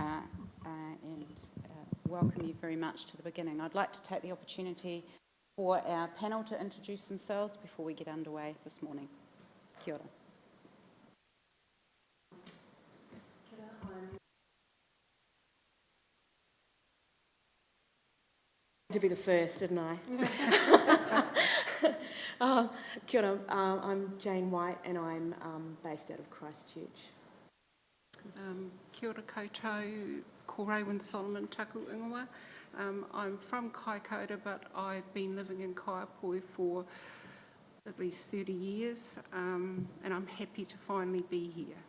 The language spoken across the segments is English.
and welcome you very much to the beginning. I'd like to take the opportunity for our panel to introduce themselves before we get underway this morning. Kia ora. To be the first, didn't I? Kia ora, I'm Jane White and I'm based out of Christchurch. Kia ora koutou, ko Raywin Solomon taku ingoa. I'm from Kaikoura, but I've been living in Kaiapoi for at least 30 years, and I'm happy to finally be here.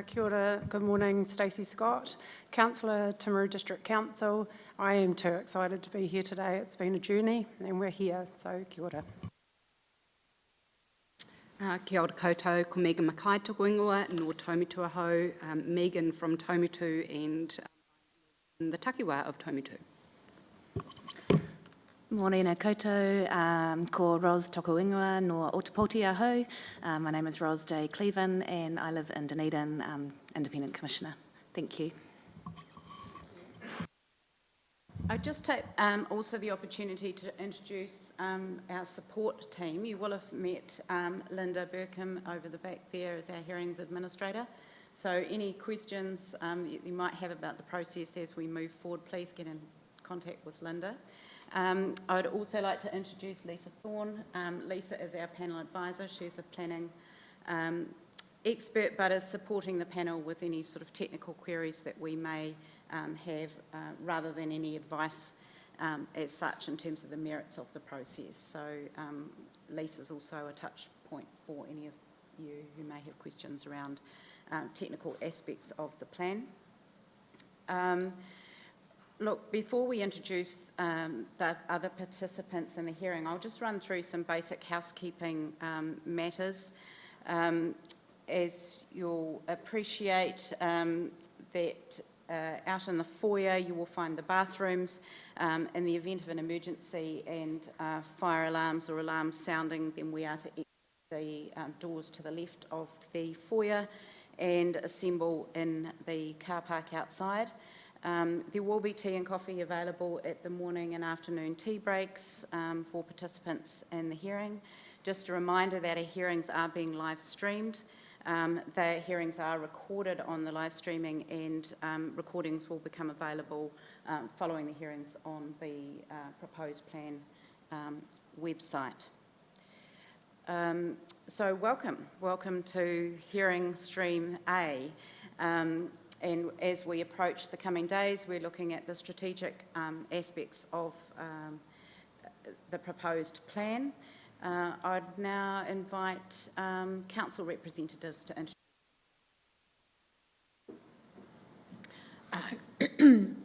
Kia ora, good morning, Stacey Scott, Councillor, Timaru District Council. I am too excited to be here today. It's been a journey and we're here, so kia ora. Kia ora koutou, ko Megan Mackay toko ingoa, no Taumitu ahau, Megan from Taumitu and in the takiwa of Taumitu. Morena koutou, ko Ros toko ingoa no Otapoti ahau. My name is Ros Day Cleven and I live in Dunedin, Independent Commissioner. Thank you. I'd just take also the opportunity to introduce our support team. You will have met Linda Burkham over the back there as our hearings administrator. So any questions you might have about the process as we move forward, please get in contact with Linda. I'd also like to introduce Lisa Thorne. Lisa is our panel advisor. She's a planning expert, but is supporting the panel with any sort of technical queries that we may have, rather than any advice as such in terms of the merits of the process. So Lisa's also a touch point for any of you who may have questions around technical aspects of the plan. Look, before we introduce the other participants in the hearing, I'll just run through some basic housekeeping matters. As you'll appreciate, that out in the foyer you will find the bathrooms. In the event of an emergency and fire alarms or alarms sounding, then we are to exit the doors to the left of the foyer and assemble in the car park outside. There will be tea and coffee available at the morning and afternoon tea breaks for participants in the hearing. Just a reminder that our hearings are being live streamed. The hearings are recorded on the live streaming and recordings will become available following the hearings on the proposed plan website. So welcome to Hearing Stream A. And as we approach the coming days, we're looking at the strategic aspects of the proposed plan. I'd now invite council representatives to introduce.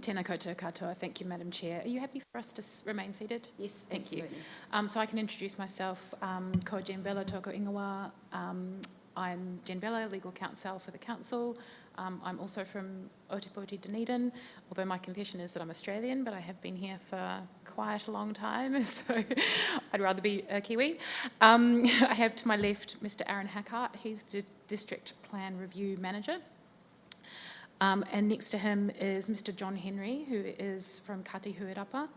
Tēnā koutou katoa. Thank you, Madam Chair. Are you happy for us to remain seated? Yes, thank absolutely. you. So I can introduce myself. Ko Jen Bella toko ingoa. I'm Jen Bella, legal counsel for the council. I'm also from Otapoti, Dunedin, although my confession is that I'm Australian, but I have been here for quite a long time, so I'd rather be a Kiwi. I have to my left Mr. Aaron Hackart. He's the District Plan Review Manager. And next to him is Mr. John Henry, who is from Kati Huirapa.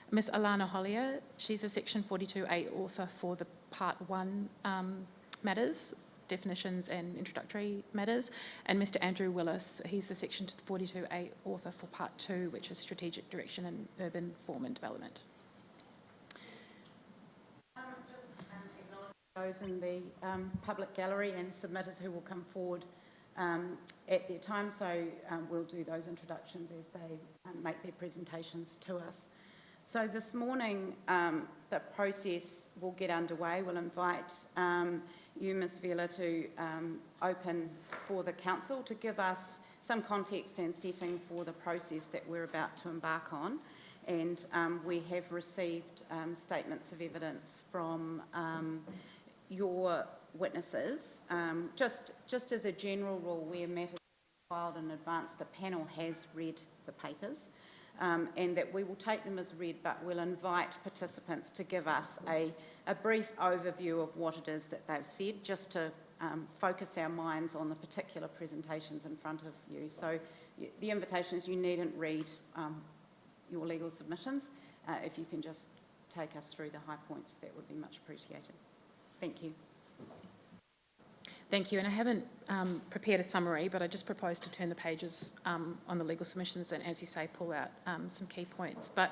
Miss Alana Hollier, she's a Section 42A author for the Part 1 matters, definitions and introductory matters, and Mr. Andrew Willis, he's the Section 42A author for Part 2, which is strategic direction and urban form and development. Just acknowledge those in the public gallery and submitters who will come forward at their time, so we'll do those introductions as they make their presentations to us. So this morning, the process will get underway. We'll invite you, Ms. Vela, to open for the council to give us some context and setting for the process that we're about to embark on. And we have received statements of evidence from your witnesses. Just as a general rule, where matters are filed in advance, the panel has read the papers. And that we will take them as read, but we'll invite participants to give us a brief overview of what it is that they've said, just to focus our minds on the particular presentations in front of you. So the invitation is you needn't read your legal submissions. If you can just take us through the high points, that would be much appreciated. Thank you. Thank you, and I haven't prepared a summary, but I just propose to turn the pages on the legal submissions and, as you say, pull out some key points. But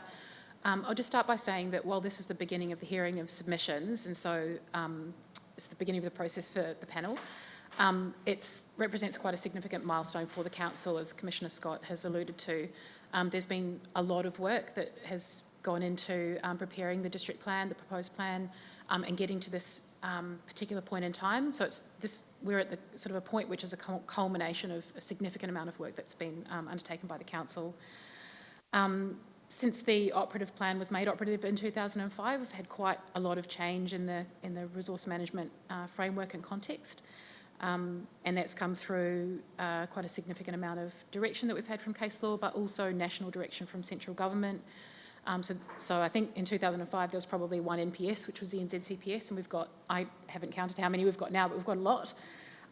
I'll just start by saying that while this is the beginning of the hearing of submissions, and so it's the beginning of the process for the panel, it represents quite a significant milestone for the council, as Commissioner Scott has alluded to. There's been a lot of work that has gone into preparing the district plan, the proposed plan, and getting to this particular point in time. So we're at the sort of a point which is a culmination of a significant amount of work that's been undertaken by the council. Since the operative plan was made operative in 2005, we've had quite a lot of change in the resource management framework and context. And that's come through quite a significant amount of direction that we've had from case law, but also national direction from central government. So I think in 2005 there was probably one NPS, which was the NZCPS, and I haven't counted how many we've got now, but we've got a lot.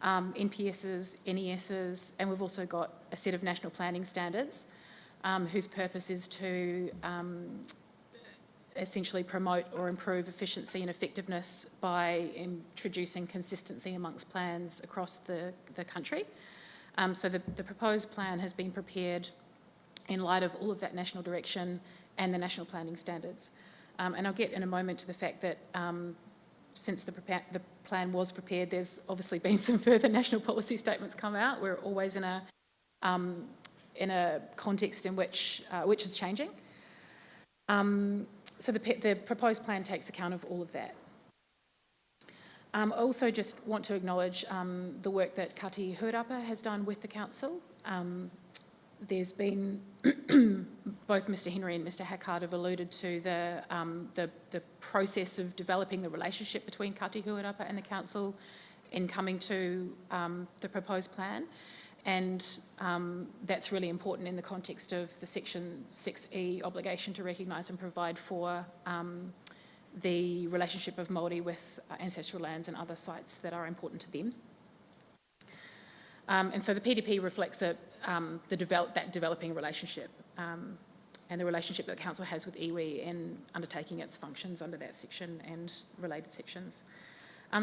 NPSs, NESs, and we've also got a set of national planning standards whose purpose is to essentially promote or improve efficiency and effectiveness by introducing consistency amongst plans across the country. So the proposed plan has been prepared in light of all of that national direction and the national planning standards. And I'll get in a moment to the fact that since the plan was prepared, there's obviously been some further national policy statements come out. We're always in a context in which is changing. So the proposed plan takes account of all of that. I also just want to acknowledge the work that Kati Hurapa has done with the council. There's been, both Mr Henry and Mr Hackard have alluded to the process of developing the relationship between Kati Hurapa and the council in coming to the proposed plan. And that's really important in the context of the Section 6E obligation to recognise and provide for the relationship of Māori with ancestral lands and other sites that are important to them. And so the PDP reflects that developing relationship and the relationship that the council has with iwi in undertaking its functions under that section and related sections.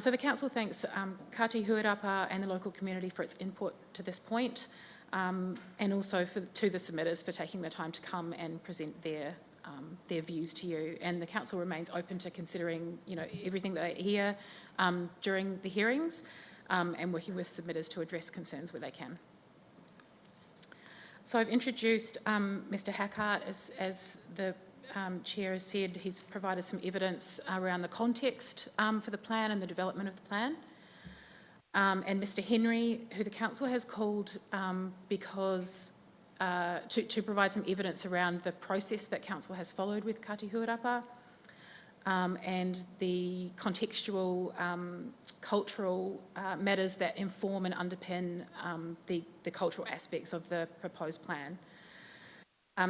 So the council thanks Kati Hurapa and the local community for its input to this point, and also to the submitters for taking the time to come and present their views to you. And the council remains open to considering, everything that they hear during the hearings, and working with submitters to address concerns where they can. So I've introduced Mr Hackard as the Chair has said. He's provided some evidence around the context for the plan and the development of the plan. And Mr Henry, who the council has called because to provide some evidence around the process that council has followed with Kati Hurapa, and the contextual, cultural matters that inform and underpin the cultural aspects of the proposed plan.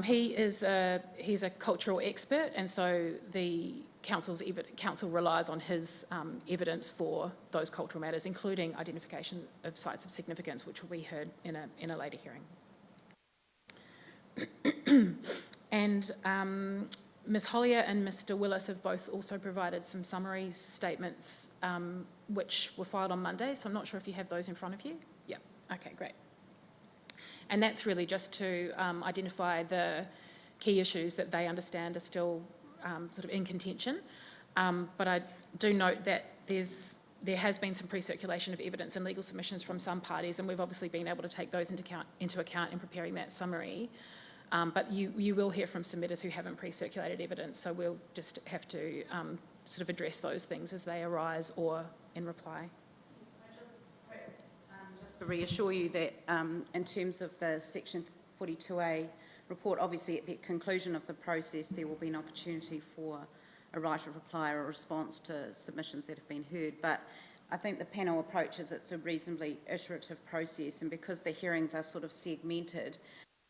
He's a cultural expert, and so the council relies on his evidence for those cultural matters, including identification of sites of significance, which will be heard in a later hearing. And Ms Hollier and Mr Willis have both also provided some summary statements which were filed on Monday, so I'm not sure if you have those in front of you. Yeah, okay, great. And that's really just to identify the key issues that they understand are still sort of in contention. But I do note that there has been some pre-circulation of evidence and legal submissions from some parties, and we've obviously been able to take those into account in preparing that summary. But you will hear from submitters who haven't pre-circulated evidence, so we'll just have to sort of address those things as they arise or in reply. To reassure you that in terms of the Section 42A report, obviously at the conclusion of the process there will be an opportunity for a right of reply or a response to submissions that have been heard. But I think the panel approaches it's a reasonably iterative process, and because the hearings are sort of segmented,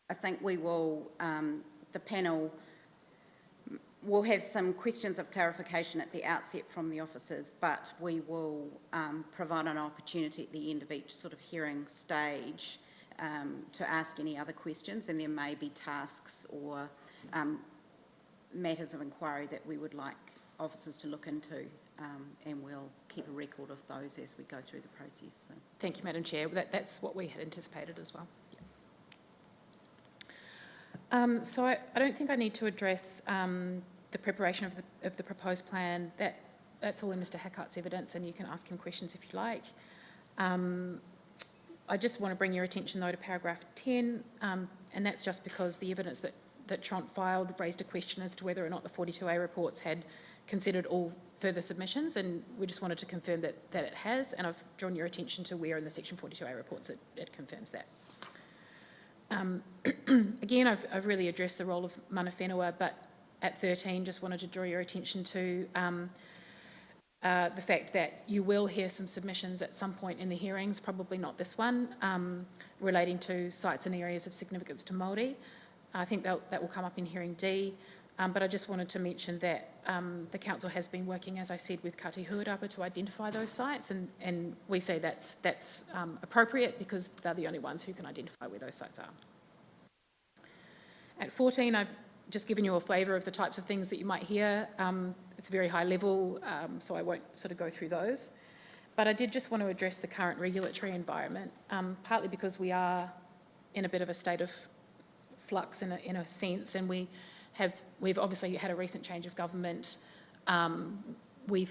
I think we will, the panel we'll have some questions of clarification at the outset from the officers, but we will provide an opportunity at the end of each sort of hearing stage to ask any other questions, and there may be tasks or matters of inquiry that we would like officers to look into, and we'll keep a record of those as we go through the process. So. Thank you, Madam Chair. That's what we had anticipated as well. So I don't think I need to address the preparation of the proposed plan. That's all in Mr Hackart's evidence, and you can ask him questions if you like. I just want to bring your attention, though, to paragraph 10, and that's just because the evidence that Tront filed raised a question as to whether or not the 42A reports had considered all further submissions, and we just wanted to confirm that it has, and I've drawn your attention to where in the Section 42A reports it confirms that. Again, I've really addressed the role of mana whenua, but at 13, just wanted to draw your attention to the fact that you will hear some submissions at some point in the hearings, probably not this one, relating to sites and areas of significance to Māori. I think that will come up in hearing D, but I just wanted to mention that the council has been working, as I said, with Kati Huarapa to identify those sites, and we say that's appropriate because they're the only ones who can identify where those sites are. At 14, I've just given you a flavour of the types of things that you might hear. It's very high level, so I won't sort of go through those. But I did just want to address the current regulatory environment, partly because we are in a bit of a state of flux in a sense, and we've obviously had a recent change of government. We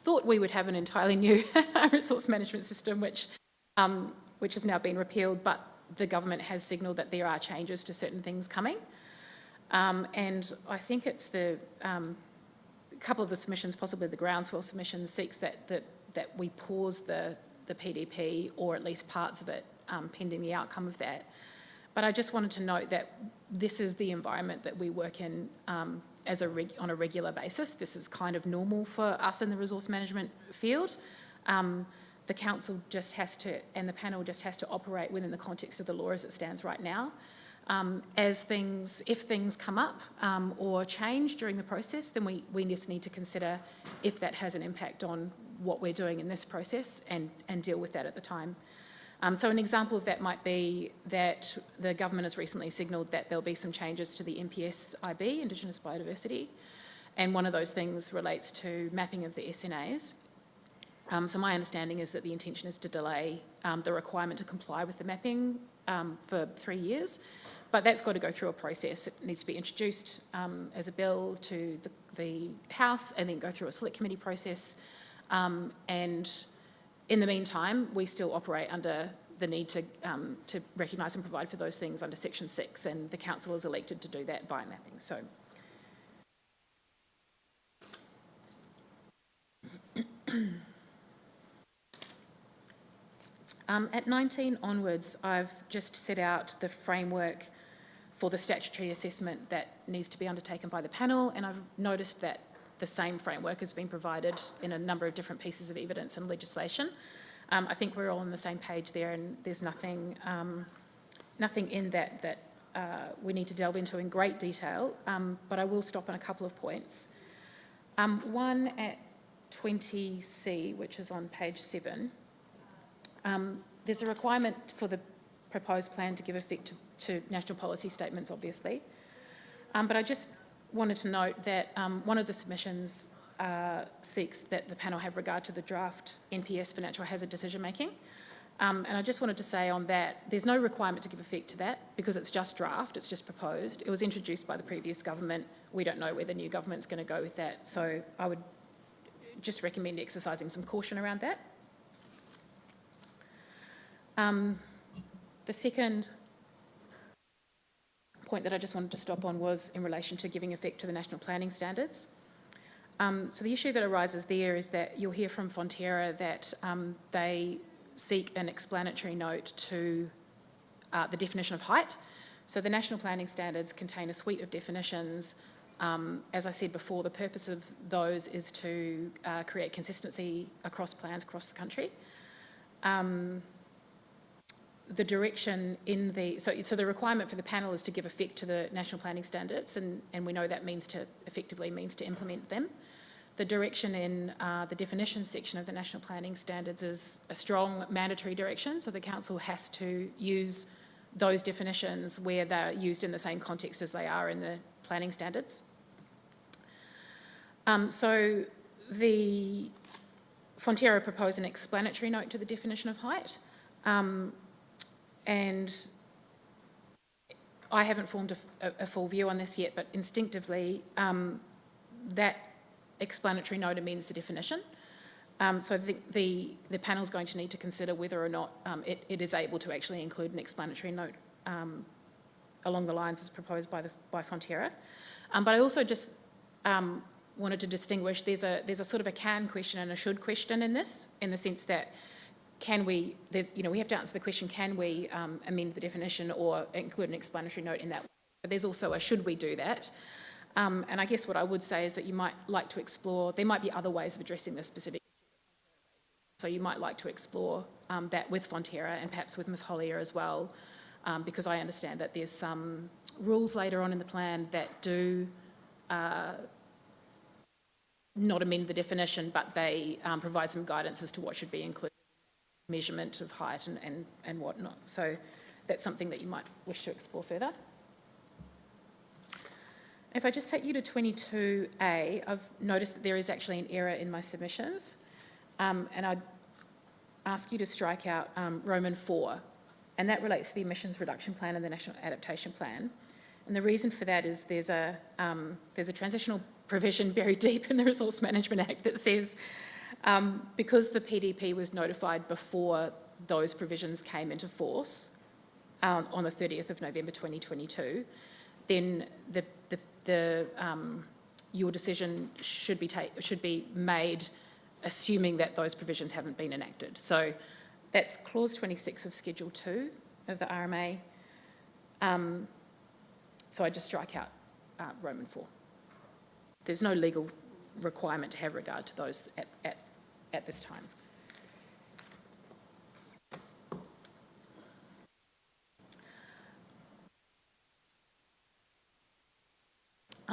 thought we would have an entirely new resource management system, which has now been repealed, but the government has signalled that there are changes to certain things coming. And I think it's a couple of the submissions, possibly the groundswell submission, seeks that we pause the PDP, or at least parts of it, pending the outcome of that. But I just wanted to note that this is the environment that we work in on a regular basis. This is kind of normal for us in the resource management field. The council just has to, and the panel just has to operate within the context of the law as it stands right now. If things come up or change during the process, then we just need to consider if that has an impact on what we're doing in this process and deal with that at the time. So an example of that might be that the government has recently signalled that there'll be some changes to the NPS-IB, Indigenous Biodiversity, and one of those things relates to mapping of the SNAs. So my understanding is that the intention is to delay the requirement to comply with the mapping for 3 years, but that's got to go through a process. It needs to be introduced as a bill to the House and then go through a select committee process. And in the meantime, we still operate under the need to recognise and provide for those things under Section 6, and the council is elected to do that via mapping. So. At 19 onwards, I've just set out the framework for the statutory assessment that needs to be undertaken by the panel, and I've noticed that the same framework has been provided in a number of different pieces of evidence and legislation. I think we're all on the same page there, and there's nothing in that we need to delve into in great detail, but I will stop on a couple of points. One at 20C, which is on page 7, there's a requirement for the proposed plan to give effect to national policy statements, obviously. But I just wanted to note that one of the submissions seeks that the panel have regard to the draft NPS for natural hazard decision making. And I just wanted to say on that, there's no requirement to give effect to that because it's just draft, it's just proposed. It was introduced by the previous government. We don't know where the new government's going to go with that. So I would just recommend exercising some caution around that. The second point that I just wanted to stop on was in relation to giving effect to the national planning standards. So the issue that arises there is that you'll hear from Fonterra that they seek an explanatory note to the definition of height. So the national planning standards contain a suite of definitions. As I said before, the purpose of those is to create consistency across plans across the country. the direction in the, so the requirement for the panel is to give effect to the national planning standards, and we know that effectively means to implement them. The direction in the definitions section of the national planning standards is a strong mandatory direction, so the council has to use those definitions where they're used in the same context as they are in the planning standards. So the Fonterra proposed an explanatory note to the definition of height, and I haven't formed a full view on this yet, but instinctively that explanatory note amends the definition. So the panel's going to need to consider whether or not it is able to actually include an explanatory note along the lines as proposed by Fonterra. But I also just wanted to distinguish, there's a sort of a can question and a should question in this, in the sense that we have to answer the question, can we amend the definition or include an explanatory note in that? But there's also a should we do that? And I guess what I would say is that you might like to explore, there might be other ways of addressing this specific issue. So you might like to explore that with Fonterra and perhaps with Ms Hollier as well, because I understand that there's some rules later on in the plan that do not amend the definition, but they provide some guidance as to what should be included, measurement of height and whatnot. So that's something that you might wish to explore further. If I just take you to 22A, I've noticed that there is actually an error in my submissions, and I'd ask you to strike out Roman 4, and that relates to the emissions reduction plan and the National Adaptation Plan. And the reason for that is there's a transitional provision buried deep in the Resource Management Act that says because the PDP was notified before those provisions came into force on the 30th of November 2022, then your decision should be made assuming that those provisions haven't been enacted. So that's clause 26 of Schedule 2 of the RMA. So I just strike out Roman 4. There's no legal requirement to have regard to those at this time.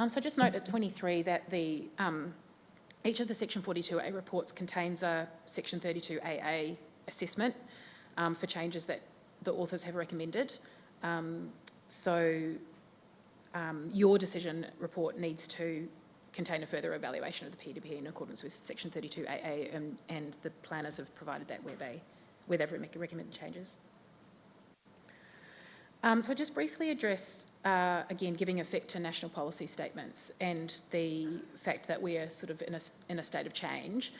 So just note at 23 that each of the Section 42A reports contains a Section 32AA assessment for changes that the authors have recommended. Your decision report needs to contain a further evaluation of the PDP in accordance with Section 32AA, and the planners have provided that where they've recommended changes. So just briefly address, again, giving effect to national policy statements and the fact that we are sort of in a state of change.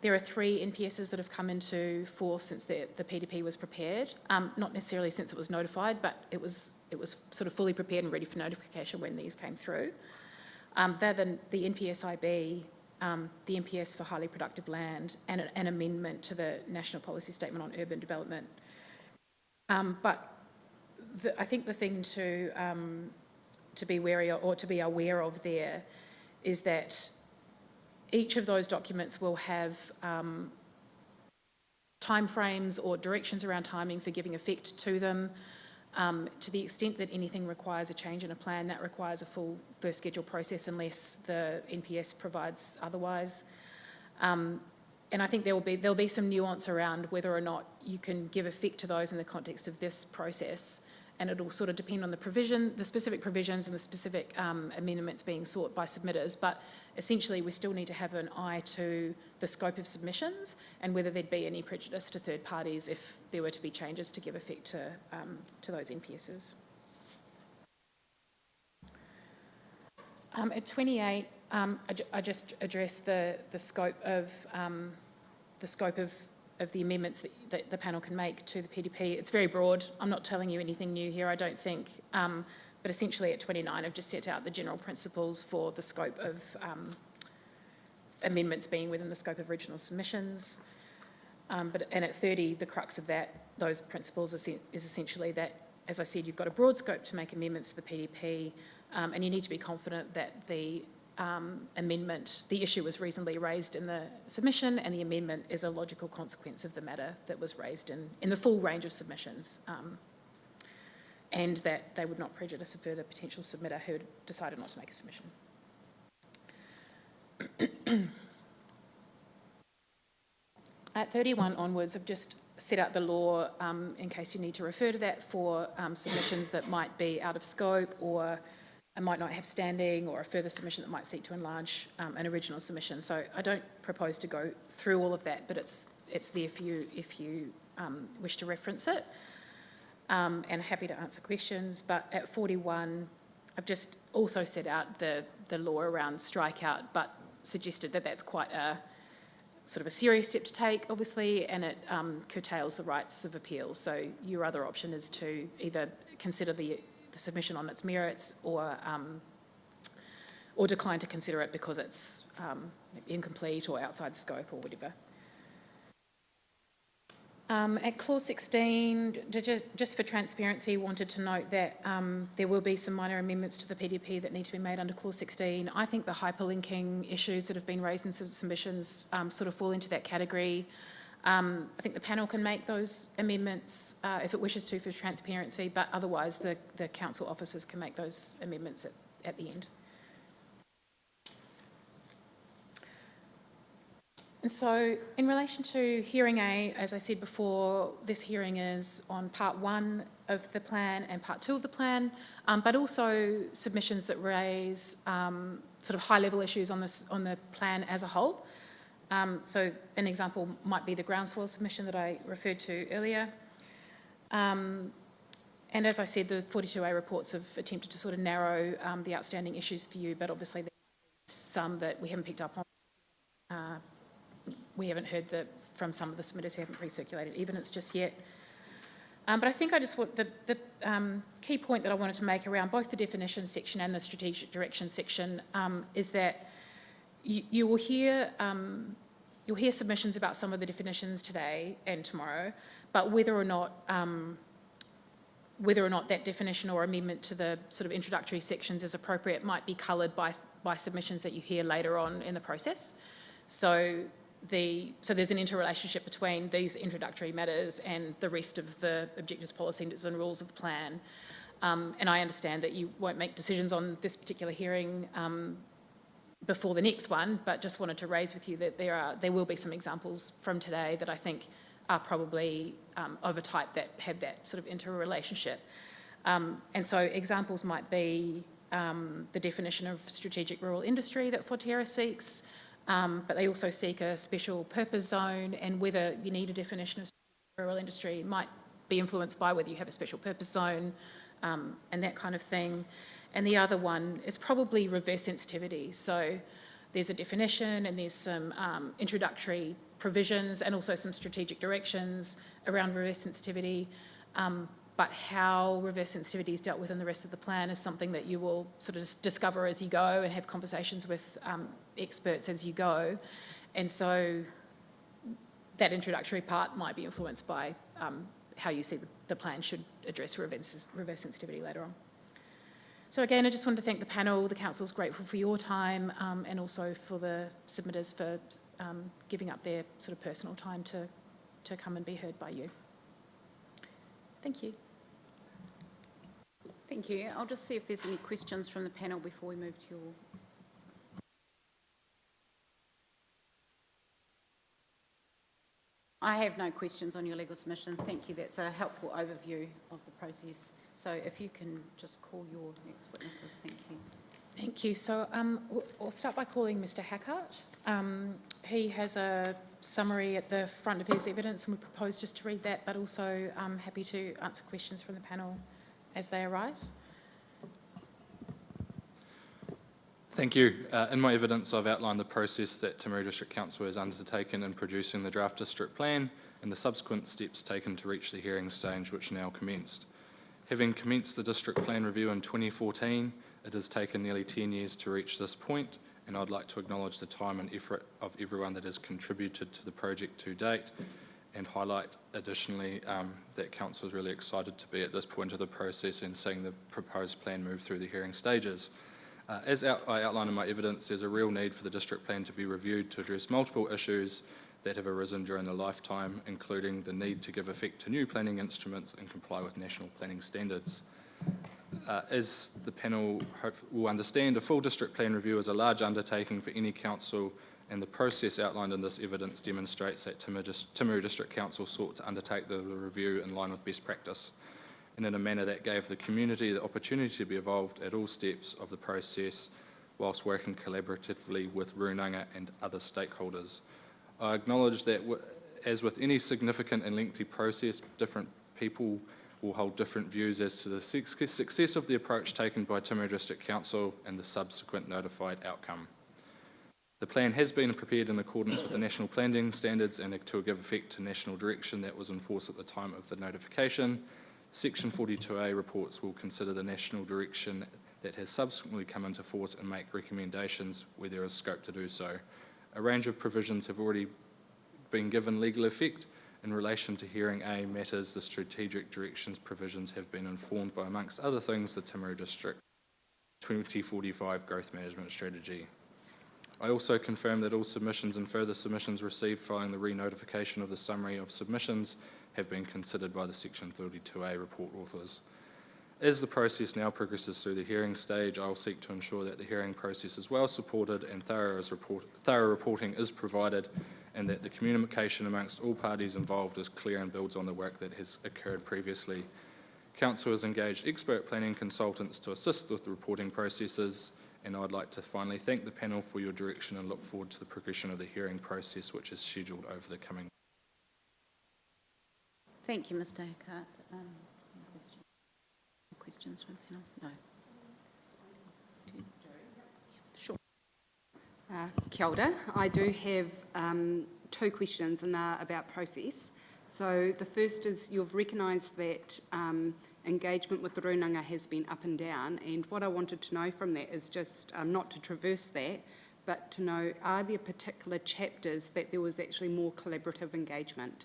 There are 3 NPSs that have come into force since the PDP was prepared, not necessarily since it was notified, but it was sort of fully prepared and ready for notification when these came through. They're the NPSIB, the NPS for highly productive land, and an amendment to the National Policy Statement on Urban Development. But I think the thing to be wary of, or to be aware of there, is that each of those documents will have timeframes or directions around timing for giving effect to them. To the extent that anything requires a change in a plan, that requires a full first schedule process unless the NPS provides otherwise. And I think there'll be some nuance around whether or not you can give effect to those in the context of this process, and it'll sort of depend on the specific provisions and the specific amendments being sought by submitters. But essentially, we still need to have an eye to the scope of submissions and whether there'd be any prejudice to third parties if there were to be changes to give effect to those NPSs. At 28, I just addressed the scope of the amendments that the panel can make to the PDP. It's very broad. I'm not telling you anything new here, I don't think. But essentially at 29, I've just set out the general principles for the scope of amendments being within the scope of original submissions. And at 30, the crux of those principles is essentially that, as I said, you've got a broad scope to make amendments to the PDP, and you need to be confident that the amendment, the issue was reasonably raised in the submission, and the amendment is a logical consequence of the matter that was raised in the full range of submissions, and that they would not prejudice a further potential submitter who had decided not to make a submission. At 31 onwards, I've just set out the law in case you need to refer to that for submissions that might be out of scope or might not have standing, or a further submission that might seek to enlarge an original submission. So I don't propose to go through all of that, but it's there for you if you wish to reference it. And happy to answer questions. But at 41, I've just also set out the law around strikeout, but suggested that that's quite a sort of a serious step to take, obviously, and it curtails the rights of appeals. So your other option is to either consider the submission on its merits, or decline to consider it because it's incomplete or outside the scope or whatever. At clause 16, just for transparency, wanted to note that there will be some minor amendments to the PDP that need to be made under clause 16. I think the hyperlinking issues that have been raised in submissions sort of fall into that category. I think the panel can make those amendments if it wishes to for transparency, but otherwise the council officers can make those amendments at the end. And so in relation to hearing A, as I said before, this hearing is on part 1 of the plan and part 2 of the plan, but also submissions that raise sort of high-level issues on the plan as a whole. So an example might be the groundswell submission that I referred to earlier. And as I said, the 42A reports have attempted to sort of narrow the outstanding issues for you, but obviously there's some that we haven't picked up on. We haven't heard from some of the submitters who haven't pre-circulated evidence just yet. But I think I just want the key point that I wanted to make around both the definition section and the strategic direction section is that you will hear submissions about some of the definitions today and tomorrow, but whether or not that definition or amendment to the sort of introductory sections is appropriate might be coloured by submissions that you hear later on in the process. So there's an interrelationship between these introductory matters and the rest of the objectives, policies and rules of the plan. And I understand that you won't make decisions on this particular hearing before the next one, but just wanted to raise with you that there will be some examples from today that I think are probably of a type that have that sort of interrelationship. And so examples might be the definition of strategic rural industry that Forterra seeks, but they also seek a special purpose zone, and whether you need a definition of rural industry might be influenced by whether you have a special purpose zone and that kind of thing. And the other one is probably reverse sensitivity. So there's a definition and there's some introductory provisions and also some strategic directions around reverse sensitivity. But how reverse sensitivity is dealt with in the rest of the plan is something that you will sort of discover as you go and have conversations with experts as you go. And so that introductory part might be influenced by how you see the plan should address reverse sensitivity later on. So again, I just wanted to thank the panel. The council's grateful for your time and also for the submitters for giving up their sort of personal time to come and be heard by you. Thank you. Thank you. I'll just see if there's any questions from the panel before we move to your... I have no questions on your legal submissions. Thank you. That's a helpful overview of the process. So if you can just call your next witnesses. Thank you. Thank you. So I'll start by calling Mr. Hackart. He has a summary at the front of his evidence, and we propose just to read that, but also I'm happy to answer questions from the panel as they arise. Thank you. In my evidence, I've outlined the process that Timaru District Council has undertaken in producing the draft district plan and the subsequent steps taken to reach the hearing stage, which now commenced. Having commenced the district plan review in 2014, it has taken nearly 10 years to reach this point, and I'd like to acknowledge the time and effort of everyone that has contributed to the project to date, and highlight additionally that Council is really excited to be at this point of the process and seeing the proposed plan move through the hearing stages. I outlined in my evidence, there's a real need for the district plan to be reviewed to address multiple issues that have arisen during the lifetime, including the need to give effect to new planning instruments and comply with national planning standards. As the panel will understand, a full district plan review is a large undertaking for any council, and the process outlined in this evidence demonstrates that Timaru District Council sought to undertake the review in line with best practice, and in a manner that gave the community the opportunity to be involved at all steps of the process, whilst working collaboratively with Runanga and other stakeholders. I acknowledge that, as with any significant and lengthy process, different people will hold different views as to the success of the approach taken by Timaru District Council and the subsequent notified outcome. The plan has been prepared in accordance with the national planning standards and to give effect to national direction that was in force at the time of the notification. Section 42A reports will consider the national direction that has subsequently come into force and make recommendations where there is scope to do so. A range of provisions have already been given legal effect. In relation to Hearing A matters, the strategic directions provisions have been informed by, amongst other things, the Timaru District 2045 Growth Management Strategy. I also confirm that all submissions and further submissions received following the re-notification of the summary of submissions have been considered by the Section 32A report authors. As the process now progresses through the hearing stage, I will seek to ensure that the hearing process is well supported and thorough reporting is provided, and that the communication amongst all parties involved is clear and builds on the work that has occurred previously. Council has engaged expert planning consultants to assist with the reporting processes, and I'd like to finally thank the panel for your direction and look forward to the progression of the hearing process, which is scheduled over the coming. Thank you, Mr. Hickart. Questions from the panel? No. Sure. Kia ora. I do have two questions, and they're about process. So the first is, you've recognised that engagement with the Runanga has been up and down, and what I wanted to know from that is just not to traverse that, but to know, are there particular chapters that there was actually more collaborative engagement?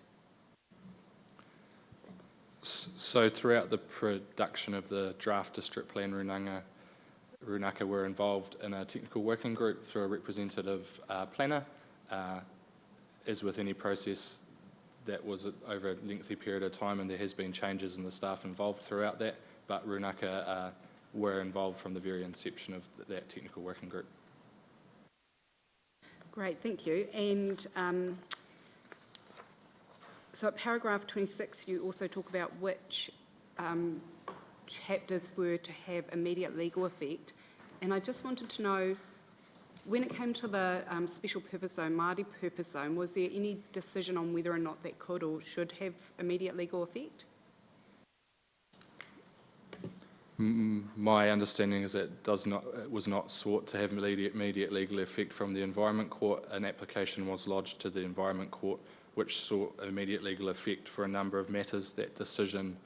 So throughout the production of the draft district plan, Runaka were involved in a technical working group through a representative planner. As with any process, that was over a lengthy period of time, and there has been changes in the staff involved throughout that, but Runaka were involved from the very inception of that technical working group. Great, thank you. And so at paragraph 26, you also talk about which chapters were to have immediate legal effect, and I just wanted to know, when it came to the special purpose zone, Māori purpose zone, was there any decision on whether or not that could or should have immediate legal effect? My understanding is that it was not sought to have immediate legal effect from the Environment Court. An application was lodged to the Environment Court which sought immediate legal effect for a number of matters. That decision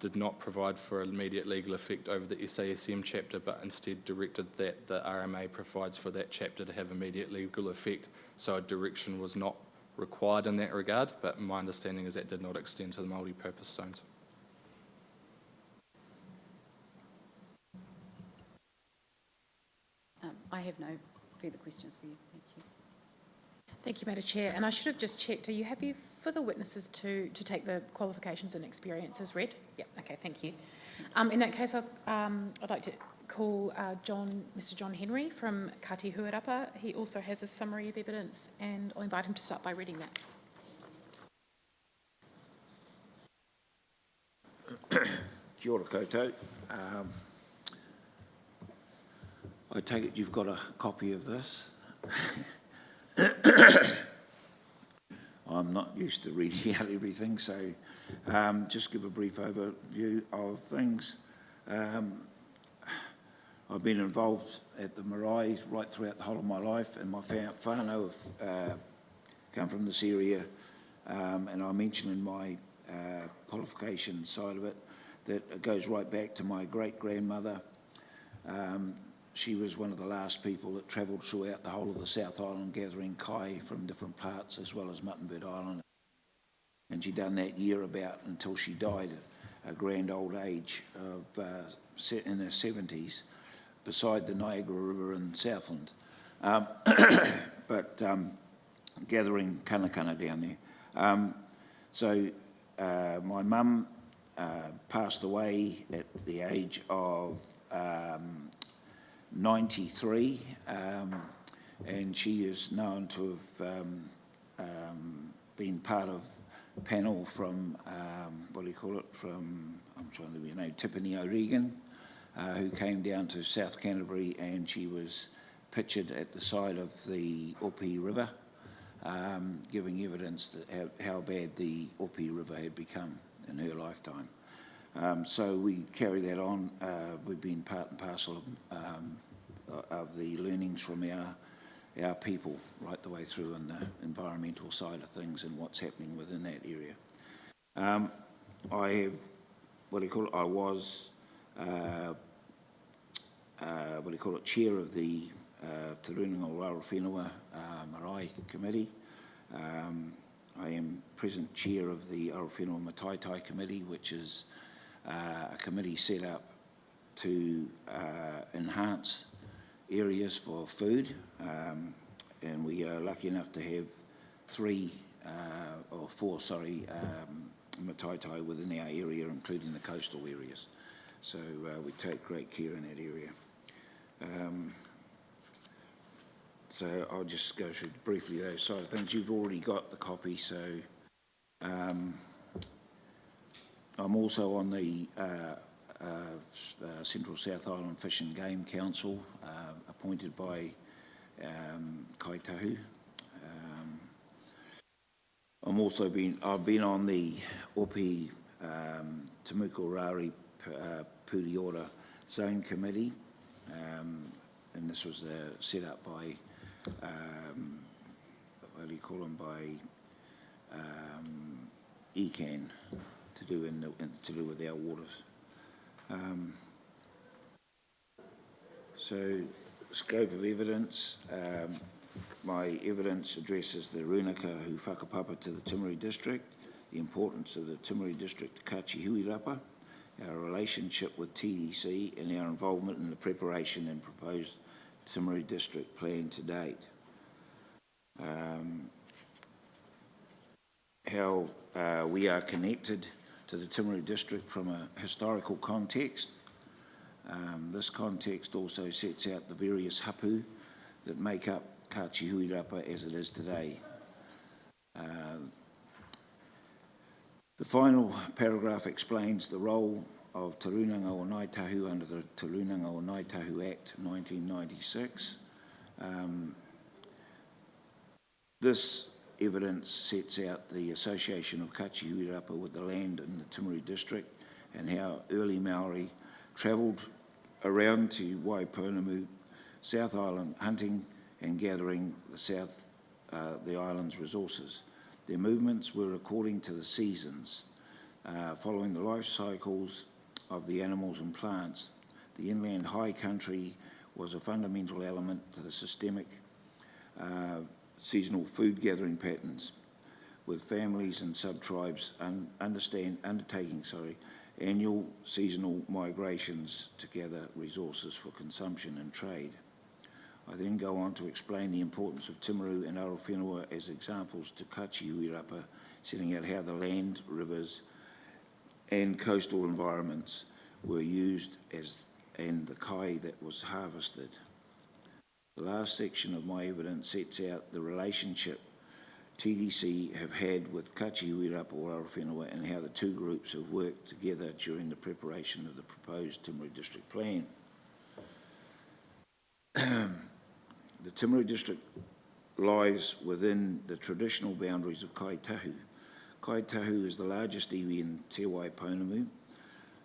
did not provide for immediate legal effect over the SASM chapter, but instead directed that the RMA provides for that chapter to have immediate legal effect. So a direction was not required in that regard, but my understanding is that did not extend to the multi-purpose zones. I have no further questions for you. Thank you. Thank you, Madam Chair. And I should have just checked, are you happy for the witnesses to take the qualifications and experiences read? Yep, okay, thank you. In that case, I'd like to call Mr. John Henry from Kati Huarapa. He also has a summary of evidence, and I'll invite him to start by reading that. Kia ora koutou. I take it you've got a copy of this. I'm not used to reading out everything, so just give a brief overview of things. I've been involved at the marae right throughout the whole of my life, and my whānau have come from this area, and I mentioned in my qualification side of it that it goes right back to my great-grandmother. She was one of the last people that travelled throughout the whole of the South Island gathering kai from different parts, as well as Muttonbird Island. And she done that year about until she died at a grand old age of in her 70s. beside the Niagara River in Southland. But gathering kanakana down there. My mum passed away at the age of 93, and she is known to have been part of a panel from, from, I'm trying to remember her name, Tiffany O'Regan, who came down to South Canterbury, and she was pictured at the side of the Opi River, giving evidence that how bad the Opi River had become in her lifetime. So we carry that on. We've been part and parcel of the learnings from our people right the way through in the environmental side of things and what's happening within that area. I have, I was, chair of the Te Rūnanga o Arawhenua Marae Committee. I am present chair of the Arawhenua Mataitai Committee, which is a committee set up to enhance areas for food, and we are lucky enough to have four mataitai within our area, including the coastal areas. So we take great care in that area. So I'll just go through briefly those side of things. You've already got the copy, so I'm also on the Central South Island Fish and Game Council, appointed by Kai Tahu. I've been on the Opi Tamuko Rari Puriora Zone Committee, and this was set up by ECAN to do with our waters. So, scope of evidence. My evidence addresses the rūnaka who whakapapa to the Timaru district, the importance of the Timaru district to Kachi Huirapa, our relationship with TDC, and our involvement in the preparation and proposed Timaru district plan to date. How we are connected to the Timaru district from a historical context. This context also sets out the various hapu that make up Kachi Huirapa as it is today. The final paragraph explains the role of Te Rūnanga o Ngāi Tahu under the Te Rūnanga o Ngāi Tahu Act 1996. This evidence sets out the association of Kachi Huirapa with the land in the Timaru district and how early Maori travelled around to Waiponamu, South Island, hunting and gathering the island's resources. Their movements were according to the seasons, following the life cycles of the animals and plants. The inland high country was a fundamental element to the systemic seasonal food gathering patterns, with families and sub-tribes undertaking annual seasonal migrations to gather resources for consumption and trade. I then go on to explain the importance of Timaru and Arawhenua as examples to Kachi Huirapa, setting out how the land, rivers and coastal environments were used and the kai that was harvested. The last section of my evidence sets out the relationship TDC have had with Kachi Huirapa or Arawhenua and how the two groups have worked together during the preparation of the proposed Timaru District Plan. The Timaru District lies within the traditional boundaries of Kai Tahu. Kai Tahu is the largest iwi in Te Waiponamu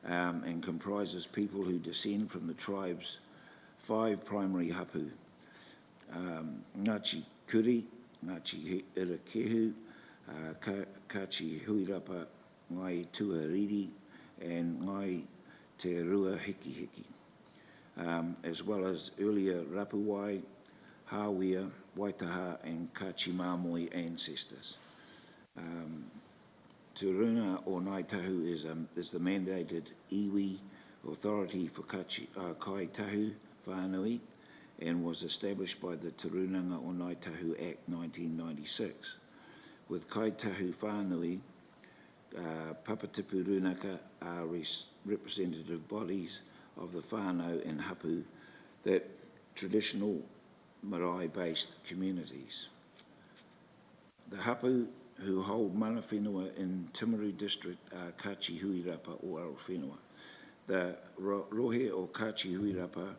and comprises people who descend from the tribe's 5 primary hapu: Ngāti Kuri, Ngāti Irakehu, Kachi Huirapa, Ngai Tuariri, and Ngai Te Rua Hiki Hiki, as well as earlier Rapuwai, Hāwea, Waitaha, and Kachi Māmoe ancestors. Te Rūnanga o Ngāi Tahu is the mandated iwi authority for Kai Tahu Whānui and was established by the Te Runanga o Ngāi Tahu Act 1996. With Kai Tahu Whānui, Papatipu Runaka are representative bodies of the whānau and hapu that traditional marae-based communities. The hapu who hold mana whenua in Timaru district are Kachi Huirapa o Aro Whenua. The rohe o Kachi Huirapa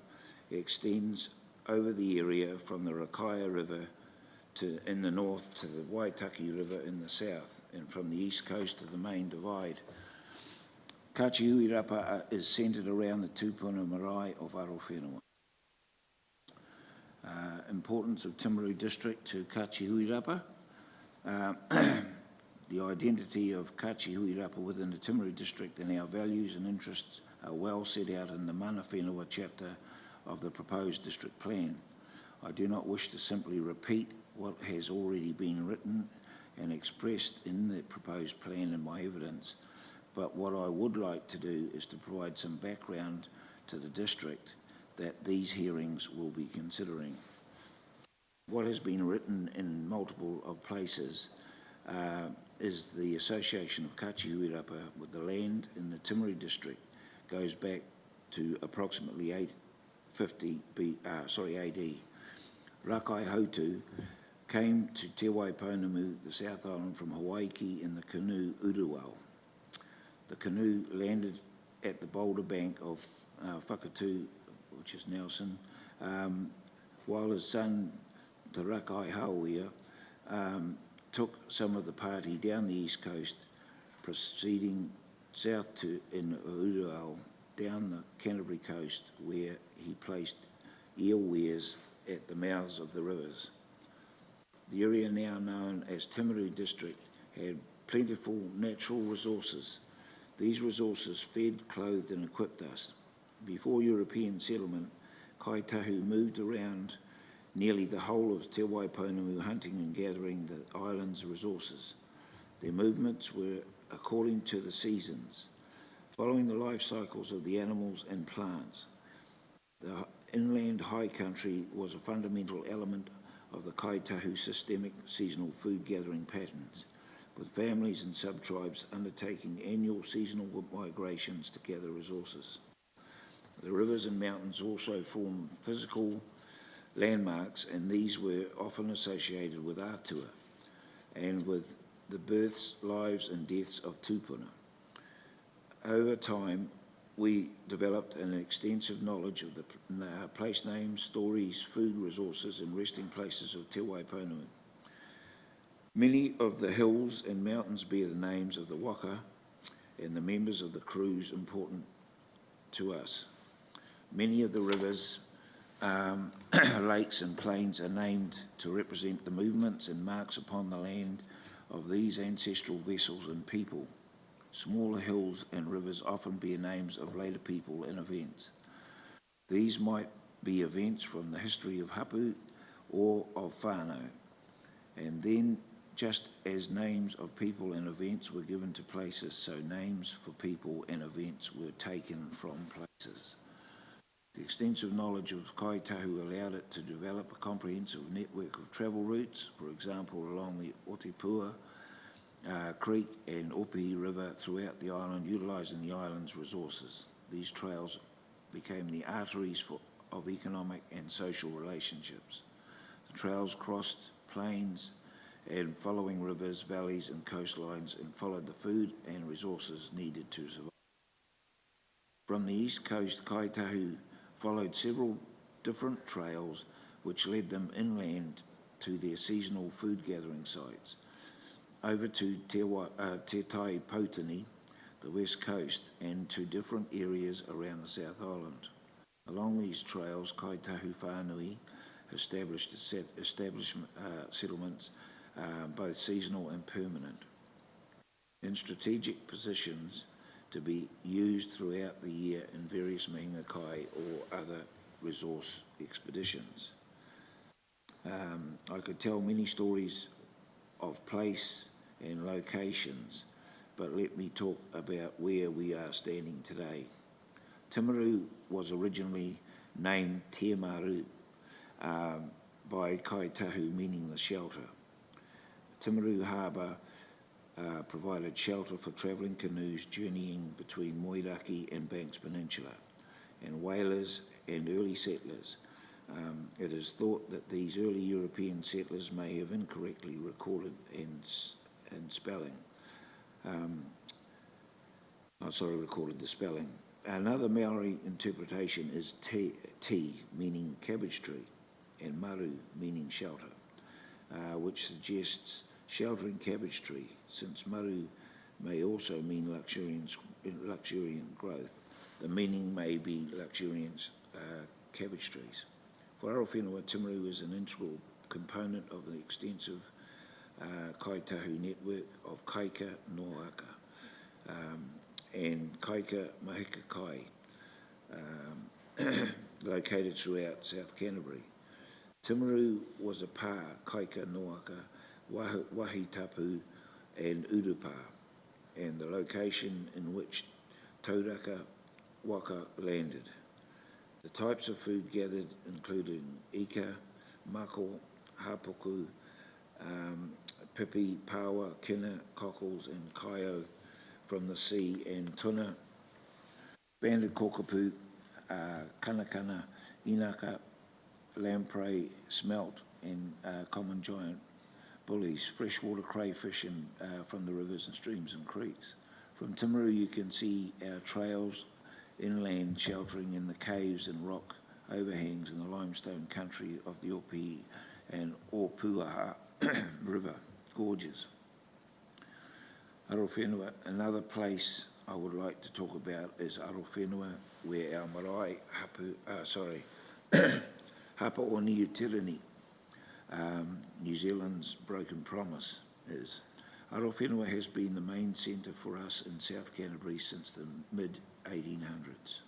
extends over the area from the Rakaia River in the north to the Waitaki River in the south, and from the east coast to the main divide. Kachi Huirapa is centred around the tūpuna marae of Aro Whenua. Importance of Timaru district to Kachi Huirapa. The identity of Kachi Huirapa within the Timaru district and our values and interests are well set out in the Mana Whenua chapter of the proposed district plan. I do not wish to simply repeat what has already been written and expressed in the proposed plan in my evidence, but what I would like to do is to provide some background to the district that these hearings will be considering. What has been written in multiple of places is the association of Kachi Huirapa with the land in the Timaru district goes back to approximately 850 AD. Rakai Hautu came to Te Waipounamu, the South Island, from Hawaii in the canoe Uruau. The canoe landed at the boulder bank of Whakatū, which is Nelson, while his son, Te Rakai Hauia, took some of the party down the east coast, proceeding south to in Uruau, down the Canterbury coast, where he placed eel weirs at the mouths of the rivers. The area now known as Timaru district had plentiful natural resources. These resources fed, clothed and equipped us. Before European settlement, Kai Tahu moved around nearly the whole of Te Waipounamu, hunting and gathering the island's resources. Their movements were according to the seasons, following the life cycles of the animals and plants. The inland high country was a fundamental element of the Kai Tahu systemic seasonal food gathering patterns, with families and sub-tribes undertaking annual seasonal migrations to gather resources. The rivers and mountains also form physical landmarks, and these were often associated with atua and with the births, lives and deaths of tūpuna. Over time, we developed an extensive knowledge of the place names, stories, food resources and resting places of Te Waipounamu. Many of the hills and mountains bear the names of the waka and the members of the crews important to us. Many of the rivers, lakes and plains are named to represent the movements and marks upon the land of these ancestral vessels and people. Smaller hills and rivers often bear names of later people and events. These might be events from the history of hapu or of whānau, and then just as names of people and events were given to places, so names for people and events were taken from places. The extensive knowledge of Kai Tahu allowed it to develop a comprehensive network of travel routes, for example along the Otipua Creek and Opihi River throughout the island, utilising the island's resources. These trails became the arteries of economic and social relationships. The trails crossed plains and following rivers, valleys and coastlines and followed the food and resources needed to survive. From the east coast, Kai Tahu followed several different trails which led them inland to their seasonal food gathering sites, over to Te Tai Potini, the west coast, and to different areas around the South Island. Along these trails, Kai Tahu Whānui established settlements, both seasonal and permanent, in strategic positions to be used throughout the year in various mihinga kai or other resource expeditions. I could tell many stories of place and locations, but let me talk about where we are standing today. Timaru was originally named Timaru by Kaitahu, meaning the shelter. Timaru Harbour provided shelter for travelling canoes journeying between Moiraki and Banks Peninsula, and whalers and early settlers. It is thought that these early European settlers may have incorrectly recorded in spelling. Recorded the spelling. Another Maori interpretation is te, meaning cabbage tree, and maru, meaning shelter, which suggests sheltering cabbage tree, since maru may also mean luxuriant growth. The meaning may be luxuriant cabbage trees. For Arowhenua, Timaru is an integral component of the extensive kaitahu network of kaika noaka and kaika mahika kai, located throughout South Canterbury. Timaru was a pā, kaika noaka, wahitapu and urupa, and the location in which tauraka waka landed. The types of food gathered included ika, mako, hapuku, pipi, pawa, kina, cockles and kaio from the sea, and tuna, banded kokapu, kanakana, inaka, lamprey, smelt, and common giant bullies, freshwater crayfish from the rivers and streams and creeks. From Timaru you can see our trails inland sheltering in the caves and rock overhangs in the limestone country of the Opihi and Opuaha river gorges. Arowhenua, another place I would like to talk about is Arowhenua, where our marae Hapa o Niutirani, New Zealand's broken promise, is. Arowhenua has been the main centre for us in South Canterbury since the mid-1800s.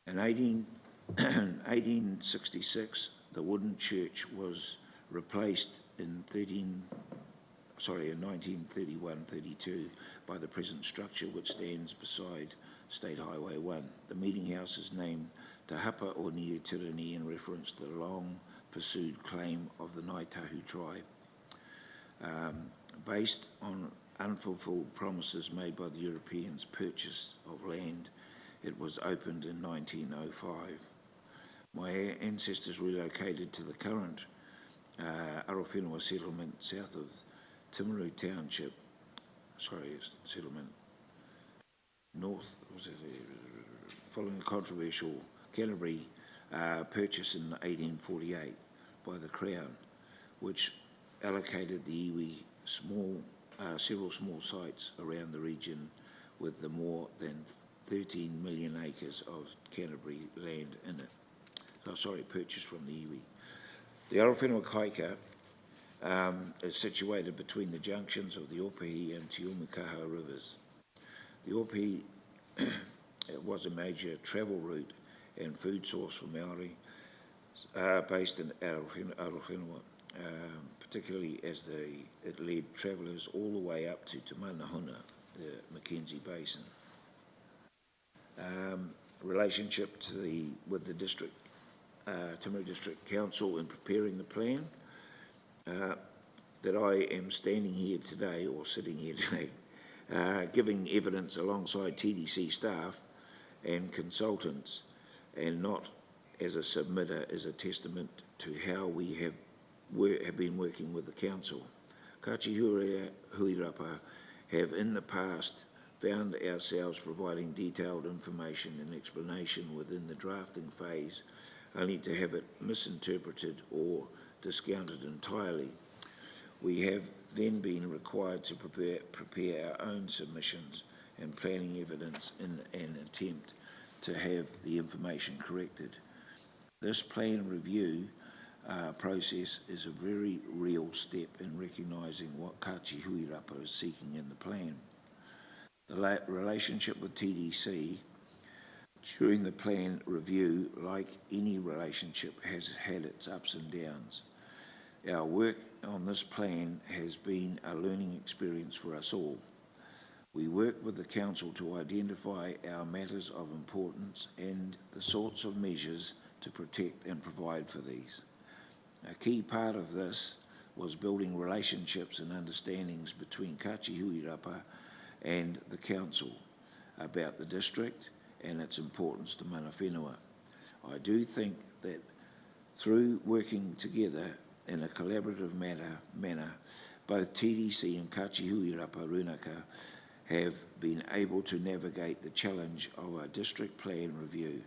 In 1866, the wooden church was replaced in 1931-32 by the present structure which stands beside State Highway 1. The meeting house is named Te Hapa o Niutirani in reference to the long-pursued claim of the Ngaitahu tribe. Based on unfulfilled promises made by the Europeans' purchase of land, it was opened in 1905. My ancestors relocated to the current Arowhenua settlement south of Timaru Township, following a controversial Canterbury purchase in 1848 by the Crown, which allocated the iwi several small sites around the region with the more than 13 million acres of Canterbury land in it. Purchased from the iwi. The Arowhenua Kaika is situated between the junctions of the Opihi and Te Umekaha rivers. The Opihi was a major travel route and food source for Maori based in Arowhenua, particularly as it led travellers all the way up to Te Manahuna, the Mackenzie Basin. Relationship with the district, Timaru District Council in preparing the plan, that I am standing here today, or sitting here today, giving evidence alongside TDC staff and consultants, and not as a submitter, is a testament to how we have been working with the council. Kachi Huirapa have in the past found ourselves providing detailed information and explanation within the drafting phase, only to have it misinterpreted or discounted entirely. We have then been required to prepare our own submissions and planning evidence in an attempt to have the information corrected. This plan review process is a very real step in recognising what Kachi Huirapa is seeking in the plan. The relationship with TDC during the plan review, like any relationship, has had its ups and downs. Our work on this plan has been a learning experience for us all. We work with the Council to identify our matters of importance and the sorts of measures to protect and provide for these. A key part of this was building relationships and understandings between Kachihuirapa and the Council about the district and its importance to mana whenua. I do think that through working together in a collaborative manner, both TDC and Kachihuirapa Runaka have been able to navigate the challenge of a district plan review,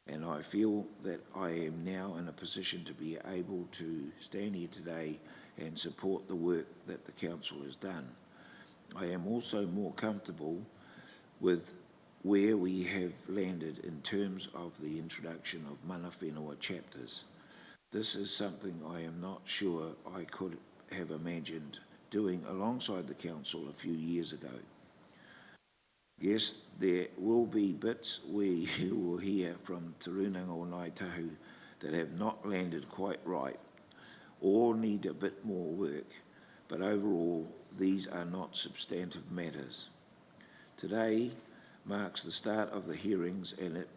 and I feel that I am now in a position to be able to stand here today and support the work that the Council has done. I am also more comfortable with where we have landed in terms of the introduction of mana whenua chapters. This is something I am not sure I could have imagined doing alongside the Council a few years ago. Yes, there will be bits where you will hear from Te Runanga o Ngāi Tahu that have not landed quite right or need a bit more work, but overall these are not substantive matters. Today marks the start of the hearings, and it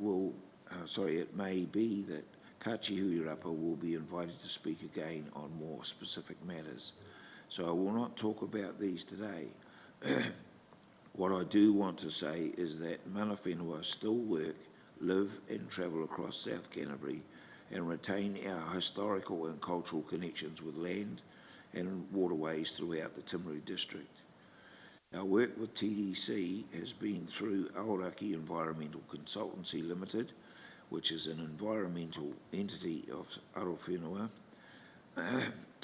may be that Kachihuirapa will be invited to speak again on more specific matters. So I will not talk about these today. What I do want to say is that mana whenua still work, live and travel across South Canterbury and retain our historical and cultural connections with land and waterways throughout the Timaru district. Our work with TDC has been through Aoraki Environmental Consultancy Limited, which is an environmental entity of Arowhenua.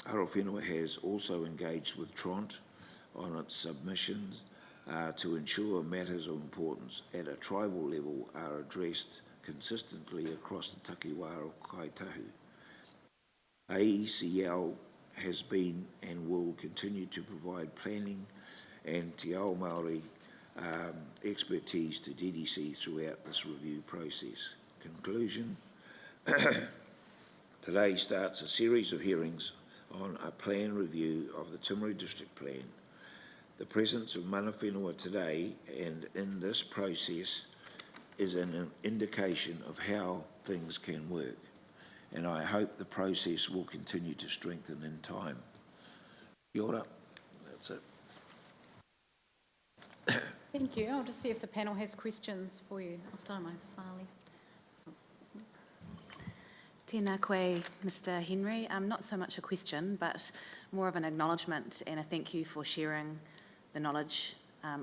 Arowhenua has also engaged with Tront on its submissions to ensure matters of importance at a tribal level are addressed consistently across the takiwā o Kaitahu. AECL has been and will continue to provide planning and Te Ao Māori expertise to DDC throughout this review process. Conclusion, today starts a series of hearings on a plan review of the Timaru District Plan. The presence of mana whenua today and in this process is an indication of how things can work, and I hope the process will continue to strengthen in time. Kia ora. That's it. Thank you. I'll just see if the panel has questions for you. I'll start on my far left. Tēnā koe, Mr. Henry. Not so much a question, but more of an acknowledgement and a thank you for sharing the knowledge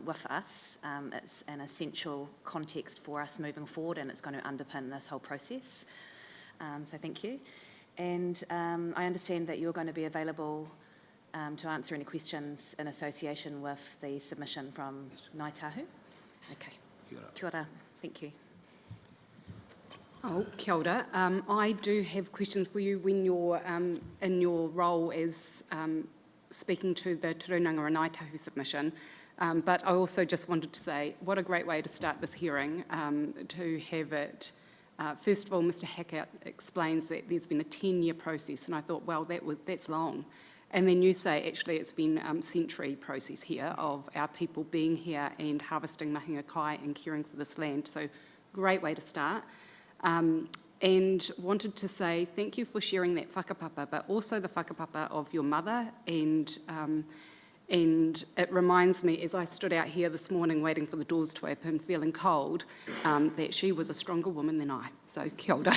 with us. It's an essential context for us moving forward, and it's going to underpin this whole process. So thank you. And I understand that you're going to be available to answer any questions in association with the submission from Ngāi Tahu. Okay. Kia ora. Thank you. Oh, kia ora. I do have questions for you when you're in your role as speaking to the Te Runanga o Ngāi Tahu submission. But I also just wanted to say, what a great way to start this hearing, to have it. First of all, Mr. Hackett explains that there's been a 10-year process, and I thought, well, that's long. And then you say, actually, it's been a century process here of our people being here and harvesting mahinga kai and caring for this land. So great way to start. And wanted to say thank you for sharing that whakapapa, but also the whakapapa of your mother. And it reminds me, as I stood out here this morning waiting for the doors to open, feeling cold, that she was a stronger woman than I. So kia ora.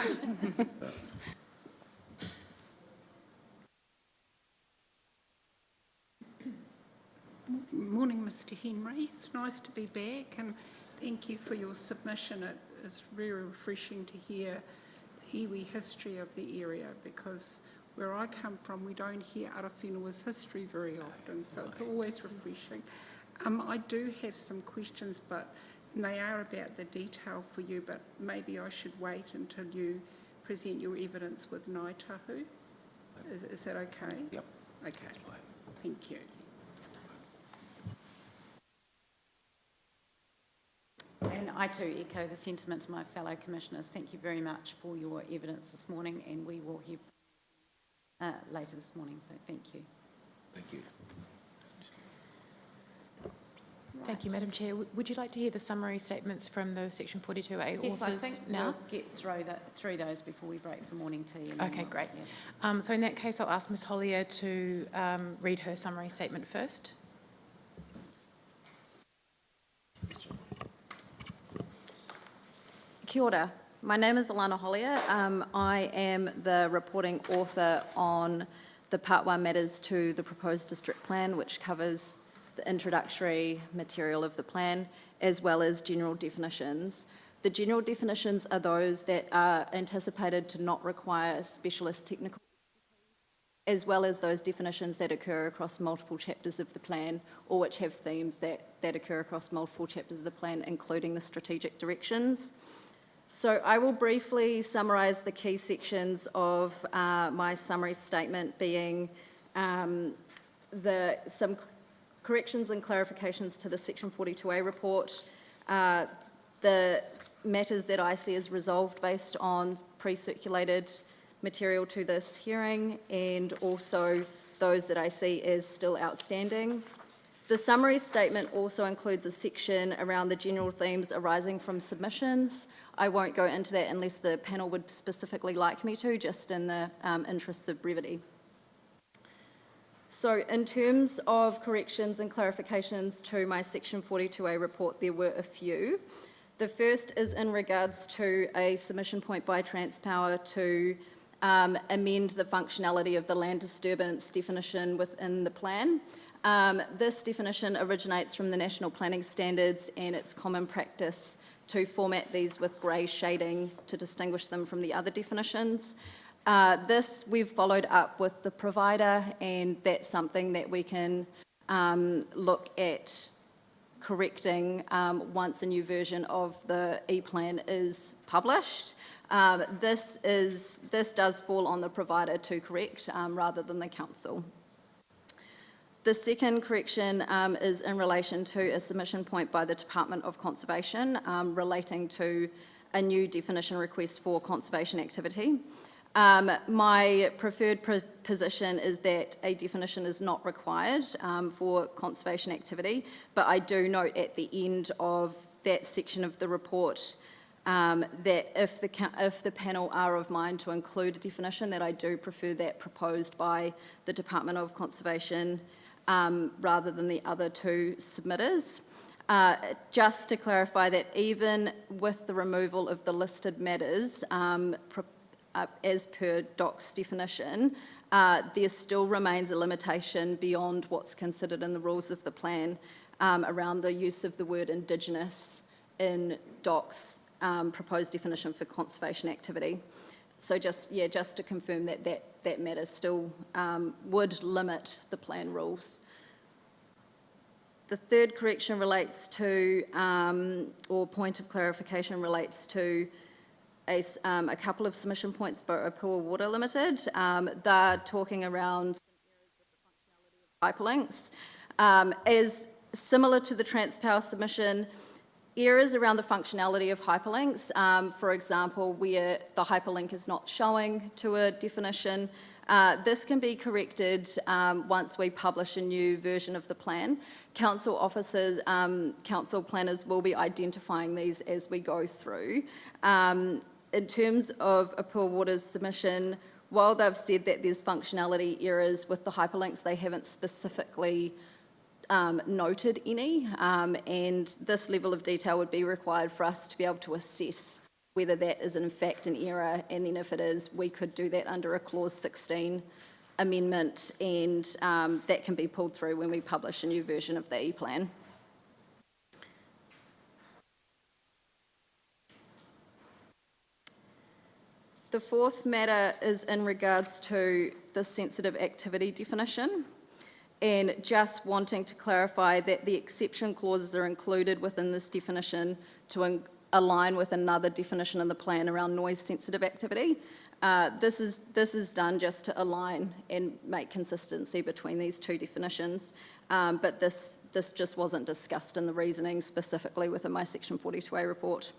Morning, Mr. Henry. It's nice to be back, and thank you for your submission. It is very refreshing to hear the iwi history of the area, because where I come from, we don't hear Arowhenua's history very often, so it's always refreshing. I do have some questions, but they are about the detail for you, but maybe I should wait until you present your evidence with Ngāi Tahu. Is that okay? Yep. Okay. Thank you. And I too echo the sentiment of my fellow commissioners. Thank you very much for your evidence this morning, and we will hear later this morning, so thank you. Thank you. Thank you, Madam Chair. Would you like to hear the summary statements from the Section 42A Yes, I authors think now? we'll get through those before we break for morning tea. And then Okay, we'll- great. yeah. So in that case, I'll ask Ms Hollier to read her summary statement first. Kia ora. My name is Alana Hollier. I am the reporting author on the Part 1 matters to the proposed district plan, which covers the introductory material of the plan, as well as general definitions. The general definitions are those that are anticipated to not require specialist technical, as well as those definitions that occur across multiple chapters of the plan, or which have themes that occur across multiple chapters of the plan, including the strategic directions. So I will briefly summarise the key sections of my summary statement, being some corrections and clarifications to the Section 42A report, the matters that I see as resolved based on pre-circulated material to this hearing, and also those that I see as still outstanding. The summary statement also includes a section around the general themes arising from submissions. I won't go into that unless the panel would specifically like me to, just in the interests of brevity. So in terms of corrections and clarifications to my Section 42A report, there were a few. The first is in regards to a submission point by Transpower to amend the functionality of the land disturbance definition within the plan. This definition originates from the National Planning Standards, and it's common practice to format these with grey shading to distinguish them from the other definitions. This we've followed up with the provider, and that's something that we can look at correcting once a new version of the E-plan is published. This does fall on the provider to correct rather than the council. The second correction is in relation to a submission point by the Department of Conservation relating to a new definition request for conservation activity. My preferred position is that a definition is not required for conservation activity, but I do note at the end of that section of the report that if the panel are of mind to include a definition, that I do prefer that proposed by the Department of Conservation rather than the other two submitters. Just to clarify that even with the removal of the listed matters as per DOC's definition, there still remains a limitation beyond what's considered in the rules of the plan around the use of the word Indigenous in DOC's proposed definition for conservation activity. So just to confirm that matter still would limit the plan rules. The third correction relates to, or point of clarification relates to a couple of submission points by Opua Water Limited. They're talking around some areas with the functionality of hyperlinks. As similar to the Transpower submission, errors around the functionality of hyperlinks, for example, where the hyperlink is not showing to a definition, this can be corrected once we publish a new version of the plan. Council officers, council planners will be identifying these as we go through. In terms of Opua Water's submission, while they've said that there's functionality errors with the hyperlinks, they haven't specifically noted any, and this level of detail would be required for us to be able to assess whether that is in fact an error, and then if it is, we could do that under a Clause 16 amendment, and that can be pulled through when we publish a new version of the E-plan. The fourth matter is in regards to the sensitive activity definition, and just wanting to clarify that the exception clauses are included within this definition to align with another definition in the plan around noise-sensitive activity. This is done just to align and make consistency between these two definitions, but this just wasn't discussed in the reasoning specifically within my Section 42A report.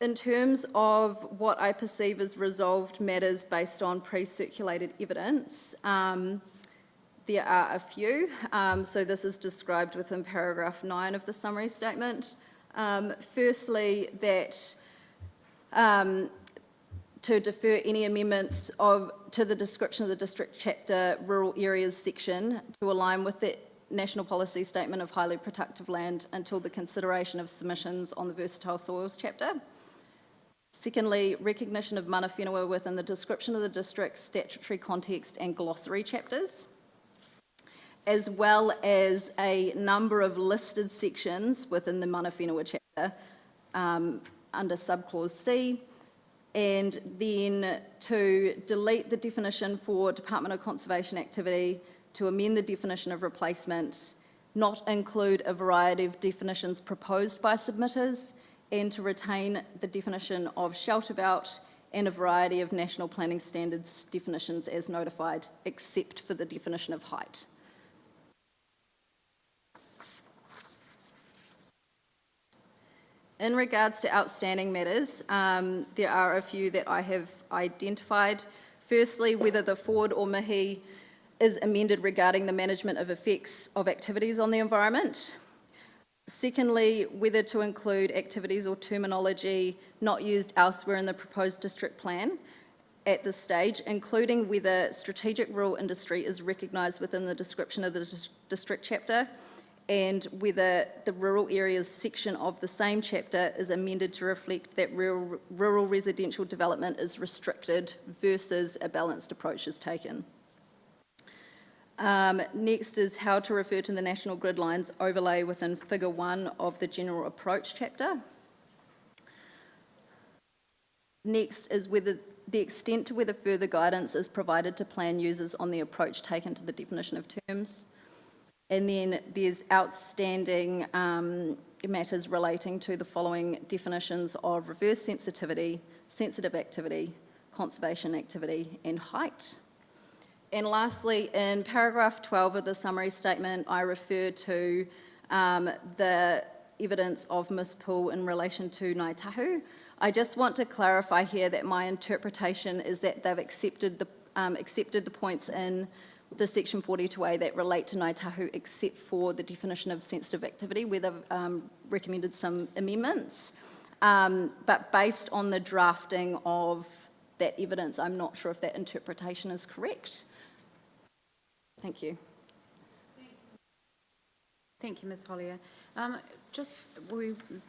In terms of what I perceive as resolved matters based on pre-circulated evidence, There are a few. So this is described within paragraph 9 of the summary statement. Firstly, that to defer any amendments to the description of the district chapter rural areas section to align with the National Policy Statement of Highly Productive Land until the consideration of submissions on the Versatile Soils chapter. Secondly, recognition of mana whenua within the description of the district, statutory context and glossary chapters, as well as a number of listed sections within the mana whenua chapter under subclause C, and then to delete the definition for Department of Conservation activity, to amend the definition of replacement, not include a variety of definitions proposed by submitters, and to retain the definition of shelter belt and a variety of national planning standards definitions as notified, except for the definition of height. In regards to outstanding matters, there are a few that I have identified. Firstly, whether the forward or mihi is amended regarding the management of effects of activities on the environment. Secondly, whether to include activities or terminology not used elsewhere in the proposed district plan at this stage, including whether strategic rural industry is recognised within the description of the district chapter, and whether the rural areas section of the same chapter is amended to reflect that rural residential development is restricted versus a balanced approach is taken. Next is how to refer to the national grid lines overlay within figure 1 of the general approach chapter. Next is whether the extent to whether further guidance is provided to plan users on the approach taken to the definition of terms. And then there's outstanding matters relating to the following definitions of reverse sensitivity, sensitive activity, conservation activity, and height. And lastly, in paragraph 12 of the summary statement, I refer to the evidence of Ms. Poole in relation to Ngāi Tahu. I just want to clarify here that my interpretation is that they've accepted the points in the section 42A that relate to Ngāi Tahu, except for the definition of sensitive activity, where they've recommended some amendments. But based on the drafting of that evidence, I'm not sure if that interpretation is correct. Thank you. Thank you, Ms. Hollier. The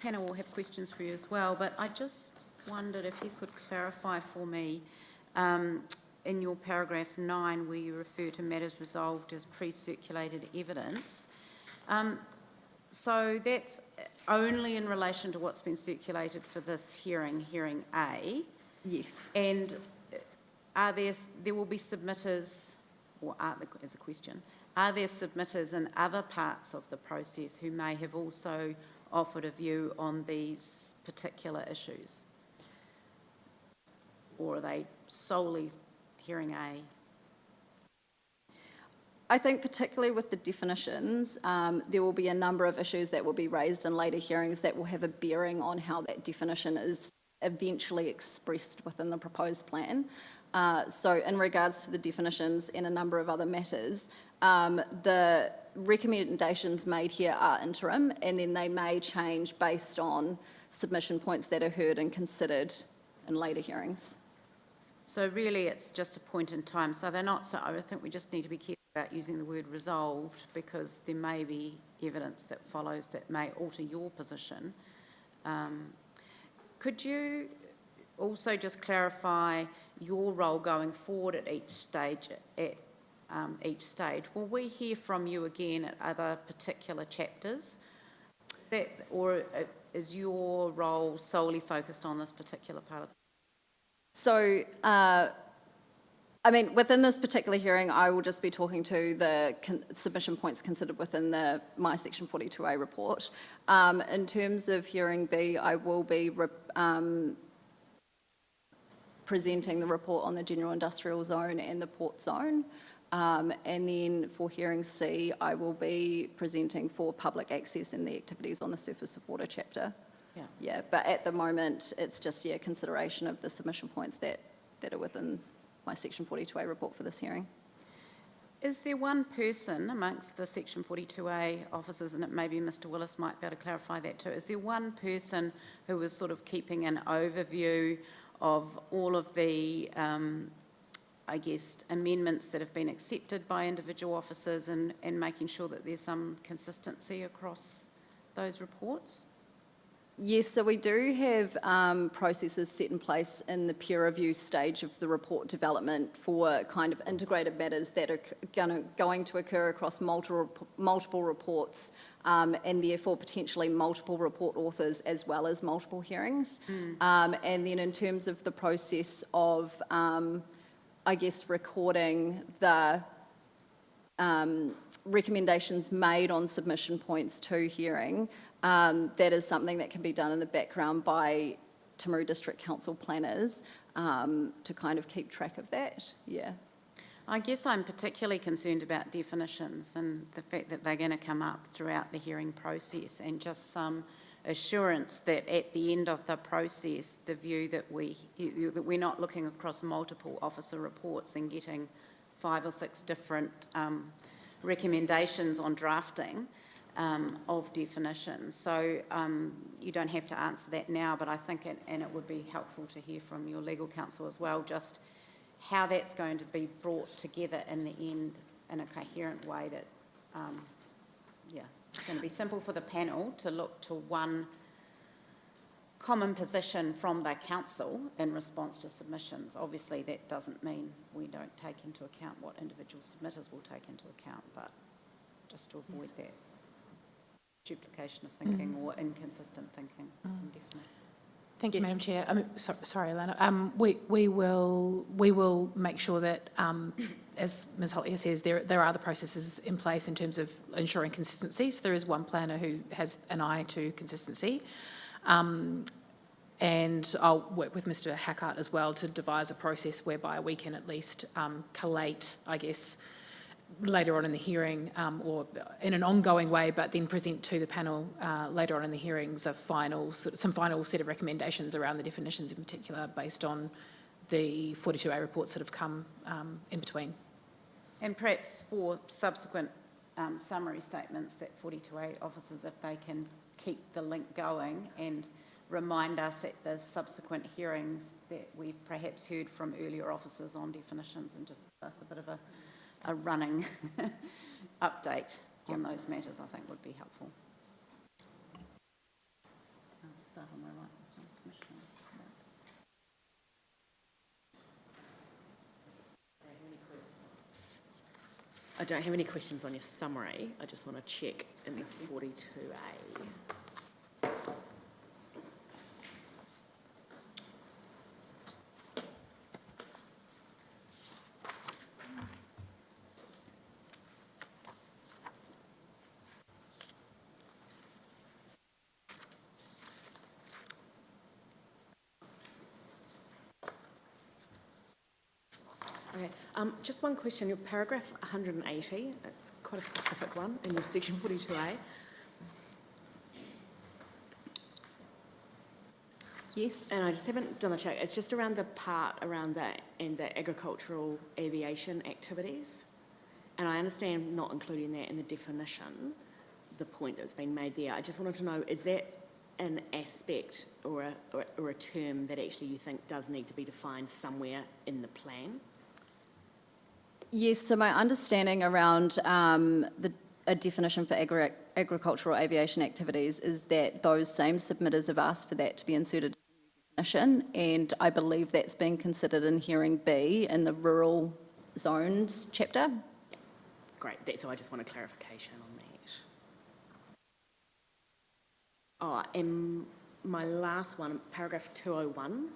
panel will have questions for you as well, but I just wondered if you could clarify for me in your paragraph 9 where you refer to matters resolved as pre-circulated evidence. So that's only in relation to what's been circulated for this hearing, hearing A. Yes. And there will be submitters, or as a question, are there submitters in other parts of the process who may have also offered a view on these particular issues? Or are they solely hearing A? I think particularly with the definitions, there will be a number of issues that will be raised in later hearings that will have a bearing on how that definition is eventually expressed within the proposed plan. So in regards to the definitions and a number of other matters, the recommendations made here are interim, and then they may change based on submission points that are heard and considered in later hearings. So really it's just a point in time. So they're not, so I think we just need to be careful about using the word resolved, because there may be evidence that follows that may alter your position. Could you also just clarify your role going forward at each stage? Will we hear from you again at other particular chapters? Or is your role solely focused on this particular part of? So, within this particular hearing, I will just be talking to the submission points considered within my Section 42A report. In terms of hearing B, I will be presenting the report on the general industrial zone and the port zone. And then for hearing C, I will be presenting for public access and the activities on the surface of water chapter. Yeah, but at the moment, it's just, consideration of the submission points that are within my Section 42A report for this hearing. Is there one person amongst the Section 42A officers, and it maybe Mr Willis might be able to clarify that too, is there one person who was sort of keeping an overview of all of the, I guess, amendments that have been accepted by individual officers and making sure that there's some consistency across those reports? Yes, so we do have processes set in place in the peer review stage of the report development for kind of integrated matters that are going to occur across multiple reports and therefore potentially multiple report authors as well as multiple hearings. And then in terms of the process of, I guess, recording the recommendations made on submission points to hearing, that is something that can be done in the background by Timaru District Council planners to kind of keep track of that, yeah. I guess I'm particularly concerned about definitions and the fact that they're going to come up throughout the hearing process, and just some assurance that at the end of the process, the view that we're not looking across multiple officer reports and getting 5 or 6 different recommendations on drafting of definitions. So you don't have to answer that now, but I think, and it would be helpful to hear from your legal counsel as well, just how that's going to be brought together in the end in a coherent way that, it's going to be simple for the panel to look to one common position from the council in response to submissions. Obviously, that doesn't mean we don't take into account what individual submitters will take into account, but just to avoid that duplication of thinking or inconsistent thinking, definitely. Thank you, Madam Chair. Sorry, Alana. We will make sure that, as Ms Hollier says, there are the processes in place in terms of ensuring consistency. So there is one planner who has an eye to consistency. And I'll work with Mr Hackart as well to devise a process whereby we can at least collate, I guess, later on in the hearing or in an ongoing way, but then present to the panel later on in the hearings some final set of recommendations around the definitions in particular based on the 42A reports that have come in between. And perhaps for subsequent summary statements that 42A officers, if they can keep the link going and remind us at the subsequent hearings that we've perhaps heard from earlier officers on definitions, and just give us a bit of a running update on those matters, I think would be helpful. I'll start on my right this time, Commissioner. I don't have any questions on your summary. I just want to check in the 42A. Okay, just one question. Your paragraph 180, it's quite a specific one in your section 42A. Yes. And I just haven't done the check. It's just around the part around that and the agricultural aviation activities. And I understand not including that in the definition, the point that's been made there. I just wanted to know, is that an aspect or a term that actually you think does need to be defined somewhere in the plan? Yes, so my understanding around a definition for agricultural aviation activities is that those same submitters have asked for that to be inserted in the definition, and I believe that's being considered in hearing B in the rural zones chapter. Yeah. Great, so I just want a clarification on that. Oh, and my last one, paragraph 201.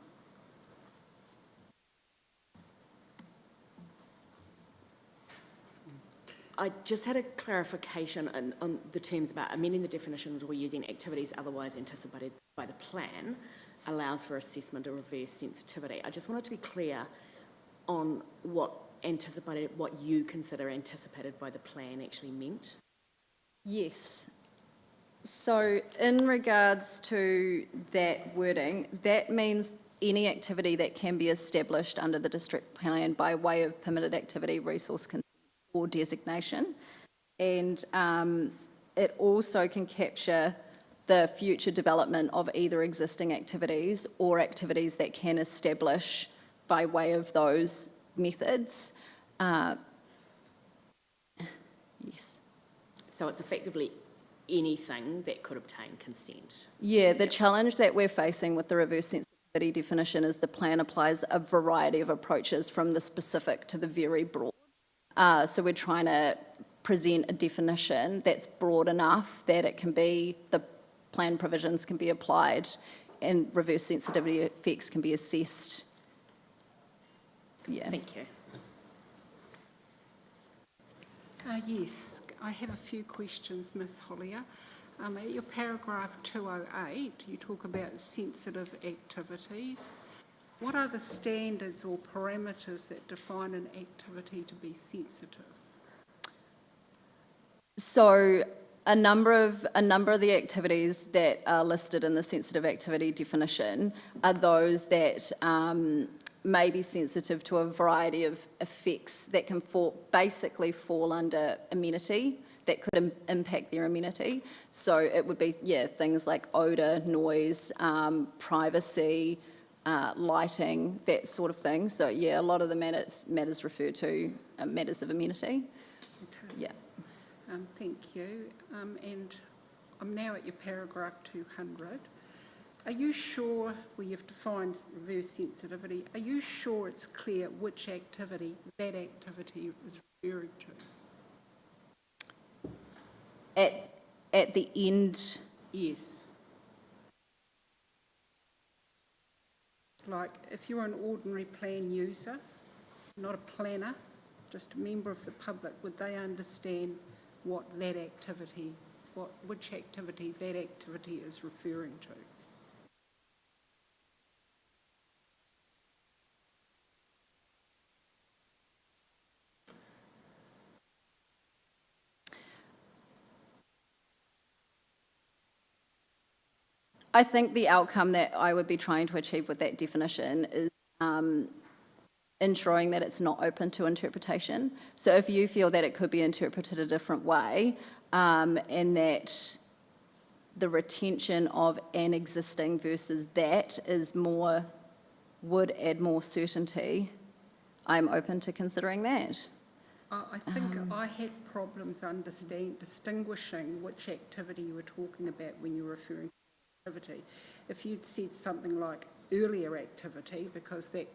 I just had a clarification on the terms about amending the definitions. We're using activities otherwise anticipated by the plan allows for assessment of reverse sensitivity. I just wanted to be clear on what you consider anticipated by the plan actually meant. Yes. So in regards to that wording, that means any activity that can be established under the district plan by way of permitted activity, resource or designation. And it also can capture the future development of either existing activities or activities that can establish by way of those methods. Yes. So it's effectively anything that could obtain consent. Yeah, the challenge that we're facing with the reverse sensitivity definition is the plan applies a variety of approaches from the specific to the very broad. So we're trying to present a definition that's broad enough that it can be, the plan provisions can be applied and reverse sensitivity effects can be assessed. Yeah. Thank you. Yes, I have a few questions, Ms Hollier. At your paragraph 208, you talk about sensitive activities. What are the standards or parameters that define an activity to be sensitive? So a number of the activities that are listed in the sensitive activity definition are those that may be sensitive to a variety of effects that can basically fall under amenity, that could impact their amenity. So it would be, things like odour, noise, privacy, lighting, that sort of thing. So a lot of the matters refer to matters of amenity. Okay. Yeah. Thank you. And I'm now at your paragraph 200. Are you sure, where you've defined reverse sensitivity, are you sure it's clear which activity that activity is referring to? At the end? Yes. Like, if you're an ordinary plan user, not a planner, just a member of the public, would they understand what that activity, which activity that activity is referring to? I think the outcome that I would be trying to achieve with that definition is ensuring that it's not open to interpretation. So if you feel that it could be interpreted a different way, and that the retention of an existing versus that is more, would add more certainty, I'm open to considering that. I think I had problems distinguishing which activity you were talking about when you were referring to activity. If you'd said something like earlier activity, because that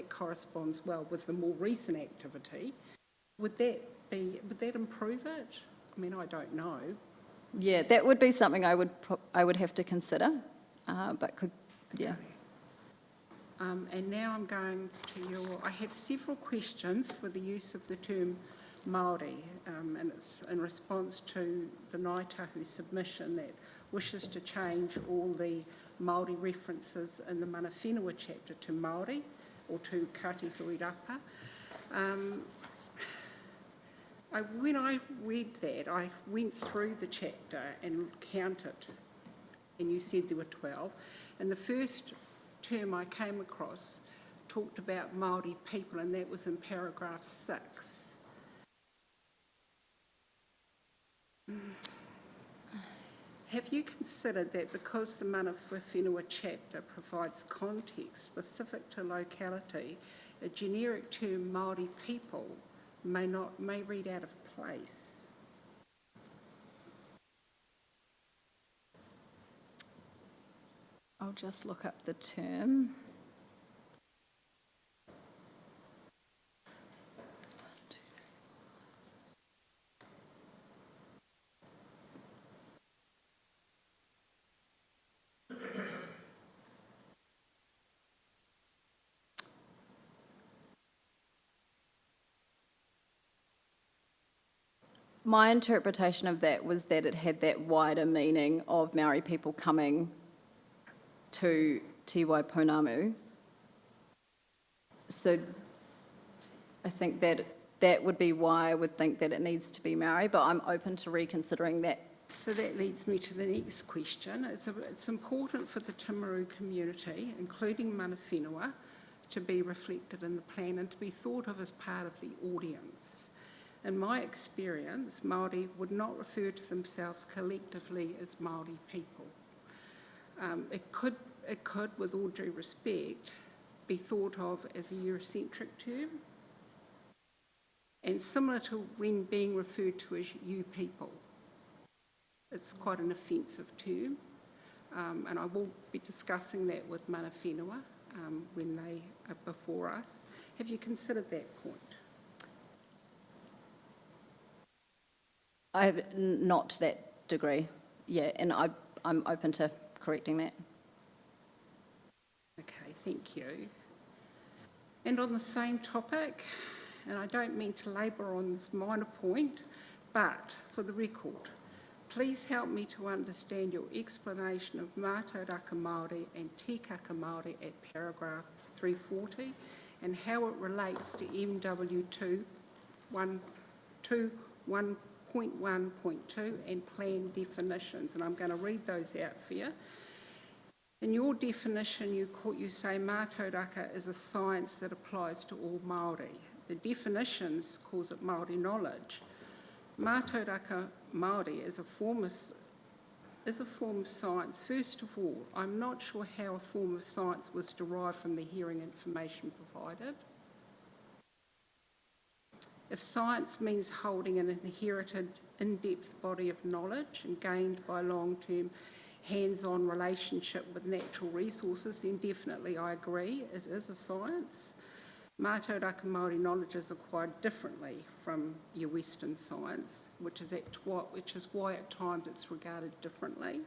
corresponds well with the more recent activity, would that improve it? I mean, I don't know. Yeah, that would be something I would have to consider, but could, yeah. And now I'm going to I have several questions for the use of the term Māori, and it's in response to the Ngāi Tahu submission that wishes to change all the Māori references in the mana whenua chapter to Māori or to Kati Hui Rapa. When I read that, I went through the chapter and counted, and you said there were 12, and the first term I came across talked about Māori people, and that was in paragraph 6. Have you considered that because the mana whenua chapter provides context specific to locality, a generic term Māori people may read out of place? I'll just look up the term. My interpretation of that was that it had that wider meaning of Maori people coming to Te Waipounamu. So I think that would be why I would think that it needs to be Maori, but I'm open to reconsidering that. So that leads me to the next question. It's important for the Timaru community, including mana whenua, to be reflected in the plan and to be thought of as part of the audience. In my experience, Māori would not refer to themselves collectively as Māori people. It could, with all due respect, be thought of as a Eurocentric term, and similar to when being referred to as you people. It's quite an offensive term, and I will be discussing that with mana whenua when they are before us. Have you considered that point? I have not to that degree, yeah, and I'm open to correcting that. Okay, thank you. And on the same topic, and I don't mean to labour on this minor point, but for the record, please help me to understand your explanation of Mātauraka Māori and Tikaka Māori at paragraph 340 and how it relates to MW2 1.1.2 and plan definitions. And I'm going to read those out for you. In your definition, you say Mātauraka is a science that applies to all Māori. The definitions calls it Māori knowledge. Mātauraka Māori is a form of science. First of all, I'm not sure how a form of science was derived from the hearing information provided. If science means holding an inherited, in-depth body of knowledge and gained by long-term hands-on relationship with natural resources, then definitely I agree, it is a science. Mātauraka Māori knowledge is acquired differently from your Western science, which is why at times it's regarded differently.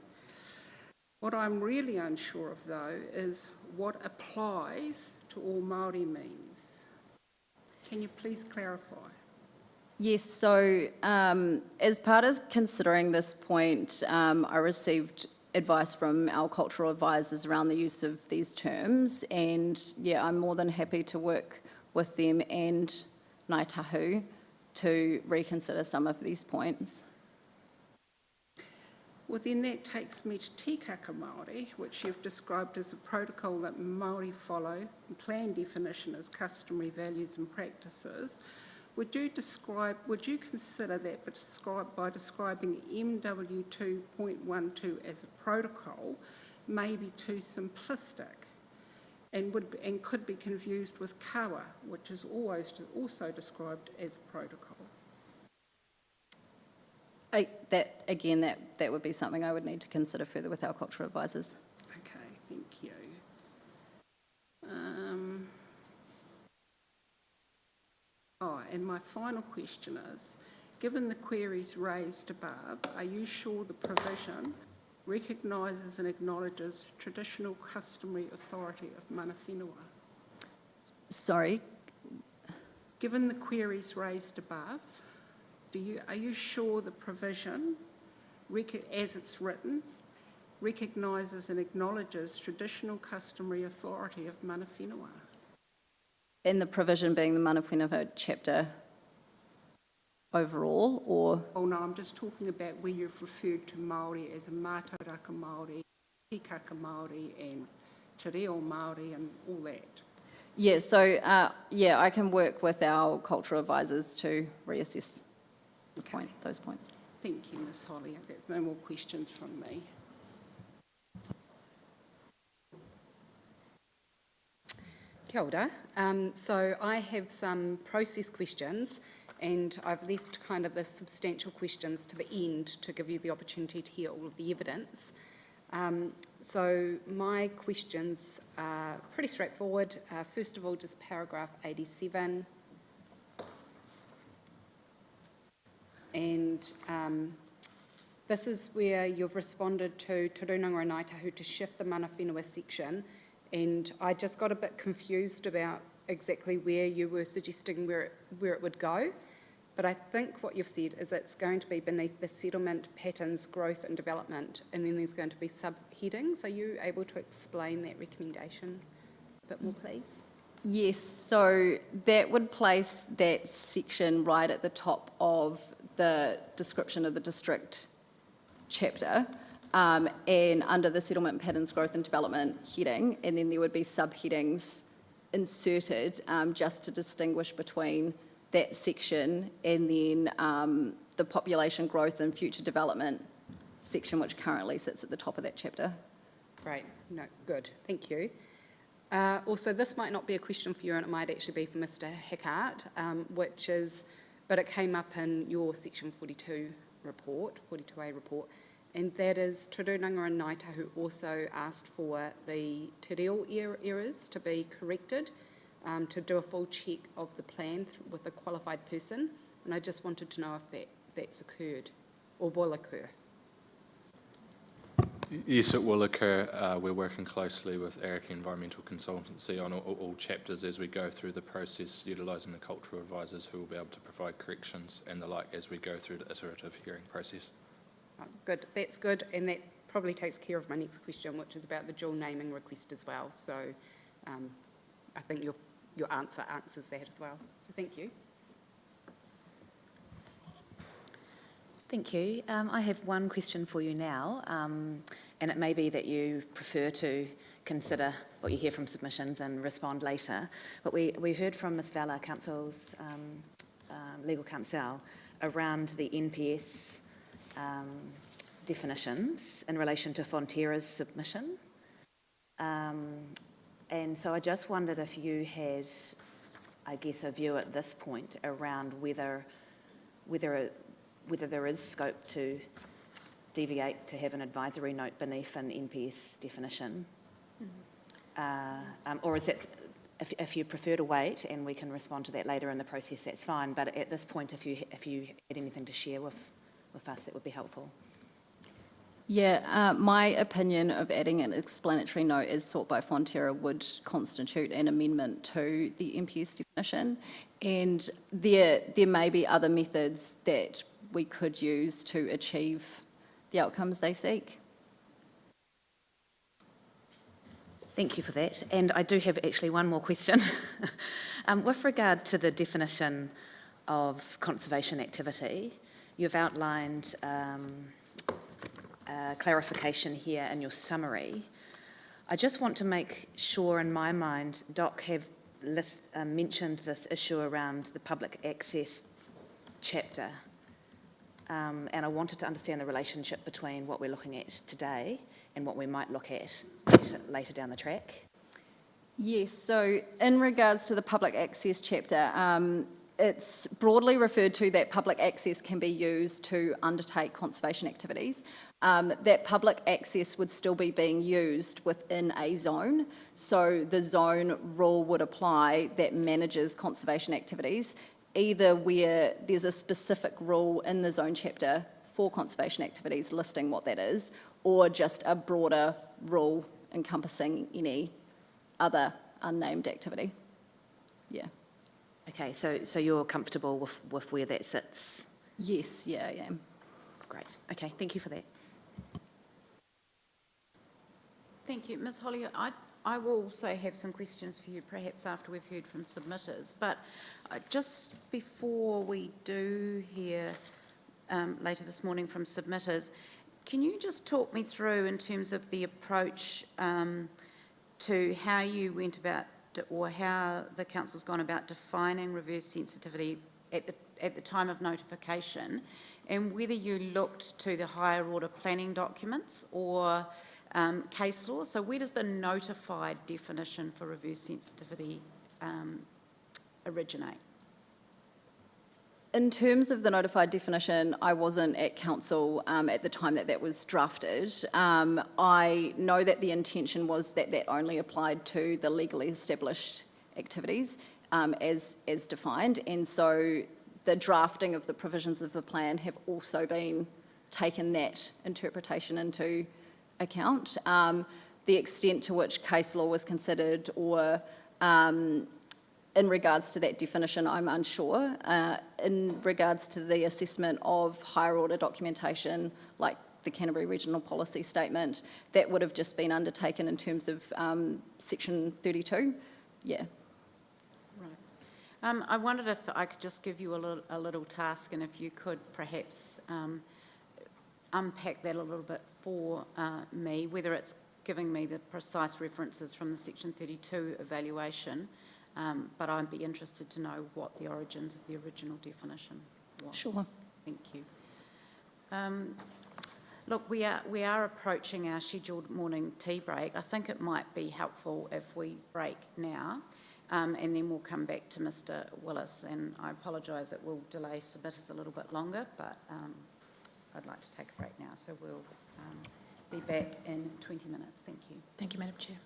What I'm really unsure of, though, is what applies to all Māori means. Can you please clarify? Yes, so as part of considering this point, I received advice from our cultural advisors around the use of these terms, and yeah, I'm more than happy to work with them and Ngāi Tahu to reconsider some of these points. Well, then that takes me to Tikaka Māori, which you've described as a protocol that Māori follow, and plan definition as customary values and practices. Would you consider that by describing MW2.12 as a protocol may be too simplistic and could be confused with kawa, which is also described as a protocol? That would be something I would need to consider further with our cultural advisors. Okay, thank you. And my final question is, given the queries raised above, are you sure the provision recognises and acknowledges traditional customary authority of mana whenua? Sorry? Given the queries raised above, are you sure the provision, as it's written, recognises and acknowledges traditional customary authority of mana whenua? And the provision being the mana whenua chapter overall, or? Oh no, I'm just talking about where you've referred to Māori as a Mātauraka Māori, Tikaka Māori and Te Reo Māori and all that. Yeah, so I can work with our cultural advisors to reassess those points. Thank you, Ms Holly. I've got no more questions from me. Kia ora. So I have some process questions, and I've left kind of the substantial questions to the end to give you the opportunity to hear all of the evidence. So my questions are pretty straightforward. First of all, just paragraph 87. And this is where you've responded to Te Runanga o Ngāi Tahu to shift the mana whenua section, and I just got a bit confused about exactly where you were suggesting where it would go. But I think what you've said is it's going to be beneath the settlement patterns, growth and development, and then there's going to be subheadings. Are you able to explain that recommendation a bit more, please? Yes, so that would place that section right at the top of the description of the district chapter, and under the settlement patterns, growth and development heading, and then there would be subheadings inserted just to distinguish between that section, and then the population growth and future development section, which currently sits at the top of that chapter. Great, no, good, thank you. Also, this might not be a question for you, and it might actually be for Mr. Hickart, but it came up in your section 42 report, 42A report, and that is Turunanga and Naita, who also asked for the te reo errors to be corrected, to do a full check of the plan with a qualified person, and I just wanted to know if that's occurred or will occur. Yes, it will occur. We're working closely with Ariki Environmental Consultancy on all chapters as we go through the process, utilising the cultural advisors who will be able to provide corrections and the like as we go through the iterative hearing process. Oh, good, that's good, and that probably takes care of my next question, which is about the dual naming request as well. So I think your answer answers that as well. So thank you. Thank you. I have one question for you now, and it may be that you prefer to consider what you hear from submissions and respond later. But we heard from Ms Vella, Council's legal counsel, around the NPS definitions in relation to Fonterra's submission. And so I just wondered if you had, I guess, a view at this point around whether there is scope to deviate to have an advisory note beneath an NPS definition. Or is that, if you prefer to wait and we can respond to that later in the process, that's fine. But at this point, if you had anything to share with us, that would be helpful. Yeah, my opinion of adding an explanatory note as sought by Fonterra would constitute an amendment to the NPS definition, and there may be other methods that we could use to achieve the outcomes they seek. Thank you for that. And I do have actually one more question. With regard to the definition of conservation activity, you've outlined clarification here in your summary. I just want to make sure in my mind, Doc have mentioned this issue around the public access chapter. And I wanted to understand the relationship between what we're looking at today and what we might look at later down the track. Yes, so in regards to the public access chapter, it's broadly referred to that public access can be used to undertake conservation activities. That public access would still be being used within a zone, so the zone rule would apply that manages conservation activities, either where there's a specific rule in the zone chapter for conservation activities listing what that is, or just a broader rule encompassing any other unnamed activity. Yeah. Okay, so you're comfortable with where that sits? Yes, yeah, I am. Great. Okay, thank you for that. Thank you. Ms Holly, I will also have some questions for you, perhaps after we've heard from submitters. But just before we do hear later this morning from submitters, can you just talk me through in terms of the approach to how you went about, or how the council's gone about defining reverse sensitivity at the time of notification, and whether you looked to the higher order planning documents or case law? So where does the notified definition for reverse sensitivity originate? In terms of the notified definition, I wasn't at council at the time that was drafted. I know that the intention was that only applied to the legally established activities as defined, and so the drafting of the provisions of the plan have also been taken that interpretation into account. The extent to which case law was considered or in regards to that definition, I'm unsure. In regards to the assessment of higher order documentation, like the Canterbury Regional Policy Statement, that would have just been undertaken in terms of Section 32. Yeah. Right. I wondered if I could just give you a little task, and if you could perhaps unpack that a little bit for me, whether it's giving me the precise references from the Section 32 evaluation, But I'd be interested to know what the origins of the original definition was. Sure. Thank you. Look, we are approaching our scheduled morning tea break. I think it might be helpful if we break now, and then we'll come back to Mr. Willis. And I apologise, it will delay submitters a little bit longer, but I'd like to take a break now. So we'll be back in 20 minutes. Thank you. Thank you, Madam Chair.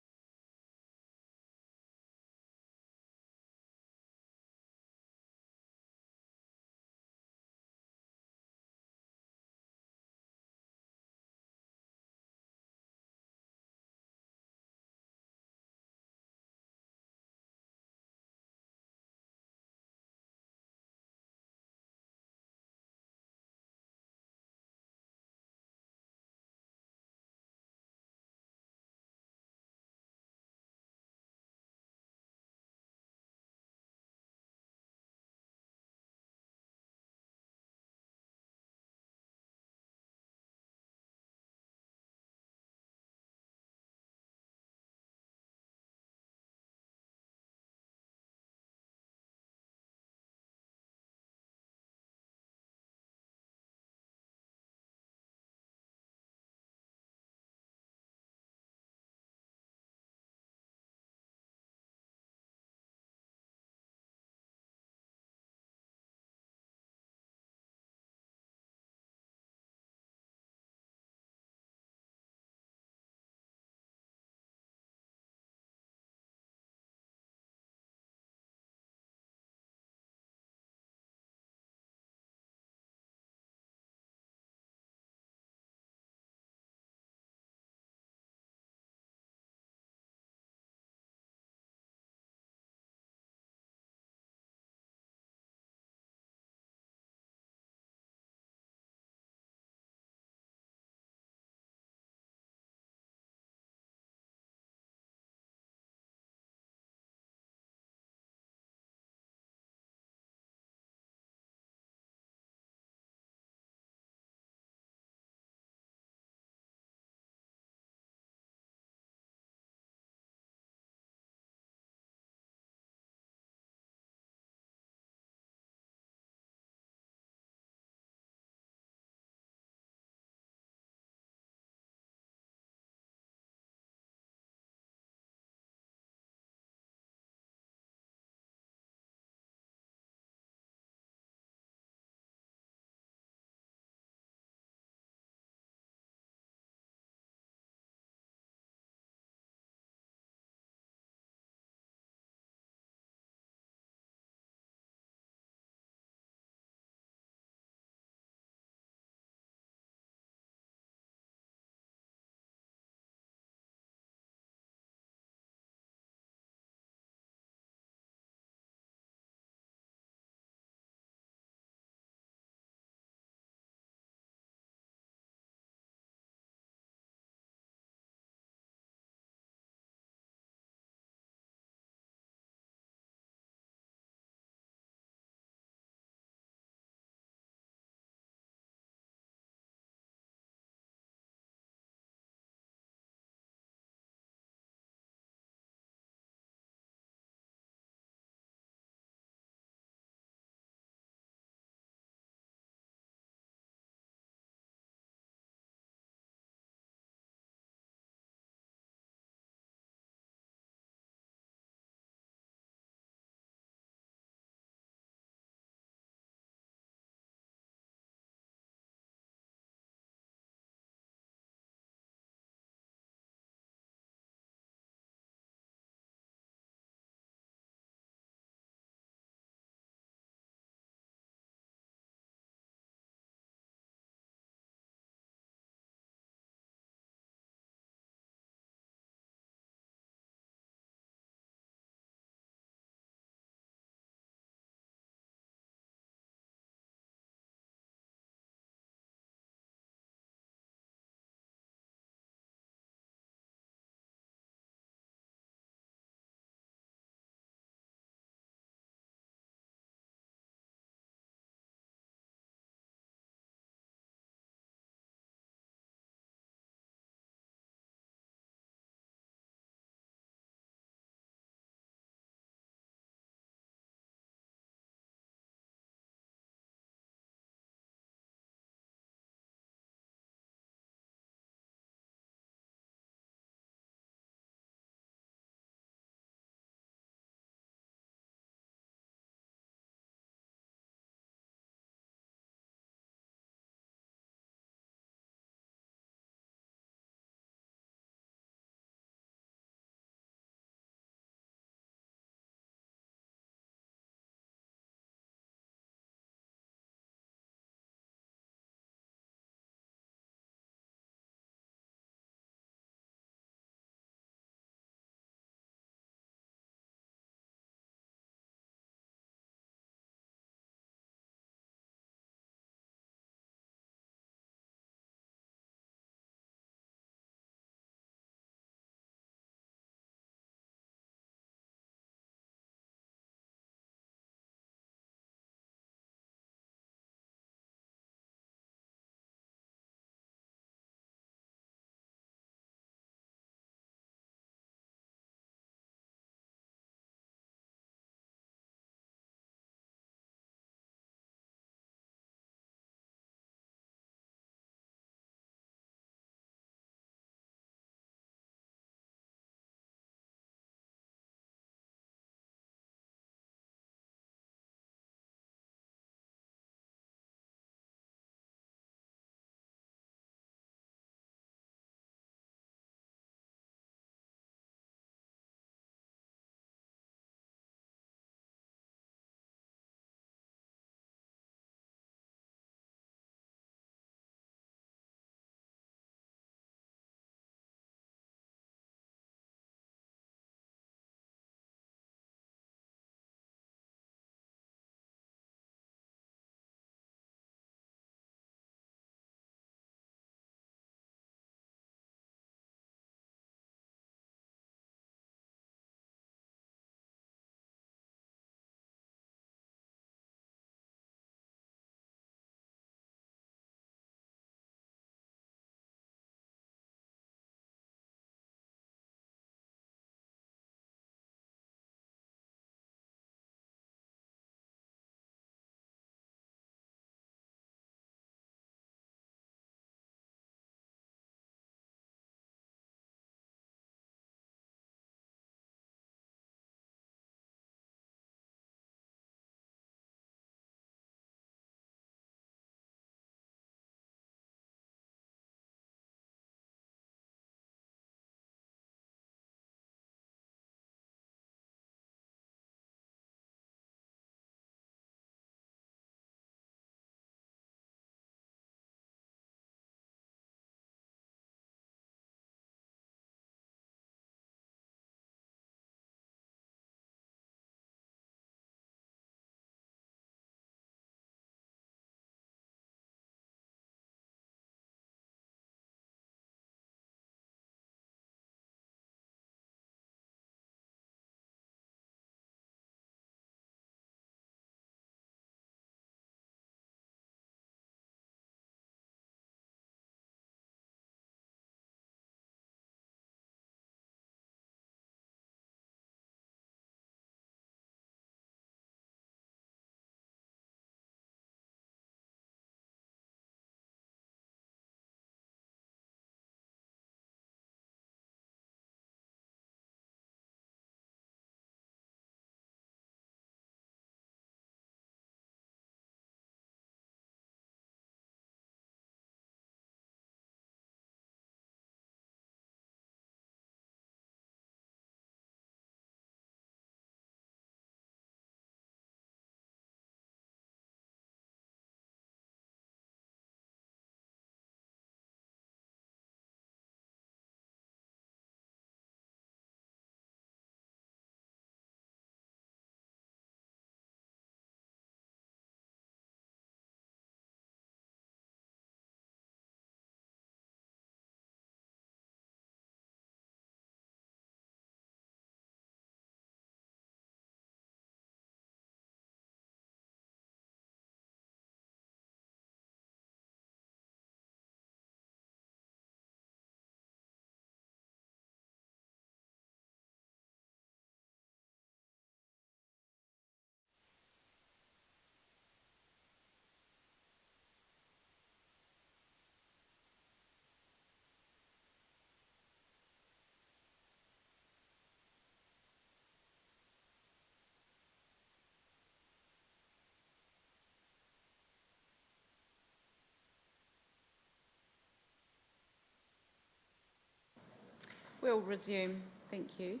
We'll resume. Thank you.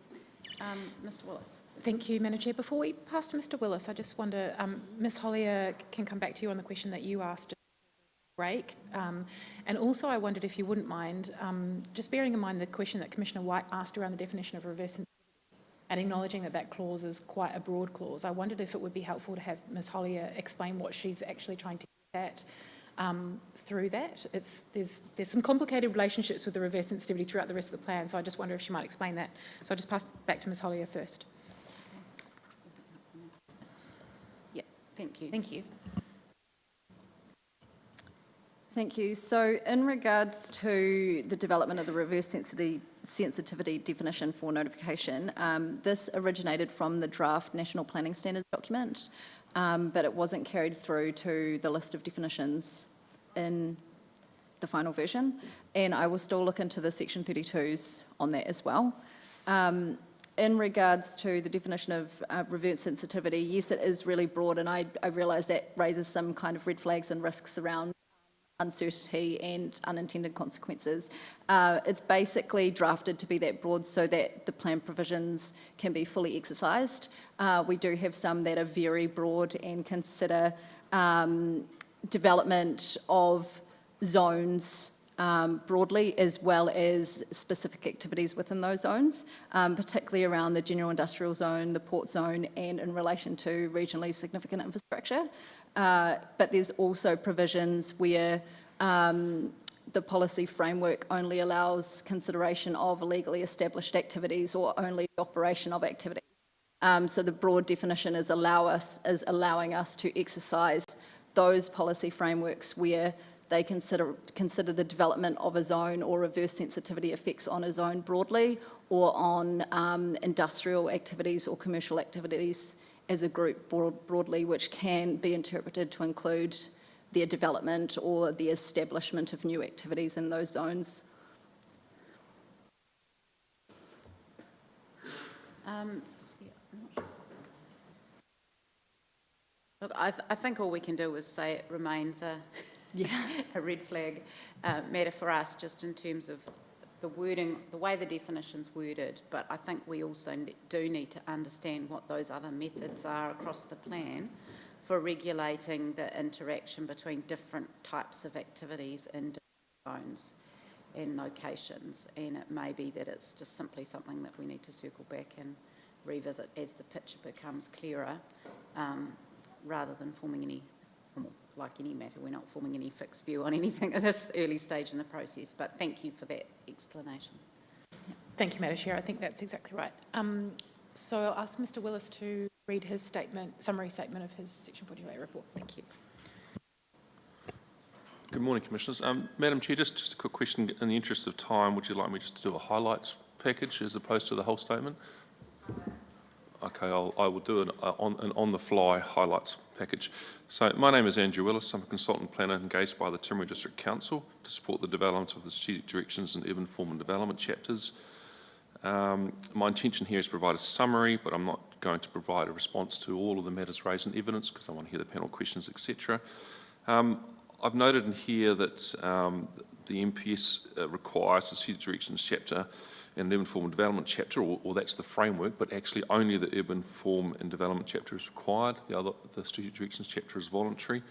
Mr Willis. Thank you, Madam Chair. Before we pass to Mr Willis, I just wonder, Ms Hollier can come back to you on the question that you asked break. And also I wondered if you wouldn't mind, just bearing in mind the question that Commissioner White asked around the definition of reverse sensitivity and acknowledging that that clause is quite a broad clause, I wondered if it would be helpful to have Ms Hollier explain what she's actually trying to get at through that. There's some complicated relationships with the reverse sensitivity throughout the rest of the plan, so I just wonder if she might explain that. So I'll just pass back to Ms Hollier first. Yeah, thank you. Thank you. Thank you. So in regards to the development of the reverse sensitivity definition for notification, this originated from the draft National Planning Standards document, but it wasn't carried through to the list of definitions in the final version. And I will still look into the Section 32s on that as well. In regards to the definition of reverse sensitivity, yes, it is really broad, and I realise that raises some kind of red flags and risks around uncertainty and unintended consequences. It's basically drafted to be that broad so that the plan provisions can be fully exercised. We do have some that are very broad and consider development of zones broadly, as well as specific activities within those zones, particularly around the general industrial zone, the port zone, and in relation to regionally significant infrastructure. But there's also provisions where the policy framework only allows consideration of legally established activities or only the operation of activities. So the broad definition is allowing us to exercise those policy frameworks where they consider the development of a zone or reverse sensitivity effects on a zone broadly, or on industrial activities or commercial activities as a group broadly, which can be interpreted to include their development or the establishment of new activities in those zones. Look, I think all we can do is say it remains a red flag matter for us, just in terms of the wording, the way the definition's worded, but I think we also do need to understand what those other methods are across the plan for regulating the interaction between different types of activities in different zones and locations. And it may be that it's just simply something that we need to circle back and revisit as the picture becomes clearer, rather than forming any, like any matter, we're not forming any fixed view on anything at this early stage in the process, but thank you for that explanation. Thank you, Madam Chair. I think that's exactly right. So I'll ask Mr Willis to read his summary statement of his Section 42A report. Thank you. Good morning, Commissioners. Madam Chair, just a quick question. In the interest of time, would you like me just to do a highlights package as opposed to the whole statement? Okay, I will do an on-the-fly highlights package. So my name is Andrew Willis. I'm a consultant planner engaged by the Timaru District Council to support the development of the strategic directions and urban form and development chapters. My intention here is to provide a summary, but I'm not going to provide a response to all of the matters raised in evidence because I want to hear the panel questions, etc. I've noted in here that the MPS requires the strategic directions chapter and urban form and development chapter, or that's the framework, but actually only the urban form and development chapter is required. The strategic directions chapter is voluntary.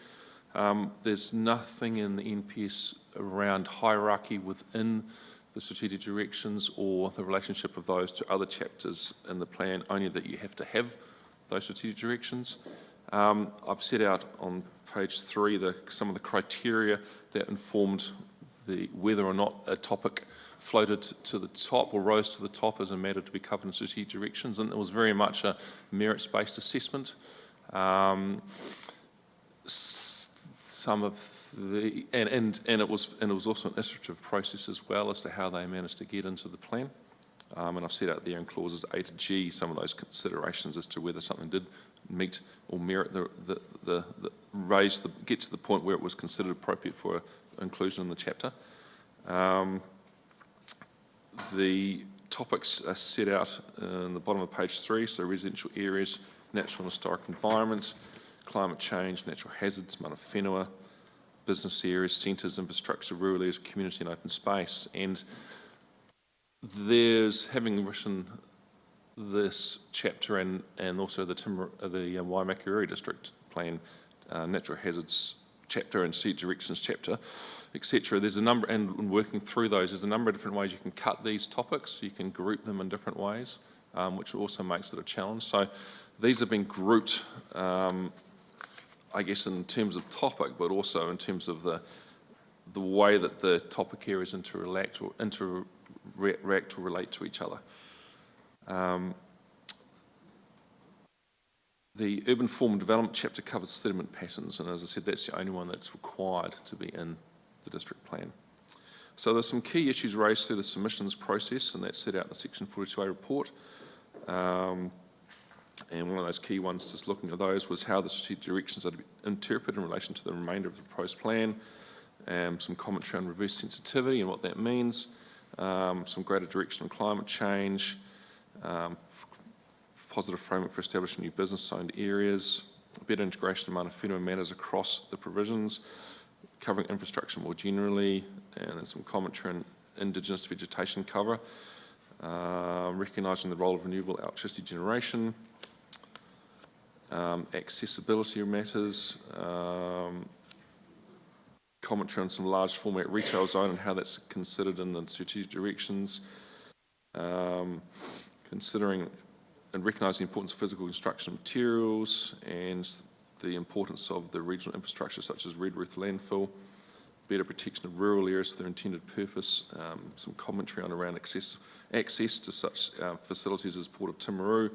There's nothing in the NPS around hierarchy within the strategic directions or the relationship of those to other chapters in the plan, only that you have to have those strategic directions. I've set out on page 3 some of the criteria that informed whether or not a topic floated to the top or rose to the top as a matter to be covered in strategic directions, and it was very much a merits-based assessment. Some of the and it was also an iterative process as well as to how they managed to get into the plan. And I've set out there in clauses A to G some of those considerations as to whether something did meet or merit get to the point where it was considered appropriate for inclusion in the chapter. The topics are set out in the bottom of page 3, so residential areas, natural and historic environments, climate change, natural hazards, mana whenua, business areas, centres, infrastructure, rural areas, community and open space. And having written this chapter and also the Waimakariri District Plan, Natural Hazards chapter and Sea Directions chapter, etc. There's a number, and working through those, there's a number of different ways you can cut these topics. You can group them in different ways, which also makes it a challenge. So these have been grouped, I guess, in terms of topic, but also in terms of the way that the topic areas interact or relate to each other. The urban form development chapter covers settlement patterns, and as I said, that's the only one that's required to be in the district plan. So there's some key issues raised through the submissions process, and that's set out in the Section 42A report. And one of those key ones, just looking at those, was how the strategic directions are to be interpreted in relation to the remainder of the proposed plan, some commentary on reverse sensitivity and what that means, some greater direction on climate change, positive framework for establishing new business-owned areas, better integration of mana whenua matters across the provisions, covering infrastructure more generally, and then some commentary on Indigenous vegetation cover, recognising the role of renewable electricity generation, accessibility matters, commentary on some large format retail zone and how that's considered in the strategic directions, considering and recognising the importance of physical construction materials and the importance of the regional infrastructure such as Redruth landfill, better protection of rural areas for their intended purpose, some commentary on around access to such facilities as Port of Timaru,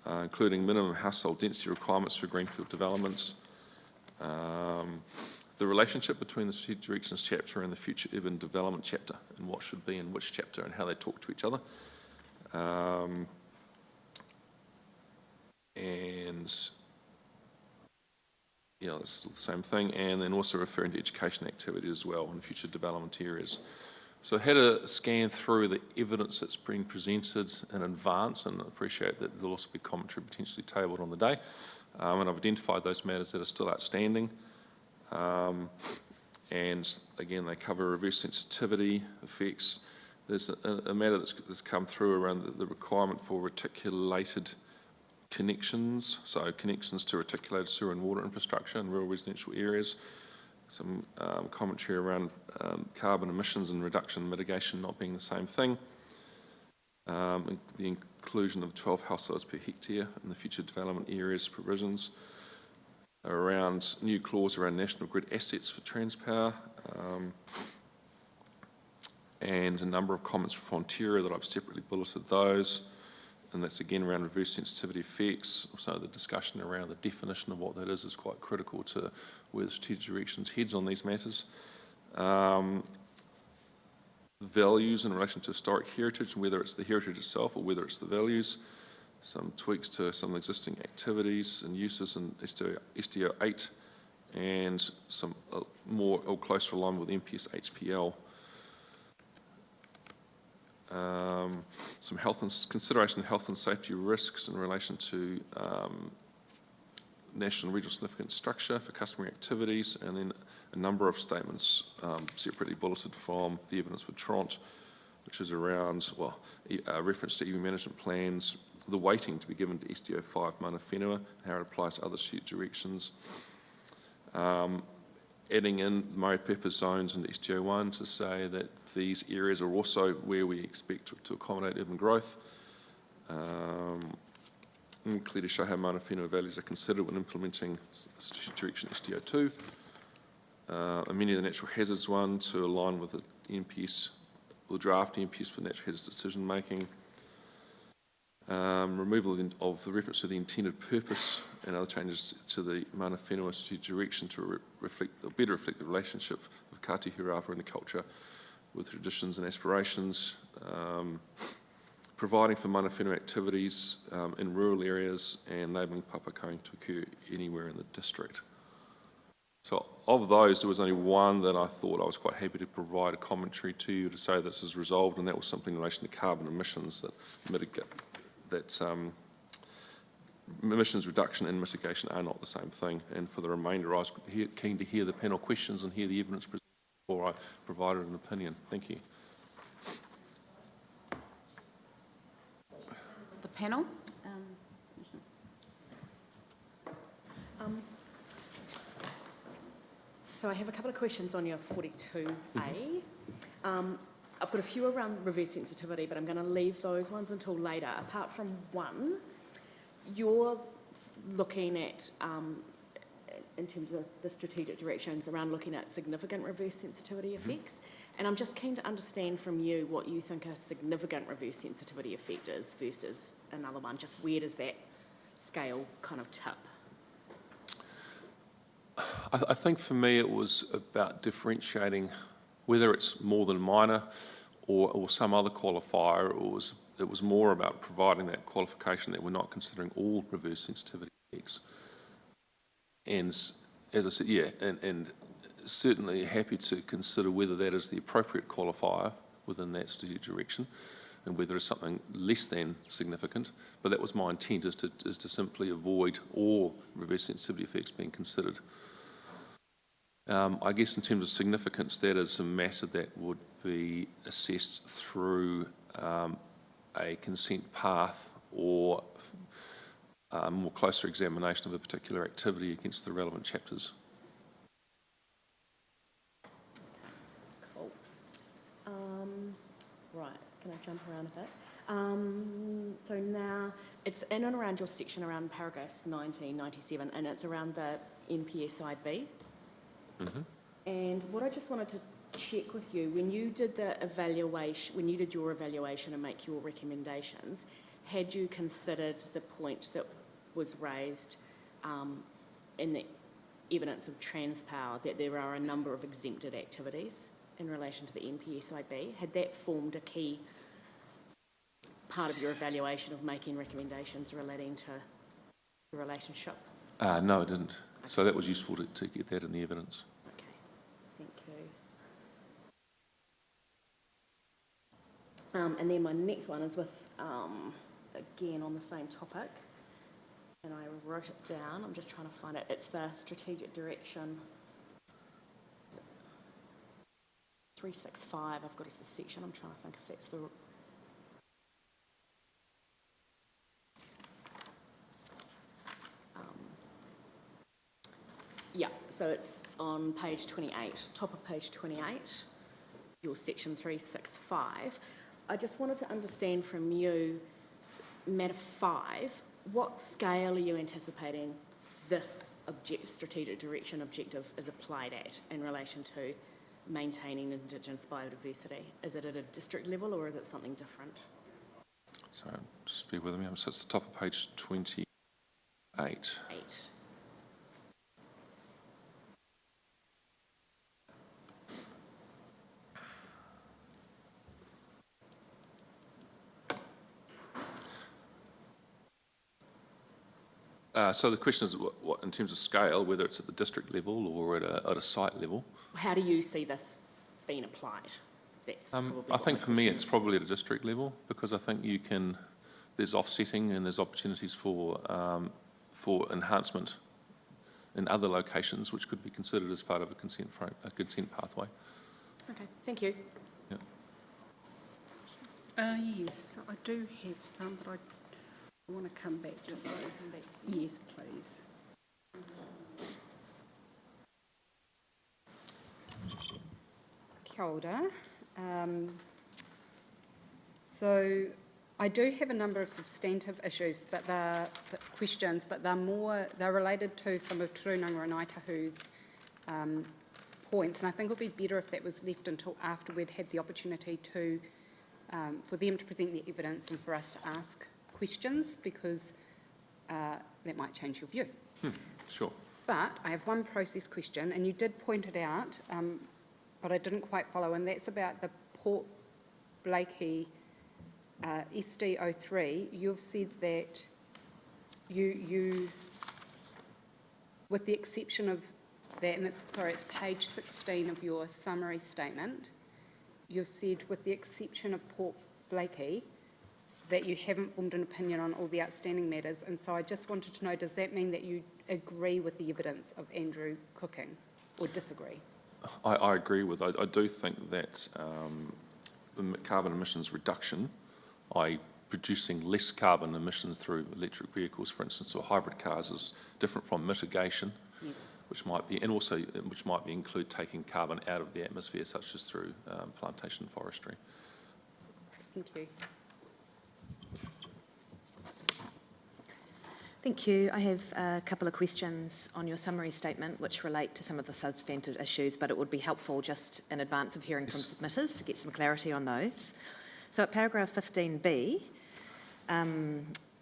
including minimum household density requirements for greenfield developments, the relationship between the strategic directions chapter and the future urban development chapter, and what should be in which chapter and how they talk to each other. And yeah, it's the same thing, and then also referring to education activity as well in future development areas. So I had a scan through the evidence that's been presented in advance, and I appreciate that there'll also be commentary potentially tabled on the day. And I've identified those matters that are still outstanding. And again, they cover reverse sensitivity effects. There's a matter that's come through around the requirement for reticulated connections, so connections to reticulated sewer and water infrastructure in rural residential areas. Some commentary around carbon emissions and reduction and mitigation not being the same thing. The inclusion of 12 households per hectare in the future development areas provisions. Around new clause around national grid assets for Transpower. And a number of comments from Fonterra that I've separately bulleted those. And that's again around reverse sensitivity effects. So the discussion around the definition of what that is quite critical to where the strategic directions heads on these matters. Values in relation to historic heritage, and whether it's the heritage itself or whether it's the values. Some tweaks to some existing activities and uses in SDO 8, and some more or closer aligned with MPS HPL. Some health and consideration of health and safety risks in relation to national and regional significant structure for customary activities, and then a number of statements separately bulleted from the evidence with Toronto, which is around, well, reference to EV management plans, the weighting to be given to SDO 5 mana whenua, how it applies to other strategic directions. Adding in multi-purpose zones into SDO 1 to say that these areas are also where we expect to accommodate urban growth. And clearly show how mana whenua values are considered when implementing strategic direction SDO 2. Amending the natural hazards one to align with the NPS, or draft NPS for natural hazards decision making. Removal of the reference to the intended purpose and other changes to the mana whenua strategic direction to better reflect the relationship of Kati Hurapa and the culture with traditions and aspirations. Providing for mana whenua activities in rural areas and enabling papakainga to occur anywhere in the district. So of those, there was only one that I thought I was quite happy to provide a commentary to you to say this is resolved, and that was something in relation to carbon emissions that mitigate, that emissions reduction and mitigation are not the same thing. And for the remainder, I was keen to hear the panel questions and hear the evidence presented before I provided an opinion. Thank you. Panel? So I have a couple of questions on your 42A. I've got a few around reverse sensitivity, but I'm going to leave those ones until later. Apart from one, you're looking at, in terms of the strategic directions, around looking at significant reverse sensitivity effects. And I'm just keen to understand from you what you think a significant reverse sensitivity effect is versus another one. Just where does that scale kind of tip? I think for me it was about differentiating whether it's more than minor or some other qualifier. It was more about providing that qualification that we're not considering all reverse sensitivity effects. And as I said, yeah, and certainly happy to consider whether that is the appropriate qualifier within that strategic direction and whether it's something less than significant. But that was my intent, is to simply avoid all reverse sensitivity effects being considered. I guess in terms of significance, that is a matter that would be assessed through a consent path or a more closer examination of a particular activity against the relevant chapters. Cool. Right, can I jump around a bit? So now it's in and around your section around paragraphs 19, 97, and it's around the NPSIB. Mm-hmm. And what I just wanted to check with you, when you did the evaluation, when you did your evaluation and make your recommendations, had you considered the point that was raised in the evidence of Transpower that there are a number of exempted activities in relation to the NPSIB? Had that formed a key part of your evaluation of making recommendations relating to the relationship? No, it didn't. Okay. So that was useful to get that in the evidence. Okay, thank you. And then my next one is with, again, on the same topic, and I wrote it down. I'm just trying to find it. It's the strategic direction. 365, I've got as the section. I'm trying to think if that's the... Yeah, so it's on page 28, top of page 28, your section 365. I just wanted to understand from you, matter 5, what scale are you anticipating this strategic direction objective is applied at in relation to maintaining Indigenous biodiversity? Is it at a district level or is it something different? So just bear with me. So it's the top of page 28. 8. So the question is, what in terms of scale, whether it's at the district level or at a site level? How do you see this being applied? That's probably I think for me it's probably at a district level, because I think there's offsetting and there's opportunities for enhancement in other locations which could be considered as part of a consent pathway. Okay, thank you. Yeah. Yes, I do have some, but I want to come back to those. Yes, please. Kia ora. So I do have a number of substantive issues, but questions, but they're related to some of Turunanga and Aitahu's points, and I think it would be better if that was left until after we'd had the opportunity to, for them to present the evidence and for us to ask questions, because that might change your view. Sure. But I have one process question, and you did point it out, but I didn't quite follow, and that's about the Port Blakey SD03. You've said that you, with the exception of that, and it's page 16 of your summary statement, you've said with the exception of Port Blakey, that you haven't formed an opinion on all the outstanding matters. And so I just wanted to know, does that mean that you agree with the evidence of Andrew cooking, or disagree? I agree with. I do think that carbon emissions reduction, I producing less carbon emissions through electric vehicles, for instance, or hybrid cars, is different from mitigation, Yes. which might be include taking carbon out of the atmosphere, such as through plantation forestry. Thank you. Thank you. I have a couple of questions on your summary statement which relate to some of the substantive issues, but it would be helpful just in advance of hearing from submitters to get some clarity on those. So at paragraph 15B,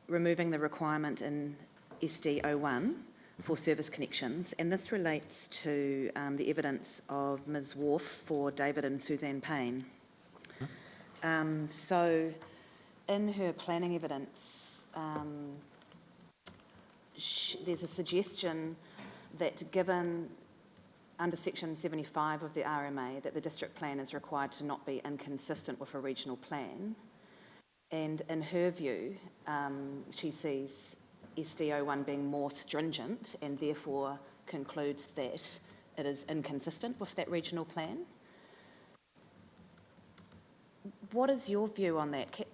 removing the requirement in SD01 for service connections, and this relates to the evidence of Ms. Wharf for David and Suzanne Payne. So in her planning evidence, there's a suggestion that given under section 75 of the RMA that the district plan is required to not be inconsistent with a regional plan, and in her view she sees SD01 being more stringent and therefore concludes that it is inconsistent with that regional plan. What is your view on that?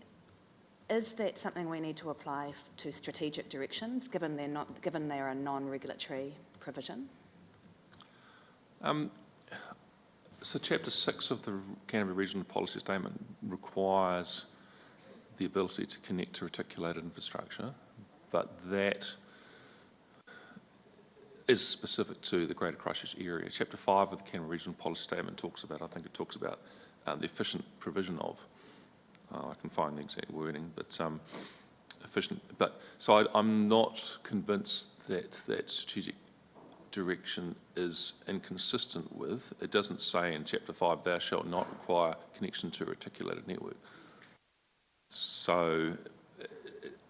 Is that something we need to apply to strategic directions, given they're a non-regulatory provision? So Chapter 6 of the Canterbury Regional Policy Statement requires the ability to connect to reticulated infrastructure, but that is specific to the Greater Christchurch area. Chapter 5 of the Canterbury Regional Policy Statement talks about the efficient provision of, I can find the exact wording, but efficient. But so I'm not convinced that that strategic direction is inconsistent with. It doesn't say in Chapter 5, thou shalt not require connection to a reticulated network. So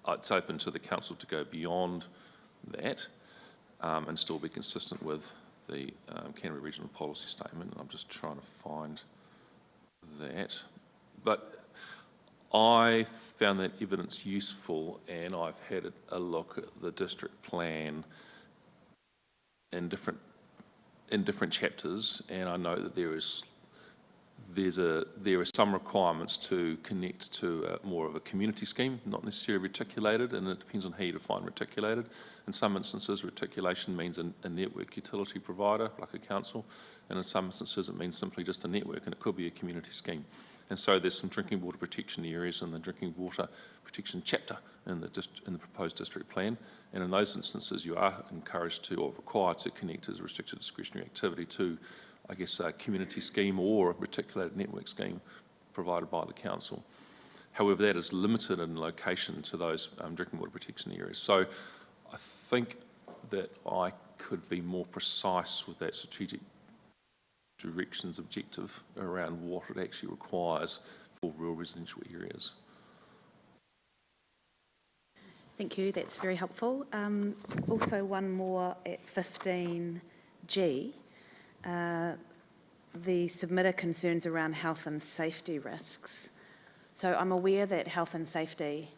it's open to the council to go beyond that and still be consistent with the Canterbury Regional Policy Statement. I'm just trying to find that. But I found that evidence useful, and I've had a look at the district plan in different chapters, and I know that there are some requirements to connect to more of a community scheme, not necessarily reticulated, and it depends on how you define reticulated. In some instances, reticulation means a network utility provider, like a council, and in some instances it means simply just a network, and it could be a community scheme. And so there's some drinking water protection areas in the drinking water protection chapter in the proposed district plan. And in those instances, you are encouraged to or required to connect as a restricted discretionary activity to, I guess, a community scheme or a reticulated network scheme provided by the council. However, that is limited in location to those drinking water protection areas. So I think that I could be more precise with that strategic directions objective around what it actually requires for rural residential areas. Thank you, that's very helpful. Also one more at 15G. The submitter concerns around health and safety risks. So I'm aware that health and safety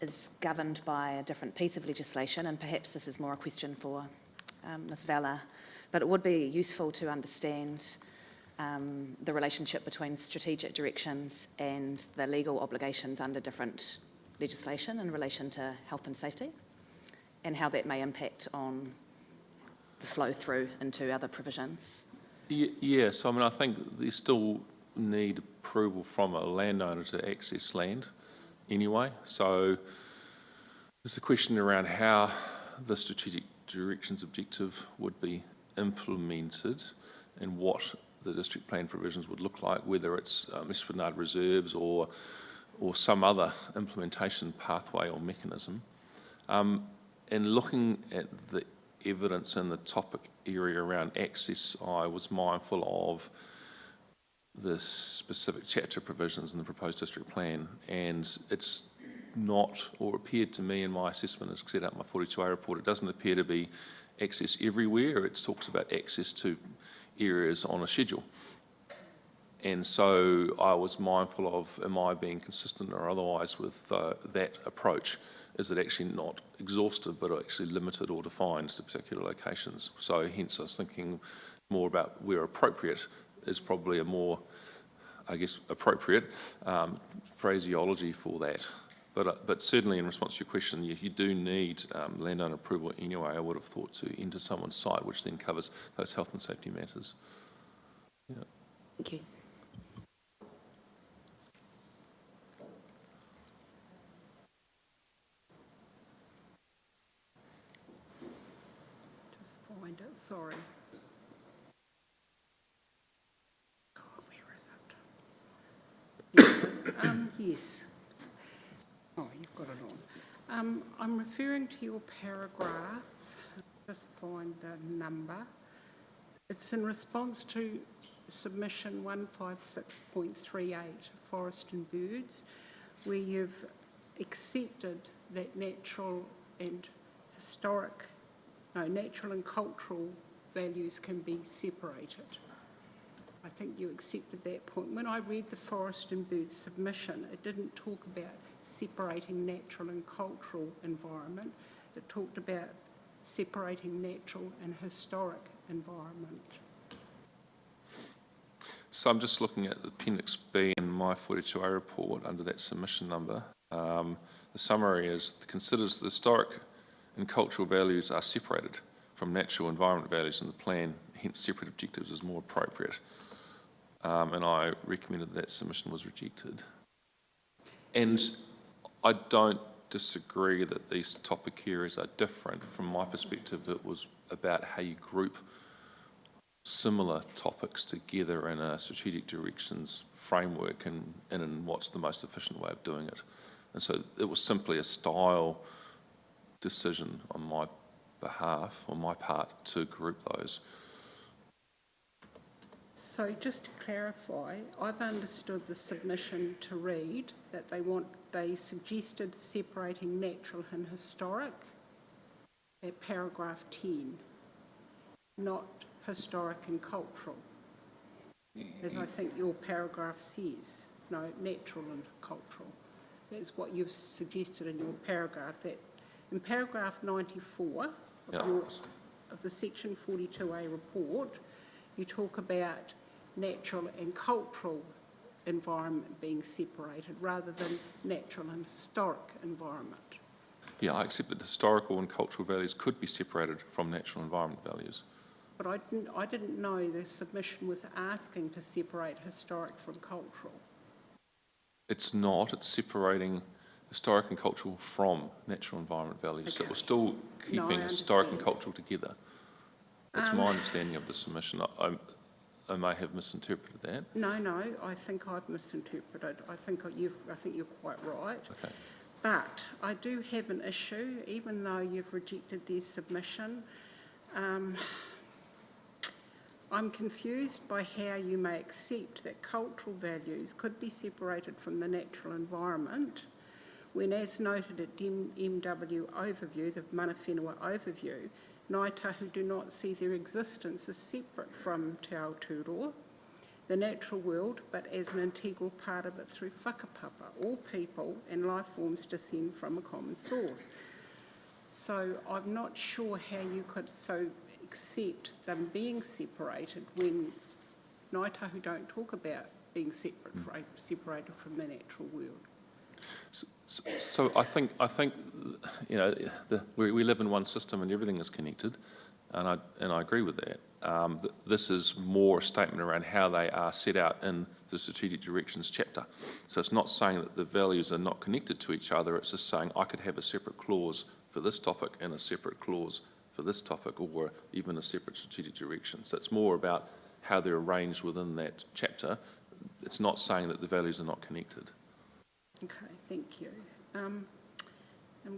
is governed by a different piece of legislation, and perhaps this is more a question for Ms. Vella, but it would be useful to understand the relationship between strategic directions and the legal obligations under different legislation in relation to health and safety, and how that may impact on the flow through into other provisions. Yes, I mean, I think they still need approval from a landowner to access land anyway. So there's a question around how the strategic directions objective would be implemented and what the district plan provisions would look like, whether it's Esplanade reserves or some other implementation pathway or mechanism. And looking at the evidence in the topic area around access, I was mindful of the specific chapter provisions in the proposed district plan, and it's not, or appeared to me in my assessment as set out in my 42A report, it doesn't appear to be access everywhere. It talks about access to areas on a schedule. And so I was mindful of, am I being consistent or otherwise with that approach? Is it actually not exhaustive, but actually limited or defined to particular locations? So hence I was thinking more about where appropriate is probably a more I guess, appropriate phraseology for that. But certainly in response to your question, you do need landowner approval anyway, I would have thought, to enter someone's site, which then covers those health and safety matters. Yeah. Thank you. Just find it, sorry. God, where is it? Yes. Oh, you've got it on. I'm referring to your paragraph, just find the number. It's in response to submission 156.38, Forest and Birds, where you've accepted that natural and cultural values can be separated. I think you accepted that point. When I read the Forest and Birds submission, it didn't talk about separating natural and cultural environment. It talked about separating natural and historic environment. So I'm just looking at Appendix B in my 42A report under that submission number. The summary is, considers the historic and cultural values are separated from natural environment values in the plan, hence separate objectives is more appropriate. And I recommended that submission was rejected. And I don't disagree that these topic areas are different. From my perspective, it was about how you group similar topics together in a strategic directions framework and in what's the most efficient way of doing it. And so it was simply a style decision on my behalf, on my part, to group those. So just to clarify, I've understood the submission to read that they suggested separating natural and historic at paragraph 10, not historic and cultural, as I think your paragraph says. No, natural and cultural. That's what you've suggested in your paragraph. That in paragraph 94 of the section 42A report, you talk about natural and cultural environment being separated rather than natural and historic environment. Yeah, I accept that historical and cultural values could be separated from natural environment values. But I didn't know the submission was asking to separate historic from cultural. It's not, it's separating historic and cultural from natural environment values. So we're still keeping historic and cultural together. That's my understanding of the submission. I may have misinterpreted that. No, I think I've misinterpreted. I think you're quite right. Okay. But I do have an issue, even though you've rejected their submission. I'm confused by how you may accept that cultural values could be separated from the natural environment when, as noted at MW overview, the Mana Whenua overview, Ngāi Tahu do not see their existence as separate from Te Aotearoa, the natural world, but as an integral part of it through whakapapa. All people and life forms descend from a common source. So I'm not sure how you could accept them being separated when Ngāi Tahu don't talk about being separated from the natural world. So I think you know, we live in one system and everything is connected, and I agree with that. This is more a statement around how they are set out in the strategic directions chapter. So it's not saying that the values are not connected to each other. It's just saying I could have a separate clause for this topic and a separate clause for this topic, or even a separate strategic direction. So it's more about how they're arranged within that chapter. It's not saying that the values are not connected. Okay, thank you. I'm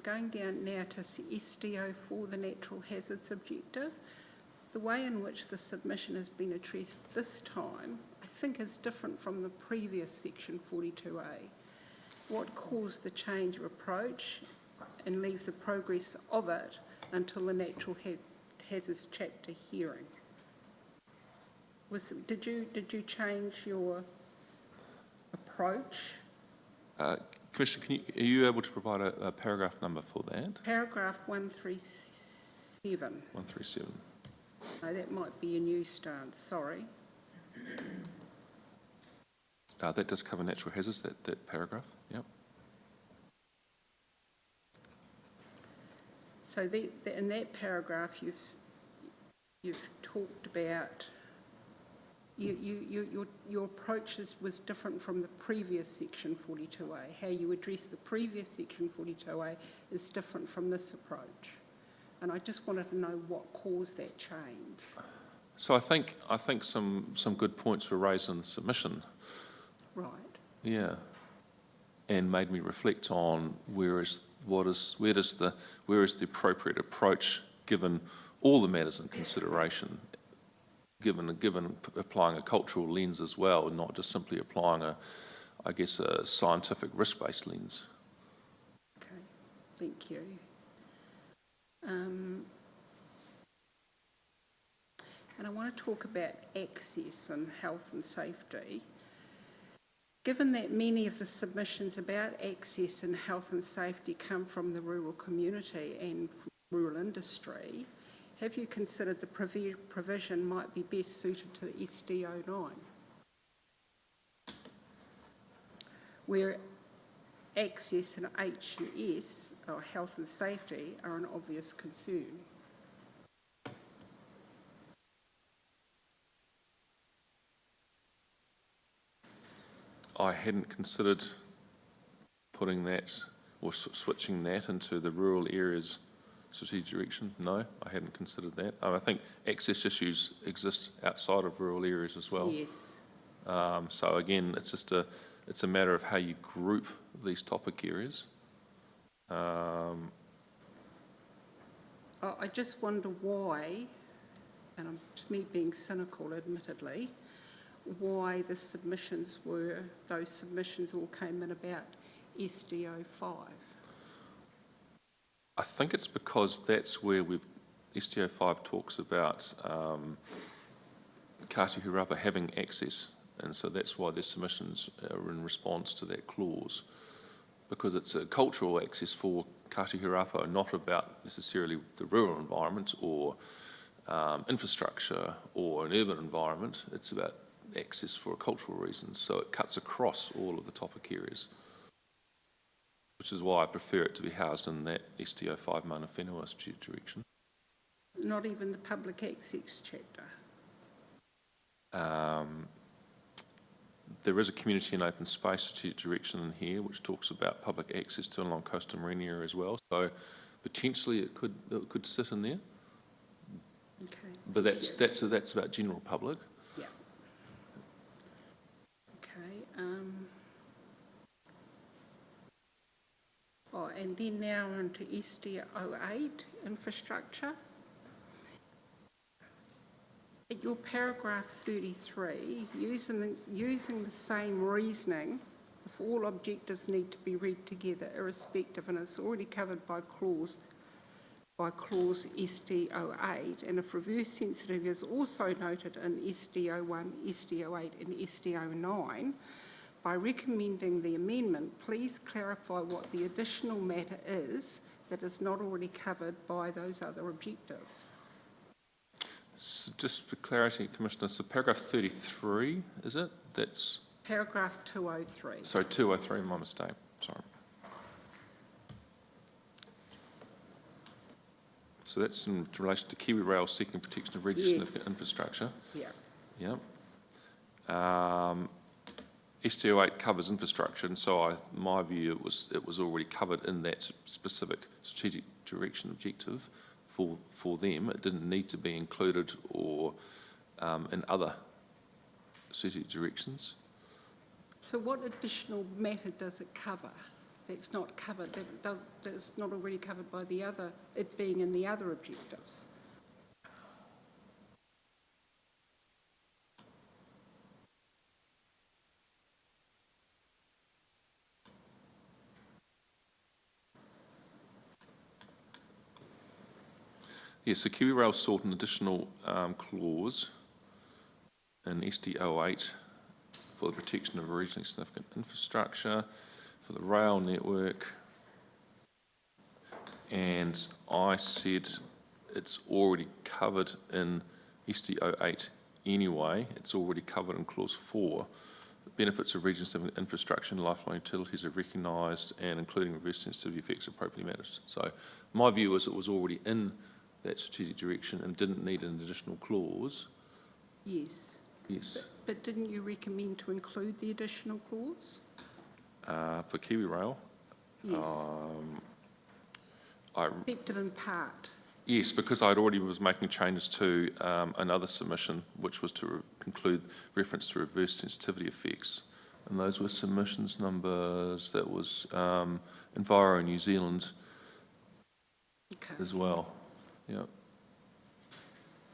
going down now to SDO4, the natural hazards objective. The way in which the submission has been addressed this time, I think, is different from the previous section 42A. What caused the change of approach and leave the progress of it until the natural hazards chapter hearing? Did you change your approach? Commissioner, are you able to provide a paragraph number for that? Paragraph 137. 137. No, that might be a new stance, sorry. That does cover natural hazards, that paragraph, yep. So in that paragraph, you've talked about your approach was different from the previous section 42A. How you address the previous section 42A is different from this approach. And I just wanted to know what caused that change. So I think some good points were raised in the submission. Right. Yeah, and made me reflect on where is the appropriate approach given all the matters in consideration, given applying a cultural lens as well, and not just simply applying a scientific risk-based lens. Okay, thank you. And I want to talk about access and health and safety. Given that many of the submissions about access and health and safety come from the rural community and rural industry, have you considered the provision might be best suited to the SD09? Where access and H&S, or health and safety, are an obvious concern. I hadn't considered putting that or switching that into the rural areas strategic direction. No, I hadn't considered that. I think access issues exist outside of rural areas as well. Yes. So again, it's a matter of how you group these topic areas. I just wonder why, and I'm just me being cynical admittedly, why those submissions all came in about SD05. I think it's because that's where STO5 talks about Kati Hurapa having access, and so that's why their submissions are in response to that clause, because it's a cultural access for Kati Hurapa, not about necessarily the rural environment or infrastructure or an urban environment. It's about access for cultural reasons, so it cuts across all of the topic areas, which is why I prefer it to be housed in that STO5 mana whenua strategic direction. Not even the public access chapter? There is a community and open space strategic direction in here which talks about public access to and along coastal marine area as well, so potentially it could sit in there. Okay. But that's about general public. Yeah. Okay. And then now on to SD08 infrastructure. At your paragraph 33, using the same reasoning, if all objectives need to be read together irrespective, and it's already covered by clause SD08, and if reverse sensitive is also noted in SD01, SD08 and SD09, by recommending the amendment, please clarify what the additional matter is that is not already covered by those other objectives. So just for clarity, Commissioner, so paragraph 33, is it? That's... Paragraph 203. Sorry, 203, my mistake, sorry. So that's in relation to Kiwi Rail seeking protection of regional significant infrastructure. Yeah. Yeah. STO8 covers infrastructure, and so my view it was already covered in that specific strategic direction objective for them. It didn't need to be included or in other strategic directions. So what additional matter does it cover that's not covered, that's not already covered by the other, it being in the other objectives? Yes, so Kiwi Rail sought an additional clause in SD08 for the protection of regionally significant infrastructure for the rail network, and I said it's already covered in SD08 anyway. It's already covered in clause 4 benefits of region specific infrastructure and lifeline utilities are recognised, and including reverse sensitivity effects appropriately managed. So my view was it was already in that strategic direction and didn't need an additional clause. Yes. Yes. But didn't you recommend to include the additional clause? For Kiwi Rail. Yes. I Accepted in part. Yes, because I'd already was making changes to another submission, which was to include reference to reverse sensitivity effects. And those were submissions numbers, that was Enviro New Zealand Okay. as well. Yeah,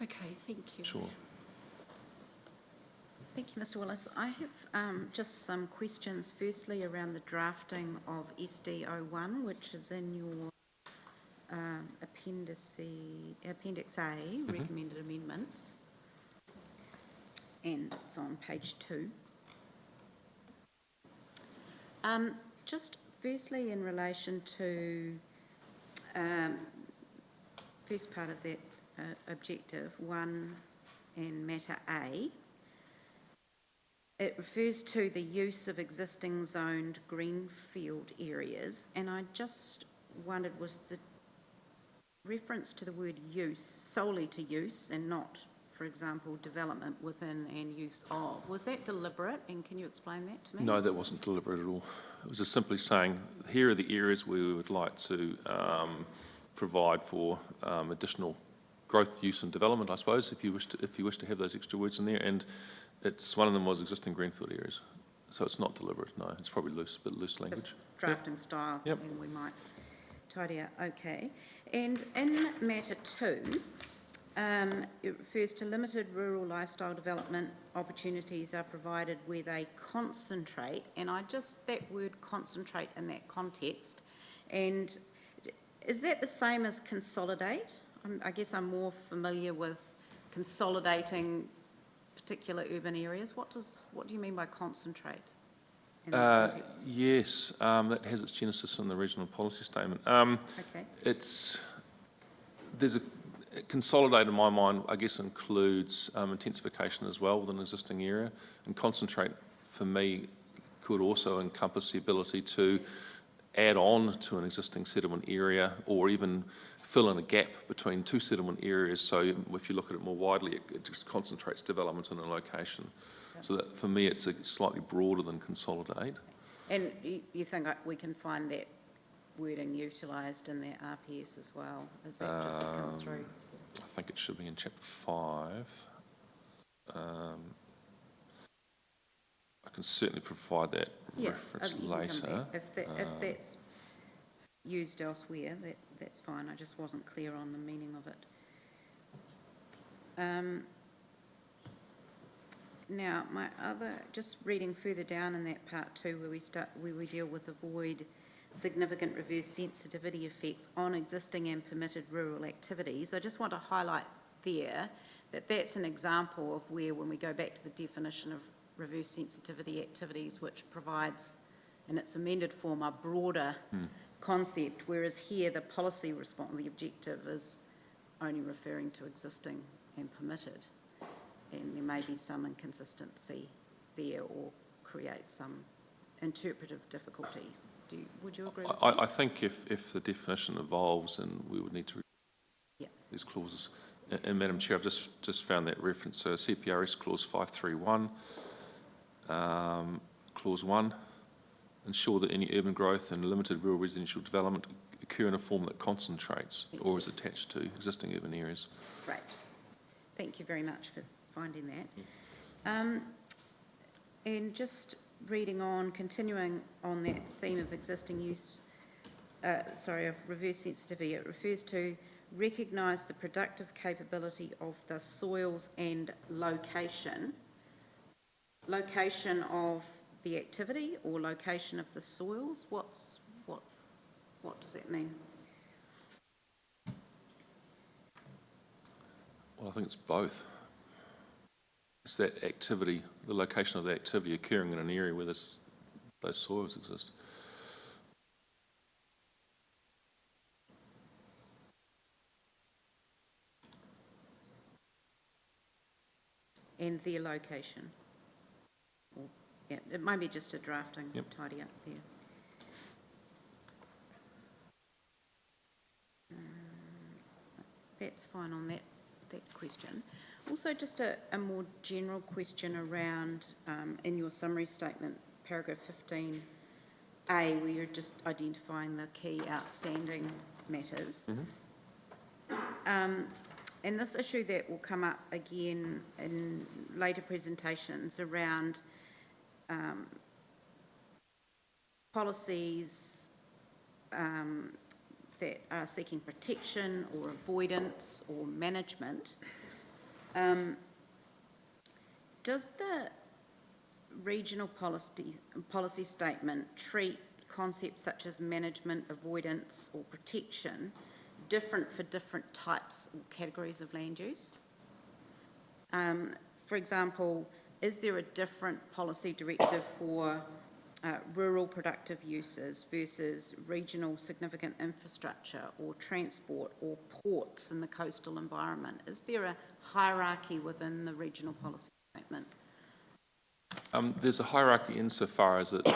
Okay, thank you. sure. Thank you, Mr Willis. I have just some questions, firstly around the drafting of SD01, which is in your Appendix A, recommended amendments, and it's on page 2. Just firstly in relation to first part of that objective 1 and matter A, it refers to the use of existing zoned greenfield areas, and I just wondered, was the reference to the word use solely to use and not, for example, development within and use of? Was that deliberate, and can you explain that to me? No, that wasn't deliberate at all. It was just simply saying, here are the areas where we would like to provide for additional growth, use and development, I suppose, if you wish to have those extra words in there. And it's one of them was existing greenfield areas. So it's not deliberate, no. It's probably loose, but loose language. Just drafting style, Yep. and we might tidy out, okay. And in matter 2, it refers to limited rural lifestyle development opportunities are provided where they concentrate, and that word concentrate in that context, and is that the same as consolidate? I guess I'm more familiar with consolidating particular urban areas. What do you mean by concentrate in that context? Yes, that has its genesis in the regional policy statement. Okay. Consolidate in my mind, I guess, includes intensification as well within an existing area, and concentrate for me could also encompass the ability to add on to an existing settlement area, or even fill in a gap between two settlement areas. So if you look at it more widely, it just concentrates development in a location. Yep. So that, for me, it's slightly broader than consolidate. And you think we can find that wording utilised in their RPS as well? Is that just come through? I think it should be in chapter 5. I can certainly provide that reference later. If that's used elsewhere, that's fine. I just wasn't clear on the meaning of it. Now, just reading further down in that part 2, where we deal with avoid significant reverse sensitivity effects on existing and permitted rural activities. I just want to highlight there that that's an example of where, when we go back to the definition of reverse sensitivity activities, which provides in its amended form a broader concept, whereas here the policy response, the objective is only referring to existing and permitted, and there may be some inconsistency there or create some interpretive difficulty. Would you agree with that? I think if the definition evolves, then we would need to these clauses. And Madam Chair, I've just found that reference. So CPRS clause 531, clause 1, ensure that any urban growth and limited rural residential development occur in a form that concentrates or is attached to existing urban areas. Great. Thank you very much for finding that. And just reading on, continuing on that theme of existing use, of reverse sensitivity, it refers to recognise the productive capability of the soils and location of the activity or location of the soils. What does that mean? Well, I think it's both. It's that activity, the location of the activity occurring in an area where those soils exist. And their location, Yeah, it might be just a drafting, Yep. tidy up there. That's fine on that question. Also, just a more general question around, in your summary statement, paragraph 15A, where you're just identifying the key outstanding matters. And this issue that will come up again in later presentations around policies that are seeking protection or avoidance or management. Does the regional policy statement treat concepts such as management, avoidance or protection different for different types or categories of land use? For example, is there a different policy directive for rural productive uses versus regional significant infrastructure or transport or ports in the coastal environment? Is there a hierarchy within the regional policy statement? There's a hierarchy insofar as it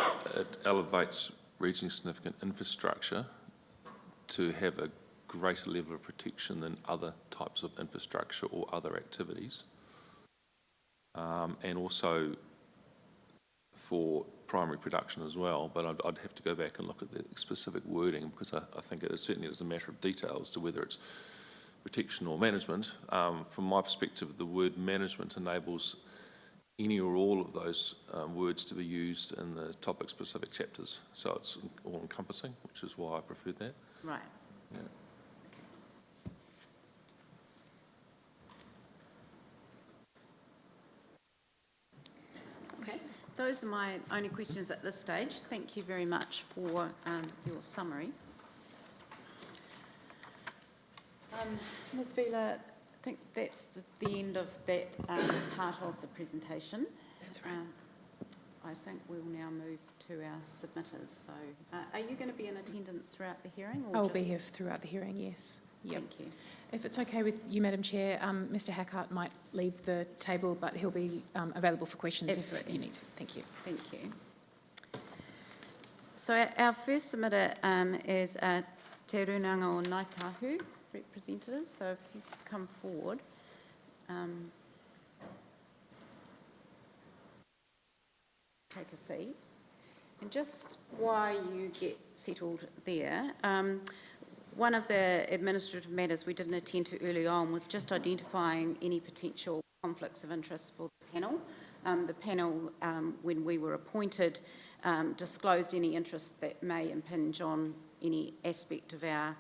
elevates regionally significant infrastructure to have a greater level of protection than other types of infrastructure or other activities. And also for primary production as well, but I'd have to go back and look at the specific wording because I think it is certainly a matter of detail as to whether it's protection or management. From my perspective, the word management enables any or all of those words to be used in the topic-specific chapters, so it's all-encompassing, which is why I preferred that. Right. Yeah. Okay, those are my only questions at this stage. Thank you very much for your summary. Ms. Vila, I think that's the end of that part of the presentation. That's right. I think we'll now move to our submitters. So are you going to be in attendance throughout the hearing? Or I'll just... be here throughout the hearing, yes. Yep. Thank you. If it's okay with you, Madam Chair, Mr Hackart might leave the table, but he'll be available for questions Absolutely. if you need to. Thank you. Thank you. So our first submitter is Te Runanga o Ngāi Tahu representative. So if you come forward. Take a seat. And just while you get settled there, one of the administrative matters we didn't attend to early on was just identifying any potential conflicts of interest for the panel. The panel, when we were appointed, disclosed any interest that may impinge on any aspect of our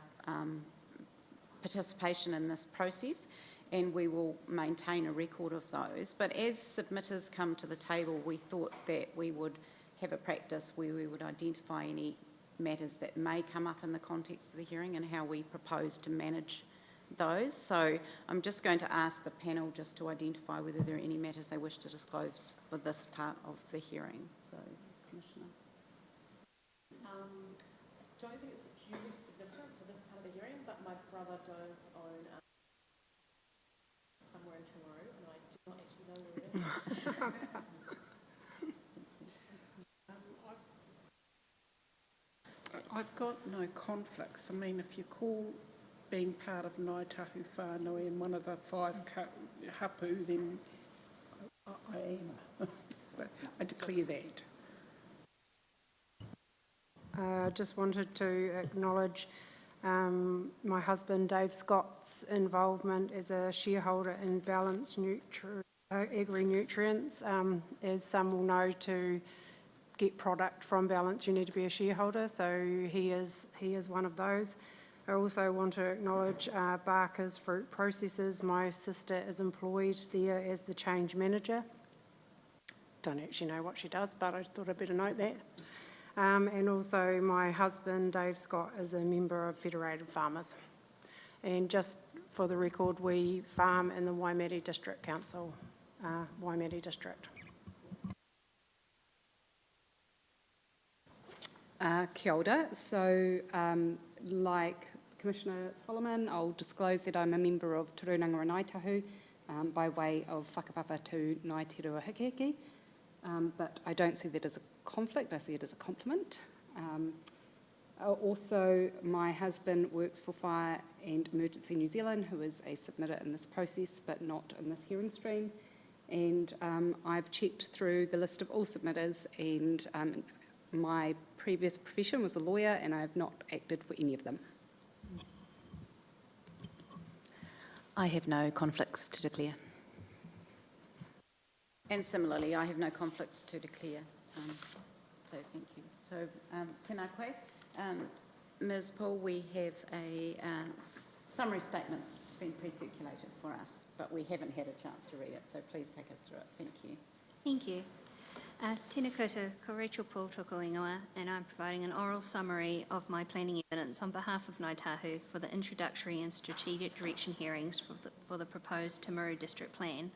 participation in this process, and we will maintain a record of those. But as submitters come to the table, we thought that we would have a practice where we would identify any matters that may come up in the context of the hearing and how we propose to manage those. So I'm just going to ask the panel just to identify whether there are any matters they wish to disclose for this part of the hearing. So, Commissioner. Don't think it's hugely significant for this part of the hearing, but my brother does own somewhere in Timaru, and I do not actually know where it is. I've got no conflicts. I mean, if you call being part of Ngāi Tahu Whānui and one of the 5 hapu, then I am. So I declare that. I just wanted to acknowledge my husband Dave Scott's involvement as a shareholder in Balance Agri-Nutrients. As some will know, to get product from Balance you need to be a shareholder, so he is one of those. I also want to acknowledge Barker's Fruit Processors. My sister is employed there as the change manager. Don't actually know what she does, but I thought I'd better note that. And also my husband, Dave Scott, is a member of Federated Farmers. And just for the record, we farm in the Waimate District Council, Waimate District. Kia ora. So, like Commissioner Solomon, I'll disclose that I'm a member of Te Runanga o Ngāi Tahu by way of whakapapa to Ngāi Te Rua Hikihiki. but I don't see that as a conflict, I see it as a complement. Also, my husband works for Fire and Emergency New Zealand, who is a submitter in this process, but not in this hearing stream. And I've checked through the list of all submitters, and my previous profession was a lawyer, and I have not acted for any of them. I have no conflicts to declare. And similarly, I have no conflicts to declare. So thank you. So tēnā koe. Ms Paul, we have a summary statement that's been pre-circulated for us, but we haven't had a chance to read it, so please take us through it. Thank you. Thank you. Tēnā koutou, ko Rachel Paul toko ingoa, and I'm providing an oral summary of my planning evidence on behalf of Ngāi Tahu for the introductory and strategic direction hearings for the proposed Timaru District Plan.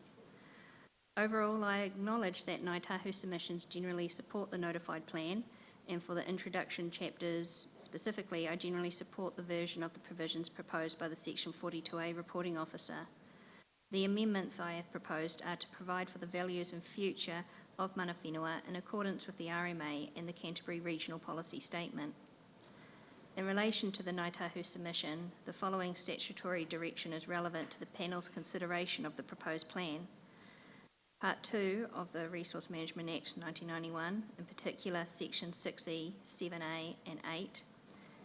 Overall, I acknowledge that Ngāi Tahu submissions generally support the notified plan, and for the introduction chapters specifically, I generally support the version of the provisions proposed by the Section 42A reporting officer. The amendments I have proposed are to provide for the values and future of mana whenua in accordance with the RMA and the Canterbury Regional Policy Statement. In relation to the Ngāi Tahu submission, the following statutory direction is relevant to the panel's consideration of the proposed plan. Part 2 of the Resource Management Act 1991, in particular Section 6E, 7A and 8.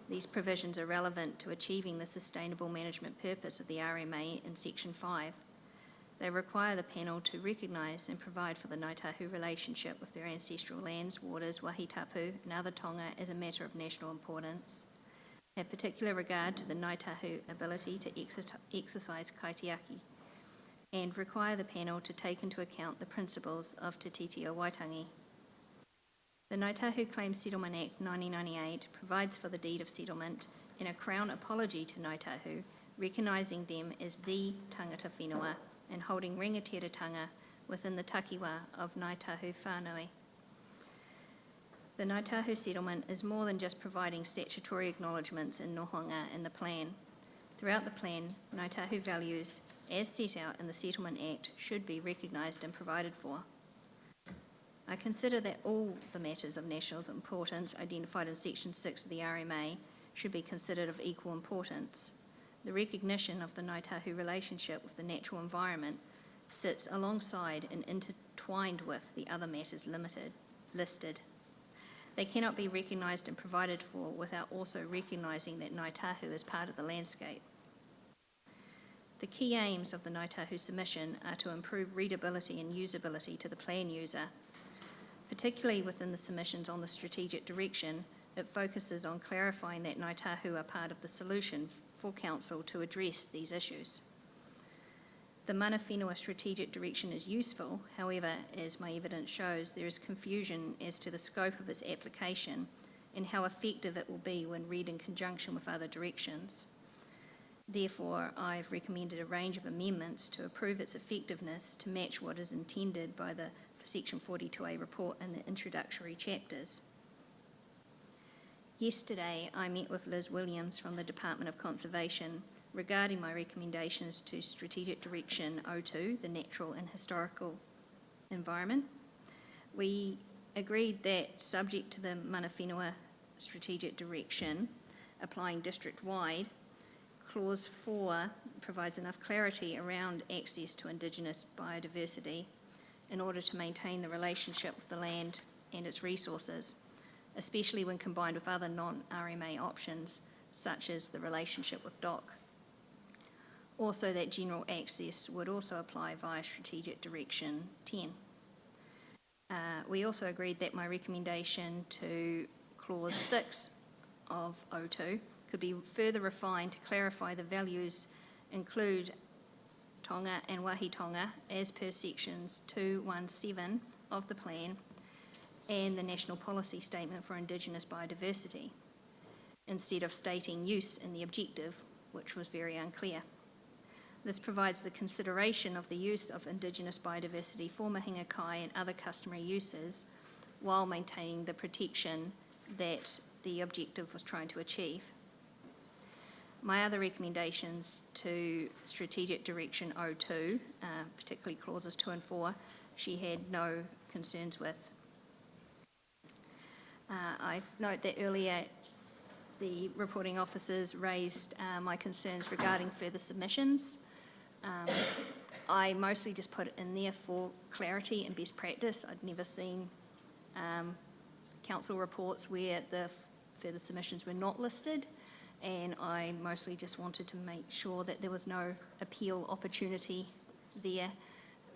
These provisions are relevant to achieving the sustainable management purpose of the RMA in Section 5. They require the panel to recognise and provide for the Ngāi Tahu relationship with their ancestral lands, waters, wahitapu and other tonga as a matter of national importance. Have particular regard to the Ngāi Tahu ability to exercise kaitiaki, and require the panel to take into account the principles of Te Titi o Waitangi. The Ngāi Tahu Claims Settlement Act 1998 provides for the deed of settlement and a Crown apology to Ngāi Tahu, recognising them as the tangata whenua and holding rangatiratanga within the takiwa of Ngāi Tahu whānui. The Ngāi Tahu settlement is more than just providing statutory acknowledgements and nohonga in the plan. Throughout the plan, Ngāi Tahu values, as set out in the Settlement Act, should be recognised and provided for. I consider that all the matters of national importance identified in Section 6 of the RMA should be considered of equal importance. The recognition of the Ngāi Tahu relationship with the natural environment sits alongside and intertwined with the other matters listed. They cannot be recognised and provided for without also recognising that Ngāi Tahu is part of the landscape. The key aims of the Ngāi Tahu submission are to improve readability and usability to the plan user. Particularly within the submissions on the strategic direction, it focuses on clarifying that Ngāi Tahu are part of the solution for Council to address these issues. The mana whenua strategic direction is useful, however, as my evidence shows, there is confusion as to the scope of its application and how effective it will be when read in conjunction with other directions. Therefore, I've recommended a range of amendments to improve its effectiveness to match what is intended by the Section 42A report in the introductory chapters. Yesterday, I met with Liz Williams from the Department of Conservation regarding my recommendations to Strategic Direction 02, the Natural and Historical Environment. We agreed that, subject to the mana whenua strategic direction applying district-wide, Clause 4 provides enough clarity around access to Indigenous biodiversity in order to maintain the relationship with the land and its resources, especially when combined with other non-RMA options, such as the relationship with DOC. Also, that general access would also apply via Strategic Direction 10. We also agreed that my recommendation to Clause 6 of 02 could be further refined to clarify the values include tonga and wahitonga as per sections 217 of the plan and the National Policy Statement for Indigenous Biodiversity, instead of stating use in the objective, which was very unclear. This provides the consideration of the use of Indigenous biodiversity for mahinga kai and other customary uses while maintaining the protection that the objective was trying to achieve. My other recommendations to Strategic Direction 02, particularly clauses 2 and 4, she had no concerns with. I note that earlier the reporting officers raised my concerns regarding further submissions. I mostly just put it in there for clarity and best practice. I'd never seen council reports where the further submissions were not listed, and I mostly just wanted to make sure that there was no appeal opportunity there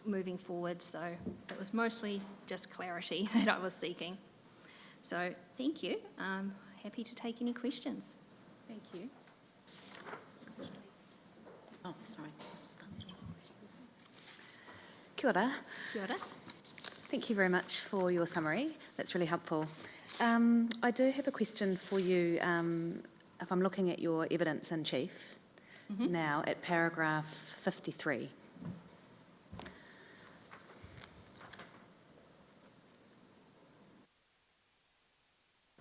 moving forward, so it was mostly just clarity that I was seeking. So thank you. I'm happy to take any questions. Thank you. Oh, sorry. Kia ora. Kia ora. Thank you very much for your summary. That's really helpful. I do have a question for you. If I'm looking at your evidence in chief now at paragraph 53.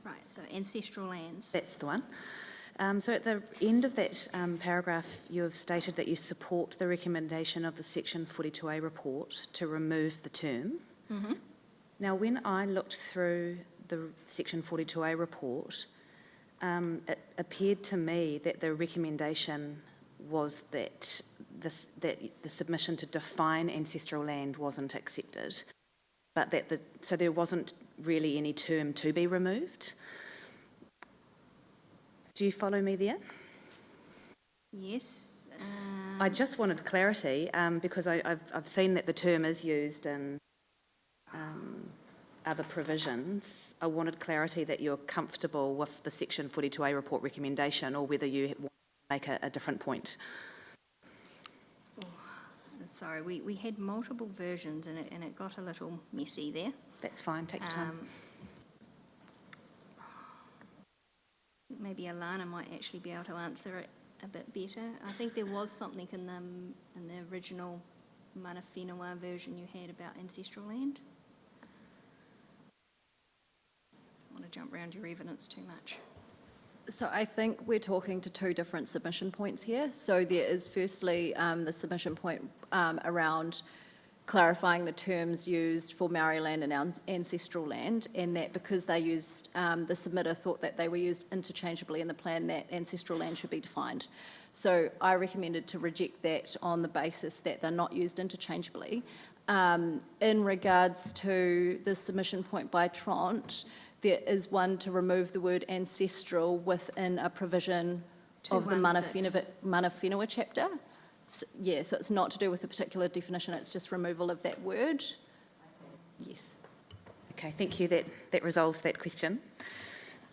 Right, so ancestral lands. That's the one. So at the end of that paragraph, you have stated that you support the recommendation of the Section 42A report to remove the term. Now, when I looked through the Section 42A report, it appeared to me that the recommendation was that the submission to define ancestral land wasn't accepted, but that so there wasn't really any term to be removed. Do you follow me there? Yes. I just wanted clarity because I've seen that the term is used in other provisions. I wanted clarity that you're comfortable with the Section 42A report recommendation, or whether you want to make a different point. Sorry, we had multiple versions and it got a little messy there. That's fine, take your time. Maybe Alana might actually be able to answer it a bit better. I think there was something in the original mana whenua version you had about ancestral land. I don't want to jump around your evidence too much. So I think we're talking to two different submission points here. So there is firstly the submission point around clarifying the terms used for Maori land and ancestral land, and that because they used, the submitter thought that they were used interchangeably in the plan, that ancestral land should be defined. So I recommended to reject that on the basis that they're not used interchangeably. In regards to the submission point by Tront, there is one to remove the word ancestral within a provision of the mana whenua chapter. So, yeah, so it's not to do with a particular definition, it's just removal of that word. Yes. Okay, thank you. That resolves that question.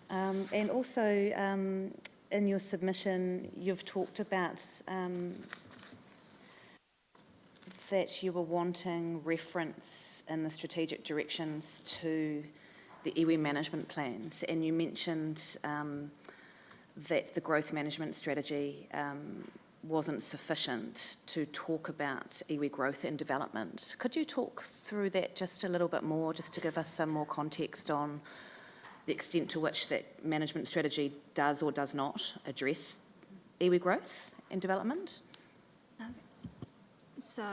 And also, in your submission, you've talked about that you were wanting reference in the strategic directions to the iwi management plans, and you mentioned that the growth management strategy wasn't sufficient to talk about iwi growth and development. Could you talk through that just a little bit more, just to give us some more context on the extent to which that management strategy does or does not address iwi growth and development? So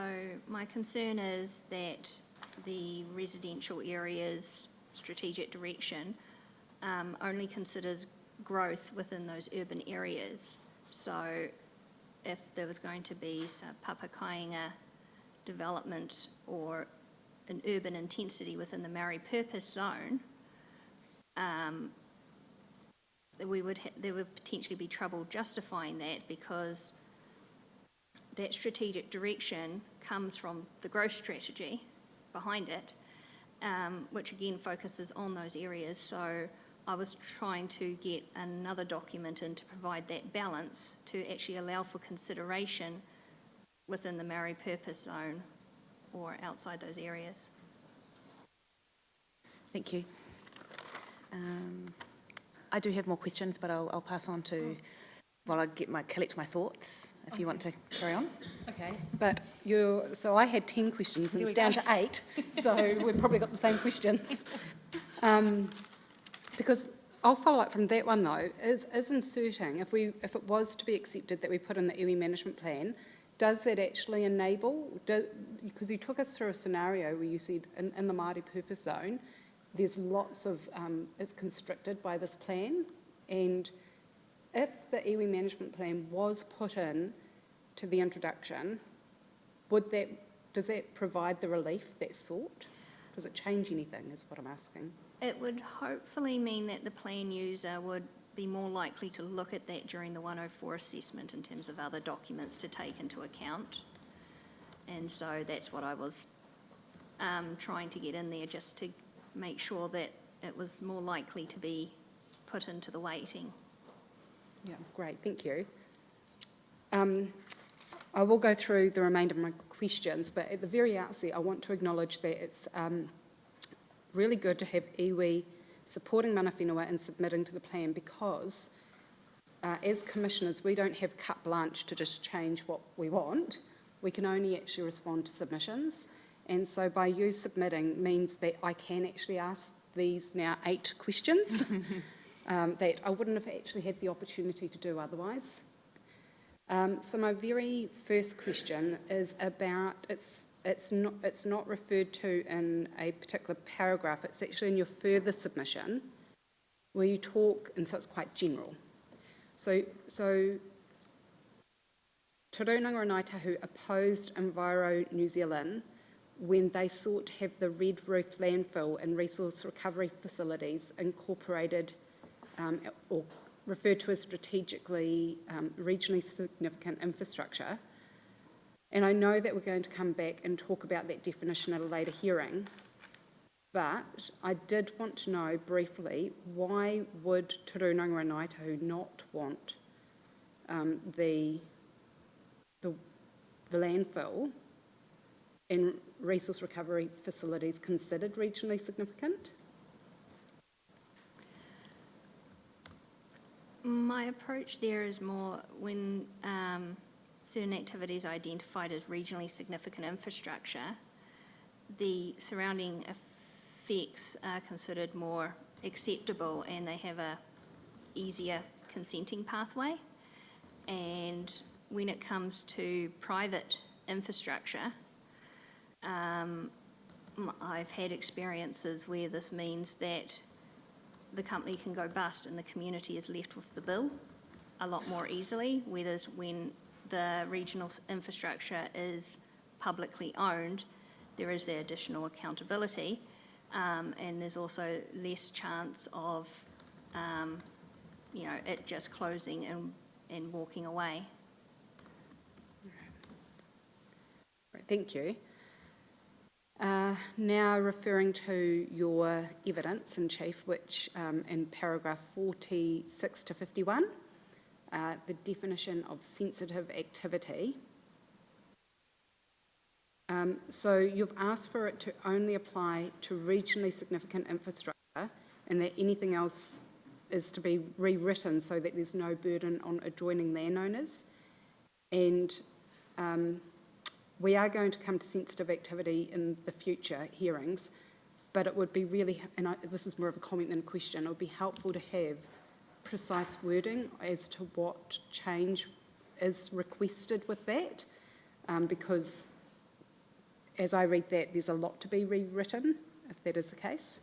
my concern is that the residential areas strategic direction only considers growth within those urban areas. So if there was going to be some papakainga development or an urban intensity within the Maori purpose zone, there would potentially be trouble justifying that, because that strategic direction comes from the growth strategy behind it, which again focuses on those areas. So I was trying to get another document in to provide that balance to actually allow for consideration within the Maori purpose zone or outside those areas. Thank you. I do have more questions, but I'll pass on to, while I collect my thoughts, if you want to carry on. Okay, but so I had 10 questions and it's down to 8, so we've probably got the same questions. Because I'll follow up from that one though, is inserting, if it was to be accepted that we put in the iwi management plan, does that actually enable, because you took us through a scenario where you said in the Māori purpose zone, there's lots of, it's constricted by this plan, and if the iwi management plan was put in to the introduction, does that provide the relief that's sought? Does it change anything, is what I'm asking? It would hopefully mean that the plan user would be more likely to look at that during the 104 assessment in terms of other documents to take into account. And so that's what I was trying to get in there, just to make sure that it was more likely to be put into the weighting. Yeah, great, thank you. I will go through the remainder of my questions, but at the very outset, I want to acknowledge that it's really good to have iwi supporting mana whenua and submitting to the plan, because as commissioners, we don't have carte blanche to just change what we want. We can only actually respond to submissions. And so by you submitting means that I can actually ask these now 8 questions that I wouldn't have actually had the opportunity to do otherwise. So my very first question is about, it's not referred to in a particular paragraph, it's actually in your further submission where you talk, and so it's quite general. So Te Rūnanga o Ngāi Tahu opposed Enviro New Zealand when they sought to have the Red Roof landfill and resource recovery facilities incorporated or referred to as strategically regionally significant infrastructure. And I know that we're going to come back and talk about that definition at a later hearing, but I did want to know briefly, why would Te Rūnanga o Ngāi Tahu not want the landfill and resource recovery facilities considered regionally significant? My approach there is more when certain activities are identified as regionally significant infrastructure, the surrounding effects are considered more acceptable and they have a easier consenting pathway. And when it comes to private infrastructure, I've had experiences where this means that the company can go bust and the community is left with the bill a lot more easily, whereas when the regional infrastructure is publicly owned, there is the additional accountability, and there's also less chance of it just closing and walking away. Right, thank you. Now referring to your evidence in chief, which in paragraph 46 to 51, the definition of sensitive activity. So you've asked for it to only apply to regionally significant infrastructure and that anything else is to be rewritten so that there's no burden on adjoining landowners. And we are going to come to sensitive activity in the future hearings, but it would be really, and this is more of a comment than a question, it would be helpful to have precise wording as to what change is requested with that, because as I read that, there's a lot to be rewritten, if that is the case.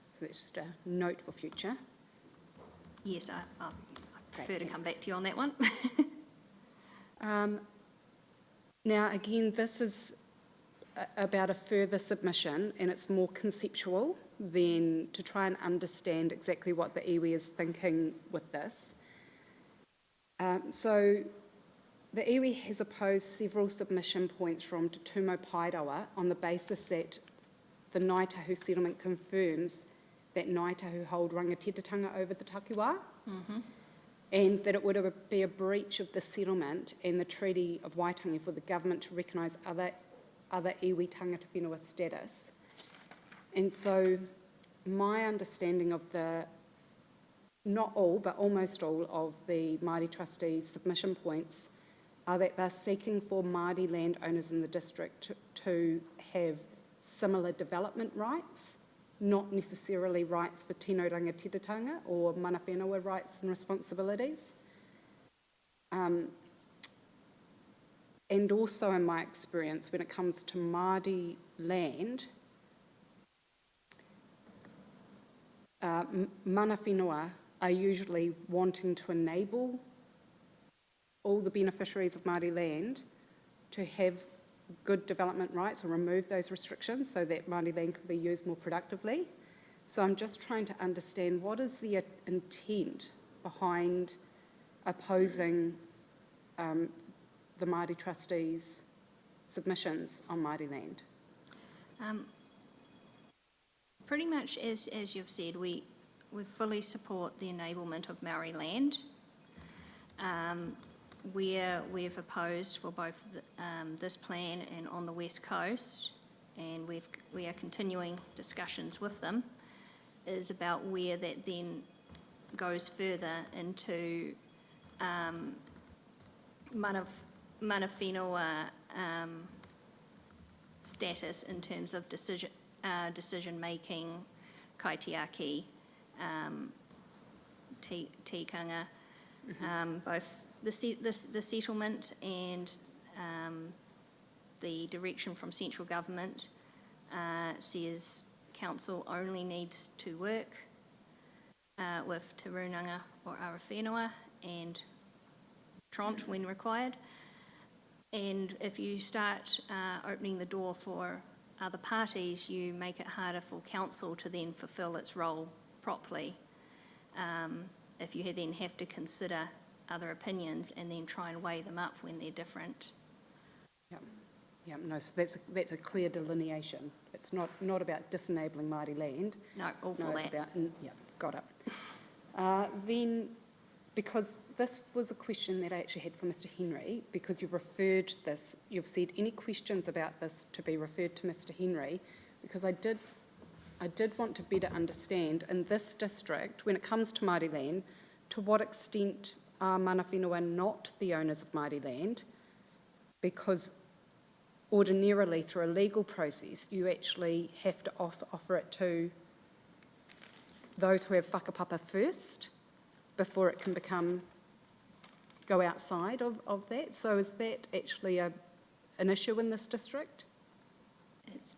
So that's just a note for future. Yes, I prefer to come back to you on that one. Now, again, this is about a further submission, and it's more conceptual than to try and understand exactly what the iwi is thinking with this. So the iwi has opposed several submission points from Te Tumo Paeroa on the basis that the Ngāi Tahu settlement confirms that Ngāi Tahu hold rangatiratanga over the takiwā. Mm-hmm. And that it would be a breach of the settlement and the Treaty of Waitangi for the government to recognise other iwi tangata whenua status. And so my understanding of not all, but almost all of the Māori trustees' submission points are that they're seeking for Māori landowners in the district to have similar development rights, not necessarily rights for tino rangatiratanga or mana whenua rights and responsibilities. And also in my experience, when it comes to Māori land, mana whenua are usually wanting to enable all the beneficiaries of Māori land to have good development rights or remove those restrictions so that Māori land can be used more productively. So I'm just trying to understand what is the intent behind opposing the Māori trustees' submissions on Māori land. Pretty much as you've said, we fully support the enablement of Maori land. Where we've opposed for both this plan and on the West Coast, and we are continuing discussions with them, is about where that then goes further into mana whenua status in terms of decision-making, kaitiaki, tikanga, both the settlement and the direction from central government says council only needs to work with Te Runanga or Arawhenua and Tront when required. And if you start opening the door for other parties, you make it harder for council to then fulfil its role properly. If you then have to consider other opinions and then try and weigh them up when they're different. Yep, no, so that's a clear delineation. It's not about disenabling Māori land. No, all for no, that. It's about, yeah, got it. Then, because this was a question that I actually had for Mr. Henry, because you've referred this, you've said any questions about this to be referred to Mr. Henry, because I did want to better understand in this district, when it comes to Māori land, to what extent are mana whenua not the owners of Māori land? Because ordinarily, through a legal process, you actually have to offer it to those who have whakapapa first before it can go outside of that. So is that actually an issue in this district? It's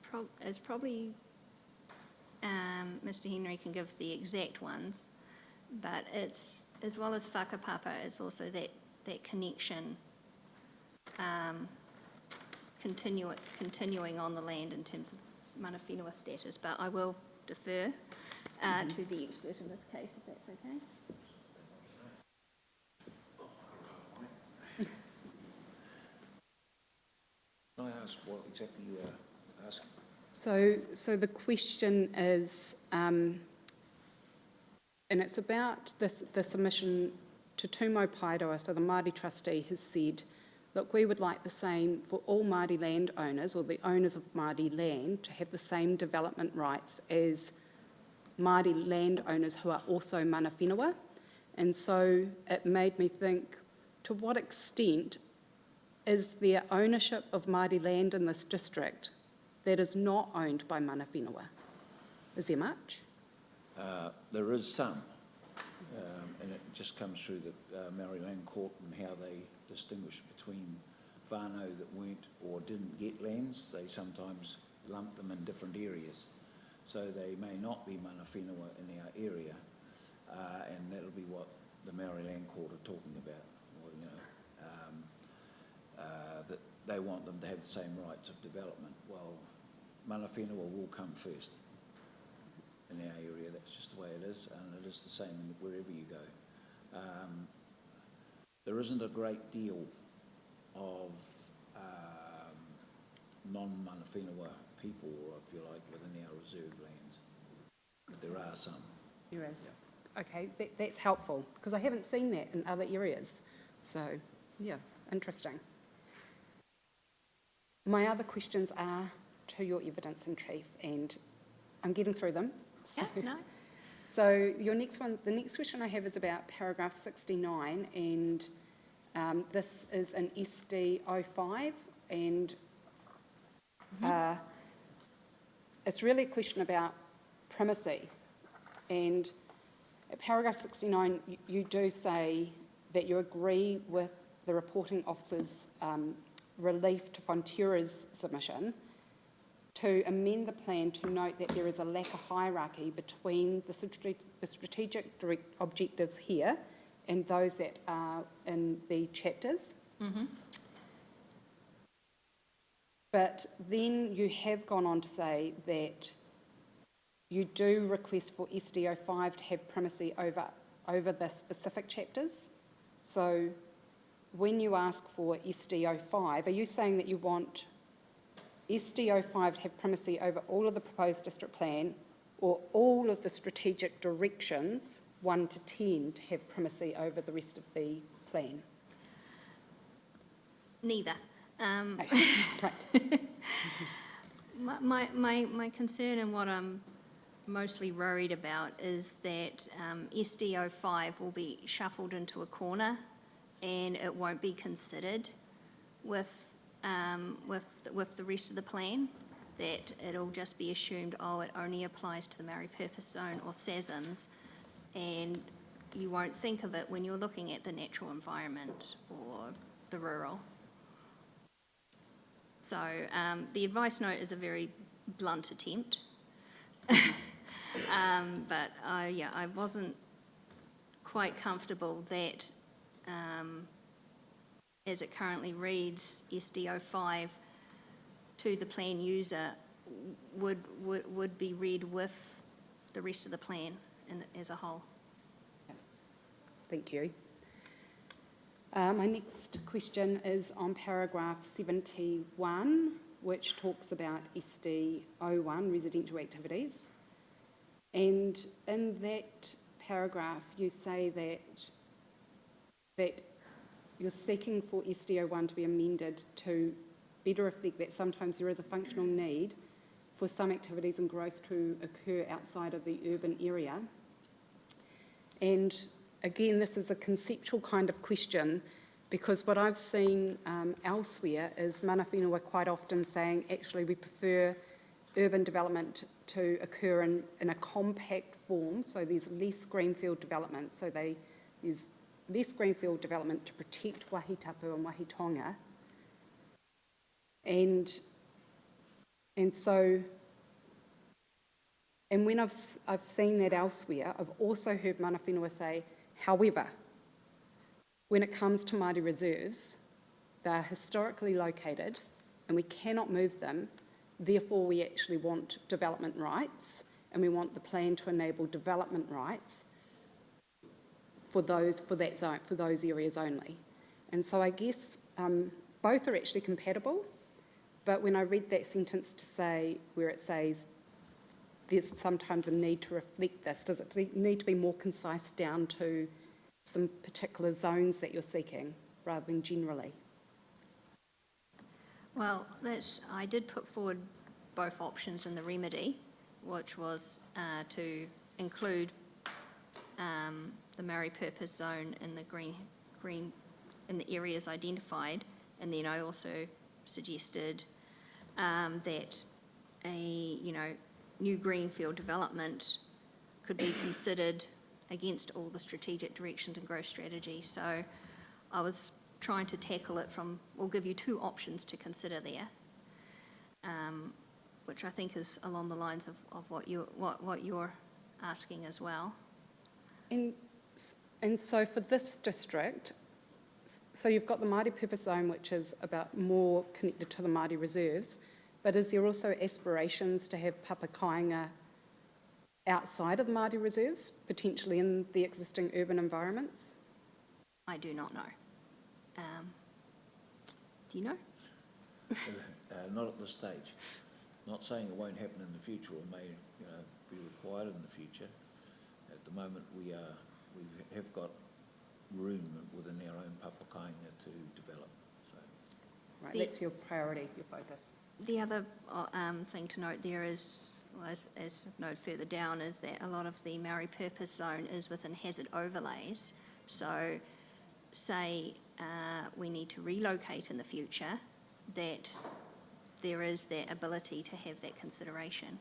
probably, Mr. Henry can give the exact ones, but it's, as well as whakapapa, it's also that connection continuing on the land in terms of mana whenua status. But I will defer to the expert in this case, if that's okay. Can I ask what exactly you are asking? So the question is, and it's about the submission to Tūmo Paeroa. So the Māori trustee has said, look, we would like the same for all Māori landowners or the owners of Māori land to have the same development rights as Māori landowners who are also mana whenua. And so it made me think, to what extent is there ownership of Māori land in this district that is not owned by mana whenua? Is there much? There is some, and it just comes through the Maori Land Court and how they distinguish between whānau that weren't or didn't get lands. They sometimes lump them in different areas. So they may not be mana whenua in our area, and that'll be what the Maori Land Court are talking about. Or, that they want them to have the same rights of development. Well, mana whenua will come first in our area. That's just the way it is, and it is the same wherever you go. There isn't a great deal of non-mana whenua people, or if you like, within our reserve lands. But there are some. There is. Okay, that's helpful, because I haven't seen that in other areas. So, yeah, interesting. My other questions are to your evidence in chief, and I'm getting through them. Yeah, no. So your next one, the next question I have is about paragraph 69, and this is an SD 05, and it's really a question about primacy. And at paragraph 69, you do say that you agree with the reporting officer's relief to Fontura's submission to amend the plan to note that there is a lack of hierarchy between the strategic objectives here and those that are in the chapters. But then you have gone on to say that you do request for SDO5 to have primacy over the specific chapters. So when you ask for SDO5, are you saying that you want SDO5 to have primacy over all of the proposed district plan, or all of the strategic directions, 1 to 10, to have primacy over the rest of the plan? Neither. Right. My concern and what I'm mostly worried about is that SDO5 will be shuffled into a corner and it won't be considered with the rest of the plan, that it'll just be assumed, oh, it only applies to the Maori Purpose Zone or SASMs, and you won't think of it when you're looking at the natural environment or the rural. So the advice note is a very blunt attempt. But I wasn't quite comfortable that as it currently reads, SDO5 to the plan user would be read with the rest of the plan as a whole. Thank you. My next question is on paragraph 71, which talks about SDO1, residential activities. And in that paragraph, you say that you're seeking for SDO1 to be amended to better reflect that sometimes there is a functional need for some activities and growth to occur outside of the urban area. And again, this is a conceptual kind of question, because what I've seen elsewhere is mana whenua quite often saying, actually, we prefer urban development to occur in a compact form, so there's less greenfield development, so there's less greenfield development to protect wahitapu and wahitonga. And when I've seen that elsewhere, I've also heard mana whenua say, however, when it comes to Māori reserves, they're historically located and we cannot move them, therefore we actually want development rights and we want the plan to enable development rights for those areas only. And so I guess both are actually compatible, but when I read that sentence to say, where it says there's sometimes a need to reflect this, does it need to be more concise down to some particular zones that you're seeking rather than generally? Well, I did put forward both options in the remedy, which was to include the Maori Purpose Zone in the green in the areas identified, and then I also suggested that a new greenfield development could be considered against all the strategic directions and growth strategies. So I was trying to tackle it from, we'll give you two options to consider there, which I think is along the lines of what you're asking as well. And so for this district, so you've got the Māori Purpose Zone, which is about more connected to the Māori reserves, but is there also aspirations to have papa kāinga outside of the Māori reserves, potentially in the existing urban environments? I do not know. Do you know? Not at this stage. Not saying it won't happen in the future or may be required in the future. At the moment, we have got room within our own papa kāinga to develop. So. Right, that's your priority, your focus. The other thing to note there is, as noted further down, is that a lot of the Maori Purpose Zone is within hazard overlays. So say we need to relocate in the future, that there is that ability to have that consideration.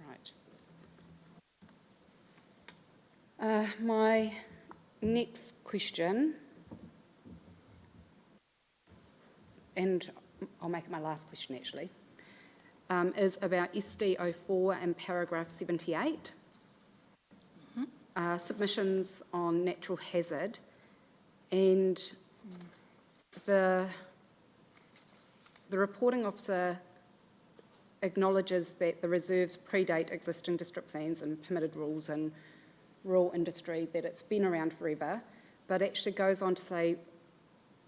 Right. My Next question, and I'll make it my last question actually, is about SD04 and paragraph 78. Submissions on natural hazard, and the reporting officer acknowledges that the reserves predate existing district plans and permitted rules and rural industry, that it's been around forever, but actually goes on to say,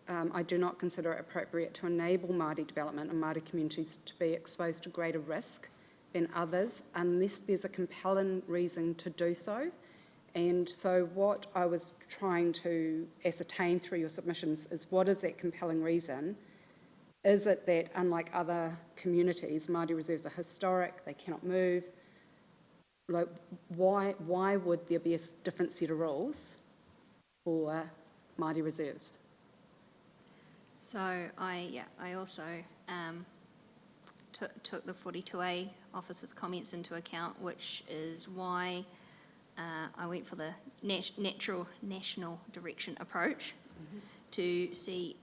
I do not consider it appropriate to enable Māori development and Māori communities to be exposed to greater risk than others unless there's a compelling reason to do so. And so what I was trying to ascertain through your submissions is, what is that compelling reason? Is it that, unlike other communities, Māori reserves are historic, they cannot move? Like, why would there be a different set of rules for Māori reserves? So I also took the 42A officer's comments into account, which is why I went for the national direction approach to see,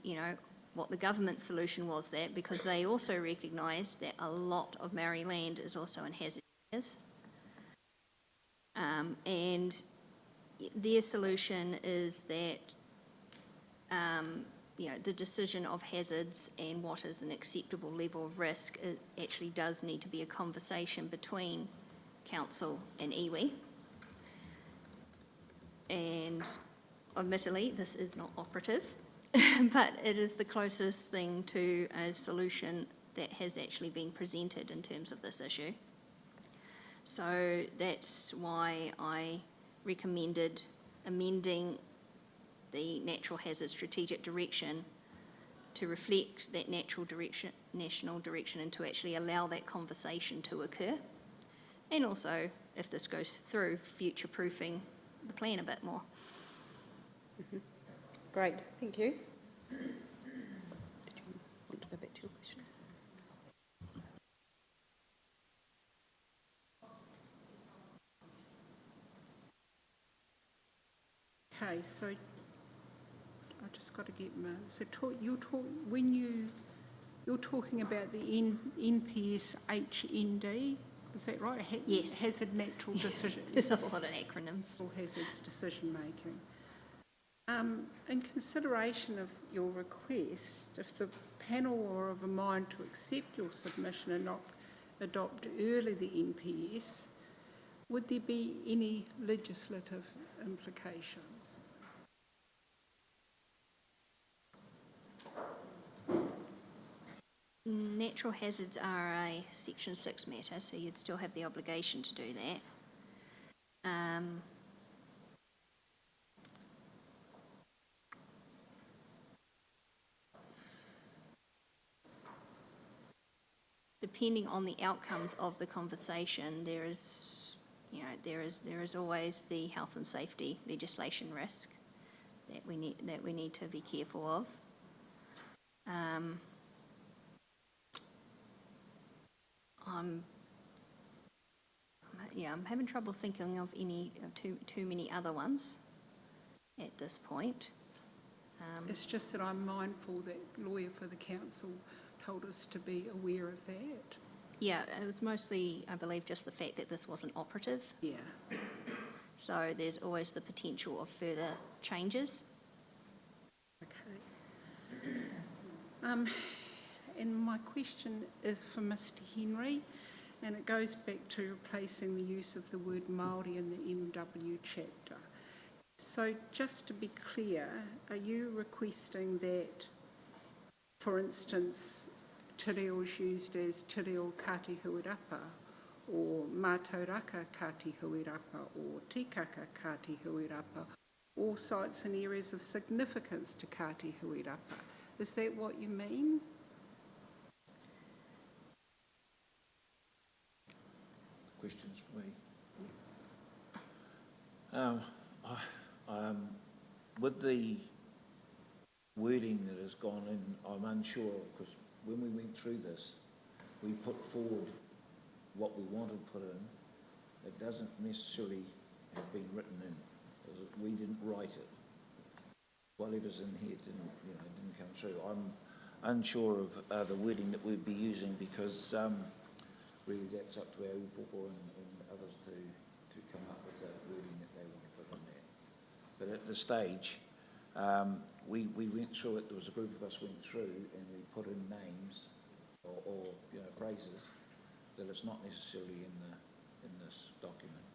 what the government solution was there, because they also recognised that a lot of Maori land is also in hazard areas. And their solution is that, the decision of hazards and what is an acceptable level of risk, it actually does need to be a conversation between council and iwi. And admittedly, this is not operative, but it is the closest thing to a solution that has actually been presented in terms of this issue. So that's why I recommended amending the natural hazard strategic direction to reflect that national direction, and to actually allow that conversation to occur. And also, if this goes through, future-proofing the plan a bit more. Great, thank you. Did you want to go back to your questions? Okay, so I just got to get my, so you're talking about the NPS HND, is that right? Yes. Hazard natural decision. There's a lot of acronyms. Natural hazards decision making. In consideration of your request, if the panel were of a mind to accept your submission and not adopt early the NPS, would there be any legislative implications? Natural hazards are a Section 6 matter, so you'd still have the obligation to do that. Depending on the outcomes of the conversation, there is always the health and safety legislation risk that we need to be careful of. I'm having trouble thinking of any too many other ones at this point. It's just that I'm mindful that lawyer for the council told us to be aware of that. Yeah, it was mostly, I believe, just the fact that this wasn't operative. Yeah. So there's always the potential of further changes. Okay. And my question is for Mr. Henry, and it goes back to replacing the use of the word Māori in the MW chapter. So just to be clear, are you requesting that, for instance, te reo is used as te reo Kāti Huirapa, or Mātauraka Kāti Huirapa, or Tikaka Kāti Huirapa, all sites and areas of significance to Kāti Huirapa? Is that what you mean? Questions for me? With the wording that has gone in, I'm unsure, because when we went through this, we put forward what we wanted put in. It doesn't necessarily have been written in, because we didn't write it. whatever's in here didn't come through. I'm unsure of the wording that we'd be using because really that's up to our upopo and others to come up with the wording that they want to put in there. But at this stage, we went through it. There was a group of us went through and we put in names or phrases that it's not necessarily in this document.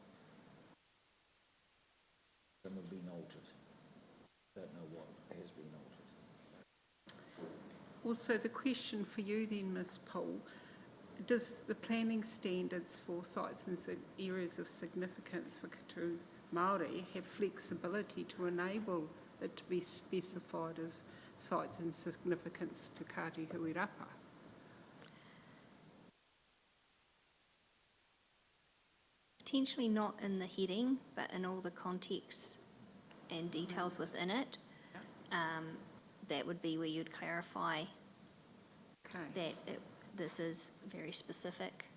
Some have been altered. Don't know what has been altered. Also, the question for you then, Ms Poole, does the planning standards for sites and areas of significance for to Māori have flexibility to enable it to be specified as sites and significance to Kātihui Rapa? Potentially not in the heading, but in all the context and details within it. That would be where you'd clarify that this is very specific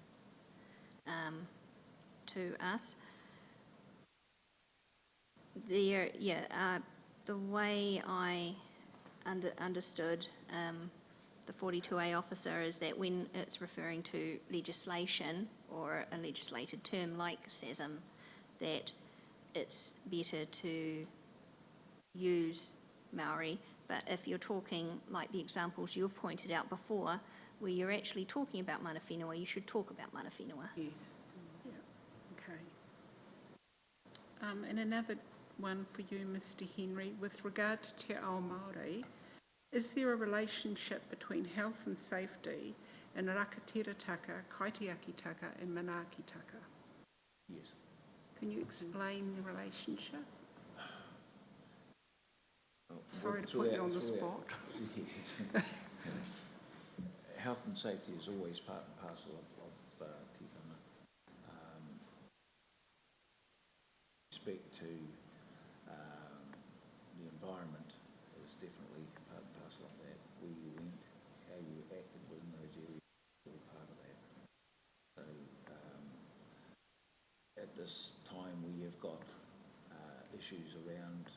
to us. The way I understood the 42A officer is that when it's referring to legislation or a legislated term like SASM, that it's better to use Maori. But if you're talking like the examples you've pointed out before, where you're actually talking about mana whenua, you should talk about mana whenua. Yes. Yeah. Okay. And another one for you, Mr. Henry, with regard to Te Ao Māori, is there a relationship between health and safety in Rakaterataka, Kaitiakitaka and Manaakitaka? Yes. Can you explain the relationship? Sorry to put you on the spot. Health and safety is always part and parcel of tikanga. Respect to the environment is definitely part and parcel of that. Where you went, how you acted within those areas, all part of that. So at this time we have got issues around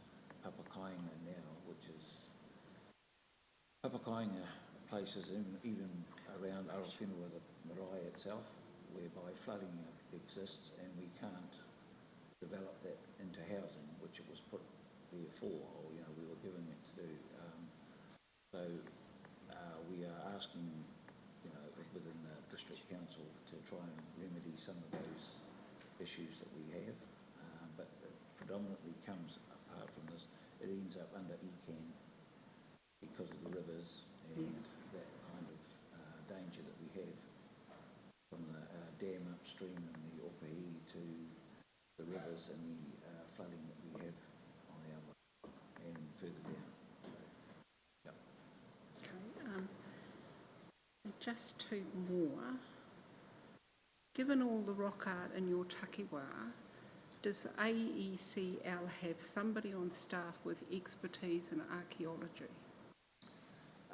Papakainga now, which is Papakainga places even around Arawhenua, the marae itself, whereby flooding exists and we can't develop that into housing, which it was put there for, or we were giving it to do. So we are asking, within the district council to try and remedy some of those issues that we have, but it predominantly comes apart from this. It ends up under ECAN because of the rivers and that kind of danger that we have from the dam upstream and the Opehi to the rivers and the flooding that we have on our way and further down. So, yeah. Okay. Just two more. Given all the rock art in your takiwā, does AECL have somebody on staff with expertise in archaeology?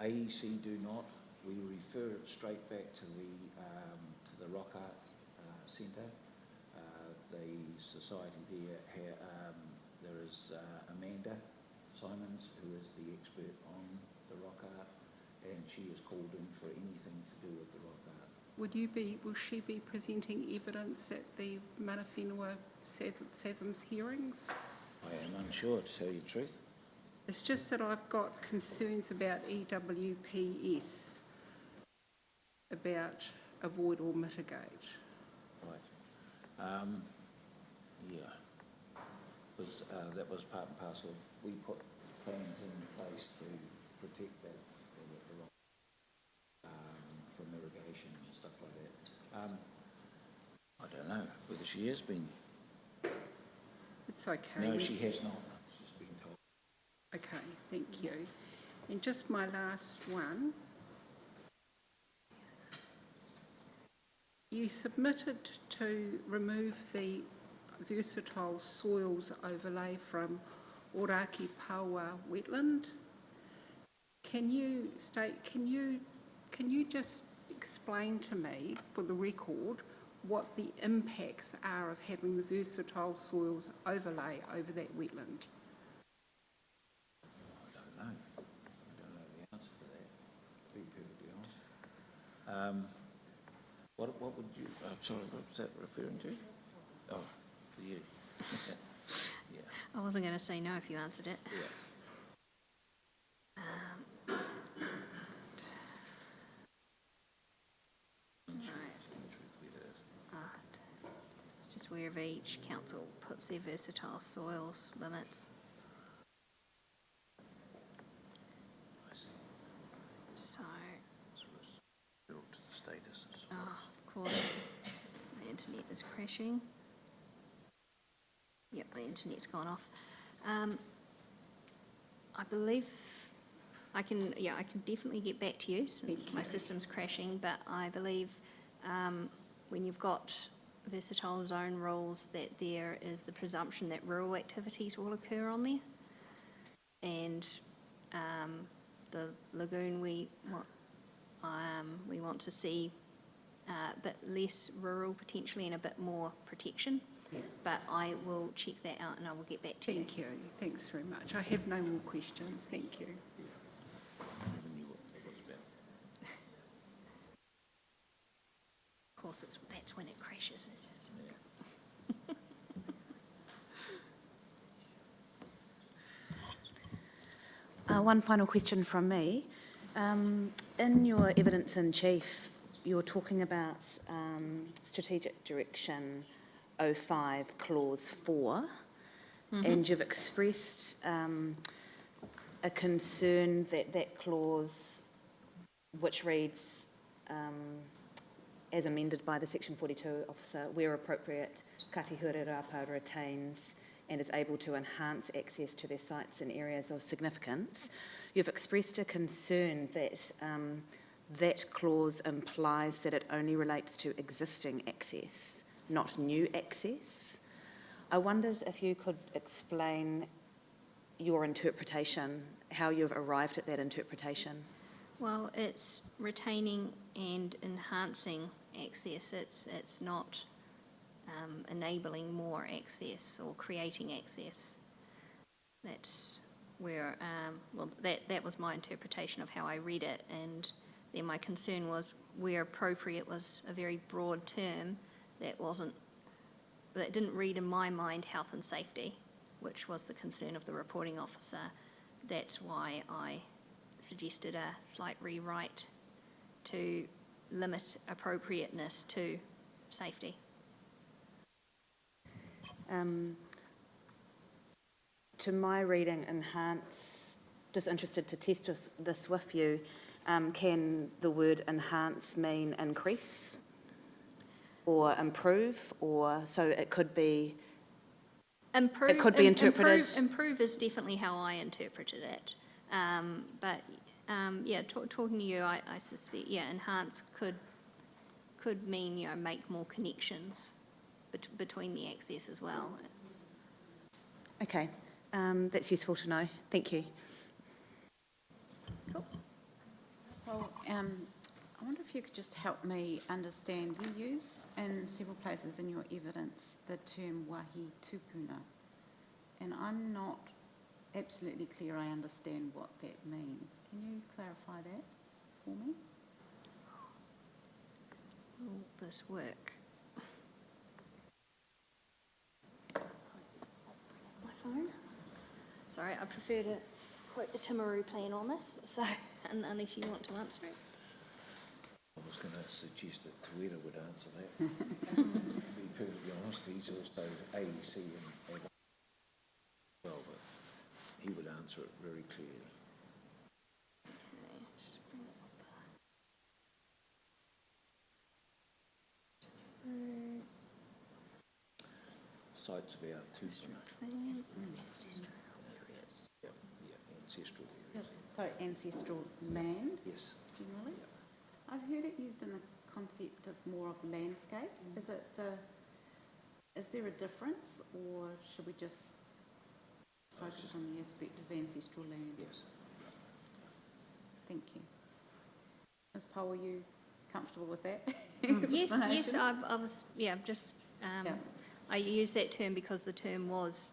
AEC do not. We refer it straight back to the Rock Art Centre. The society there is Amanda Simons, who is the expert on the rock art, and she is called in for anything to do with the rock art. Will she be presenting evidence at the mana whenua SASM's hearings? I am unsure, to tell you the truth. It's just that I've got concerns about EWPS, about avoid or mitigate. Right. Yeah. Because that was part and parcel. We put plans in place to protect that the rock from irrigation and stuff like that. I don't know whether she has been. It's okay. No, she has not. She's been told. Okay, thank you. And just my last one. You submitted to remove the versatile soils overlay from Oraki Paua wetland. Can you just explain to me, for the record, what the impacts are of having the versatile soils overlay over that wetland? I What would you, sorry, what was that referring to? Oh, for you. Yeah, I wasn't going to say no if you answered it. yeah. It's just wherever each council puts their versatile soils limits. So, Built to the status of soils. of course, my internet is crashing. Yep, my internet's gone off. I believe I can definitely get back to you since my system's crashing, but I believe when you've got versatile zone rules that there is the presumption that rural activities will occur on there. And the lagoon we want to see a bit less rural potentially and a bit more protection. Yeah. But I will check that out and I will get back to you. Thank you. Thanks very much. I have no more questions. Thank you. I never knew what that was about. Of course, that's when it crashes. Yeah. One final question from me. In your evidence in chief, you're talking about strategic direction 05 clause 4, and you've expressed a concern that that clause, which reads as amended by the Section 42 officer, where appropriate, Kati Hurerapa retains and is able to enhance access to their sites in areas of significance. You've expressed a concern that that clause implies that it only relates to existing access, not new access. I wondered if you could explain your interpretation, how you've arrived at that interpretation. Well, it's retaining and enhancing access. It's not enabling more access or creating access. That's where, that was my interpretation of how I read it, and then my concern was where appropriate was a very broad term that didn't read in my mind health and safety, which was the concern of the reporting officer. That's why I suggested a slight rewrite to limit appropriateness to safety. To my reading, enhance, just interested to test this with you, can the word enhance mean increase or improve, or so it could be Improve, it could be interpreted. Improve is definitely how I interpreted it. But talking to you, I suspect, enhance could mean, make more connections between the access as well. Okay, that's useful to know. Thank you. Cool. Well, I wonder if you could just help me understand. You use in several places in your evidence the term wahi tupuna, and I'm not absolutely clear I understand what that means. Can you clarify that for me? Will this work? My phone? Sorry, I prefer to quote the Timaru plan on this, so unless you want to answer it. I was going to suggest that Tuera would answer that. To be perfectly honest, he's also AEC and well, but he would answer it very clearly. Okay, just bring it up there. Sites about two Plans. ancestral areas. Yeah, ancestral areas. So ancestral land, Yes. generally? I've heard it used in the concept of more of landscapes. Is there a difference, or should we just focus on the aspect of ancestral land? Yes. Thank you. Ms. Powell, are you comfortable with that? Yes, explanation? I was, I use that term because the term was,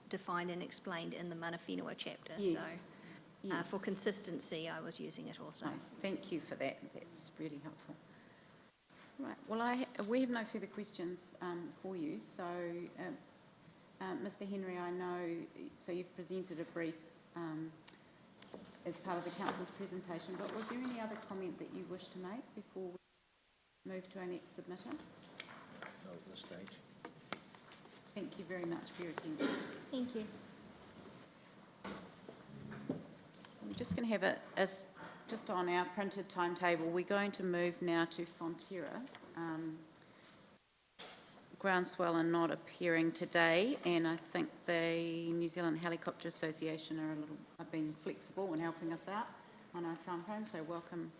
defined and explained in the Mana Whenua chapter, Yes. so Yes. For consistency, I was using it also. Oh, thank you for that. That's really helpful. Right. Well, we have no further questions for you. So, Mr. Henry, I know, so you've presented a brief as part of the council's presentation, but was there any other comment that you wish to make before we move to our next submitter? Not at this stage. Thank you very much for your attendance. Thank you. We're just going to have just on our printed timetable, we're going to move now to Fonterra. Groundswell are not appearing today, and I think the New Zealand Helicopter Association are being flexible and helping us out on our time frame, so welcome.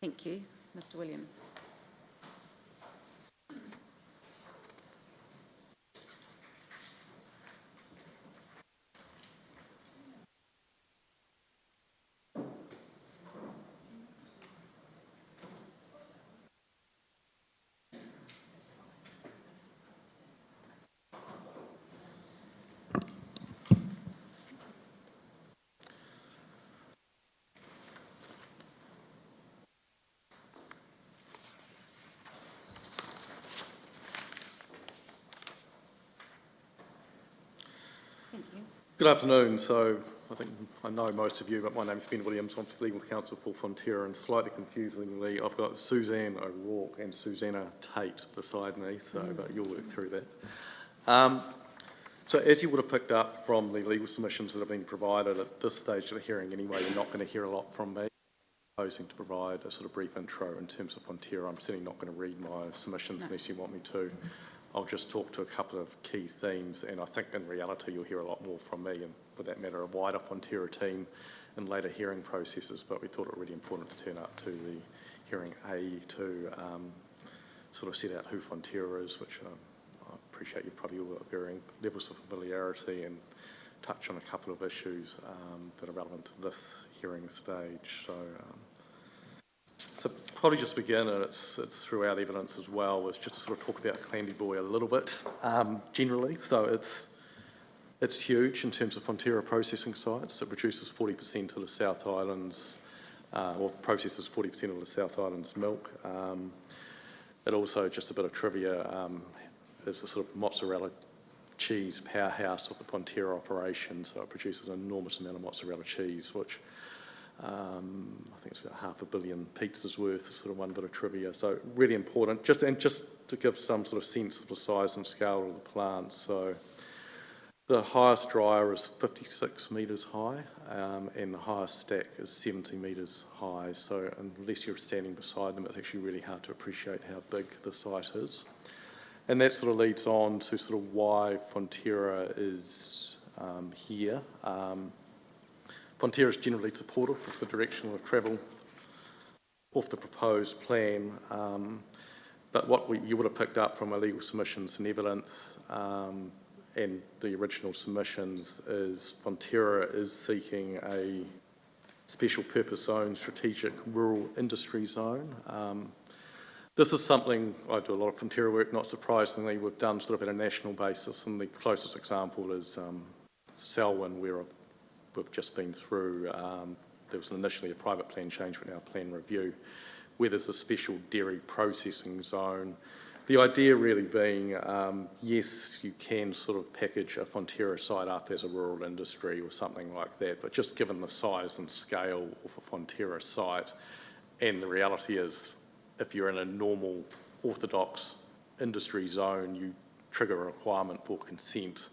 Thank you, Mr. Williams. Thank you. Good afternoon. So I think I know most of you, but my name's Ben Williams. I'm legal counsel for Fonterra, and slightly confusingly, I've got Suzanne O'Rourke and Susanna Tate beside me, so but you'll work through that. So as you would have picked up from the legal submissions that have been provided at this stage of the hearing anyway, you're not going to hear a lot from me. I'm proposing to provide a sort of brief intro in terms of Fonterra. I'm certainly not going to read my submissions unless you want me to. I'll just talk to a couple of key themes, and I think in reality you'll hear a lot more from me and, for that matter, a wider Fonterra team in later hearing processes, but we thought it really important to turn up to the hearing to sort of set out who Fonterra is, which I appreciate you've probably all got varying levels of familiarity, and touch on a couple of issues that are relevant to this hearing stage. So probably just begin, and it's throughout evidence as well, is just to sort of talk about Clandeboye a little bit generally. So it's huge in terms of Fonterra processing sites. It produces 40% of the South Island's, or processes 40% of the South Island's milk. It also, just a bit of trivia, is the sort of mozzarella cheese powerhouse of the Fonterra operation. So it produces an enormous amount of mozzarella cheese, which I think it's about 500 million pizzas worth, sort of one bit of trivia. So really important, just to give some sort of sense of the size and scale of the plant. So the highest dryer is 56 metres high, and the highest stack is 70 metres high. So unless you're standing beside them, it's actually really hard to appreciate how big the site is. And that sort of leads on to sort of why Fonterra is here. Fonterra is generally supportive of the direction of travel of the proposed plan, but what you would have picked up from our legal submissions and evidence and the original submissions is Fonterra is seeking a special purpose zone, strategic rural industry zone. This is something, I do a lot of Fonterra work, not surprisingly, we've done sort of at a national basis, and the closest example is Selwyn, where we've just been through. There was initially a private plan change, but now a plan review, where there's a special dairy processing zone. The idea really being, yes, you can sort of package a Fonterra site up as a rural industry or something like that, but just given the size and scale of a Fonterra site, and the reality is, if you're in a normal orthodox industry zone, you trigger a requirement for consent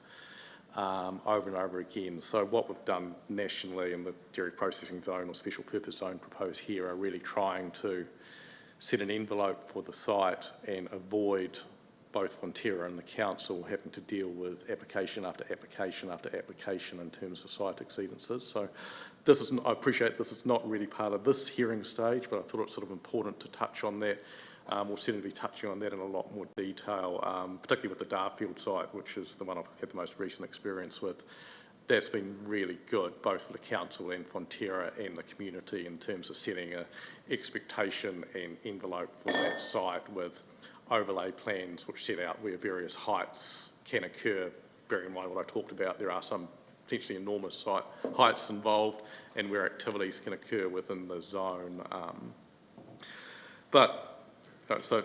over and over again. So what we've done nationally in the dairy processing zone or special purpose zone proposed here are really trying to set an envelope for the site and avoid both Fonterra and the council having to deal with application after application after application in terms of site exceedances. So this is, I appreciate this is not really part of this hearing stage, but I thought it's sort of important to touch on that. We'll certainly be touching on that in a lot more detail, particularly with the Darfield site, which is the one I've had the most recent experience with. That's been really good, both for the council and Fonterra and the community, in terms of setting an expectation and envelope for that site with overlay plans which set out where various heights can occur. Bearing in mind what I talked about, there are some potentially enormous heights involved and where activities can occur within the zone. So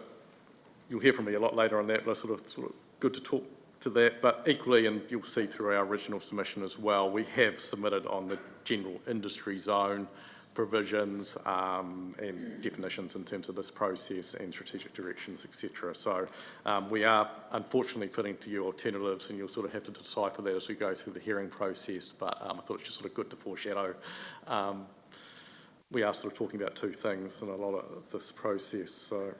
you'll hear from me a lot later on that, but it's sort of good to talk to that. But equally, and you'll see through our original submission as well, we have submitted on the general industry zone provisions and definitions in terms of this process and strategic directions, etc. So we are unfortunately putting to you alternatives, and you'll sort of have to decipher that as we go through the hearing process, but I thought it's just sort of good to foreshadow. We are sort of talking about two things in a lot of this process. So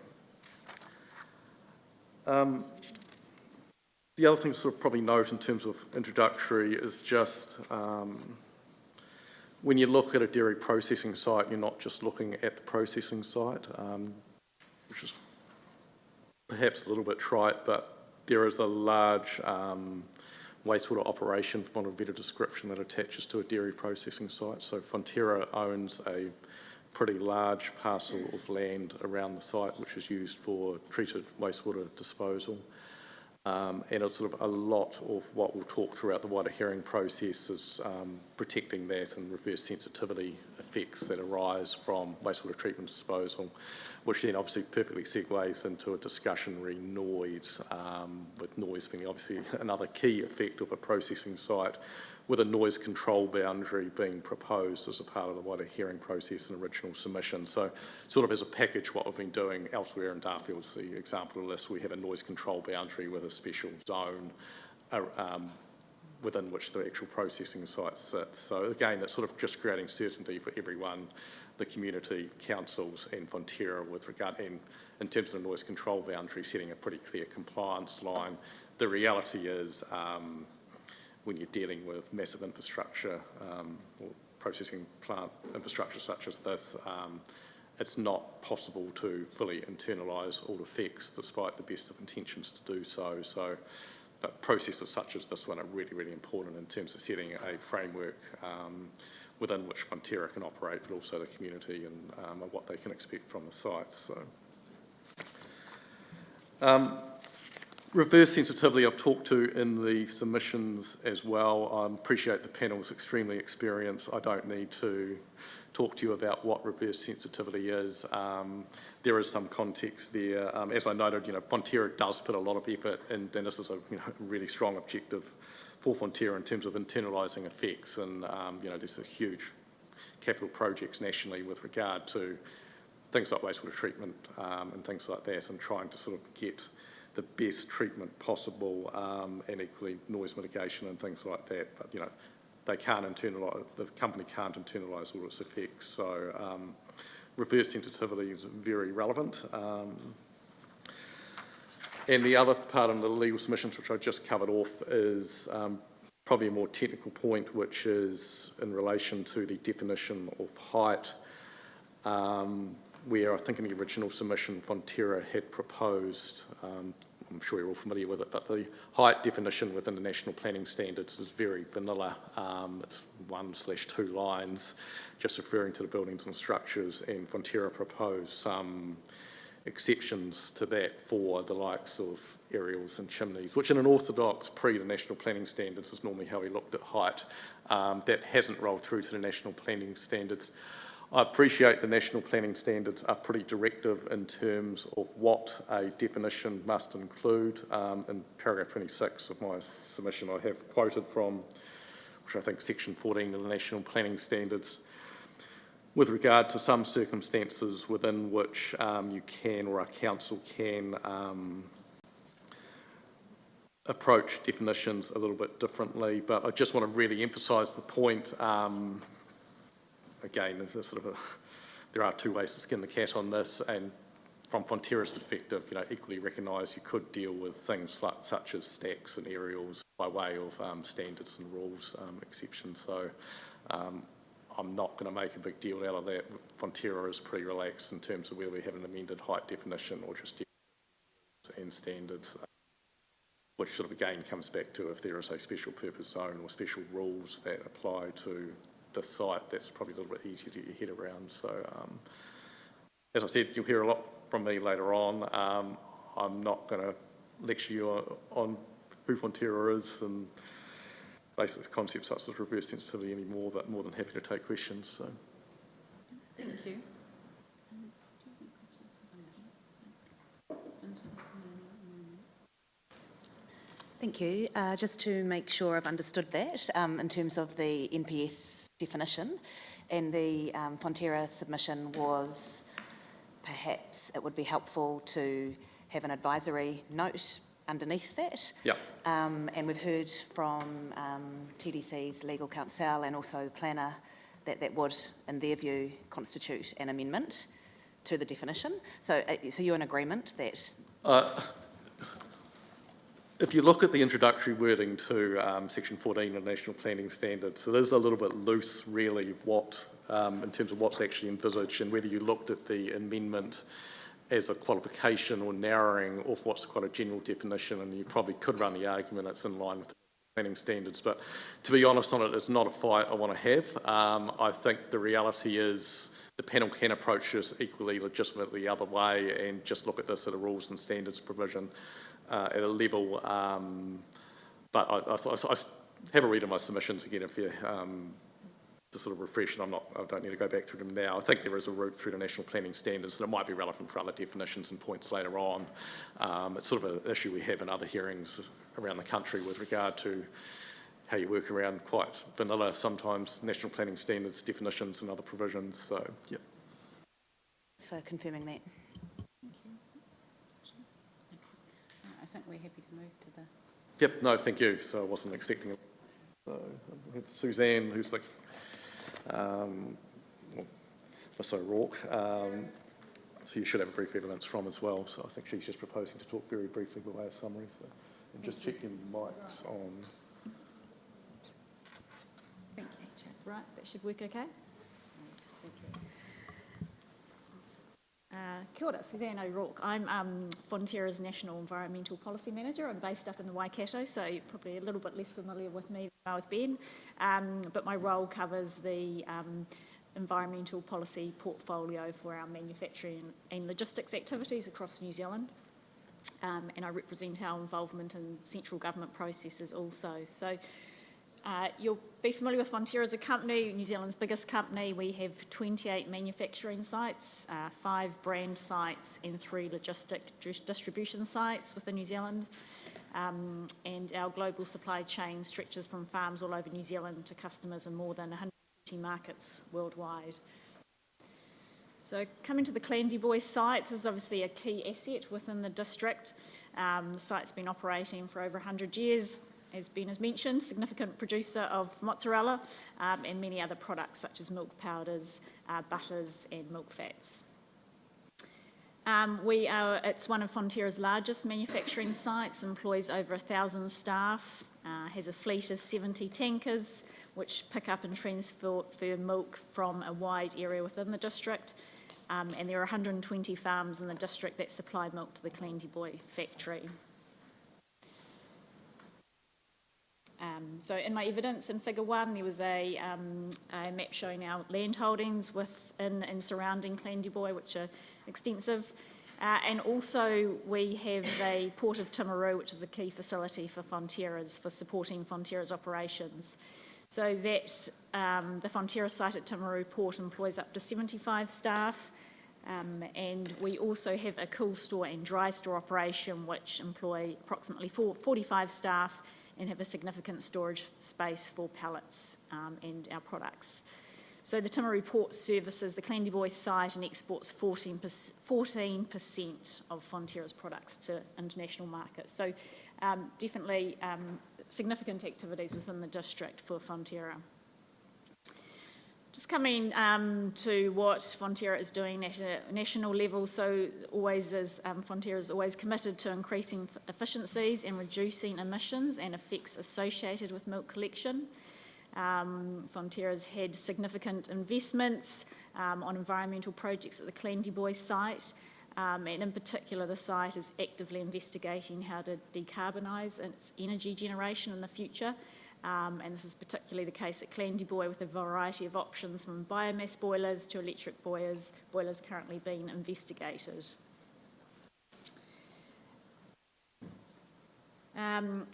the other thing to sort of probably note in terms of introductory is just when you look at a dairy processing site, you're not just looking at the processing site, which is perhaps a little bit trite, but there is a large wastewater operation, for want of a better description, that attaches to a dairy processing site. So Fonterra owns a pretty large parcel of land around the site, which is used for treated wastewater disposal. And it's sort of a lot of what we'll talk throughout the wider hearing process is protecting that and reverse sensitivity effects that arise from wastewater treatment disposal, which then obviously perfectly segues into a discussion re noise, with noise being obviously another key effect of a processing site, with a noise control boundary being proposed as a part of the wider hearing process and original submission. So sort of as a package, what we've been doing elsewhere in Darfield's the example of this, we have a noise control boundary with a special zone within which the actual processing site sits. So again, it's sort of just creating certainty for everyone, the community, councils and Fonterra with regard, and in terms of the noise control boundary, setting a pretty clear compliance line. The reality is, when you're dealing with massive infrastructure or processing plant infrastructure such as this, it's not possible to fully internalise all effects despite the best of intentions to do so. So processes such as this one are really, really important in terms of setting a framework within which Fonterra can operate, but also the community and what they can expect from the sites. So. Reverse sensitivity I've talked to in the submissions as well. I appreciate the panel is extremely experienced. I don't need to talk to you about what reverse sensitivity is. There is some context there. As I noted, Fonterra does put a lot of effort, and this is a really strong objective for Fonterra in terms of internalising effects. And there's a huge capital projects nationally with regard to things like wastewater treatment and things like that, and trying to sort of get the best treatment possible, and equally noise mitigation and things like that. But they can't internalise. The company can't internalise all its effects. So reverse sensitivity is very relevant. And the other part of the legal submissions, which I just covered off, is probably a more technical point, which is in relation to the definition of height. Where I think in the original submission Fonterra had proposed, I'm sure you're all familiar with it, but the height definition within the National Planning Standards is very vanilla. It's 1/2 lines, just referring to the buildings and structures, and Fonterra proposed some exceptions to that for the likes of aerials and chimneys, which in an orthodox pre the National Planning Standards is normally how we looked at height. That hasn't rolled through to the National Planning Standards. I appreciate the National Planning Standards are pretty directive in terms of what a definition must include. In paragraph 26 of my submission, I have quoted from, which I think section 14 of the National Planning Standards, with regard to some circumstances within which you can, or a council can, approach definitions a little bit differently. But I just want to really emphasise the point. Again, there are two ways to skin the cat on this, and from Fonterra's perspective, equally recognise you could deal with things such as stacks and aerials by way of standards and rules exceptions. So I'm not going to make a big deal out of that. Fonterra is pretty relaxed in terms of whether we have an amended height definition or just and standards, which sort of again comes back to if there is a special purpose zone or special rules that apply to the site, that's probably a little bit easier to get your head around. So as I said, you'll hear a lot from me later on. I'm not going to lecture you on who Fonterra is, basic concepts such as reverse sensitivity anymore, but more than happy to take questions. So. Thank you. Thank you. Just to make sure I've understood that, in terms of the NPS definition, and the Fonterra submission was perhaps it would be helpful to have an advisory note underneath that. Yep. And we've heard from TDC's legal counsel and also the planner that would, in their view, constitute an amendment to the definition. So you're in agreement that... If you look at the introductory wording to Section 14 of National Planning Standards, it is a little bit loose, really, what in terms of what's actually envisaged, and whether you looked at the amendment as a qualification or narrowing of what's quite a general definition, and you probably could run the argument it's in line with the planning standards. But to be honest on it, it's not a fight I want to have. I think the reality is the panel can approach this equally legitimately the other way and just look at this at a rules and standards provision at a level. But I have a read of my submissions again if you to sort of refresh, and I don't need to go back through them now. I think there is a route through the National Planning Standards, and it might be relevant for other definitions and points later on. It's sort of an issue we have in other hearings around the country with regard to how you work around quite vanilla, sometimes National Planning Standards definitions and other provisions. So, yeah. Thanks for confirming that. Thank you. I think we're happy to move to the... Yep, no, thank you. So I wasn't expecting it. So we have Suzanne, who's the Rourke, who you should have a brief evidence from as well. So I think she's just proposing to talk very briefly by way of summary. So, and just check your mics on. Thank you. Right, that should work okay. Kia ora, Suzanne O'Rourke. I'm Fonterra's National Environmental Policy Manager. I'm based up in the Waikato, so you're probably a little bit less familiar with me than with Ben. But my role covers the environmental policy portfolio for our manufacturing and logistics activities across New Zealand. And I represent our involvement in central government processes also. So you'll be familiar with Fonterra as a company, New Zealand's biggest company. We have 28 manufacturing sites, 5 brand sites and 3 logistic distribution sites within New Zealand. And our global supply chain stretches from farms all over New Zealand to customers in more than 150 markets worldwide. So coming to the Clandy site, this is obviously a key asset within the district. The site's been operating for over 100 years. As Ben has mentioned, significant producer of mozzarella and many other products such as milk powders, butters and milk fats. It's one of Fonterra's largest manufacturing sites, employs over 1,000 staff, has a fleet of 70 tankers which pick up and transfer milk from a wide area within the district. And there are 120 farms in the district that supply milk to the Clandy factory. So in my evidence in Figure 1, there was a map showing our land holdings within and surrounding Clandy, which are extensive. And also we have the Port of Timaru, which is a key facility for supporting Fonterra's operations. So that the Fonterra site at Timaru Port employs up to 75 staff. And we also have a cool store and dry store operation which employ approximately 45 staff and have a significant storage space for pallets and our products. So the Timaru Port services the Clandy site and exports 14% of Fonterra's products to international markets. So definitely significant activities within the district for Fonterra. Just coming to what Fonterra is doing at a national level, so Fonterra is always committed to increasing efficiencies and reducing emissions and effects associated with milk collection. Fonterra's had significant investments on environmental projects at the Clandy site, and in particular the site is actively investigating how to decarbonise its energy generation in the future. And this is particularly the case at Clandy with a variety of options from biomass boilers to electric boilers currently being investigated.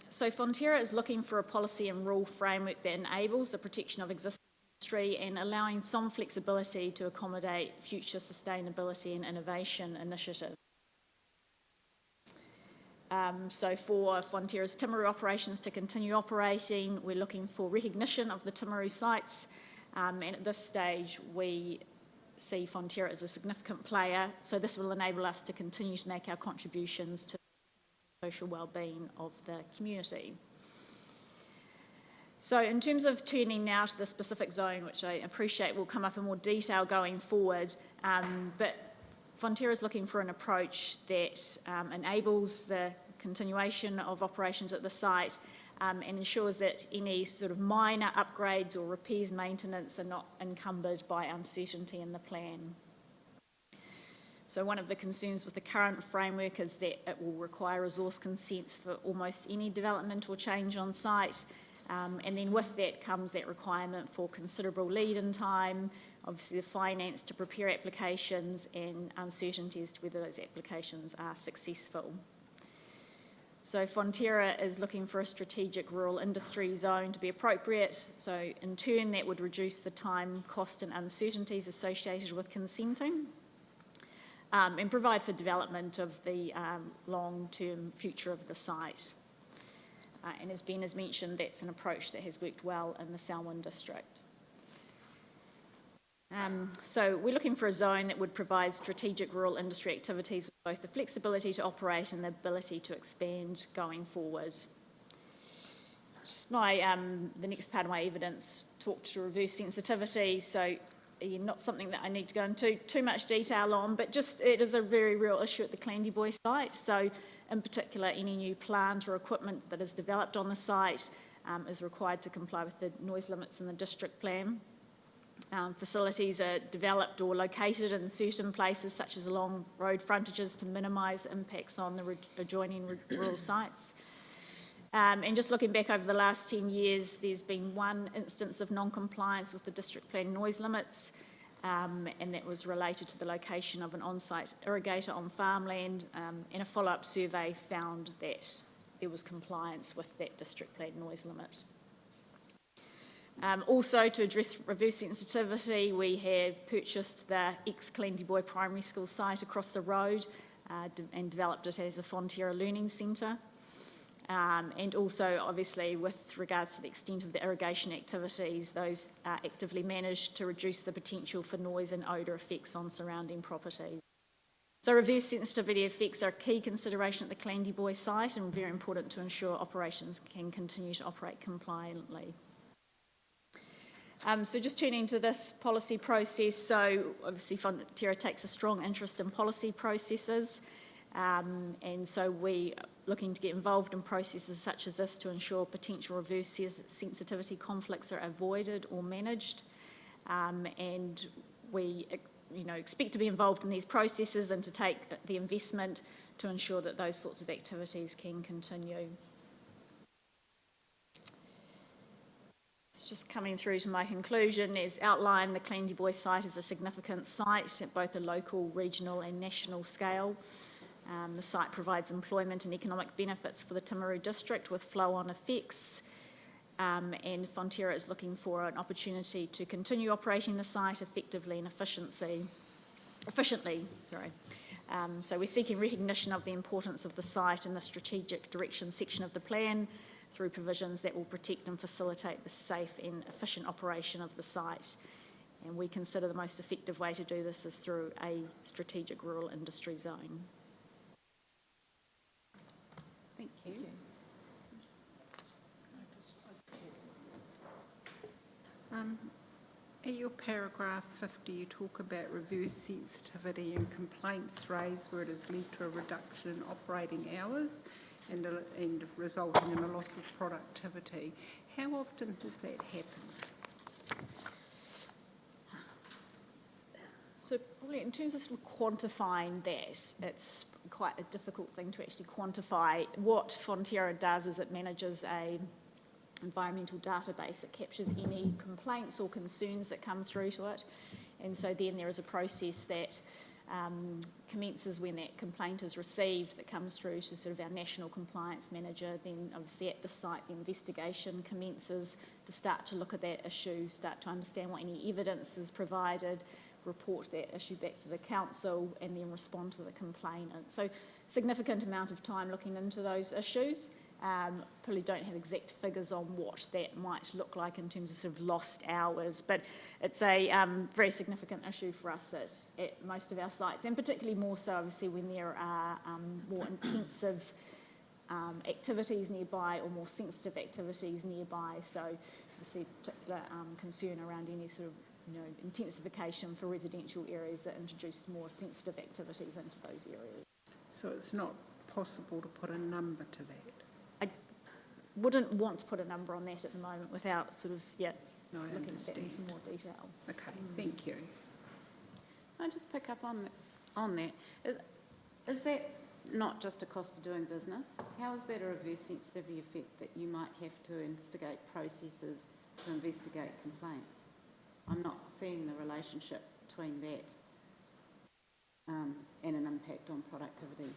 So Fonterra is looking for a policy and rule framework that enables the protection of existing industry and allowing some flexibility to accommodate future sustainability and innovation initiatives. So for Fonterra's Timaru operations to continue operating, we're looking for recognition of the Timaru sites, and at this stage we see Fonterra as a significant player, so this will enable us to continue to make our contributions to the social wellbeing of the community. So in terms of turning now to the specific zone, which I appreciate will come up in more detail going forward, but Fonterra is looking for an approach that enables the continuation of operations at the site and ensures that any sort of minor upgrades or repairs maintenance are not encumbered by uncertainty in the plan. So one of the concerns with the current framework is that it will require resource consents for almost any development or change on site, and then with that comes that requirement for considerable lead-in time, obviously the finance to prepare applications and uncertainty as to whether those applications are successful. So Fonterra is looking for a strategic rural industry zone to be appropriate, so in turn that would reduce the time, cost and uncertainties associated with consenting and provide for development of the long-term future of the site. And as Ben has mentioned, that's an approach that has worked well in the Selwyn district. So we're looking for a zone that would provide strategic rural industry activities with both the flexibility to operate and the ability to expand going forward. Just the next part of my evidence talked to reverse sensitivity, so not something that I need to go into too much detail on, but just it is a very real issue at the Clandyboy site. So in particular, any new plant or equipment that is developed on the site is required to comply with the noise limits in the district plan. Facilities are developed or located in certain places, such as along road frontages, to minimise impacts on the adjoining rural sites. And just looking back over the last 10 years, there's been one instance of non-compliance with the district plan noise limits, and that was related to the location of an on-site irrigator on farmland, and a follow-up survey found that there was compliance with that district plan noise limit. Also, to address reverse sensitivity, we have purchased the ex-Clandyboy Primary School site across the road and developed it as a Fonterra Learning Centre. And also, obviously, with regards to the extent of the irrigation activities, those are actively managed to reduce the potential for noise and odour effects on surrounding properties. So reverse sensitivity effects are a key consideration at the Clandyboy site and very important to ensure operations can continue to operate compliantly. So just turning to this policy process, so obviously Fonterra takes a strong interest in policy processes, and so we are looking to get involved in processes such as this to ensure potential reverse sensitivity conflicts are avoided or managed, and we expect to be involved in these processes and to take the investment to ensure that those sorts of activities can continue. Just coming through to my conclusion, as outlined, the Clandyboy site is a significant site at both a local, regional and national scale. The site provides employment and economic benefits for the Timaru district with flow-on effects, and Fonterra is looking for an opportunity to continue operating the site effectively and efficiently. So we're seeking recognition of the importance of the site in the strategic direction section of the plan, through provisions that will protect and facilitate the safe and efficient operation of the site. And we consider the most effective way to do this is through a strategic rural industry zone. Thank you. At your paragraph 50, you talk about reverse sensitivity and complaints raised where it has led to a reduction in operating hours and resulting in a loss of productivity. How often does that happen? So probably in terms of sort of quantifying that, it's quite a difficult thing to actually quantify. What Fonterra does is it manages a environmental database that captures any complaints or concerns that come through to it, and so then there is a process that commences when that complaint is received, that comes through to sort of our national compliance manager. Then obviously at the site, the investigation commences to start to look at that issue, start to understand what any evidence is provided, report that issue back to the council, and then respond to the complainant. So significant amount of time looking into those issues. Probably don't have exact figures on what that might look like in terms of sort of lost hours, but it's a very significant issue for us at most of our sites, and particularly more so obviously when there are more intensive activities nearby or more sensitive activities nearby. So obviously particular concern around any sort of intensification for residential areas that introduce more sensitive activities into those areas. So it's not possible to put a number to that? Wouldn't want to put a number on that at the moment without sort of, No, I looking at that in understand. some more detail. Okay, thank you. Can I just pick up on that? Is that not just a cost of doing business? How is that a reverse sensitivity effect that you might have to instigate processes to investigate complaints? I'm not seeing the relationship between that and an impact on productivity.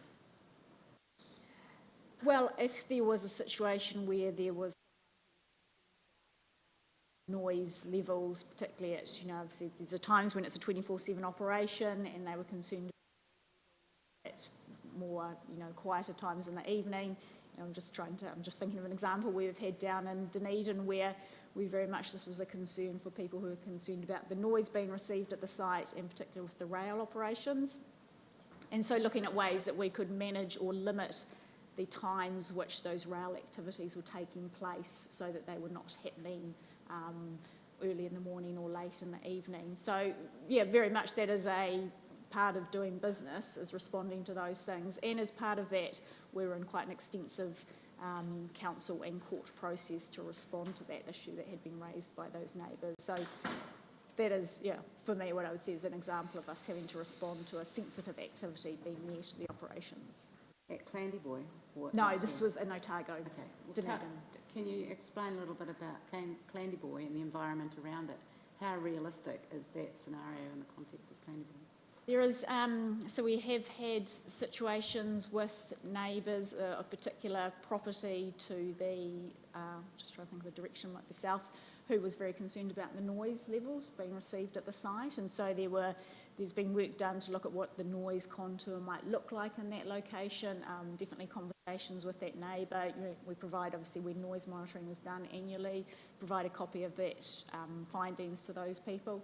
Well, if there was a situation where there was noise levels, particularly at, obviously there's times when it's a 24/7 operation and they were concerned at more, quieter times in the evening. I'm just thinking of an example we've had down in Dunedin where this was a concern for people who are concerned about the noise being received at the site, in particular with the rail operations. And so looking at ways that we could manage or limit the times which those rail activities were taking place so that they were not happening early in the morning or late in the evening. So, very much that is a part of doing business, is responding to those things. And as part of that, we're in quite an extensive council and court process to respond to that issue that had been raised by those neighbours. So that is, for me, what I would see as an example of us having to respond to a sensitive activity being near to the operations. At Clandyboy? No, this was in Otago, Okay. Dunedin. Can you explain a little bit about Clandyboy and the environment around it? How realistic is that scenario in the context of Clandyboy? There is, so we have had situations with neighbours, a particular property to the, just trying to think of the direction, might be south, who was very concerned about the noise levels being received at the site, and so there's been work done to look at what the noise contour might look like in that location, definitely conversations with that neighbour. We provide, obviously, when noise monitoring is done annually, provide a copy of that findings to those people.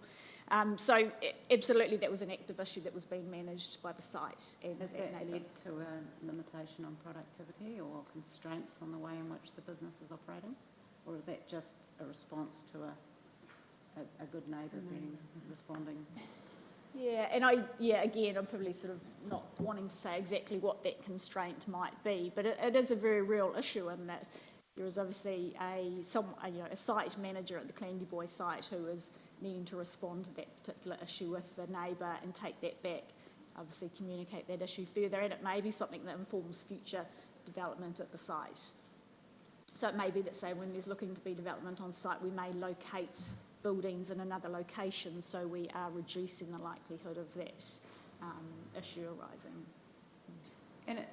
So absolutely that was an active issue that was being managed by the site. And has that led to a limitation on productivity or constraints on the way in which the being operating? Or is that just a response to a good neighbour responding? Yeah, and again, I'm probably sort of not wanting to say exactly what that constraint might be, but it is a very real issue in that there is obviously a site manager at the Clandyboy site who is needing to respond to that particular issue with the neighbour and take that back, obviously communicate that issue further, and it may be something that informs future development at the site. So it may be that, say, when there's looking to be development on site, we may locate buildings in another location, so we are reducing the likelihood of that issue arising. And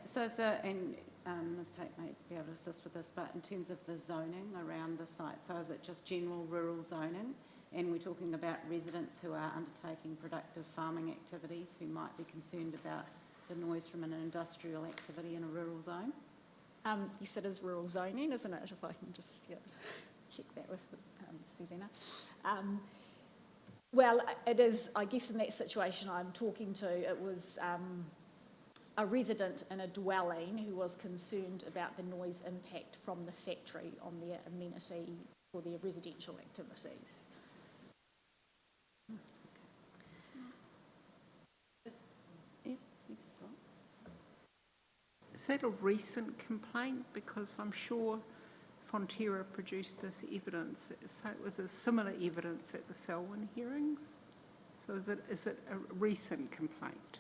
Ms. Tate may be able to assist with this, but in terms of the zoning around the site, so is it just general rural zoning? And we're talking about residents who are undertaking productive farming activities who might be concerned about the noise from an industrial activity in a rural zone? Yes, it is rural zoning, isn't it? If I can just check that with Susanna. Well, it is, I guess in that situation I'm talking to, it was a resident in a dwelling who was concerned about the noise impact from the factory on their amenity for their residential activities. Is that a recent complaint? Because I'm sure Fonterra produced this evidence, so it was a similar evidence at the Selwyn hearings. So is it a recent complaint?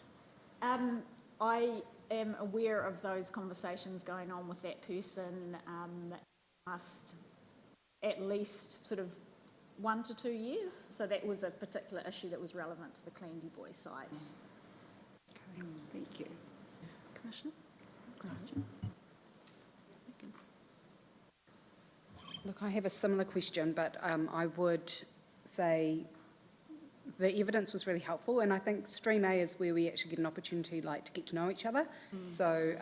I am aware of those conversations going on with that person last at least sort of 1 to 2 years. So that was a particular issue that was relevant to the Clandyboy site. Thank you. Commissioner? Question? Look, I have a similar question, but I would say the evidence was really helpful, and I think Stream A is where we actually get an opportunity to get to know each other. So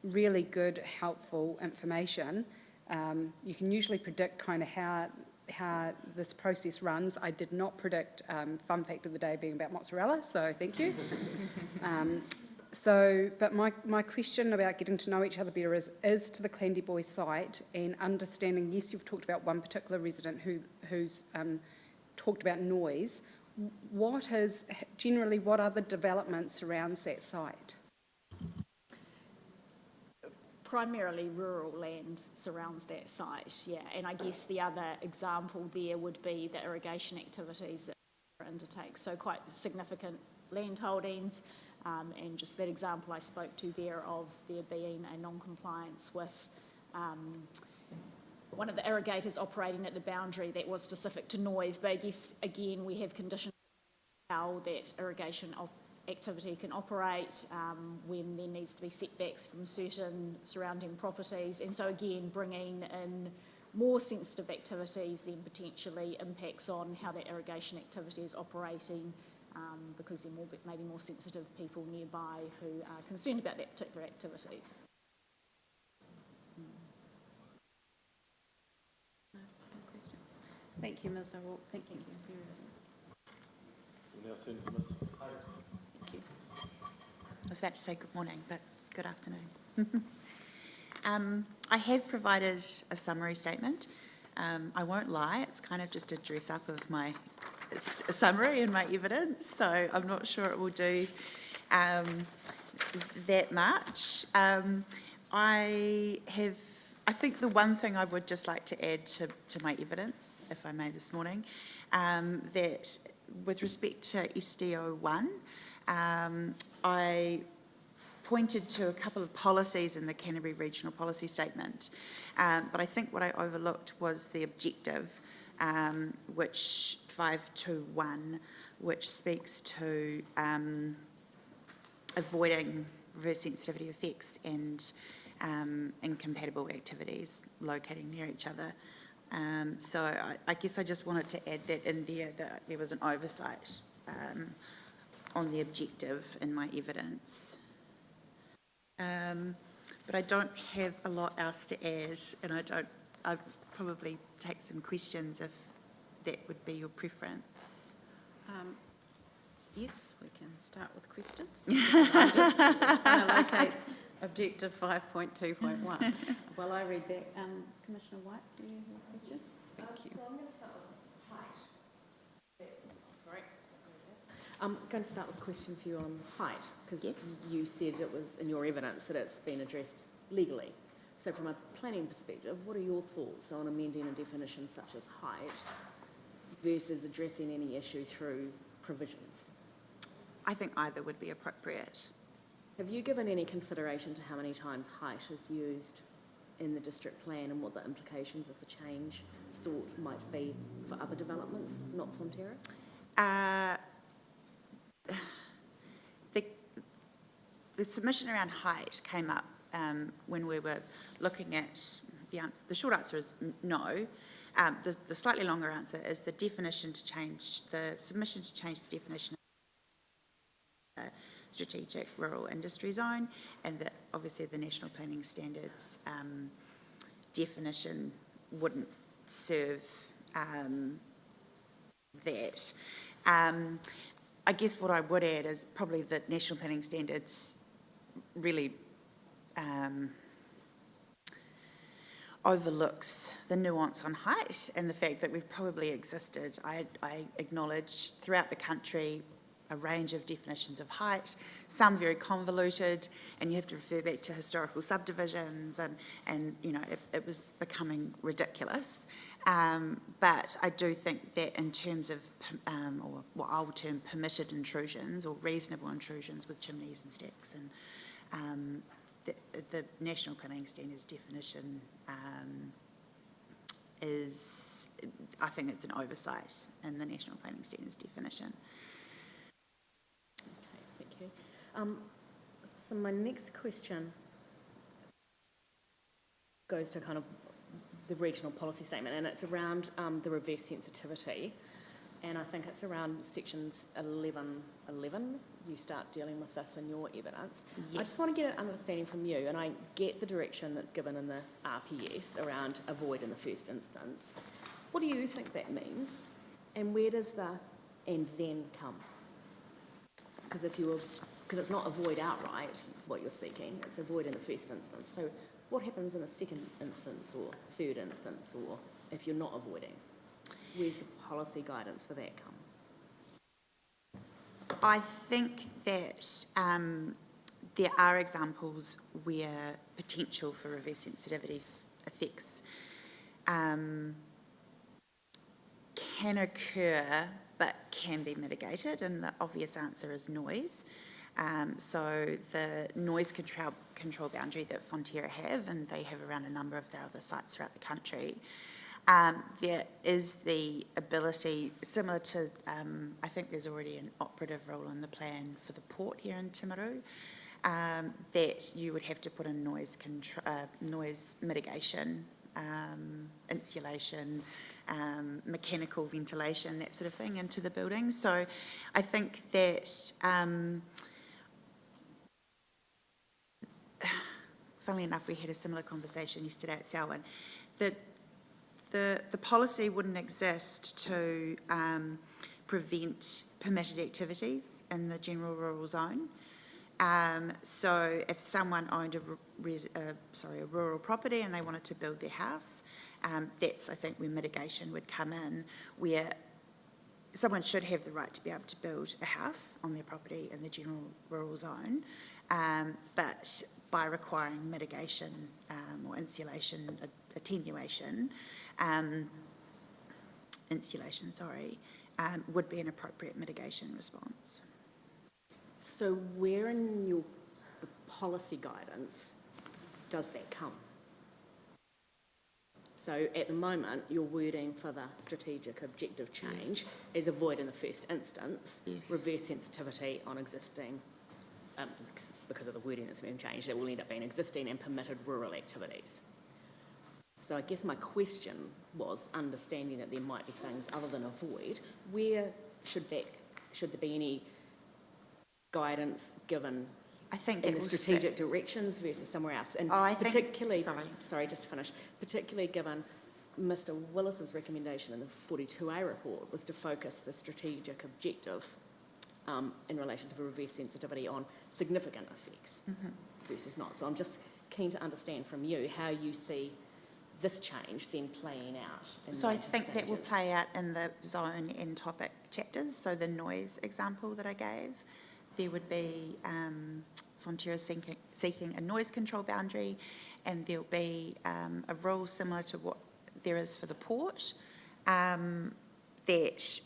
really good, helpful information. You can usually predict kind of how this process runs. I did not predict fun fact of the day being about mozzarella, so thank you. But my question about getting to know each other better is to the Clandy site and understanding, yes, you've talked about one particular resident who's talked about noise. What other development surrounds that site? Primarily rural land surrounds that site, yeah. And I guess the other example there would be the irrigation activities that undertake. So quite significant land holdings. And just that example I spoke to there of there being a non-compliance with one of the irrigators operating at the boundary that was specific to noise. But I guess, again, we have conditions how that irrigation activity can operate, when there needs to be setbacks from certain surrounding properties. And so, again, bringing in more sensitive activities then potentially impacts on how that irrigation activity is operating, because there may be more sensitive people nearby who are concerned about that particular activity. Thank you, Ms. O'Rourke. Thank you. We'll now turn to Ms. Hayes. Thank you. I was about to say good morning, but good afternoon. I have provided a summary statement. I won't lie, it's kind of just a dress up of my summary and my evidence, so I'm not sure it will do that much. I think the one thing I would just like to add to my evidence, if I may this morning, that with respect to SDO1, I pointed to a couple of policies in the Canterbury Regional Policy Statement, but I think what I overlooked was the objective, which 521, which speaks to avoiding reverse sensitivity effects and incompatible activities locating near each other. So I guess I just wanted to add that in there, that there was an oversight on the objective in my evidence. But I don't have a lot else to add, and I'd probably take some questions if that would be your preference. Yes, we can start with questions. I'm just trying to locate objective 5.2.1. While I read that, Commissioner White, do you have questions? Thank you. So I'm going to start with height. Sorry. I'm going to start with a question for you on height, because Yes. you said it was in your evidence that it's been addressed legally. So from a planning perspective, what are your thoughts on amending a definition such as height versus addressing any issue through provisions? I think either would be appropriate. Have you given any consideration to how many times height is used in the district plan and what the implications of the change sought might be for other developments, not Fonterra? The submission around height came up when we were looking at the answer. The short answer is no. The slightly longer answer is the submission to change the definition of strategic rural industry zone, and that obviously the National Planning Standards definition wouldn't serve that. I guess what I would add is probably that National Planning Standards really overlooks the nuance on height and the fact that we've probably existed, I acknowledge, throughout the country, a range of definitions of height, some very convoluted, and you have to refer back to historical subdivisions, and you know, it was becoming ridiculous. But I do think that in terms of, or what I'll term permitted intrusions or reasonable intrusions with chimneys and stacks, and the National Planning Standards definition is, I think it's an oversight in the National Planning Standards definition. Okay, thank you. So my next question goes to kind of the regional policy statement, and it's around the reverse sensitivity. And I think it's around sections 11:11. You start dealing with this in your evidence. Yes. I just want to get an understanding from you, and I get the direction that's given in the RPS around avoid in the first instance. What do you think that means? And where does the and then come? Because it's not avoid outright what you're seeking, it's avoid in the first instance. So what happens in a second instance or third instance, or if you're not avoiding? Where's the policy guidance for that come? I think that there are examples where potential for reverse sensitivity effects can occur but can be mitigated, and the obvious answer is noise. So the noise control boundary that Fonterra have, and they have around a number of their other sites throughout the country, there is the ability, similar to, I think there's already an operative rule in the plan for the port here in Timaru, that you would have to put in noise mitigation, insulation, mechanical ventilation, that sort of thing into the building. So I think that, funnily enough, we had a similar conversation yesterday at Selwyn, that the policy wouldn't exist to prevent permitted activities in the general rural zone. So if someone owned a rural property and they wanted to build their house, that's, I think, where mitigation would come in, where someone should have the right to be able to build a house on their property in the general rural zone, but by requiring mitigation or insulation, attenuation, would be an appropriate mitigation response. So where in your policy guidance does that come? So at the moment, your wording for the strategic objective change is avoid in the first instance, reverse sensitivity on existing, because of the wording that's been changed, it will end up being existing and permitted rural activities. So I guess my question was, understanding that there might be things other than avoid, where should there be any guidance given I think in the strategic directions versus somewhere else? And particularly, just to finish, particularly given Mr. Willis's recommendation in the 42A report was to focus the strategic objective in relation to the reverse sensitivity on significant effects versus not. So I'm just keen to understand from you how you see this change then playing out. So I think that will play out in the zone and topic chapters. So the noise example that I gave, there would be Fonterra seeking a noise control boundary, and there'll be a rule similar to what there is for the port that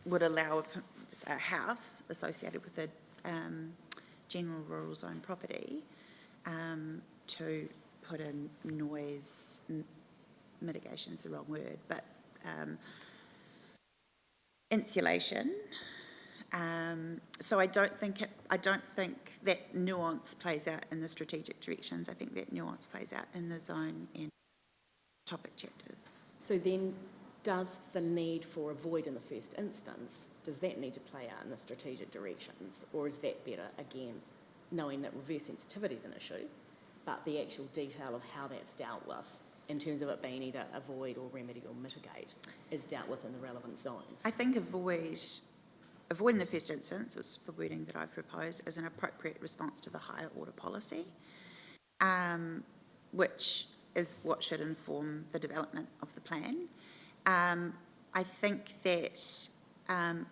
would allow a house associated with a general rural zone property to put in noise mitigation is the wrong word, but insulation. So I don't think that nuance plays out in the strategic directions. I think that nuance plays out in the zone and topic chapters. So then, does the need for avoid in the first instance, does that need to play out in the strategic directions, or is that better, again, knowing that reverse sensitivity is an issue, but the actual detail of how that's dealt with, in terms of it being either avoid or remedy or mitigate, is dealt with in the relevant zones? I think avoid in the first instance, is the wording that I've proposed, is an appropriate response to the higher order policy, which is what should inform the development of the plan. I think that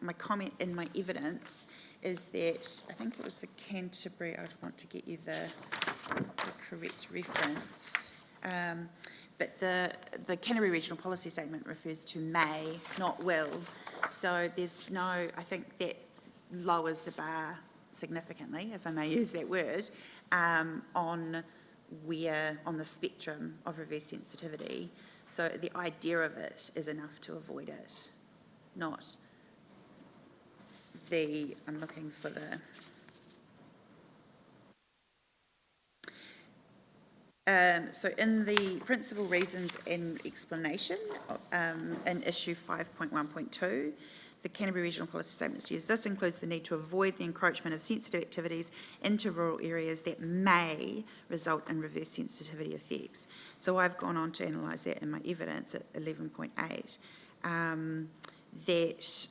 my comment in my evidence is that, I think it was the Canterbury, I want to get you the correct reference, but the Canterbury Regional Policy Statement refers to may, not will. So there's no, I think that lowers the bar significantly, if I may use that word, on the spectrum of reverse sensitivity. So the idea of it is enough to avoid it, not I'm looking for the So in the principal reasons and explanation, in issue 5.1.2, the Canterbury Regional Policy Statement says, this includes the need to avoid the encroachment of sensitive activities into rural areas that may result in reverse sensitivity effects. So I've gone on to analyse that in my evidence at 11.8, that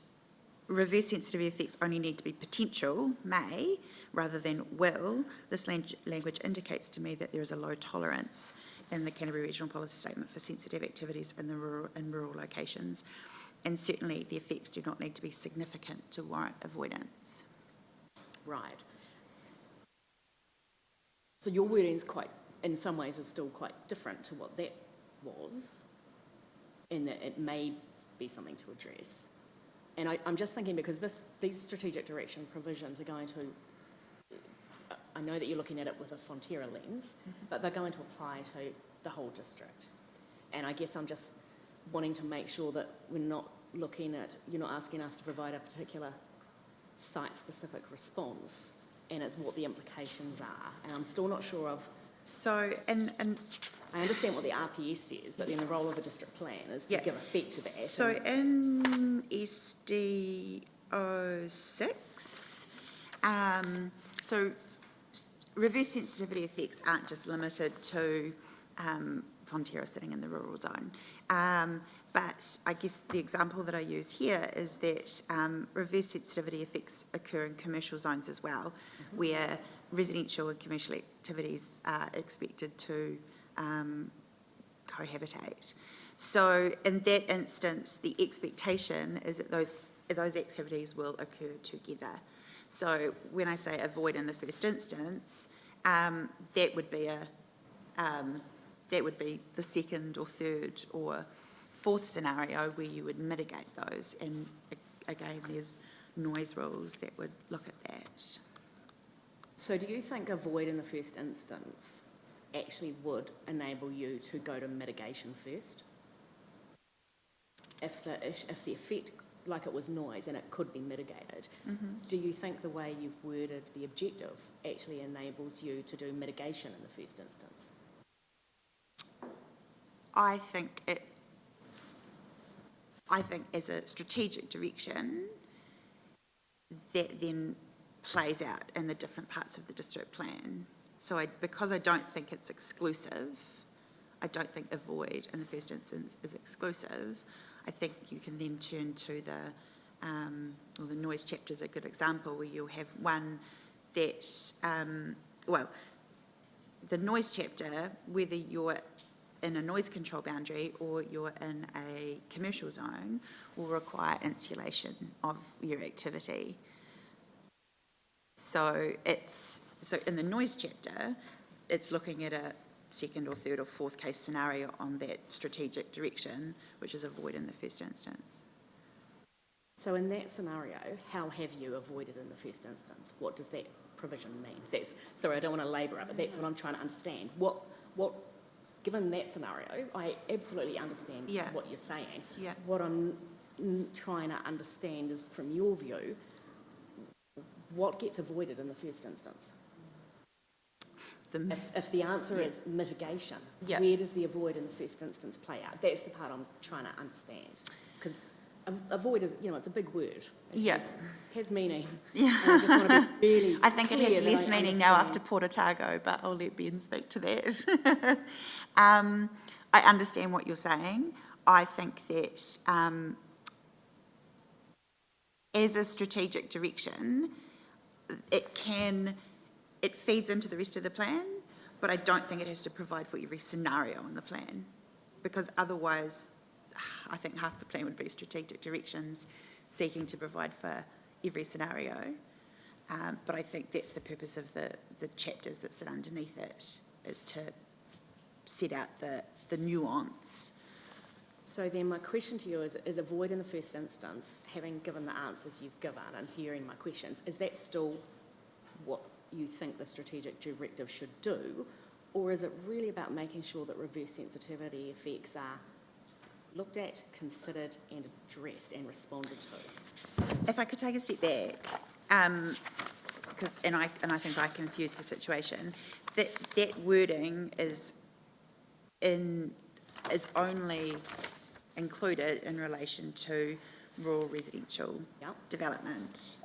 reverse sensitivity effects only need to be potential, may, rather than will. This language indicates to me that there is a low tolerance in the Canterbury Regional Policy Statement for sensitive activities in rural locations, and certainly the effects do not need to be significant to warrant avoidance. Right. So your wording is quite, in some ways, is still quite different to what that was, in that it may be something to address. And I'm just thinking, because these strategic direction provisions are going to, I know that you're looking at it with a Fonterra lens, but they're going to apply to the whole district. And I guess I'm just wanting to make sure that we're not looking at, you're not asking us to provide a particular site-specific response, and it's what the implications are. And I'm still not sure of. So, and I understand what the RPS says, but then the role of a district plan is to give effect to that. So in SD06, so reverse sensitivity effects aren't just limited to Fonterra sitting in the rural zone. But I guess the example that I use here is that reverse sensitivity effects occur in commercial zones as well, where residential and commercial activities are expected to cohabitate. So in that instance, the expectation is that those activities will occur together. So when I say avoid in the first instance, that would be the second or third or fourth scenario where you would mitigate those. And again, there's noise rules that would look at that. So do you think avoid in the first instance actually would enable you to go to mitigation first? If the effect, like it was noise and it could be mitigated, do you think the way you've worded the objective actually enables you to do mitigation in the first instance? I think as a strategic direction, that then plays out in the different parts of the district plan. So because I don't think it's exclusive, I don't think avoid in the first instance is exclusive. I think you can then turn to the noise chapter is a good example, where you'll have one that, the noise chapter, whether you're in a noise control boundary or you're in a commercial zone, will require insulation of your activity. So in the noise chapter, it's looking at a second or third or fourth case scenario on that strategic direction, which is avoid in the first instance. So in that scenario, how have you avoided in the first instance? What does that provision mean? Sorry, I don't want to labour it, but that's what I'm trying to understand. Given that scenario, I absolutely understand what you're saying. Yeah. What I'm trying to understand is, from your view, what gets avoided in the first instance? If the answer is mitigation, where does the avoid in the first instance play out? That's the part I'm trying to understand. Because avoid is, it's a big word. It has meaning. Yeah. And I just want to be really I think it has clear less that I meaning now understand. after Port Otago, but I'll let Ben speak to that. I understand what you're saying. I think that as a strategic direction, it feeds into the rest of the plan, but I don't think it has to provide for every scenario in the plan, because otherwise I think half the plan would be strategic directions seeking to provide for every scenario. But I think that's the purpose of the chapters that sit underneath it, is to set out the nuance. So then my question to you is avoid in the first instance, having given the answers you've given and hearing my questions, is that still what you think the strategic directive should do, or is it really about making sure that reverse sensitivity effects are looked at, considered and addressed and responded to? If I could take a step back, because I think I confused the situation, that wording is is only included in relation to rural residential development.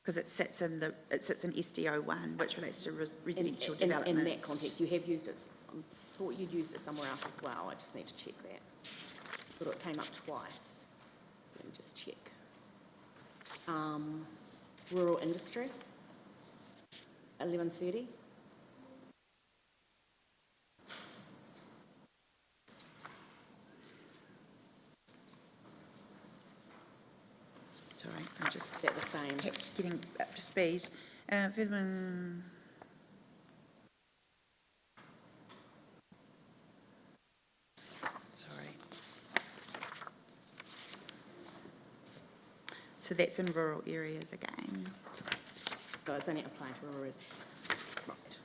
Because it sits in SDO1, which relates to residential development. In that context, you have used it, I thought you'd used it somewhere else as well. I just need to check that. Thought it came up twice. Let me just check. Rural industry, 11:30. Sorry, I'm just They're the same. getting up to speed. Further, sorry. So that's in rural areas again. So it's only applying to rural areas. Right.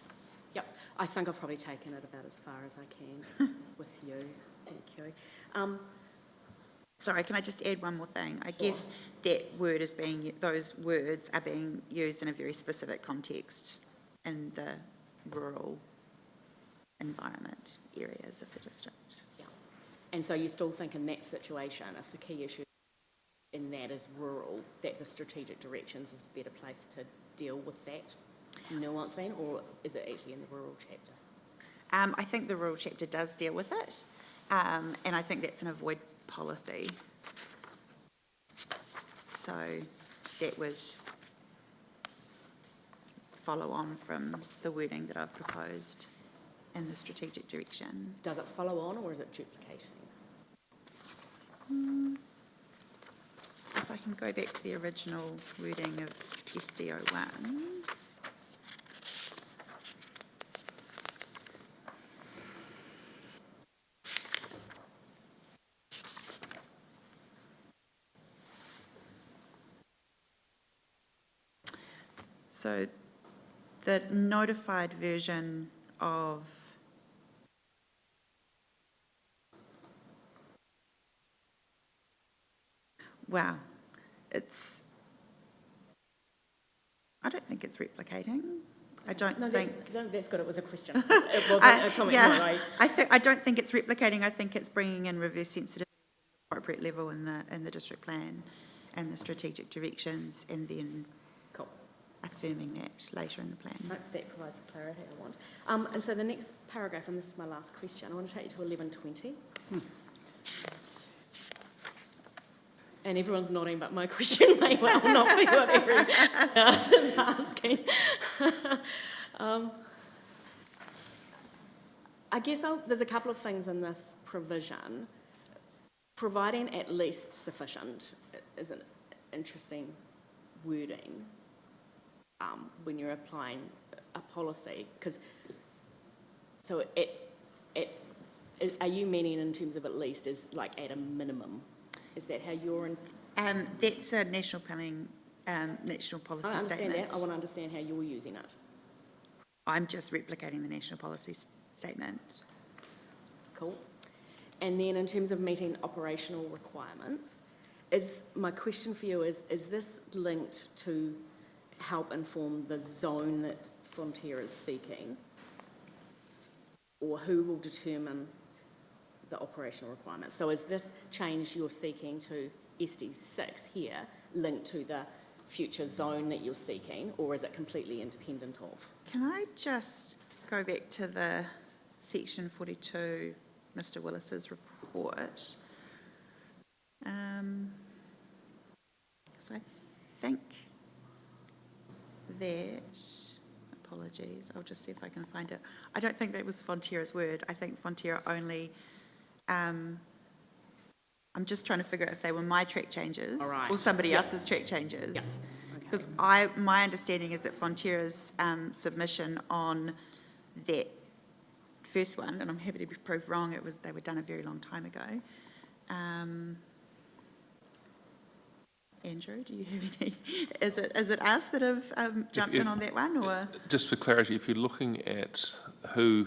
Yep. I think I've probably taken it about as far as I can with you. Thank you. Sorry, can I just add one more thing? I guess those words are being used in a very specific context in the rural environment areas of the district. Yeah. And so you still think in that situation, if the key issue in that is rural, that the strategic directions is the better place to deal with that nuancing, or is it actually in the rural chapter? I think the rural chapter does deal with it, and I think that's an avoid policy. So that would follow on from the wording that I've proposed in the strategic direction. Does it follow on, or is it duplicating? If I can go back to the original wording of SDO1. So the notified version of wow, I don't think it's replicating. I don't think. That's good. It was a question. It wasn't a comment. Yeah, I don't think it's replicating. I think it's bringing in reverse sensitivity at the appropriate level in the district plan and the strategic directions, and then affirming that later in the plan. No, that provides the clarity I want. And so the next paragraph, and this is my last question, I want to take you to 11:20. And everyone's nodding, but my question may well not be what everyone else is asking. I guess there's a couple of things in this provision. Providing at least sufficient is an interesting wording when you're applying a policy, because are you meaning in terms of at least is like at a minimum? Is that how you're in? That's a national planning, national policy statement. I understand that. I want to understand how you're using it. I'm just replicating the national policy statement. Cool. And then in terms of meeting operational requirements, my question for you is this linked to help inform the zone that Frontier is seeking? Or who will determine the operational requirements? So is this change you're seeking to SD6 here linked to the future zone that you're seeking, or is it completely independent of? Can I just go back to the section 42, Mr. Willis's report? Because I think that, apologies, I'll just see if I can find it. I don't think that was Fonterra's word. I think Fonterra only, I'm just trying to figure out if they were my track changes or somebody else's track changes. Because my understanding is that Fonterra's submission on that first one, and I'm happy to be proved wrong, they were done a very long time ago. Andrew, do you have any? Is it us that have jumped in on that one, or? Just for clarity, if you're looking at who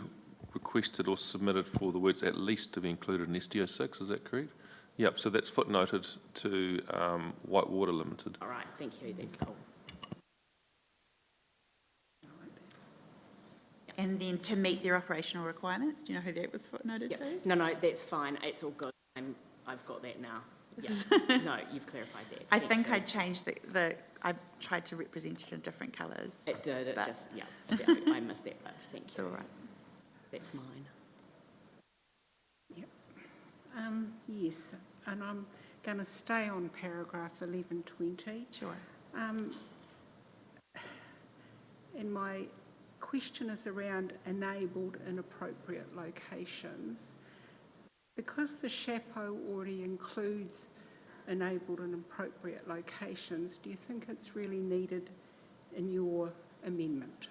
requested or submitted for the words "at least" to be included in SDO6, is that correct? Yep. So that's footnoted to Whitewater Limited. All right. Thank you. That's cool. And then to meet their operational requirements. Do you know who that was footnoted Yep. to? No, that's fine. It's all good. I've got that now. Yes. No, you've clarified that. I Thank think you. I changed I tried to represent it in different colours. It did. It but just, yeah, I missed that part. Thank you. It's all right. That's mine. Yes, and I'm going to stay on paragraph 1120. Sure. And my question is around enabled in appropriate locations. Because the chapeau already includes enabled in appropriate locations, do you think it's really needed in your amendment?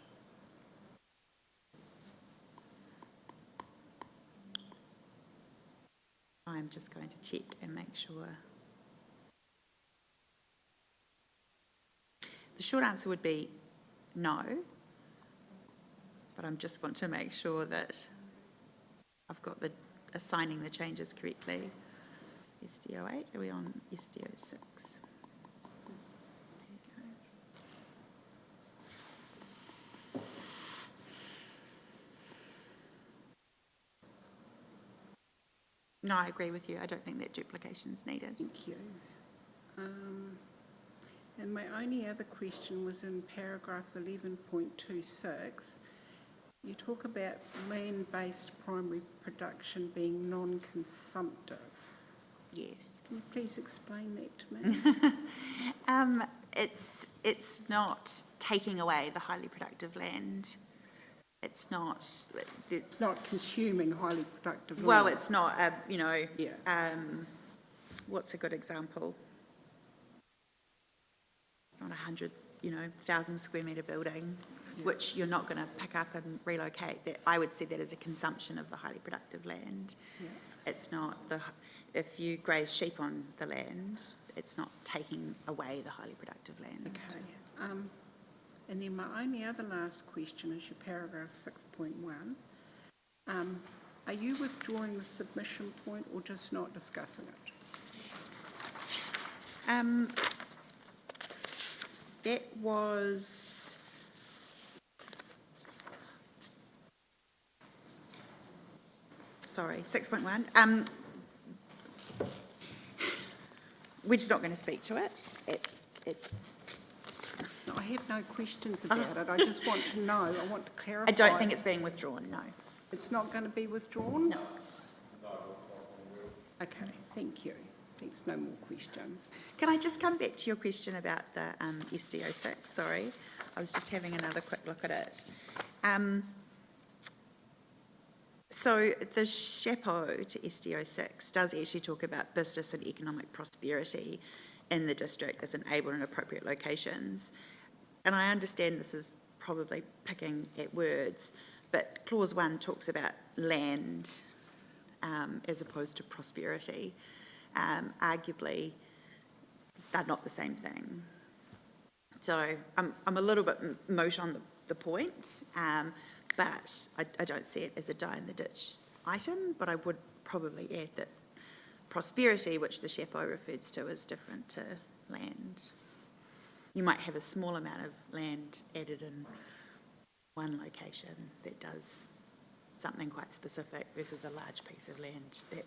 I'm just going to check and make sure. The short answer would be no, but I just want to make sure that I've got assigning the changes correctly. SDO 8, are we on SDO 6? No, I agree with you. I don't think that duplication is needed. Thank you. And my only other question was in paragraph 11.26. You talk about land-based primary production being non-consumptive. Yes. Can you please explain that to me? It's not taking away the highly productive land. It's not consuming highly productive land. Well, it's not, Yeah. What's a good example? It's not 1,000 square metre building, which you're not going to pick up and relocate. That I would see that as a consumption of the highly productive land. Yeah. It's not if you graze sheep on the land, it's not taking away the highly productive land. Okay. And then my only other last question is your paragraph 6.1. Are you withdrawing the submission point or just not discussing it? That was... Sorry, 6.1. We're just not going to speak to it. No, I have no questions about it. I just want to know. I want to clarify. I don't think it's being withdrawn, no. It's not going to be withdrawn? No. Okay, thank you. Thanks, no more questions. Can I just come back to your question about the SDO 6? Sorry, I was just having another quick look at it. So the chapeau to SDO 6 does actually talk about business and economic prosperity in the district as enabled in appropriate locations. And I understand this is probably picking at words, but clause 1 talks about land as opposed to prosperity. Arguably, they're not the same thing. So I'm a little bit moot on the point, but I don't see it as a die-in-the-ditch item, but I would probably add that prosperity, which the chapeau refers to, is different to land. You might have a small amount of land added in one location that does something quite specific versus a large piece of land that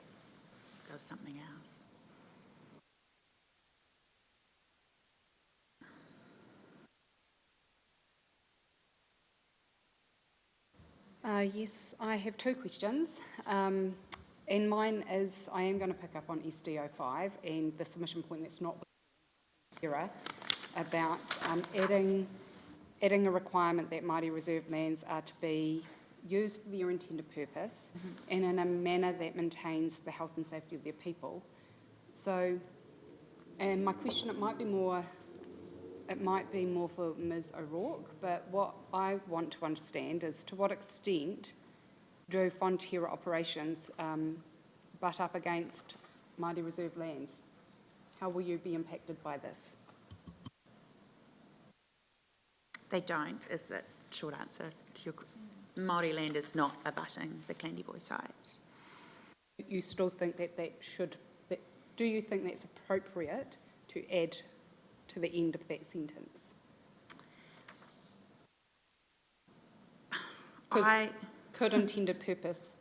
does something else. Yes, I have two questions. And mine is, I am going to pick up on SDO 5 and the submission point that's not Sarah about adding a requirement that Māori reserve lands are to be used for their intended purpose and in a manner that maintains the health and safety of their people. So, and my question, it might be more for Ms. O'Rourke, but what I want to understand is to what extent do Fonterra operations butt up against Māori reserve lands? How will you be impacted by this? They don't, is the short answer to your question. Māori land is not abutting the Clandyboy site. You still think do you think that's appropriate to add to the end of that sentence? Could intended purpose,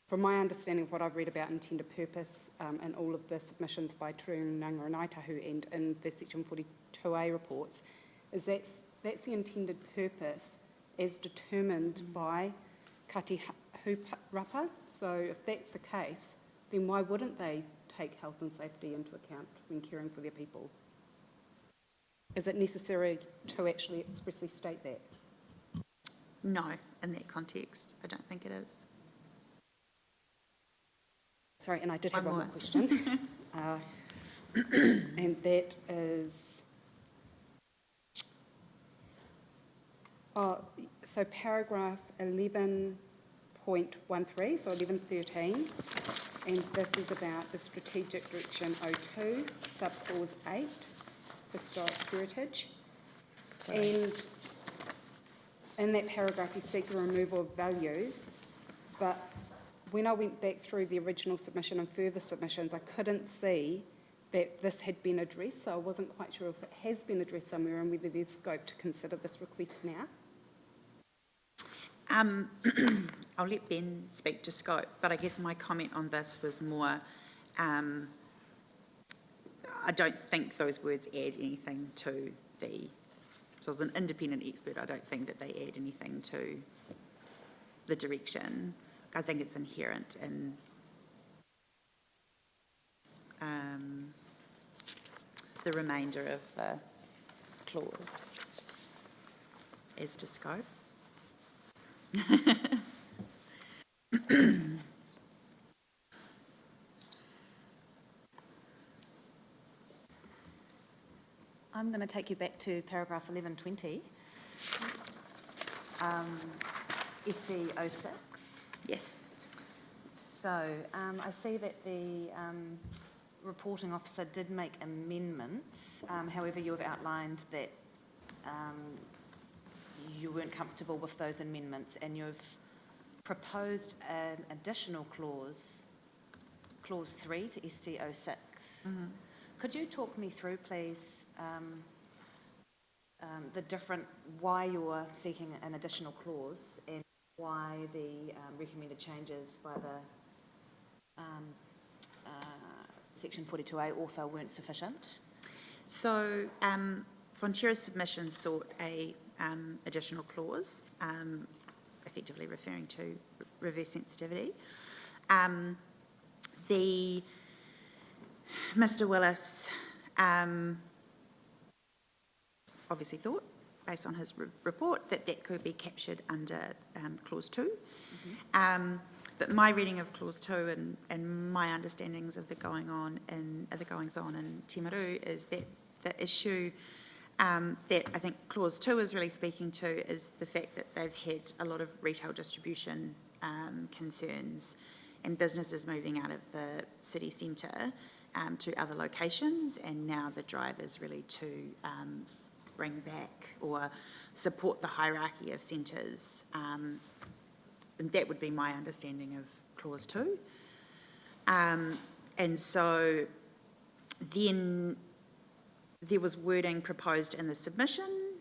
from my understanding of what I've read about intended purpose in all of the submissions by Te Runanga and Aitahu and in the Section 42A reports, is that's the intended purpose as determined by Kati Hupapa. So if that's the case, then why wouldn't they take health and safety into account when caring for their people? Is it necessary to actually expressly state that? No, in that context, I don't think it is. Sorry, and I did have one more question. And that is, so paragraph 11.13, so 11.13, and this is about the strategic direction 02, subclause 8, historic heritage. And in that paragraph, you seek the removal of values, but when I went back through the original submission and further submissions, I couldn't see that this had been addressed, so I wasn't quite sure if it has been addressed somewhere and whether there's scope to consider this request now. I'll let Ben speak to scope, but I guess my comment on this was more, I don't think those words add anything to the, so as an independent expert, I don't think that they add anything to the direction. I think it's inherent in the remainder of the clause as to scope. I'm going to take you back to paragraph 1120. SD 06. Yes. So I see that the reporting officer did make amendments. However, you have outlined that you weren't comfortable with those amendments, and you've proposed an additional clause, clause 3 to SD 06. Mm-hmm. Could you talk me through, please, the different, why you're seeking an additional clause and why the recommended changes by the Section 42A author weren't sufficient? So Fonterra's submission sought a additional clause, effectively referring to reverse sensitivity. Mr. Willis obviously thought, based on his report, that that could be captured under clause 2. Mm-hmm. But my reading of clause 2 and my understandings of the goings on in Timaru is that the issue that I think clause 2 is really speaking to is the fact that they've had a lot of retail distribution concerns and businesses moving out of the city centre to other locations, and now the drive is really to bring back or support the hierarchy of centres. And that would be my understanding of clause 2. And so then there was wording proposed in the submission,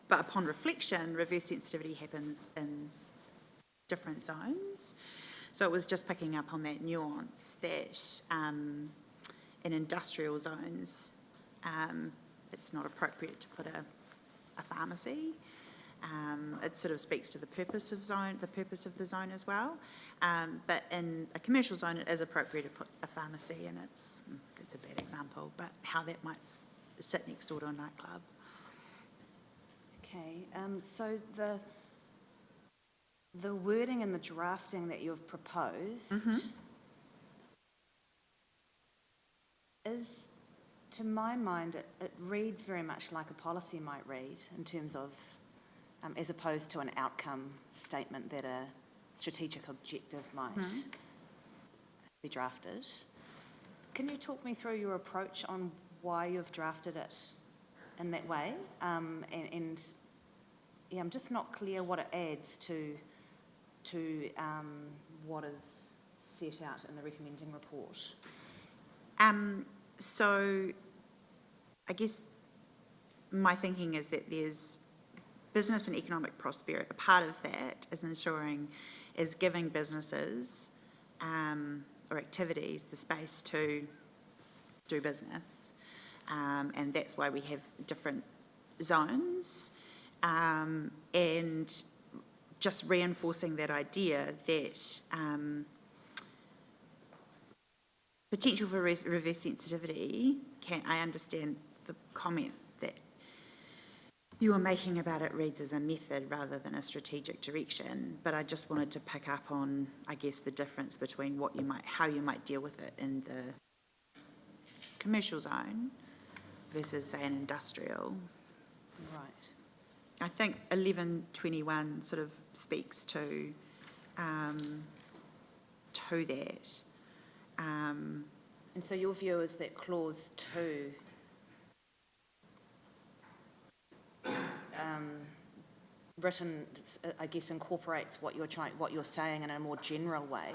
but upon reflection, reverse sensitivity happens in different zones. So it was just picking up on that nuance that in industrial zones, it's not appropriate to put a pharmacy. It sort of speaks to the purpose of the zone as well. But in a commercial zone, it is appropriate to put a pharmacy, and it's a bad example, but how that might sit next door to a nightclub. Okay, so the wording and the drafting that you've proposed is, to my mind, it reads very much like a policy might read in terms of, as opposed to an outcome statement that a strategic objective might be drafted. Can you talk me through your approach on why you've drafted it in that way? And yeah, I'm just not clear what it adds to what is set out in the recommending report. So I guess my thinking is that there's business and economic prosperity. A part of that is giving businesses or activities the space to do business. And that's why we have different zones. And just reinforcing that idea that potential for reverse sensitivity, I understand the comment that you were making about it reads as a method rather than a strategic direction, but I just wanted to pick up on, I guess, the difference between how you might deal with it in the commercial zone versus, say, an industrial. Right. I think 1121 sort of speaks to that. And so your view is that clause 2 written, I guess, incorporates what you're saying in a more general way.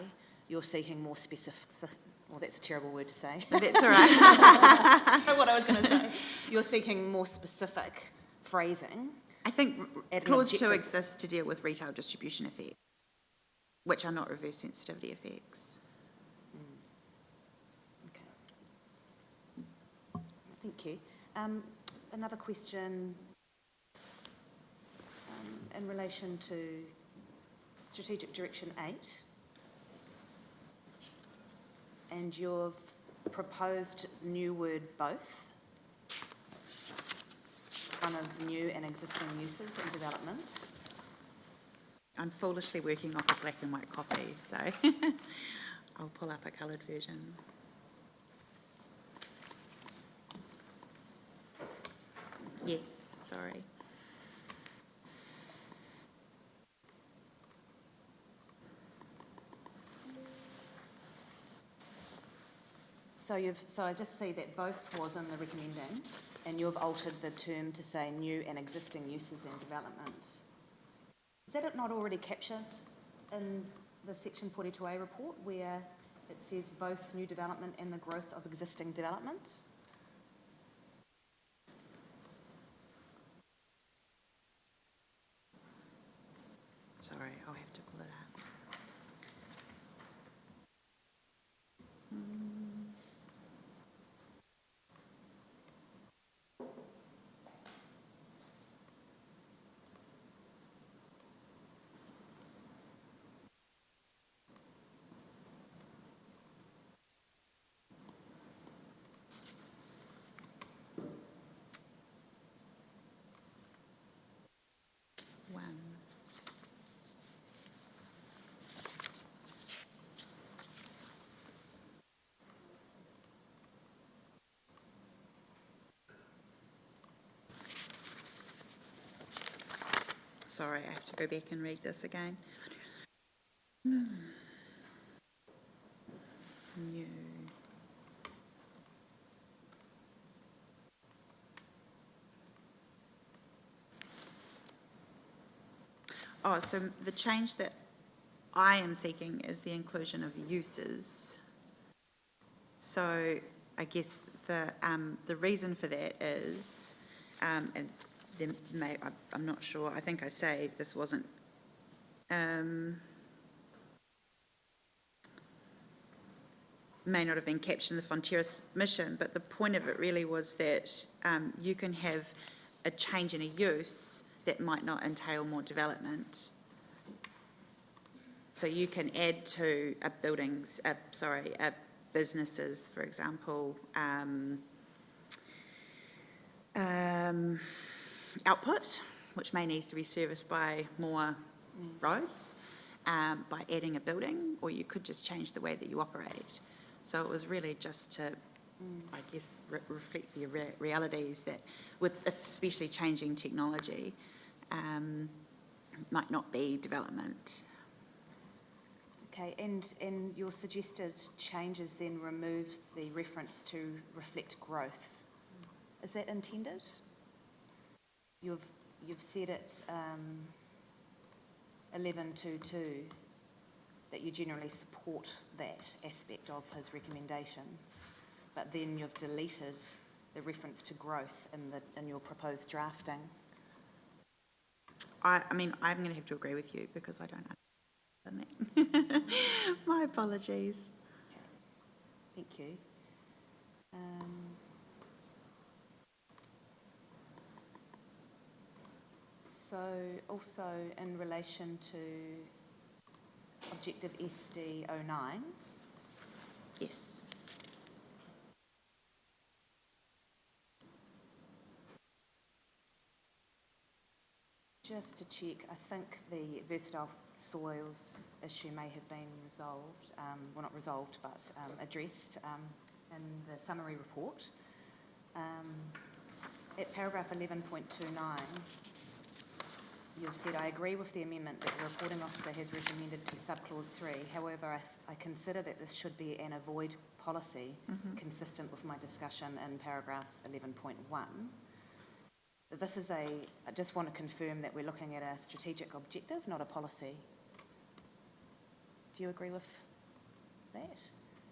You're seeking more specific. Well, that's a terrible word to say. That's all right. I know what I was going to say. You're seeking more specific phrasing. I think clause 2 exists to deal with retail distribution effects, which are not reverse sensitivity effects. Okay. Thank you. Another question in relation to Strategic Direction 8, and you've proposed new word both, one of new and existing uses and development. I'm foolishly working off a black and white copy, so I'll pull up a coloured version. Yes, sorry. So I just see that both was in the recommending, and you've altered the term to say new and existing uses and development. Is that not already captured in the Section 42A report, where it says both new development and the growth of existing development? Sorry, I'll have to pull it up. Sorry, I have to go back and read this again. New. Oh, so the change that I am seeking is the inclusion of uses. So I guess the reason for that is, and I'm not sure, I think I say this wasn't, may not have been captured in the Fonterra mission, but the point of it really was that you can have a change in a use that might not entail more development. So you can add to a businesses, for example, output, which may need to be serviced by more roads, by adding a building, or you could just change the way that you operate. So it was really just to, I guess, reflect the realities that, with especially changing technology, might not be development. Okay, and your suggested changes then removes the reference to reflect growth. Is that intended? You've said it 1122 that you generally support that aspect of his recommendations, but then you've deleted the reference to growth in your proposed drafting. I mean, I'm going to have to agree with you because I don't understand that. My apologies. Thank you. So also in relation to objective SD09, Yes. just to check, I think the versatile soils issue may have been resolved, well not resolved, but addressed in the summary report. At paragraph 11.29, you've said, I agree with the amendment that the reporting officer has recommended to subclause 3. However, I consider that this should be an avoid policy consistent with my discussion in paragraphs 11.1. This is I just want to confirm that we're looking at a strategic objective, not a policy. Do you agree with that?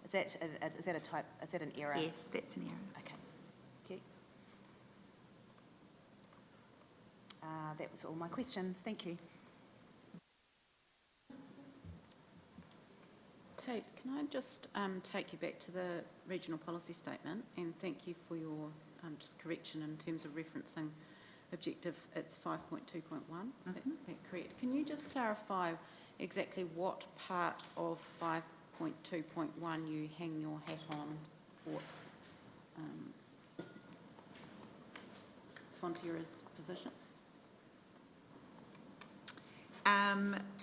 Is that an error? Yes, that's an error. Okay, thank you. That was all my questions. Thank you. Tate, can I just take you back to the regional policy statement, and thank you for your just correction in terms of referencing objective, it's 5.2.1, is that correct? Can you just clarify exactly what part of 5.2.1 you hang your hat on for Fonterra's position?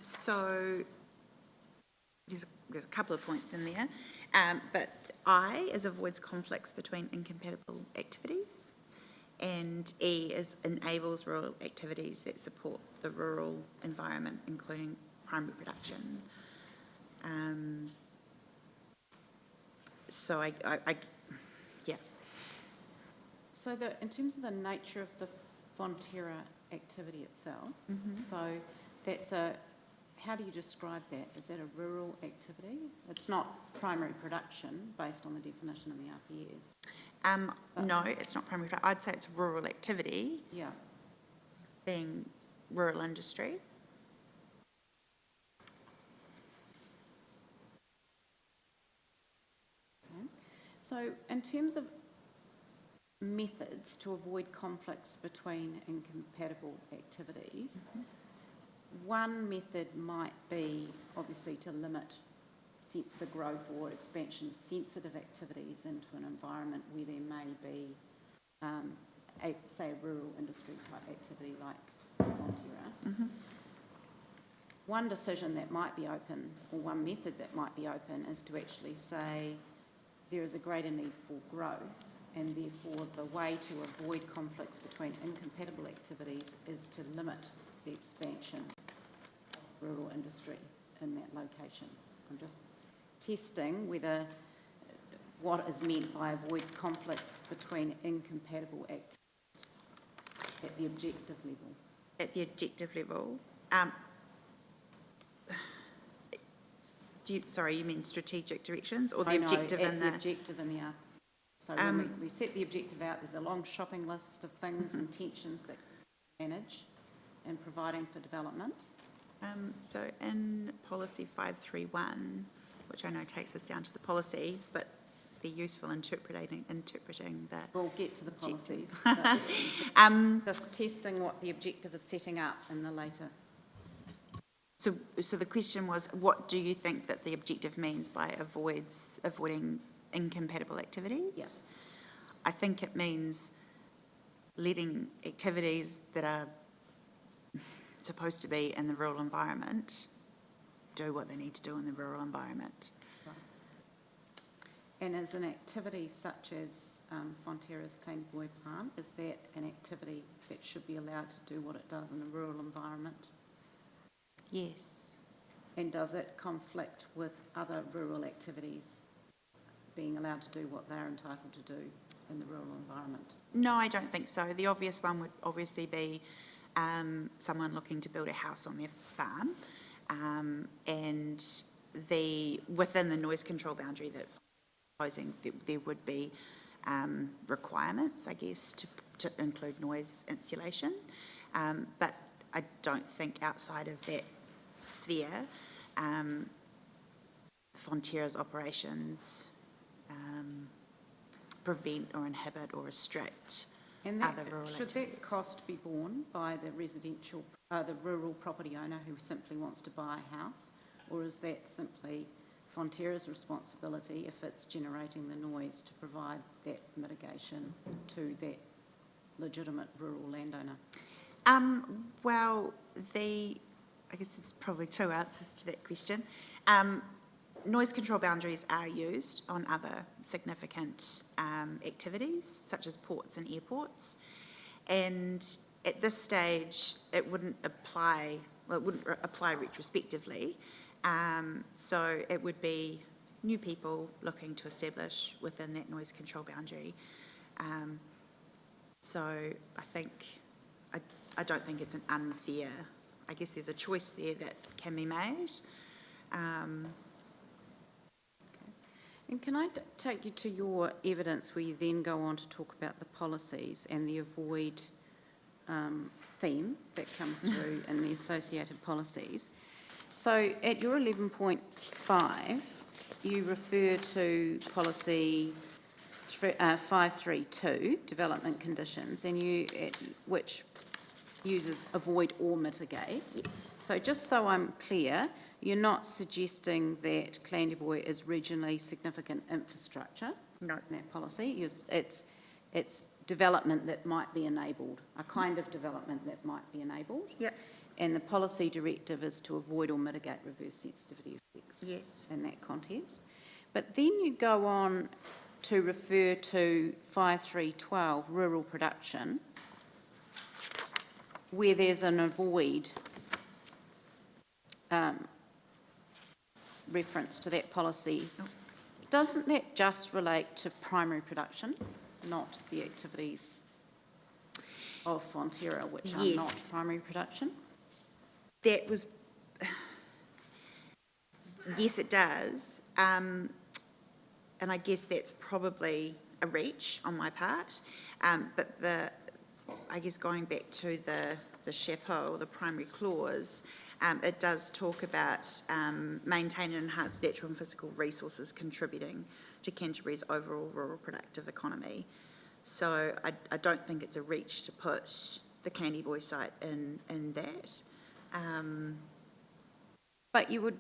So there's a couple of points in there, but I is avoids conflicts between incompatible activities, and E is enables rural activities that support the rural environment, including primary production. So yeah. So in terms of the nature of the Fonterra activity itself, so that's how do you describe that? Is that a rural activity? It's not primary production based on the definition in the RPS. No, it's not primary. I'd say it's rural activity. Yeah. Being rural industry. Okay. So in terms of methods to avoid conflicts between incompatible activities, one method might be obviously to limit the growth or expansion of sensitive activities into an environment where there may be, say, a rural industry type activity like Fonterra. One decision that might be open, or one method that might be open, is to actually say there is a greater need for growth, and therefore the way to avoid conflicts between incompatible activities is to limit the expansion of rural industry in that location. I'm just testing whether what is meant by avoids conflicts between incompatible activities at the objective level. At the objective level. Sorry, you mean strategic directions or the objective in the... the objective in the So when we set the objective out, there's a long shopping list of things and tensions that we manage in providing for development. So in policy 531, which I know takes us down to the policy, but be useful interpreting the... We'll get to the policies. Just testing what the objective is setting up in the later... So the question was, what do you think that the objective means by avoiding incompatible activities? Yeah. I think it means letting activities that are supposed to be in the rural environment do what they need to do in the rural environment. Right. And as an activity such as Fonterra's Clean Boy plant, is that an activity that should be allowed to do what it does in the rural environment? Yes. And does it conflict with other rural activities being allowed to do what they're entitled to do in the rural environment? No, I don't think so. The obvious one would obviously be someone looking to build a house on their farm, and within the noise control boundary that proposing, there would be requirements, I guess, to include noise insulation. But I don't think outside of that sphere, Fonterra's operations prevent or inhibit or restrict And other rural should activities. that cost be borne by the the rural property owner who simply wants to buy a house? Or is that simply Fonterra's responsibility, if it's generating the noise, to provide that mitigation to that legitimate rural landowner? Well, I guess there's probably two answers to that question. Noise control boundaries are used on other significant activities, such as ports and airports. And at this stage, it wouldn't apply retrospectively. So it would be new people looking to establish within that noise control boundary. So I don't think it's an unfair, I guess there's a choice there that can be made. And can I take you to your evidence where you then go on to talk about the policies and the avoid theme that comes through in the associated policies? So at your 11.5, you refer to policy 532, development conditions, and which uses avoid or mitigate. Yes. So just so I'm clear, you're not suggesting that Clandeboye is regionally significant infrastructure? No. In that policy? It's development that might be enabled, a kind of development that might be enabled? Yep. And the policy directive is to avoid or mitigate reverse sensitivity effects? Yes. In that context. But then you go on to refer to 5312, rural production, where there's an avoid reference to that policy. Doesn't that just relate to primary production, not the activities of Fonterra, which are not primary production? That was, yes, it does. And I guess that's probably a reach on my part. But I guess going back to the chapeau, the primary clause, it does talk about maintain and enhance natural and physical resources contributing to Canterbury's overall rural productive economy. So I don't think it's a reach to put the Clandeboye site in that. But you would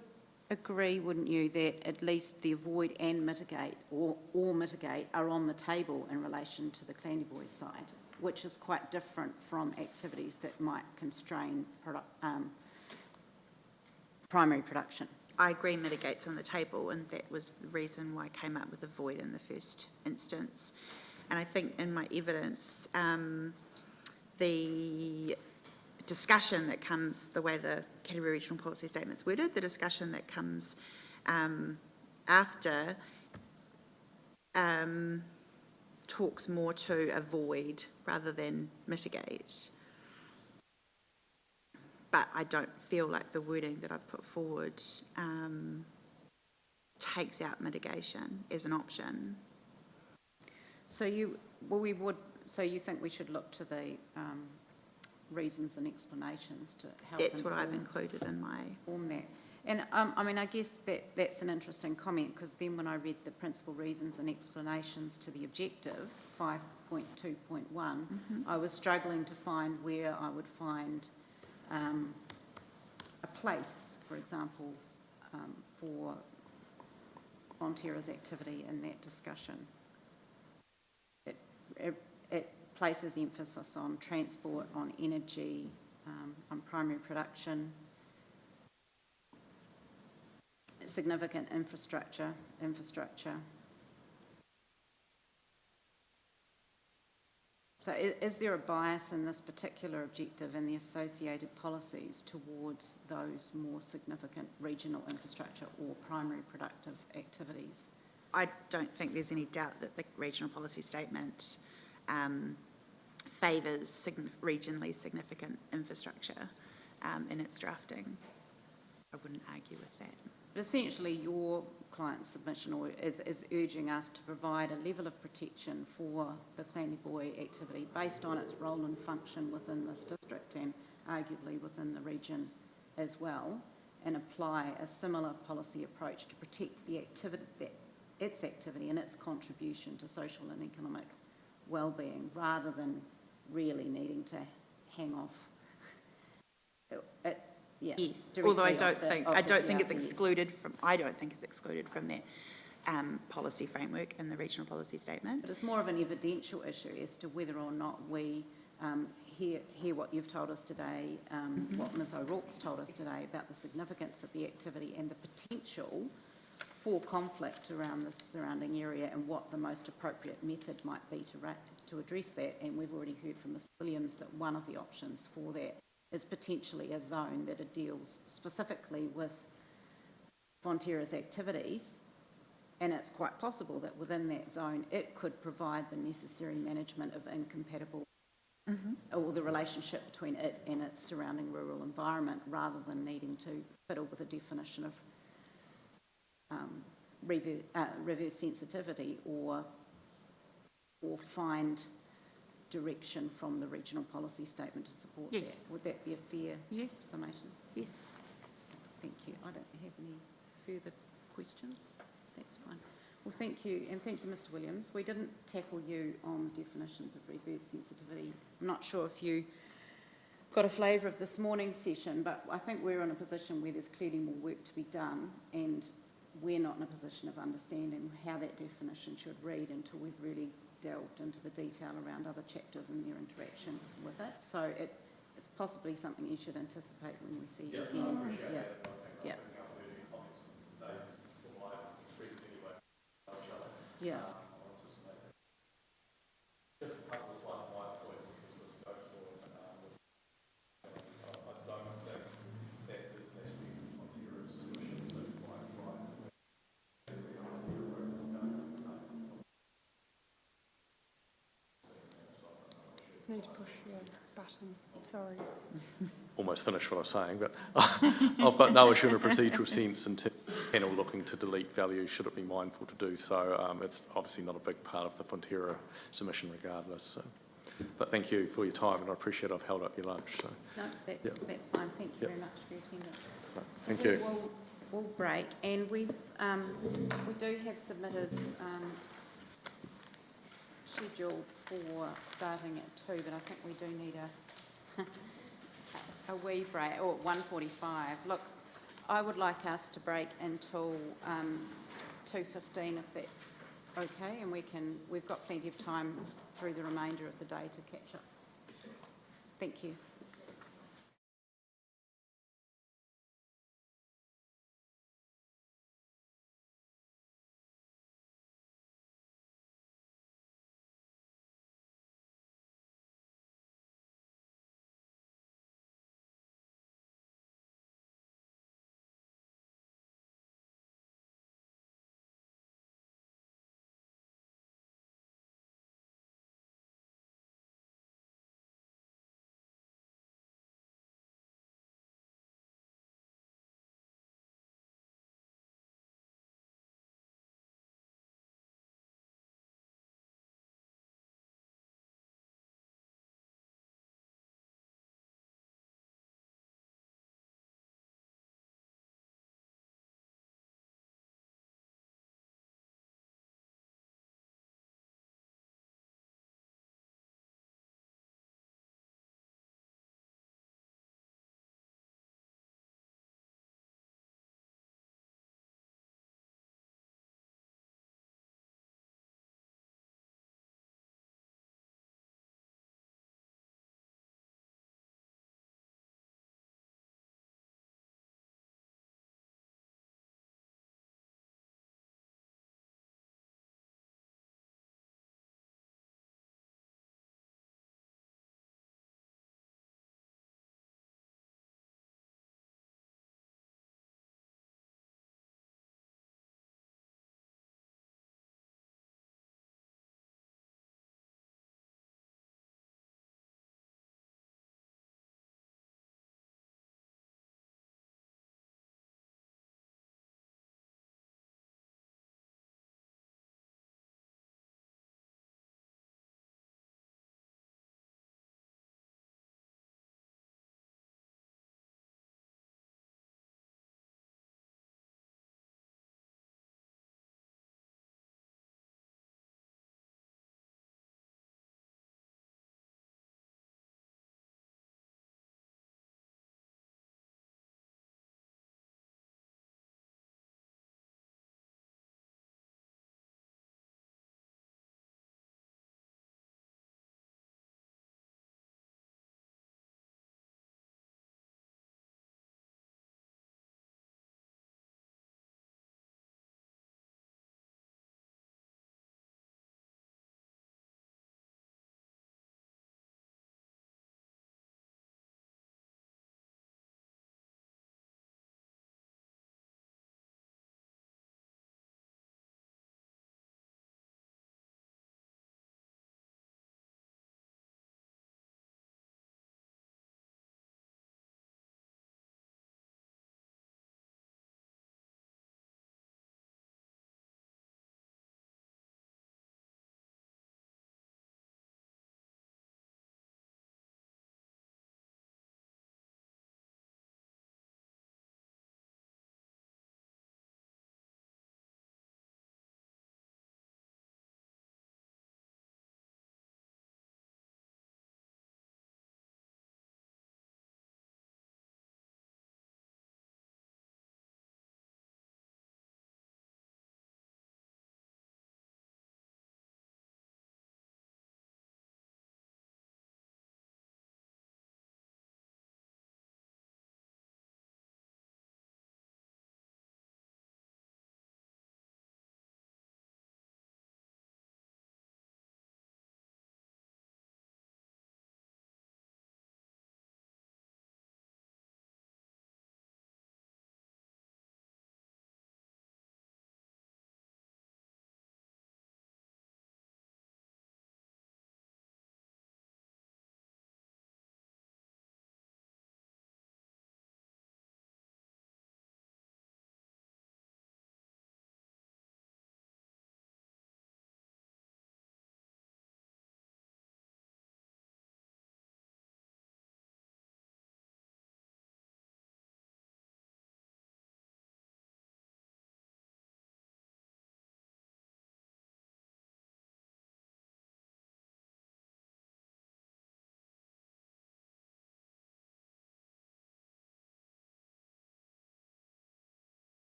agree, wouldn't you, that at least the avoid and mitigate or mitigate are on the table in relation to the Clandeboye site, which is quite different from activities that might constrain primary production? I agree mitigate's on the table, and that was the reason why I came up with avoid in the first instance. And I think in my evidence, the discussion that comes, the way the Canterbury Regional Policy Statement's worded, the discussion that comes after talks more to avoid rather than mitigate. But I don't feel like the wording that I've put forward takes out mitigation as an option. So you think we should look to the reasons and explanations to help That's what I've included in my... Inform that. And I mean, I guess that's an interesting comment, because then when I read the principal reasons and explanations to the objective, 5.2.1, I was struggling to find where I would find a place, for example, for Fonterra's activity in that discussion. It places emphasis on transport, on energy, on primary production, significant infrastructure. So is there a bias in this particular objective and the associated policies towards those more significant regional infrastructure or primary productive activities? I don't think there's any doubt that the regional policy statement favours regionally significant infrastructure in its drafting. I wouldn't argue with that. But essentially, your client's submission, or is urging us to provide a level of protection for the Clanny Boy activity based on its role and function within this district and arguably within the region as well, and apply a similar policy approach to protect the activity, its activity and its contribution to social and economic well-being, rather than really needing to hang off. Yes, although I directly don't off the think it's CRPS. excluded from, I don't think it's excluded from that policy framework in the regional policy statement. But it's more of an evidential issue as to whether or not we hear what you've told us today, what Ms O'Rourke's told us today about the significance of the activity and the potential for conflict around the surrounding area, and what the most appropriate method might be to address that. And we've already heard from Mr Williams that one of the options for that is potentially a zone that deals specifically with Fonterra's activities, and it's quite possible that within that zone it could provide the necessary management of incompatible, or the relationship between it and its surrounding rural environment, rather than needing to fiddle with a definition of reverse sensitivity or find direction from the regional policy statement to support Yes. that. Would that be a fair Yes. summation? Yes. Thank you. I don't have any further questions. That's fine. Well, thank you, and thank you, Mr Williams. We didn't tackle you on the definitions of reverse sensitivity. I'm not sure if you got a flavour of this morning's session, but I think we're in a position where there's clearly more work to be done, and we're not in a position of understanding how that definition should read until we've really delved into the detail around other chapters and their interaction with it. So it's possibly something you should anticipate when we see you again. Yeah. Just a couple of my points, because we're social, I don't think that this aspect of Fonterra's solution is quite right. Need to push your button, sorry. Almost finished what I was saying, but I've got no issue in a procedural sense in terms of the panel looking to delete values, should it be mindful to do so. It's obviously not a big part of the Fonterra submission regardless. So. But thank you for your time, and I appreciate I've held up your lunch. So. No, that's fine. Thank you very much for your attendance. Thank you. We'll break, and we do have submitters scheduled for starting at 2, but I think we do need a wee break, or 1:45. Look, I would like us to break until 2:15, if that's okay, and we've got plenty of time through the remainder of the day to catch up. Thank you.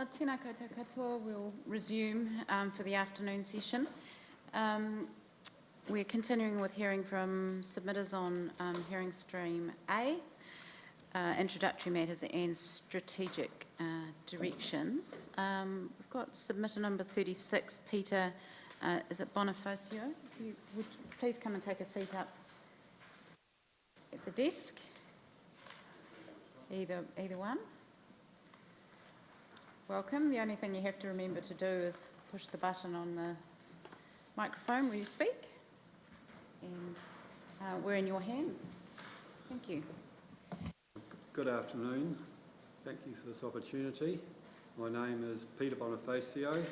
Tēnā koutou katoa, we'll resume for the afternoon session. We're continuing with hearing from submitters on hearing stream A, introductory matters and strategic directions. We've got submitter number 36, Peter, is it Bonifacio? If you would please come and take a seat up at the desk. Either one. Welcome. The only thing you have to remember to do is push the button on the microphone when you speak. And we're in your hands. Thank you. Good afternoon. Thank you for this opportunity. My name is Peter Bonifacio.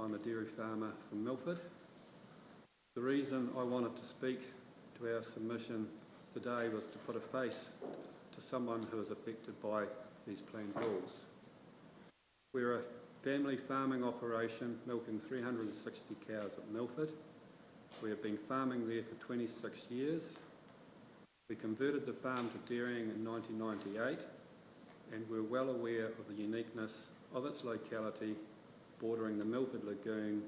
I'm a dairy farmer from Milford. The reason I wanted to speak to our submission today was to put a face to someone who is affected by these planned rules. We're a family farming operation milking 360 cows at Milford. We have been farming there for 26 years. We converted the farm to dairying in 1998, and we're well aware of the uniqueness of its locality bordering the Milford Lagoon,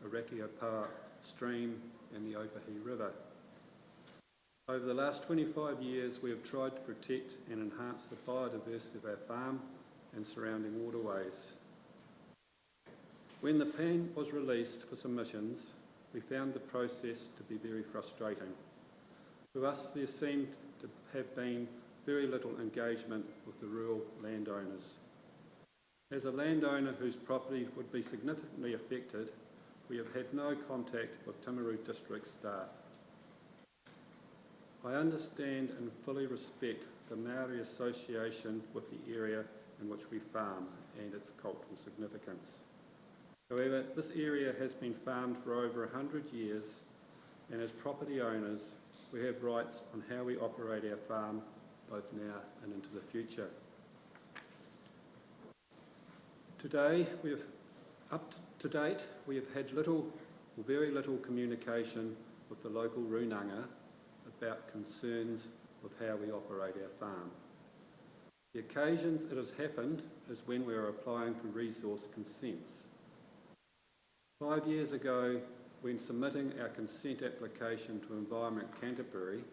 Arakio Park stream and the Opahi River. Over the last 25 years, we have tried to protect and enhance the biodiversity of our farm and surrounding waterways. When the plan was released for submissions, we found the process to be very frustrating. To us, there seemed to have been very little engagement with the rural landowners. As a landowner whose property would be significantly affected, we have had no contact with Timaru district staff. I understand and fully respect the Māori association with the area in which we farm and its cultural significance. However, this area has been farmed for over 100 years, and as property owners, we have rights on how we operate our farm both now and into the future. To date, we have had little or very little communication with the local runanga about concerns with how we operate our farm. The occasions it has happened is when we are applying for resource consents. 5 years ago, when submitting our consent application to Environment Canterbury,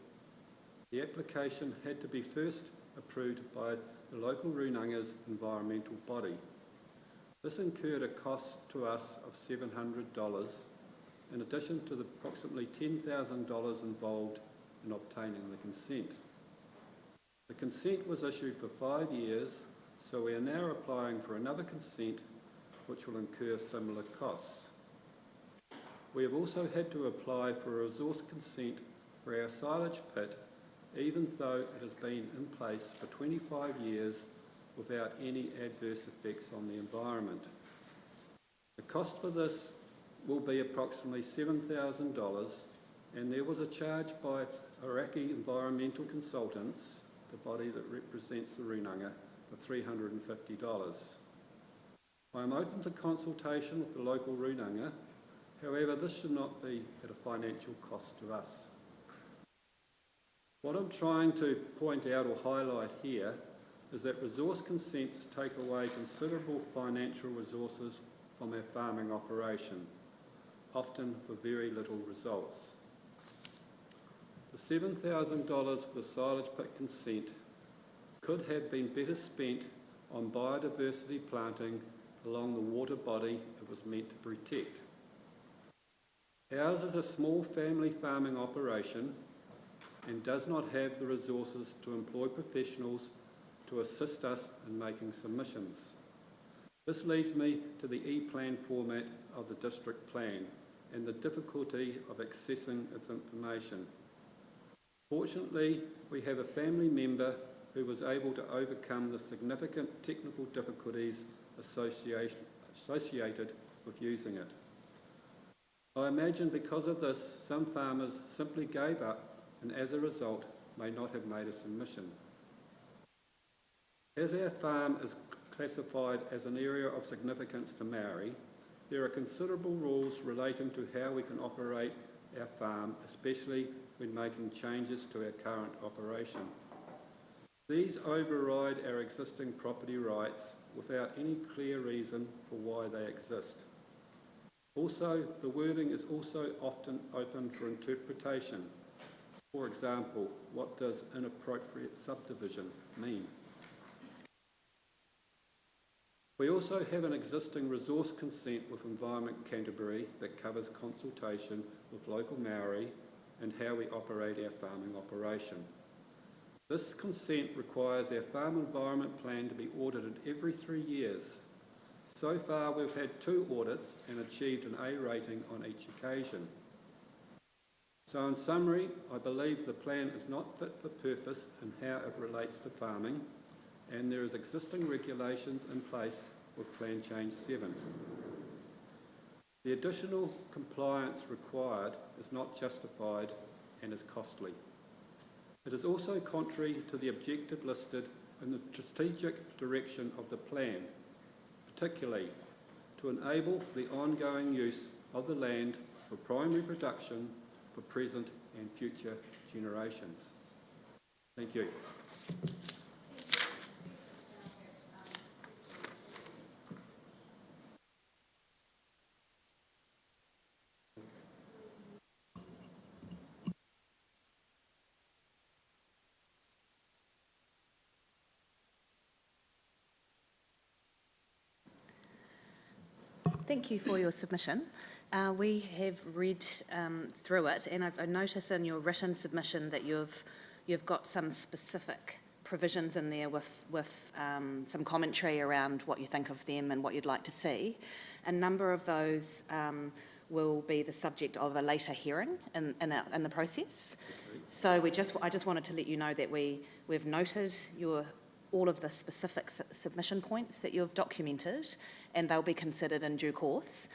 the application had to be first approved by the local runanga's environmental body. This incurred a cost to us of $700, in addition to the approximately $10,000 involved in obtaining the consent. The consent was issued for 5 years, so we are now applying for another consent which will incur similar costs. We have also had to apply for a resource consent for our silage pit, even though it has been in place for 25 years without any adverse effects on the environment. The cost for this will be approximately $7,000, and there was a charge by Iraqi Environmental Consultants, the body that represents the runanga, for $350. I am open to consultation with the local runanga. However, this should not be at a financial cost to us. What I'm trying to point out or highlight here is that resource consents take away considerable financial resources from our farming operation, often for very little results. The $7,000 for the silage pit consent could have been better spent on biodiversity planting along the water body it was meant to protect. Ours is a small family farming operation and does not have the resources to employ professionals to assist us in making submissions. This leads me to the e-plan format of the district plan and the difficulty of accessing its information. Fortunately, we have a family member who was able to overcome the significant technical difficulties associated with using it. I imagine because of this, some farmers simply gave up and as a result may not have made a submission. As our farm is classified as an area of significance to Māori, there are considerable rules relating to how we can operate our farm, especially when making changes to our current operation. These override our existing property rights without any clear reason for why they exist. Also, the wording is also often open for interpretation. For example, what does inappropriate subdivision mean? We also have an existing resource consent with Environment Canterbury that covers consultation with local Maori and how we operate our farming operation. This consent requires our farm environment plan to be audited every 3 years. So far, we've had 2 audits and achieved an A rating on each occasion. So in summary, I believe the plan is not fit for purpose in how it relates to farming, and there is existing regulations in place with Plan Change 7. The additional compliance required is not justified and is costly. It is also contrary to the objective listed in the strategic direction of the plan, particularly to enable the ongoing use of the land for primary production for present and future generations. Thank you. Thank you for your submission. We have read through it, and I've noticed in your written submission that you've got some specific provisions in there with some commentary around what you think of them and what you'd like to see. A number of those will be the subject of a later hearing in the process. So I just wanted to let you know that we've noted all of the specific submission points that you've documented, and they'll be considered in due course.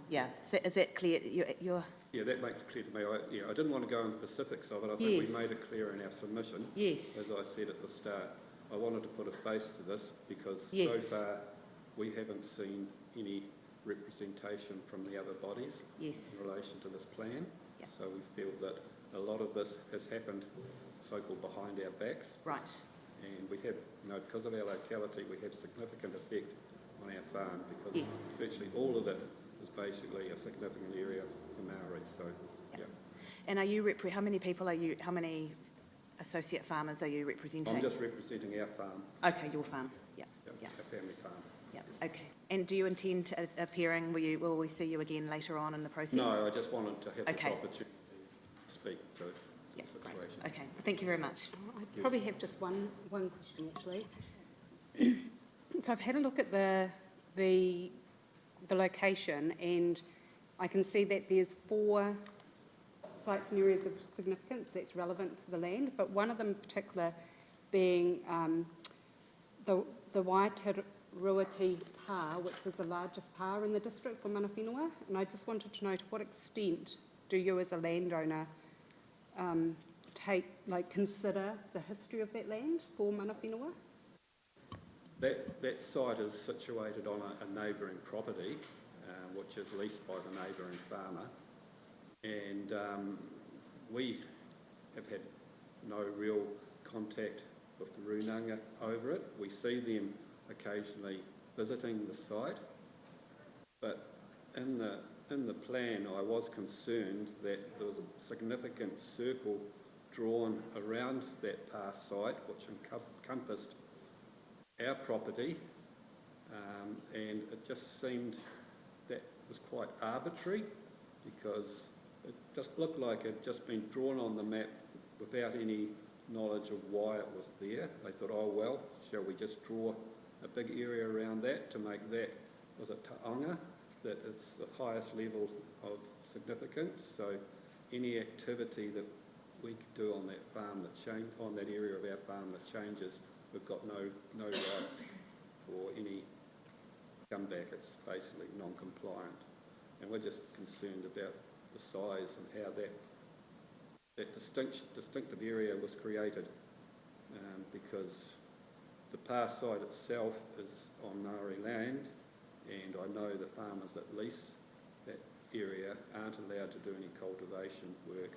Yes. Is that clear? Yeah, that makes it clear to me. I didn't want to go into specifics of it. I think we made it clear in our submission. Yes. As I said at the start, I wanted to put a face to this because so far we haven't seen any representation from the other bodies in relation to this plan. Yep. So we feel that a lot of this has happened so-called behind our backs. Right. And we have, because of our locality, we have significant effect on our farm because virtually all of it is basically a significant area for Maoris. So, yeah. And are you how many associate farmers are you representing? I'm just representing our farm. Okay, your farm. Yeah. Our family farm. Yeah. Yes. Okay. And do you intend to appearing? Will we see you again later on in the process? No, I just wanted to have this opportunity to speak to the situation. Great. Okay. Thank you very much. I probably have just one question actually. So I've had a look at the location, and I can see that there's 4 sites and areas of significance that's relevant to the land, but one of them in particular being the Wairuati Pa, which was the largest pa in the district for mana whenua, and I just wanted to know to what extent do you as a landowner consider the history of that land for mana whenua? That site is situated on a neighbouring property, which is leased by the neighbouring farmer, and we have had no real contact with the Runanga over it. We see them occasionally visiting the site, but in the plan I was concerned that there was a significant circle drawn around that past site which encompassed our property, and it just seemed that was quite arbitrary because it just looked like it had just been drawn on the map without any knowledge of why it was there. They thought, oh well, shall we just draw a big area around that to make that, was it taonga, that it's the highest level of significance. So any activity that we could do on that farm on that area of our farm that changes, we've got no rights for any comeback. It's basically non-compliant, and we're just concerned about the size and how that distinctive area was created, because the past site itself is on Maori land, and I know the farmers that lease that area aren't allowed to do any cultivation work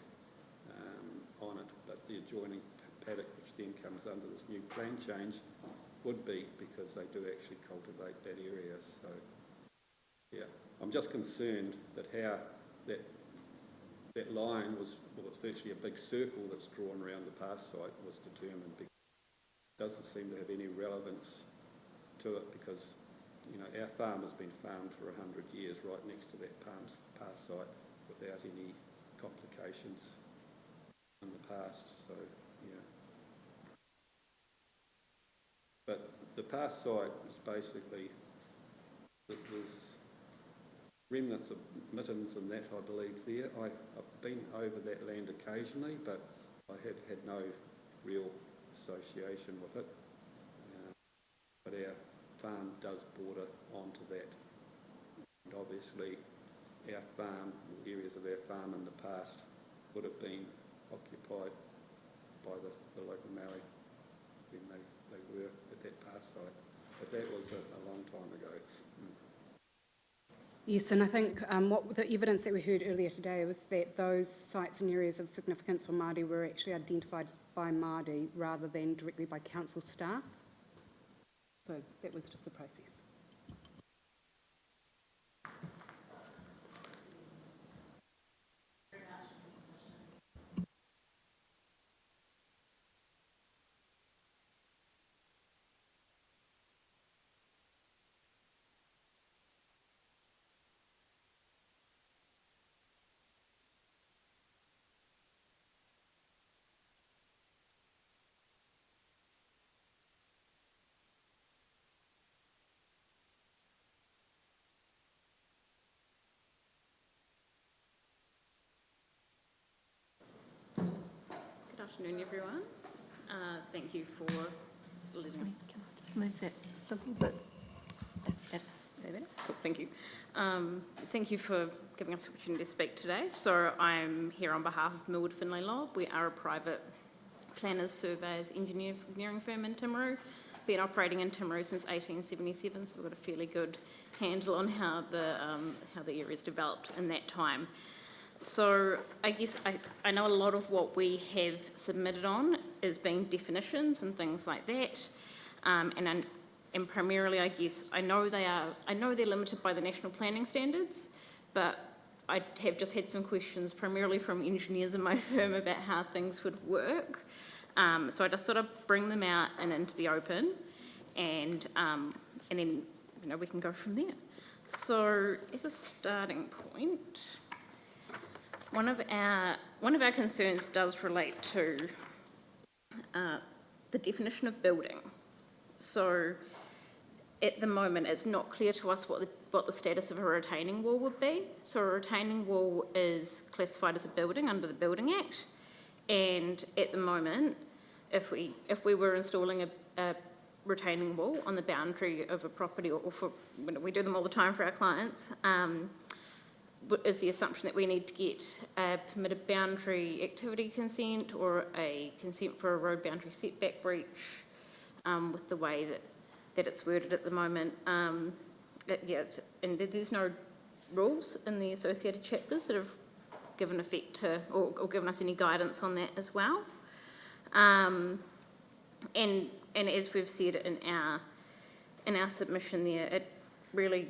on it, but the adjoining paddock, which then comes under this new plan change, would be, because they do actually cultivate that area. So, yeah, I'm just concerned that how that line was, well, it's virtually a big circle that's drawn around the past site was determined, because it doesn't seem to have any relevance to it, because, you know, our farm has been farmed for 100 years right next to that past site without any complications in the past. So, yeah. But the past site is basically, there's remnants of mittens and that, I believe, there. I've been over that land occasionally, but I have had no real association with it. But our farm does border onto that. And obviously, our farm, areas of our farm in the past, would have been occupied by the local Maori when they were at that past site. But that was a long time ago. Yes, and I think what the evidence that we heard earlier today was that those sites and areas of significance for Māori were actually identified by Māori rather than directly by council staff. So that was just the process. Good afternoon, everyone. Thank you for letting us. Can I just move that just a little bit? That's better. Cool, thank you. Thank you for giving us the opportunity to speak today. So I'm here on behalf of Millwood Finlay Law. We are a private planners, surveyors, engineering firm in Timaru. Been operating in Timaru since 1877, so we've got a fairly good handle on how the area's developed in that time. So I guess I know a lot of what we have submitted on is being definitions and things like that, and primarily I guess I know they're limited by the national planning standards, but I have just had some questions primarily from engineers in my firm about how things would work. So I just sort of bring them out and into the open, and then we can go from there. So as a starting point, one of our concerns does relate to the definition of building. So at the moment, it's not clear to us what the status of a retaining wall would be. So a retaining wall is classified as a building under the Building Act, and at the moment, if we were installing a retaining wall on the boundary of a property, or for we do them all the time for our clients, is the assumption that we need to get a permitted boundary activity consent or a consent for a road boundary setback breach, with the way that it's worded at the moment. And there's no rules in the associated chapters that have given effect to or given us any guidance on that as well. And as we've said in our submission there, it really,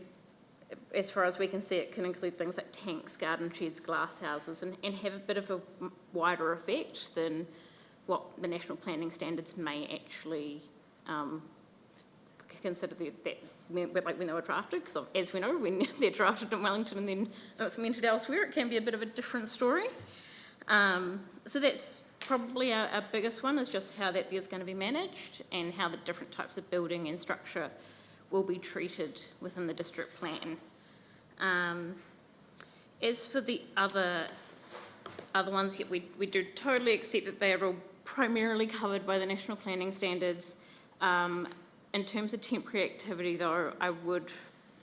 as far as we can see, it can include things like tanks, garden sheds, glass houses, and have a bit of a wider effect than what the national planning standards may actually consider when they were drafted, because as we know, when they're drafted in Wellington and then implemented elsewhere, it can be a bit of a different story. So that's probably our biggest one, is just how that is going to be managed and how the different types of building and structure will be treated within the district plan. As for the other ones, we do totally accept that they are all primarily covered by the national planning standards. In terms of temporary activity, though, I would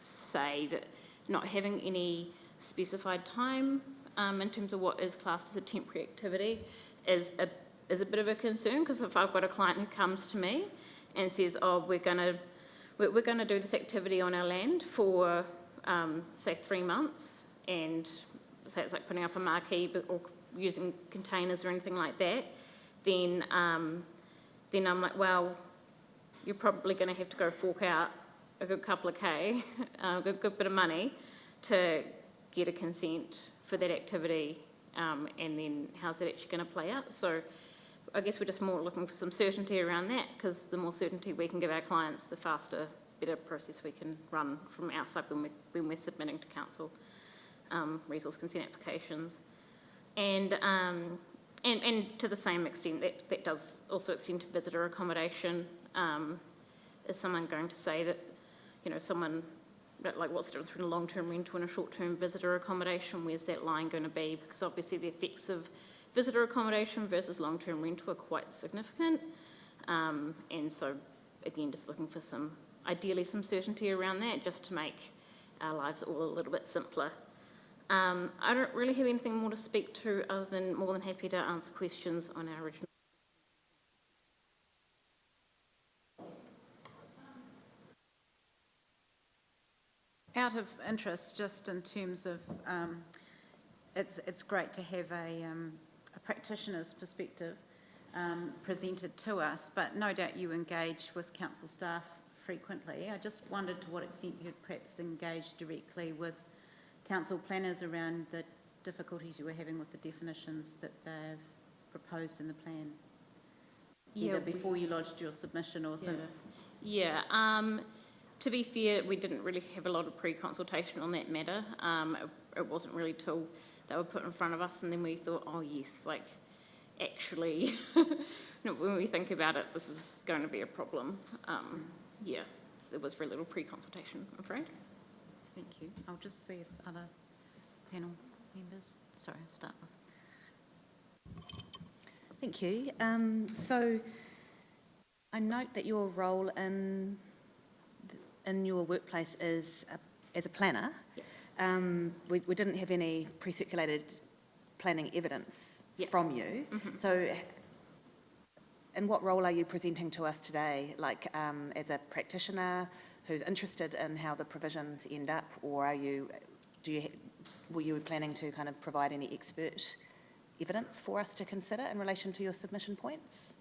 say that not having any specified time in terms of what is classed as a temporary activity is a bit of a concern, because if I've got a client who comes to me and says, "Oh, we're going to do this activity on our land for say 3 months," and say it's like putting up a marquee or using containers or anything like that, then then I'm like, well, you're probably going to have to go fork out a good couple of K, a good bit of money to get a consent for that activity, and then how's that actually going to play out? So I guess we're just more looking for some certainty around that, because the more certainty we can give our clients, the faster, better process we can run from our side when we're submitting to council resource consent applications. And to the same extent, that does also extend to visitor accommodation. Is someone going to say that, someone, like what's the difference between a long-term rental and a short-term visitor accommodation? Where's that line going to be? Because obviously the effects of visitor accommodation versus long-term rental are quite significant. And so, again, just looking for ideally some certainty around that, just to make our lives all a little bit simpler. I don't really have anything more to speak to other than more than happy to answer questions on our original. Out of interest, just in terms of, it's great to have a practitioner's perspective presented to us, but no doubt you engage with council staff frequently. I just wondered to what extent you'd perhaps engage directly with council planners around the difficulties you were having with the definitions that they've proposed in the plan, either before you lodged your submission or since. Yeah. To be fair, we didn't really have a lot of pre-consultation on that matter. It wasn't really till they were put in front of us, and then we thought, oh yes, actually, when we think about it, this is going to be a problem. So there was very little pre-consultation, I'm afraid. Thank you. I'll just see if other panel members. Sorry, I'll start with. Thank you. So I note that your role in your workplace is as a planner. Yeah. We didn't have any pre-circulated planning evidence from you. Mm-hmm. So in what role are you presenting to us today? As a practitioner who's interested in how the provisions end up, or were you planning to kind of provide any expert evidence for us to consider in relation to your submission points?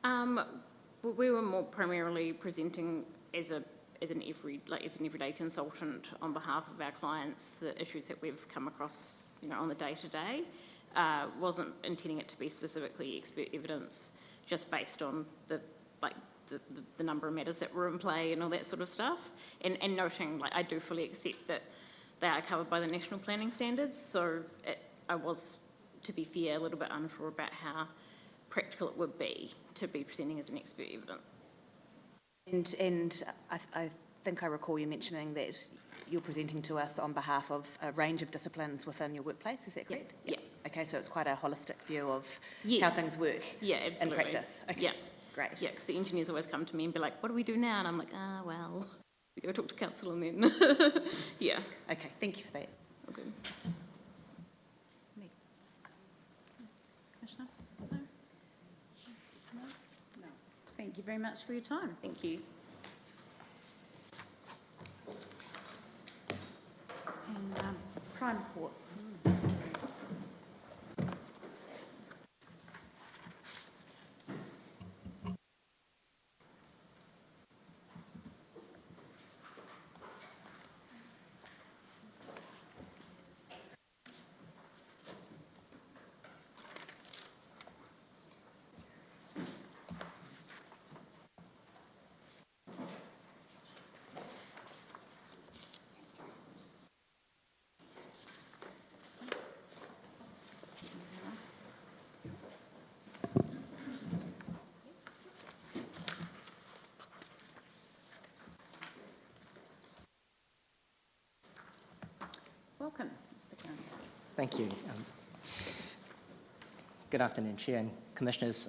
We were more primarily presenting as an everyday consultant on behalf of our clients, the issues that we've come across, on the day-to-day. Wasn't intending it to be specifically expert evidence, just based on the number of matters that were in play and all that sort of stuff. And noting, I do fully accept that they are covered by the national planning standards, so I was, to be fair, a little bit unsure about how practical it would be to be presenting as an expert evidence. And I think I recall you mentioning that you're presenting to us on behalf of a range of disciplines within your workplace, is that correct? Yeah. Okay, so it's quite a holistic view of Yes. how things work Absolutely. in practice. Okay. Yeah. Great. Yeah, because the engineers always come to me and be like, what do we do now? And I'm like, well, we go talk to council and then, yeah. Okay, thank you for that. Okay. Commissioner? No? No. Thank you very much for your time. Thank you. And Prime Port. Welcome, Mr. Councillor. Thank you. Good afternoon, Chair and Commissioners.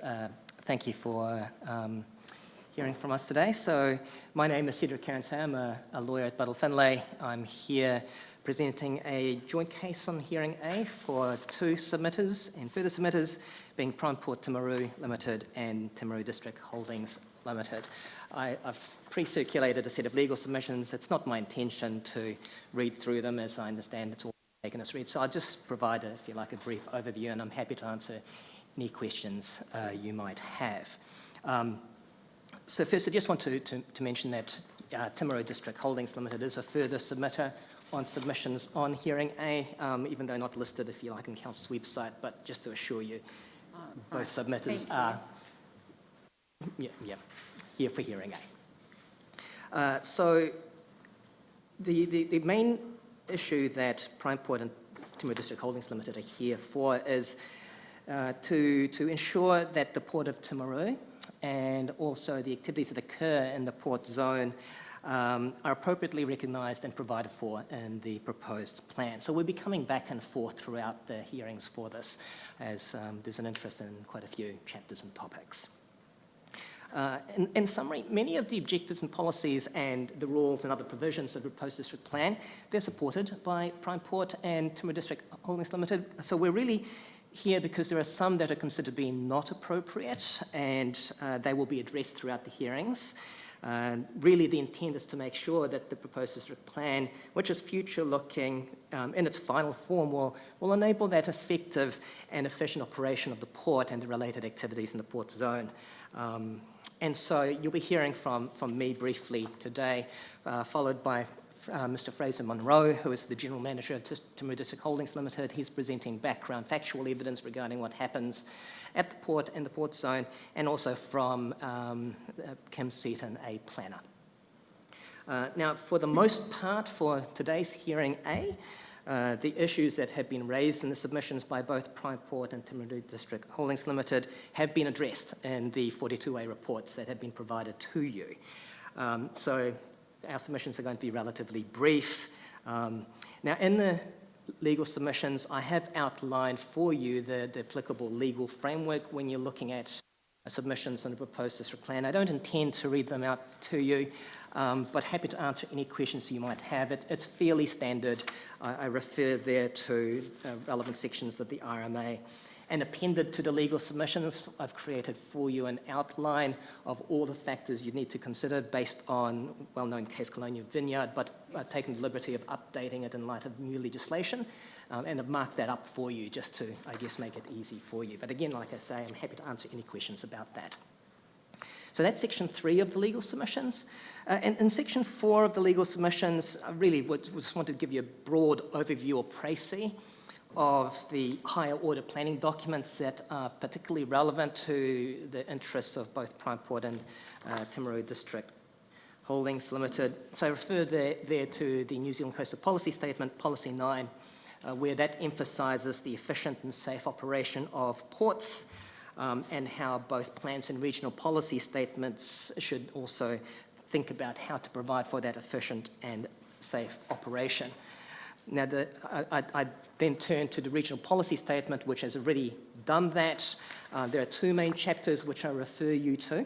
Thank you for hearing from us today. So my name is Cedric Carrington. I'm a lawyer at Buttle Finlay. I'm here presenting a joint case on hearing A for two submitters and further submitters being Prime Port Timaru Limited and Timaru District Holdings Limited. I've pre-circulated a set of legal submissions. It's not my intention to read through them, as I understand it's all taken as read. So I'll just provide, if you like, a brief overview, and I'm happy to answer any questions you might have. So first, I just want to mention that Timaru District Holdings Limited is a further submitter on submissions on hearing A, even though not listed, if you like, in Council's website, but just to assure you, both submitters are here for hearing A. So the main issue that Prime Port and Timaru District Holdings Limited are here for is to ensure that the Port of Timaru and also the activities that occur in the port zone are appropriately recognised and provided for in the proposed plan. So we'll be coming back and forth throughout the hearings for this, as there's an interest in quite a few chapters and topics. In summary, many of the objectives and policies and the rules and other provisions of the proposed district plan, they're supported by Prime Port and Timaru District Holdings Limited. So we're really here because there are some that are considered being not appropriate, and they will be addressed throughout the hearings. Really, the intent is to make sure that the proposed district plan, which is future-looking in its final form, will enable that effective and efficient operation of the port and the related activities in the port zone. And so you'll be hearing from me briefly today, followed by Mr. Fraser Monroe, who is the General Manager of Timaru District Holdings Limited. He's presenting background factual evidence regarding what happens at the port and the port zone, and also from Kim Seaton, a planner. Now, for the most part, for today's hearing A, the issues that have been raised in the submissions by both Prime Port and Timaru District Holdings Limited have been addressed in the 42A reports that have been provided to you. So our submissions are going to be relatively brief. Now, in the legal submissions, I have outlined for you the applicable legal framework when you're looking at submissions on the proposed district plan. I don't intend to read them out to you, but happy to answer any questions you might have. It's fairly standard. I refer there to relevant sections of the RMA. And appended to the legal submissions, I've created for you an outline of all the factors you need to consider based on well-known case Colonial Vineyard, but I've taken the liberty of updating it in light of new legislation, and I've marked that up for you just to, I guess, make it easy for you. But again, like I say, I'm happy to answer any questions about that. So that's section 3 of the legal submissions. And in section 4 of the legal submissions, I really just wanted to give you a broad overview or précis of the higher order planning documents that are particularly relevant to the interests of both Prime Port and Timaru District Holdings Limited. So I refer there to the New Zealand Coastal Policy Statement, Policy 9, where that emphasises the efficient and safe operation of ports, and how both plans and regional policy statements should also think about how to provide for that efficient and safe operation. Now, I then turn to the regional policy statement, which has already done that. There are 2 main chapters which I refer you to.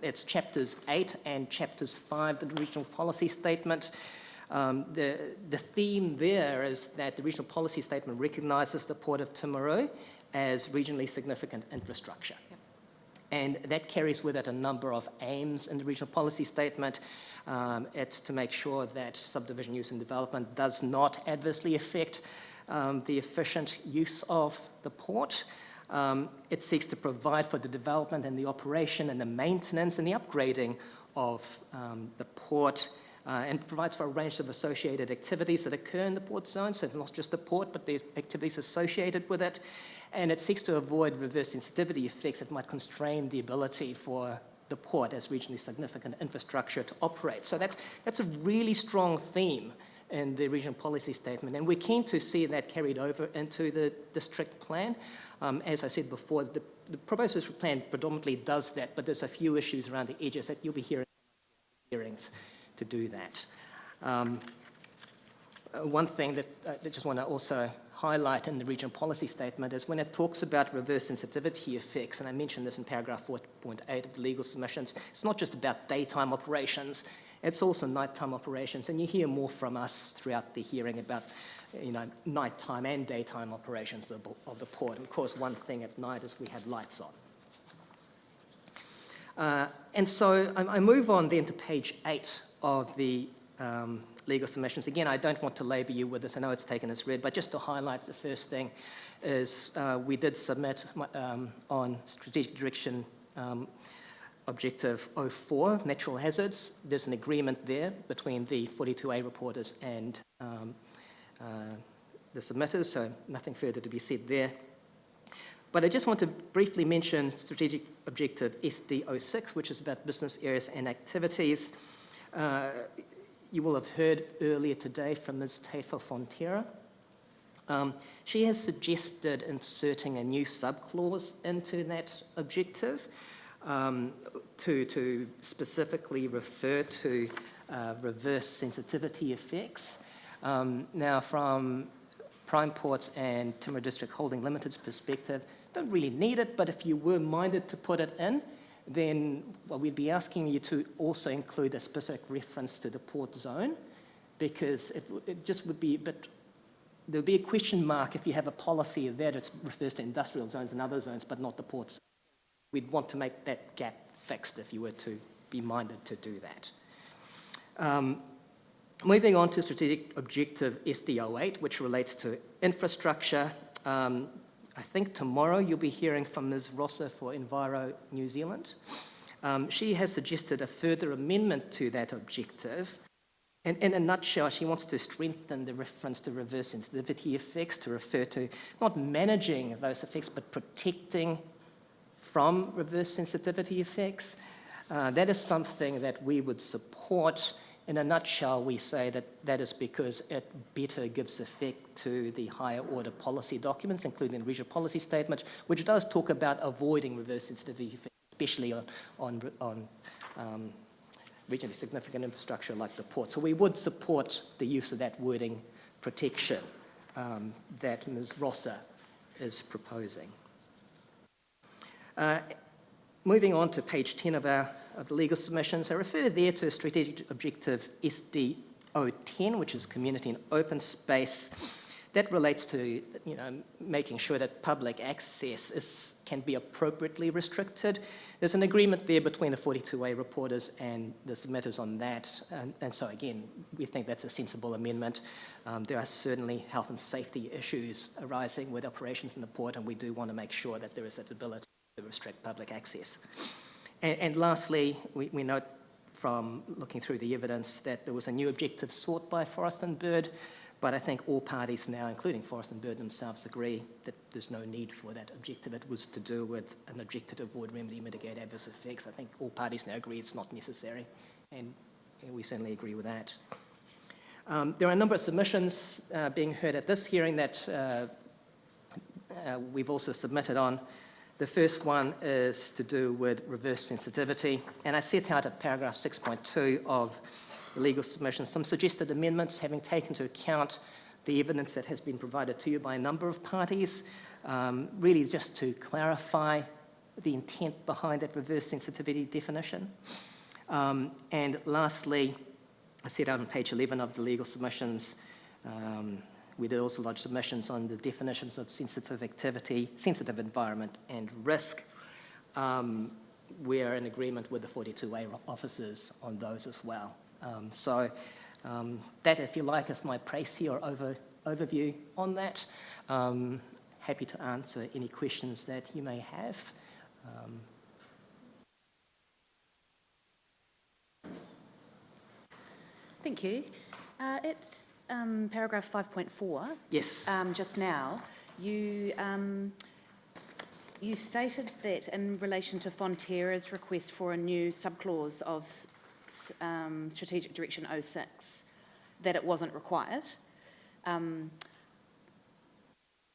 It's chapters 8 and chapters 5 of the regional policy statement. The theme there is that the regional policy statement recognises the Port of Timaru as regionally significant infrastructure. Yep. And that carries with it a number of aims in the regional policy statement. It's to make sure that subdivision use and development does not adversely affect the efficient use of the port. It seeks to provide for the development and the operation and the maintenance and the upgrading of the port, and provides for a range of associated activities that occur in the port zone. So it's not just the port, but there's activities associated with it. And it seeks to avoid reverse sensitivity effects that might constrain the ability for the port as regionally significant infrastructure to operate. So that's a really strong theme in the regional policy statement, and we're keen to see that carried over into the district plan. As I said before, the proposed district plan predominantly does that, but there's a few issues around the edges that you'll be hearing hearings to do that. One thing that I just want to also highlight in the regional policy statement is when it talks about reverse sensitivity effects, and I mentioned this in paragraph 4.8 of the legal submissions, it's not just about daytime operations, it's also nighttime operations, and you hear more from us throughout the hearing about nighttime and daytime operations of the port. And of course, one thing at night is we had lights on. And so I move on then to page 8 of the legal submissions. Again, I don't want to labour you with this. I know it's taken as read, but just to highlight the first thing is we did submit on strategic direction Objective 04, natural hazards. There's an agreement there between the 42A reporters and the submitters, so nothing further to be said there. But I just want to briefly mention strategic objective SD06, which is about business areas and activities. You will have heard earlier today from Ms. Teifa Fonteira. She has suggested inserting a new subclause into that objective to specifically refer to reverse sensitivity effects. Now, from Prime Ports and Timaru District Holding Limited's perspective, don't really need it, but if you were minded to put it in, then we'd be asking you to also include a specific reference to the port zone, because it just would be a bit, there'll be a question mark if you have a policy there that refers to industrial zones and other zones, but not the ports. We'd want to make that gap fixed if you were to be minded to do that. Moving on to strategic objective SD08, which relates to infrastructure. I think tomorrow you'll be hearing from Ms. Rossa for Enviro New Zealand. She has suggested a further amendment to that objective. And in a nutshell, she wants to strengthen the reference to reverse sensitivity effects to refer to not managing those effects, but protecting from reverse sensitivity effects. That is something that we would support. In a nutshell, we say that that is because it better gives effect to the higher order policy documents, including the regional policy statement, which does talk about avoiding reverse sensitivity effects, especially on regionally significant infrastructure like the port. So we would support the use of that wording protection that Ms. Rossa is proposing. Moving on to page 10 of the legal submissions, I refer there to strategic objective SD010, which is community and open space. That relates to making sure that public access can be appropriately restricted. There's an agreement there between the 42A reporters and the submitters on that, and so again, we think that's a sensible amendment. There are certainly health and safety issues arising with operations in the port, and we do want to make sure that there is that ability to restrict public access. And lastly, we note from looking through the evidence that there was a new objective sought by Forest and Bird, but I think all parties now, including Forest and Bird themselves, agree that there's no need for that objective. It was to do with an objective to avoid, remedy, mitigate adverse effects. I think all parties now agree it's not necessary, and we certainly agree with that. There are a number of submissions being heard at this hearing that we've also submitted on. The first one is to do with reverse sensitivity, and I set out at paragraph 6.2 of the legal submission some suggested amendments, having taken into account the evidence that has been provided to you by a number of parties, really just to clarify the intent behind that reverse sensitivity definition. And lastly, I set out on page 11 of the legal submissions, we did also lodge submissions on the definitions of sensitive activity, sensitive environment, and risk. We're in agreement with the 42A officers on those as well. So that, if you like, is my précis or overview on that. Happy to answer any questions that you may have. Thank you. It's paragraph 5.4. Yes. Just now, you stated that in relation to Fonterra's request for a new subclause of Strategic Direction 06, that it wasn't required. Can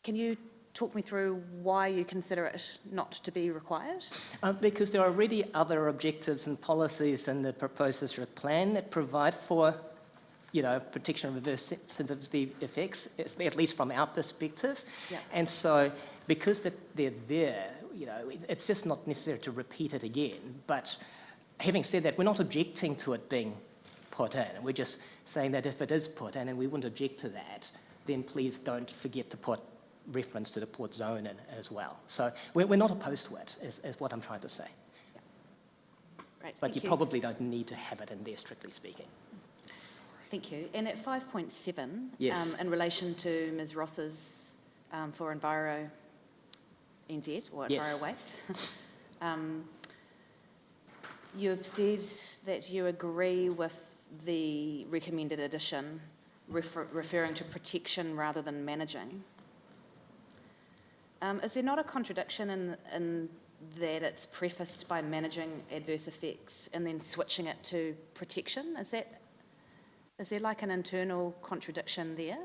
you talk me through why you consider it not to be required? Because there are already other objectives and policies in the proposed district plan that provide for protection of reverse sensitivity effects, at least from our perspective. Yeah. And so because they're there, it's just not necessary to repeat it again. But having said that, we're not objecting to it being put in. We're just saying that if it is put in, and we wouldn't object to that, then please don't forget to put reference to the port zone in as well. So we're not opposed to it, is what I'm trying to say. Yeah. Great, but you probably don't need to have it in there, strictly speaking. Thank you. And at 5.7, yes. In relation to Ms. Ross's for Enviro NZ, or yes. Enviro Waste, You've said that you agree with the recommended addition, referring to protection rather than managing. Is there not a contradiction in that it's prefaced by managing adverse effects and then switching it to protection? Is there like an internal contradiction there?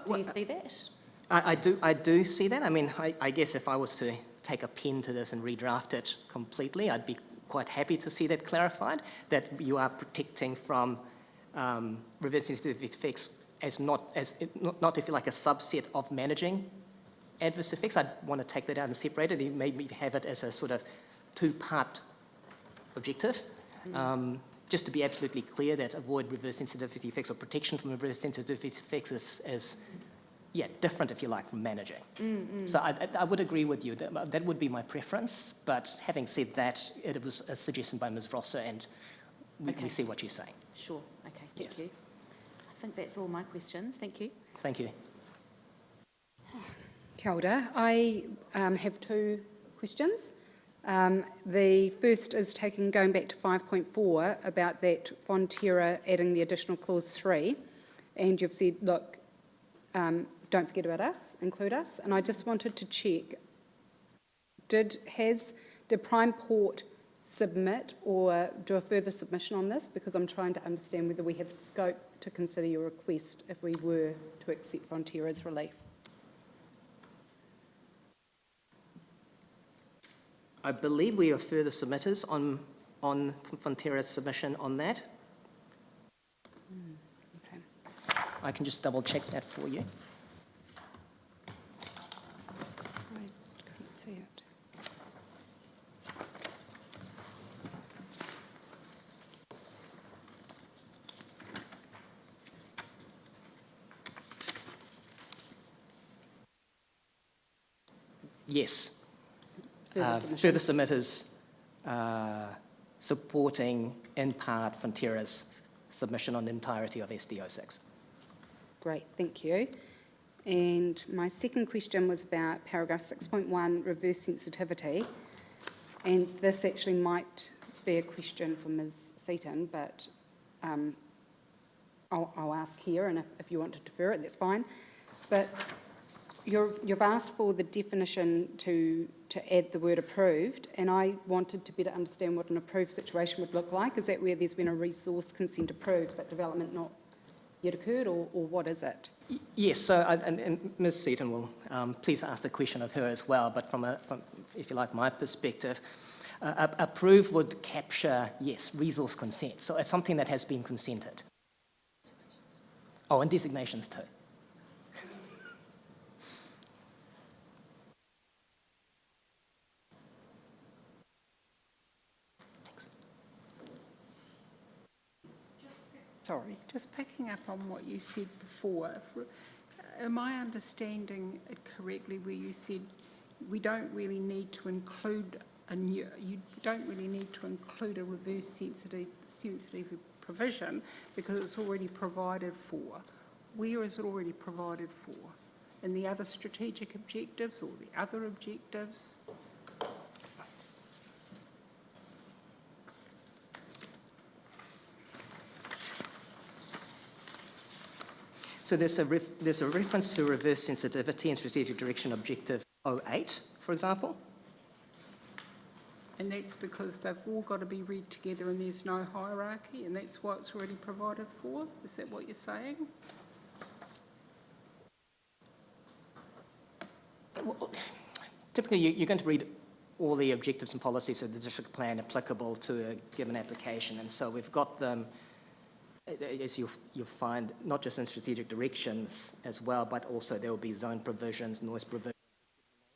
Do you see that? I do see that. I mean, I guess if I was to take a pen to this and redraft it completely, I'd be quite happy to see that clarified, that you are protecting from reversing effects as not, if you like, a subset of managing adverse effects. I'd want to take that out and separate it and maybe have it as a sort of two-part objective. Just to be absolutely clear that avoid reverse sensitivity effects or protection from reverse sensitivity effects is different, if you like, from managing. So I would agree with you. That would be my preference. But having said that, it was a suggestion by Ms. Rosser, and we see what she's saying. Sure. Okay. Thank you. I think that's all my questions. Thank you. Thank you. Kia ora. I have two questions. The first is going back to 5.4 about that Fonterra adding the additional clause 3, and you've said, look, don't forget about us, include us. And I just wanted to check, did Prime Port submit or do a further submission on this? Because I'm trying to understand whether we have scope to consider your request if we were to accept Fonterra's relief. I believe we are further submitters on Fonterra's submission on that. Okay. I can just double check that for you. I couldn't see it. Yes. Further submitters supporting, in part, Fonterra's submission on the entirety of SD06. Great, thank you. And my second question was about paragraph 6.1, reverse sensitivity. And this actually might be a question for Ms. Seaton, but I'll ask here, and if you want to defer it, that's fine. But you've asked for the definition to add the word approved, and I wanted to better understand what an approved situation would look like. Is that where there's been a resource consent approved but development not yet occurred, or what is it? Yes, so and Ms. Seaton will please ask the question of her as well, but from if you like, my perspective, approved would capture, yes, resource consent. So it's something that has been consented. Oh, and designations too. Sorry, just picking up on what you said before. Am I understanding it correctly where you said we don't really need to include you don't really need to include a reverse sensitive provision because it's already provided for? Where is it already provided for? In the other strategic objectives or the other objectives? So there's a reference to reverse sensitivity and strategic direction objective 08, for example. And that's because they've all got to be read together and there's no hierarchy, and that's why it's already provided for? Is that what you're saying? Well, typically, you're going to read all the objectives and policies of the district plan applicable to a given application, and so we've got them, as you'll find, not just in strategic directions as well, but also there will be zone provisions, noise provisions.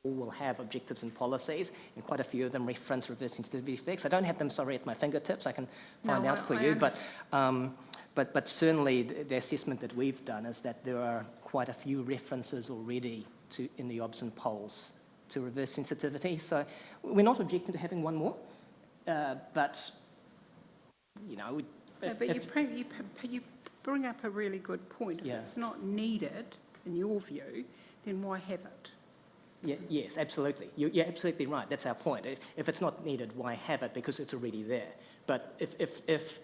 All will have objectives and policies, and quite a few of them reference reverse sensitivity effects. I don't have them, sorry, at my fingertips. I can find out for you, but certainly the assessment that we've done is that there are quite a few references already in the obs and poles to reverse sensitivity. So we're not objecting to having one more, but you know. You bring up a really good point. If it's not needed, in your view, then why have it? Yes, absolutely. You're absolutely right. That's our point. If it's not needed, why have it? Because it's already there. But if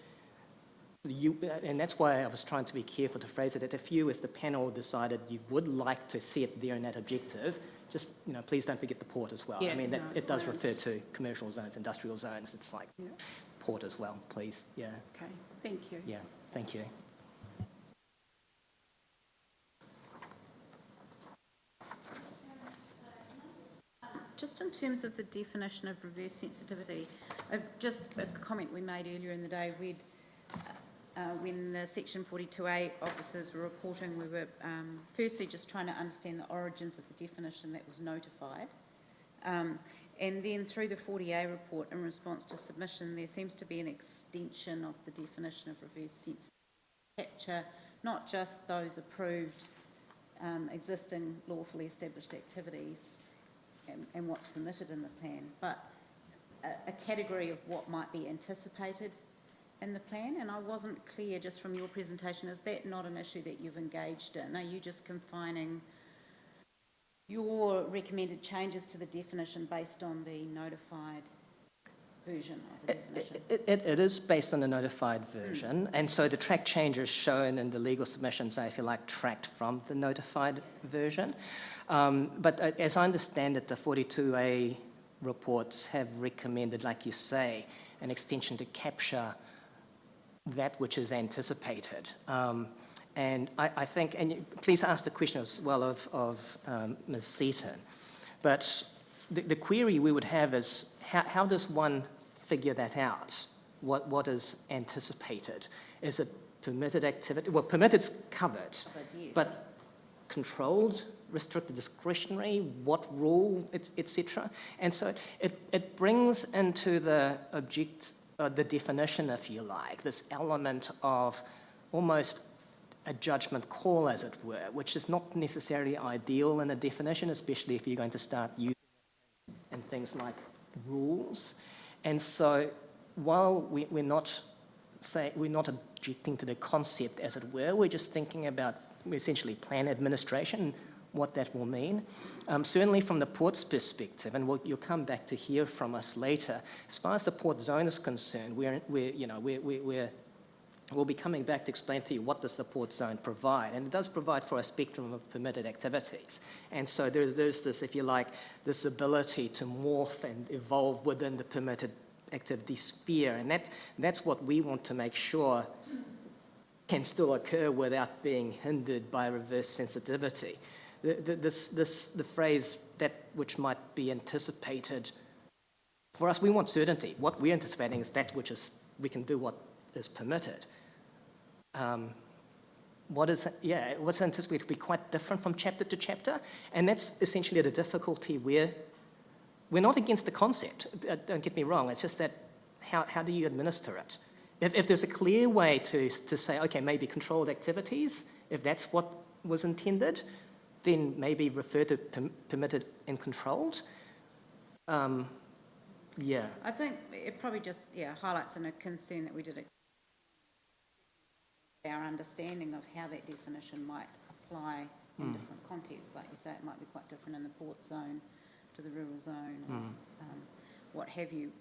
you, and that's why I was trying to be careful to phrase it, that if you as the panel decided you would like to see it there in that objective, just, please don't forget the port as well. Yeah, I mean, it does refer it's- to commercial zones, industrial zones. It's like port as well, please. Yeah. Okay, thank you. Yeah, thank you. Just in terms of the definition of reverse sensitivity, just a comment we made earlier in the day, when the Section 42A officers were reporting, we were firstly just trying to understand the origins of the definition that was notified. And then through the 40A report, in response to submission, there seems to be an extension of the definition of reverse sensitivity to capture not just those approved existing lawfully established activities and what's permitted in the plan, but a category of what might be anticipated in the plan. And I wasn't clear just from your presentation, is that not an issue that you've engaged in? Are you just confining your recommended changes to the definition based on the notified version of the definition? It is based on the notified version, and so the track changes shown in the legal submissions are, if you like, tracked from the notified version. But as I understand it, the 42A reports have recommended, like you say, an extension to capture that which is anticipated. And I think, and please ask the question as well of Ms. Seaton, but the query we would have is, how does one figure that out? What is anticipated? Is it permitted activity? Well, permitted's covered, Yes. but controlled, restricted, discretionary, what rule, etc. And so it brings into the the definition, if you like, this element of almost a judgment call, as it were, which is not necessarily ideal in a definition, especially if you're going to start using it in things like rules. And so while we're not objecting to the concept, as it were, we're just thinking about essentially plan administration, what that will mean. Certainly from the port's perspective, and you'll come back to hear from us later, as far as the port zone is concerned, we'll be coming back to explain to you what does the port zone provide, and it does provide for a spectrum of permitted activities. And so there's this, if you like, this ability to morph and evolve within the permitted activity sphere, and that's what we want to make sure can still occur without being hindered by reverse sensitivity. The phrase, that which might be anticipated, for us, we want certainty. What we're anticipating is that which is, we can do what is permitted. What's anticipated to be quite different from chapter to chapter, and that's essentially the difficulty we're not against the concept, don't get me wrong, it's just that how do you administer it? If there's a clear way to say, okay, maybe controlled activities, if that's what was intended, then maybe refer to permitted and controlled. I think it probably just highlights a concern that we did our understanding of how that definition might apply in different contexts. Like you say, it might be quite different in the port zone to the rural zone, or what have you,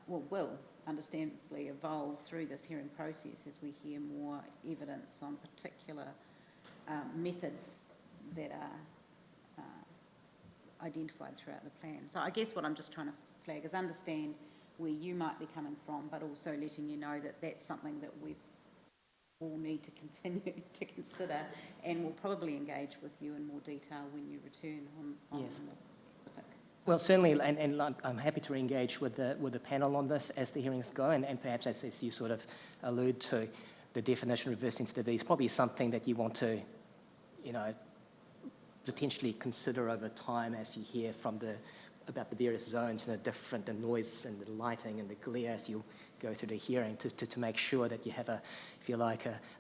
will understandably evolve through this hearing process as we hear more evidence on particular methods that are identified throughout the plan. So I guess what I'm just trying to flag is understand where you might be coming from, but also letting you know that that's something that we've all need to continue to consider, and we'll probably engage with you in more detail when you return on Yes. more specific. Well, certainly, and I'm happy to engage with the panel on this as the hearings go, and perhaps as you sort of allude to, the definition of reverse sensitivity is probably something that you want to, potentially consider over time as you hear from about the various zones and the noise and the lighting and the glare as you go through the hearing to make sure that you have a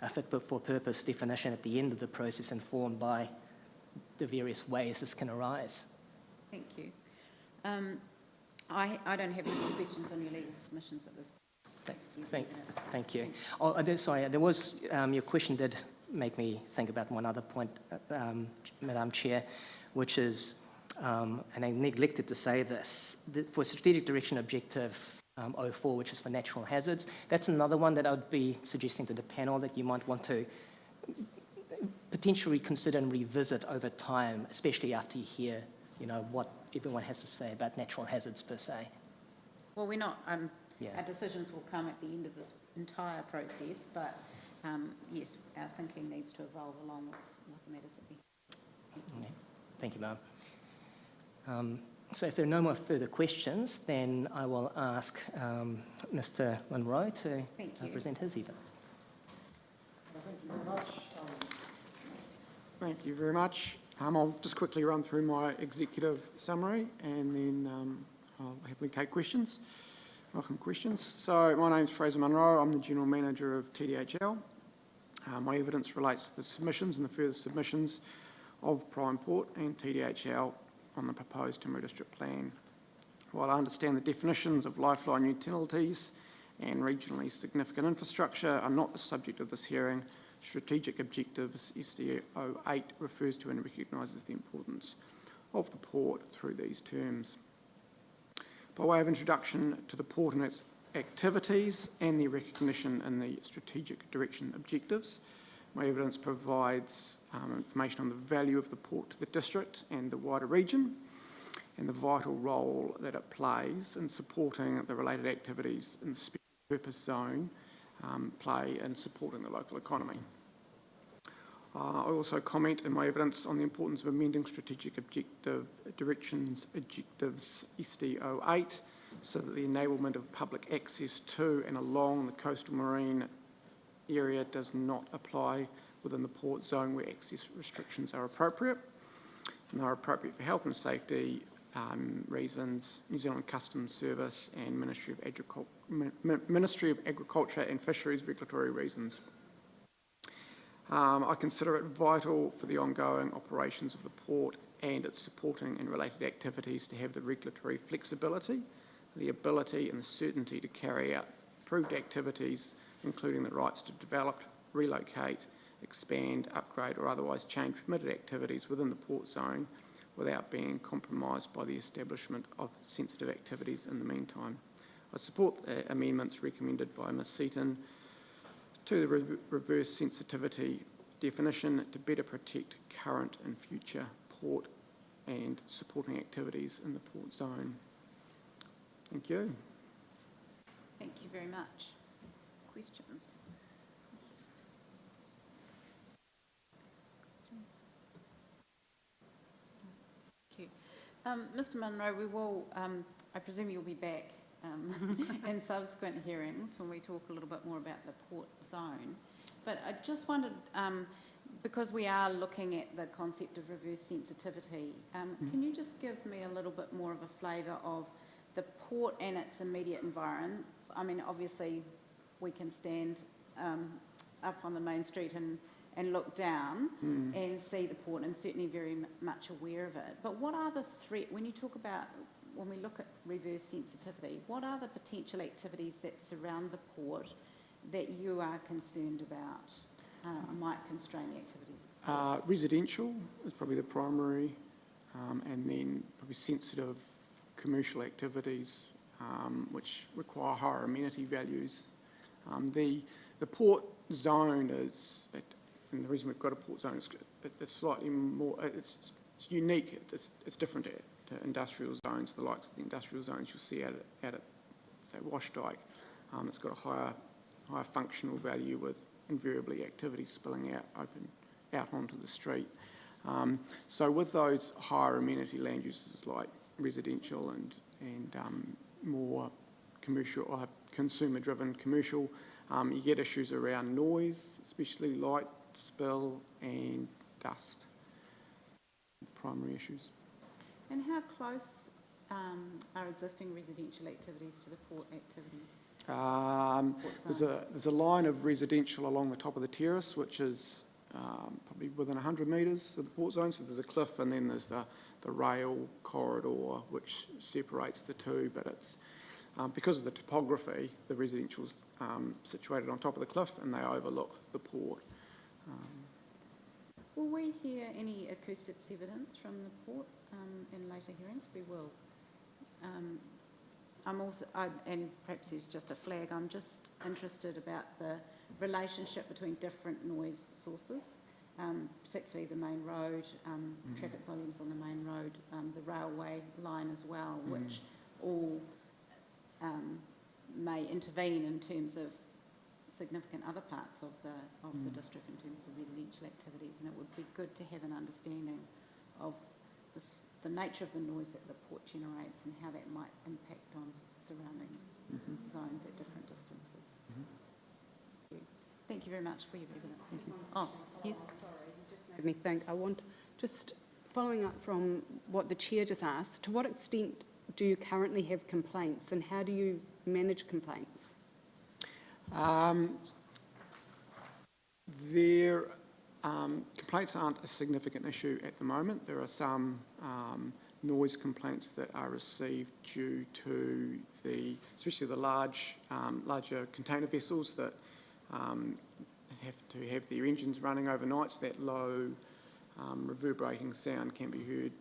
fit for purpose definition at the end of the process, informed by the various ways this can arise. Thank you. I don't have any questions on your legal submissions at this point. Thank you. Sorry, there was, your question did make me think about one other point, Madam Chair, which is, and I neglected to say this, for strategic direction objective 04, which is for natural hazards. That's another one that I would be suggesting to the panel that you might want to potentially consider and revisit over time, especially after you hear, what everyone has to say about natural hazards per se. Well, we're not, Yeah. our decisions will come at the end of this entire process, but yes, our thinking needs to evolve along with the matters that we... Thank you, ma'am. So if there are no more further questions, then I will ask Mr. Monroe to present his evidence. Thank you very much. Thank you very much. I'll just quickly run through my executive summary and then I'll happily take questions. Welcome questions. So my name's Fraser Monroe. I'm the General Manager of TDHL. My evidence relates to the submissions and the further submissions of Prime Port and TDHL on the proposed Timaru District Plan. While I understand the definitions of lifeline utilities and regionally significant infrastructure are not the subject of this hearing, Strategic Objectives SD08 refers to and recognises the importance of the port through these terms. By way of introduction to the port and its activities and their recognition in the Strategic Direction Objectives, my evidence provides information on the value of the port to the district and the wider region and the vital role that it plays in supporting the related activities in the special purpose zone play in supporting the local economy. I also comment in my evidence on the importance of amending Strategic Objectives SD08 so that the enablement of public access to and along the coastal marine area does not apply within the port zone where access restrictions are appropriate and are appropriate for health and safety reasons, New Zealand Customs Service and Ministry of Agriculture and Fisheries regulatory reasons. I consider it vital for the ongoing operations of the port and its supporting and related activities to have the regulatory flexibility, the ability and the certainty to carry out approved activities, including the rights to develop, relocate, expand, upgrade or otherwise change permitted activities within the port zone without being compromised by the establishment of sensitive activities in the meantime. I support the amendments recommended by Ms Seaton to the reverse sensitivity definition to better protect current and future port and supporting activities in the port zone. Thank you. Thank you very much. Questions? Thank you. Mr Munro, we will, I presume you'll be back in subsequent hearings when we talk a little bit more about the port zone. But I just wondered, because we are looking at the concept of reverse sensitivity, can you just give me a little bit more of a flavour of the port and its immediate environment? I mean, obviously we can stand up on the main street and look down and see the port, and certainly very much aware of it. But what are the when you talk about, when we look at reverse sensitivity, what are the potential activities that surround the port that you are concerned about might constrain the activities? Residential is probably the primary, and then probably sensitive commercial activities which require higher amenity values. The port zone is, and the reason we've got a port zone is it's slightly more, it's unique, it's different to industrial zones, the likes of the industrial zones you'll see out at say, Washdyke. It's got a higher functional value with invariably activity spilling out onto the street. So with those higher amenity land uses like residential and more commercial or consumer-driven commercial, you get issues around noise, especially light, spill and dust, primary issues. And how close are existing residential activities to the port activity? There's a line of residential along the top of the terrace, which is probably within 100 metres of the port zone. So there's a cliff, and then there's the rail corridor which separates the two. But it's because of the topography, the residential's situated on top of the cliff, and they overlook the port. Will we hear any acoustics evidence from the port in later hearings? We will. and perhaps it's just a flag, I'm just interested about the relationship between different noise sources, particularly the main road, traffic volumes on the main road, the railway line as well, which all may intervene in terms of significant other parts of the district in terms of residential activities, and it would be good to have an understanding of the nature of the noise that the port generates and how that might impact on surrounding zones at different distances. Thank you very much for your evidence. Thank you. Oh, yes. Let me think. I want, just following up from what the chair just asked, to what extent do you currently have complaints and how do you manage complaints? Complaints aren't a significant issue at the moment. There are some noise complaints that are received due to especially the larger container vessels that have to have their engines running overnight, so that low reverberating sound can be heard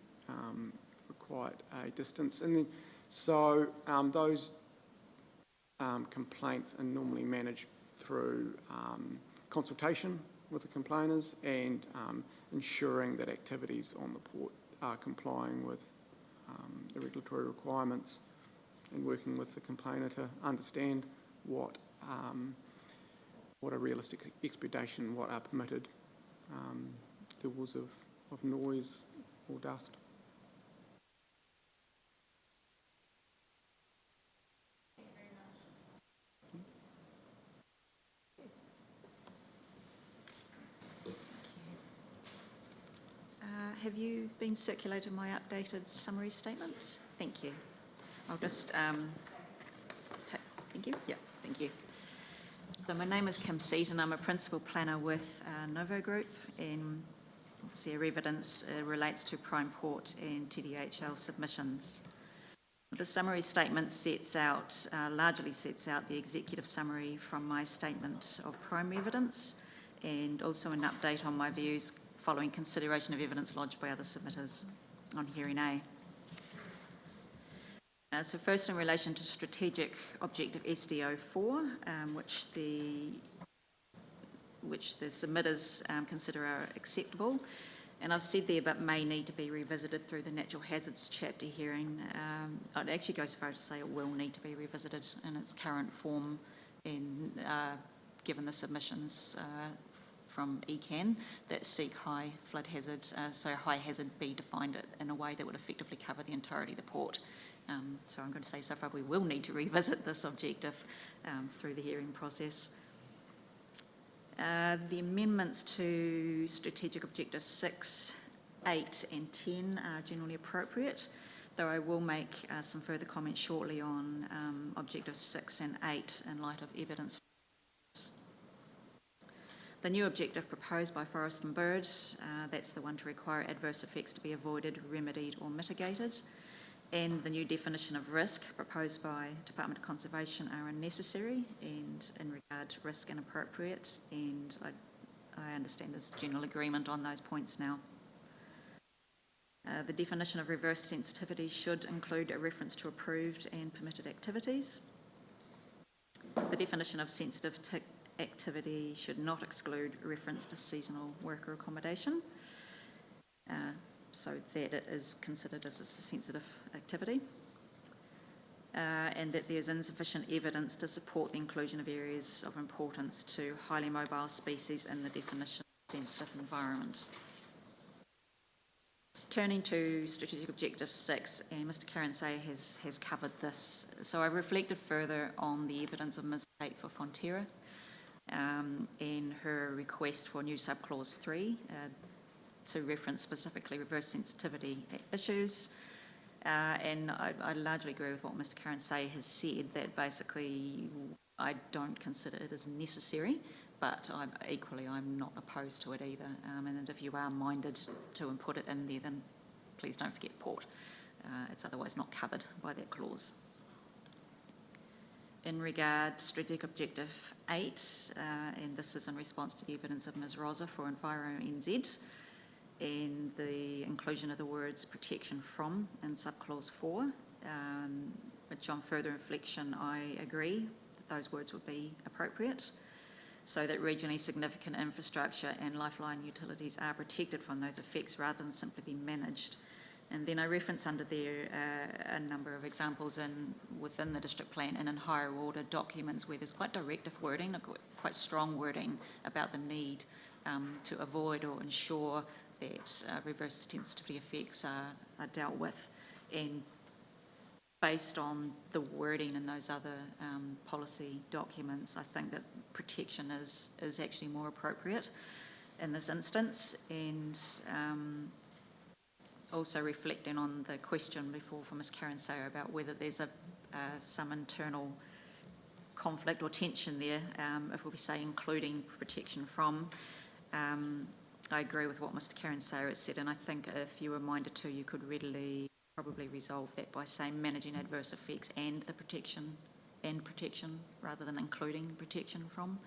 for quite a distance. And then, so those complaints are normally managed through consultation with the complainers and ensuring that activities on the port are complying with the regulatory requirements and working with the complainer to understand what are realistic expectation, what are permitted levels of noise or dust. Have you been circulated my updated summary statement? Thank you. I'll just thank you. Yeah, thank you. So my name is Kim Seaton. I'm a principal planner with Novo Group, and obviously our evidence relates to Prime Port and TDHL submissions. The summary statement largely sets out the executive summary from my statement of primary evidence, and also an update on my views following consideration of evidence lodged by other submitters on hearing A. So first, in relation to strategic objective SDO4, which the submitters consider are acceptable, and I've said there but may need to be revisited through the natural hazards chapter hearing. I'd actually go so far as to say it will need to be revisited in its current form, given the submissions from ECAN that seek high flood hazard, so high hazard be defined in a way that would effectively cover the entirety of the port. So I'm going to say so far we will need to revisit this objective through the hearing process. The amendments to strategic objectives 6, 8 and 10 are generally appropriate, though I will make some further comments shortly on objectives 6 and 8 in light of evidence. The new objective proposed by Forest and Bird, that's the one to require adverse effects to be avoided, remedied or mitigated, and the new definition of risk proposed by Department of Conservation are unnecessary and in regard to risk inappropriate, and I understand there's general agreement on those points now. The definition of reverse sensitivity should include a reference to approved and permitted activities. The definition of sensitive activity should not exclude reference to seasonal worker accommodation, so that it is considered as a sensitive activity, and that there's insufficient evidence to support the inclusion of areas of importance to highly mobile species in the definition of sensitive environment. Turning to strategic objective 6, and Mr. Karansay has covered this, so I reflected further on the evidence of Ms. Kate for Fonterra in her request for new subclause 3 to reference specifically reverse sensitivity issues, and I largely agree with what Mr. Karansay has said, that basically I don't consider it as necessary, but I'm not opposed to it either, and if you are minded to put it in there, then please don't forget port. It's otherwise not covered by that clause. In regard strategic objective 8, and this is in response to the evidence of Ms. Rosa for Enviro NZ, and the inclusion of the words protection from in subclause 4, which on further reflection I agree that those words would be appropriate, so that regionally significant infrastructure and lifeline utilities are protected from those effects rather than simply be managed. And then I reference under there a number of examples within the district plan and in higher order documents where there's quite directive wording, quite strong wording about the need to avoid or ensure that reverse sensitivity effects are dealt with. And based on the wording in those other policy documents, I think that protection is actually more appropriate in this instance. And also reflecting on the question before from Ms Karen Sayer about whether there's some internal conflict or tension there, if we say including protection from. I agree with what Mr Karen Sayer has said, and I think if you were minded to, you could readily probably resolve that by saying managing adverse effects and the protection rather than including protection from.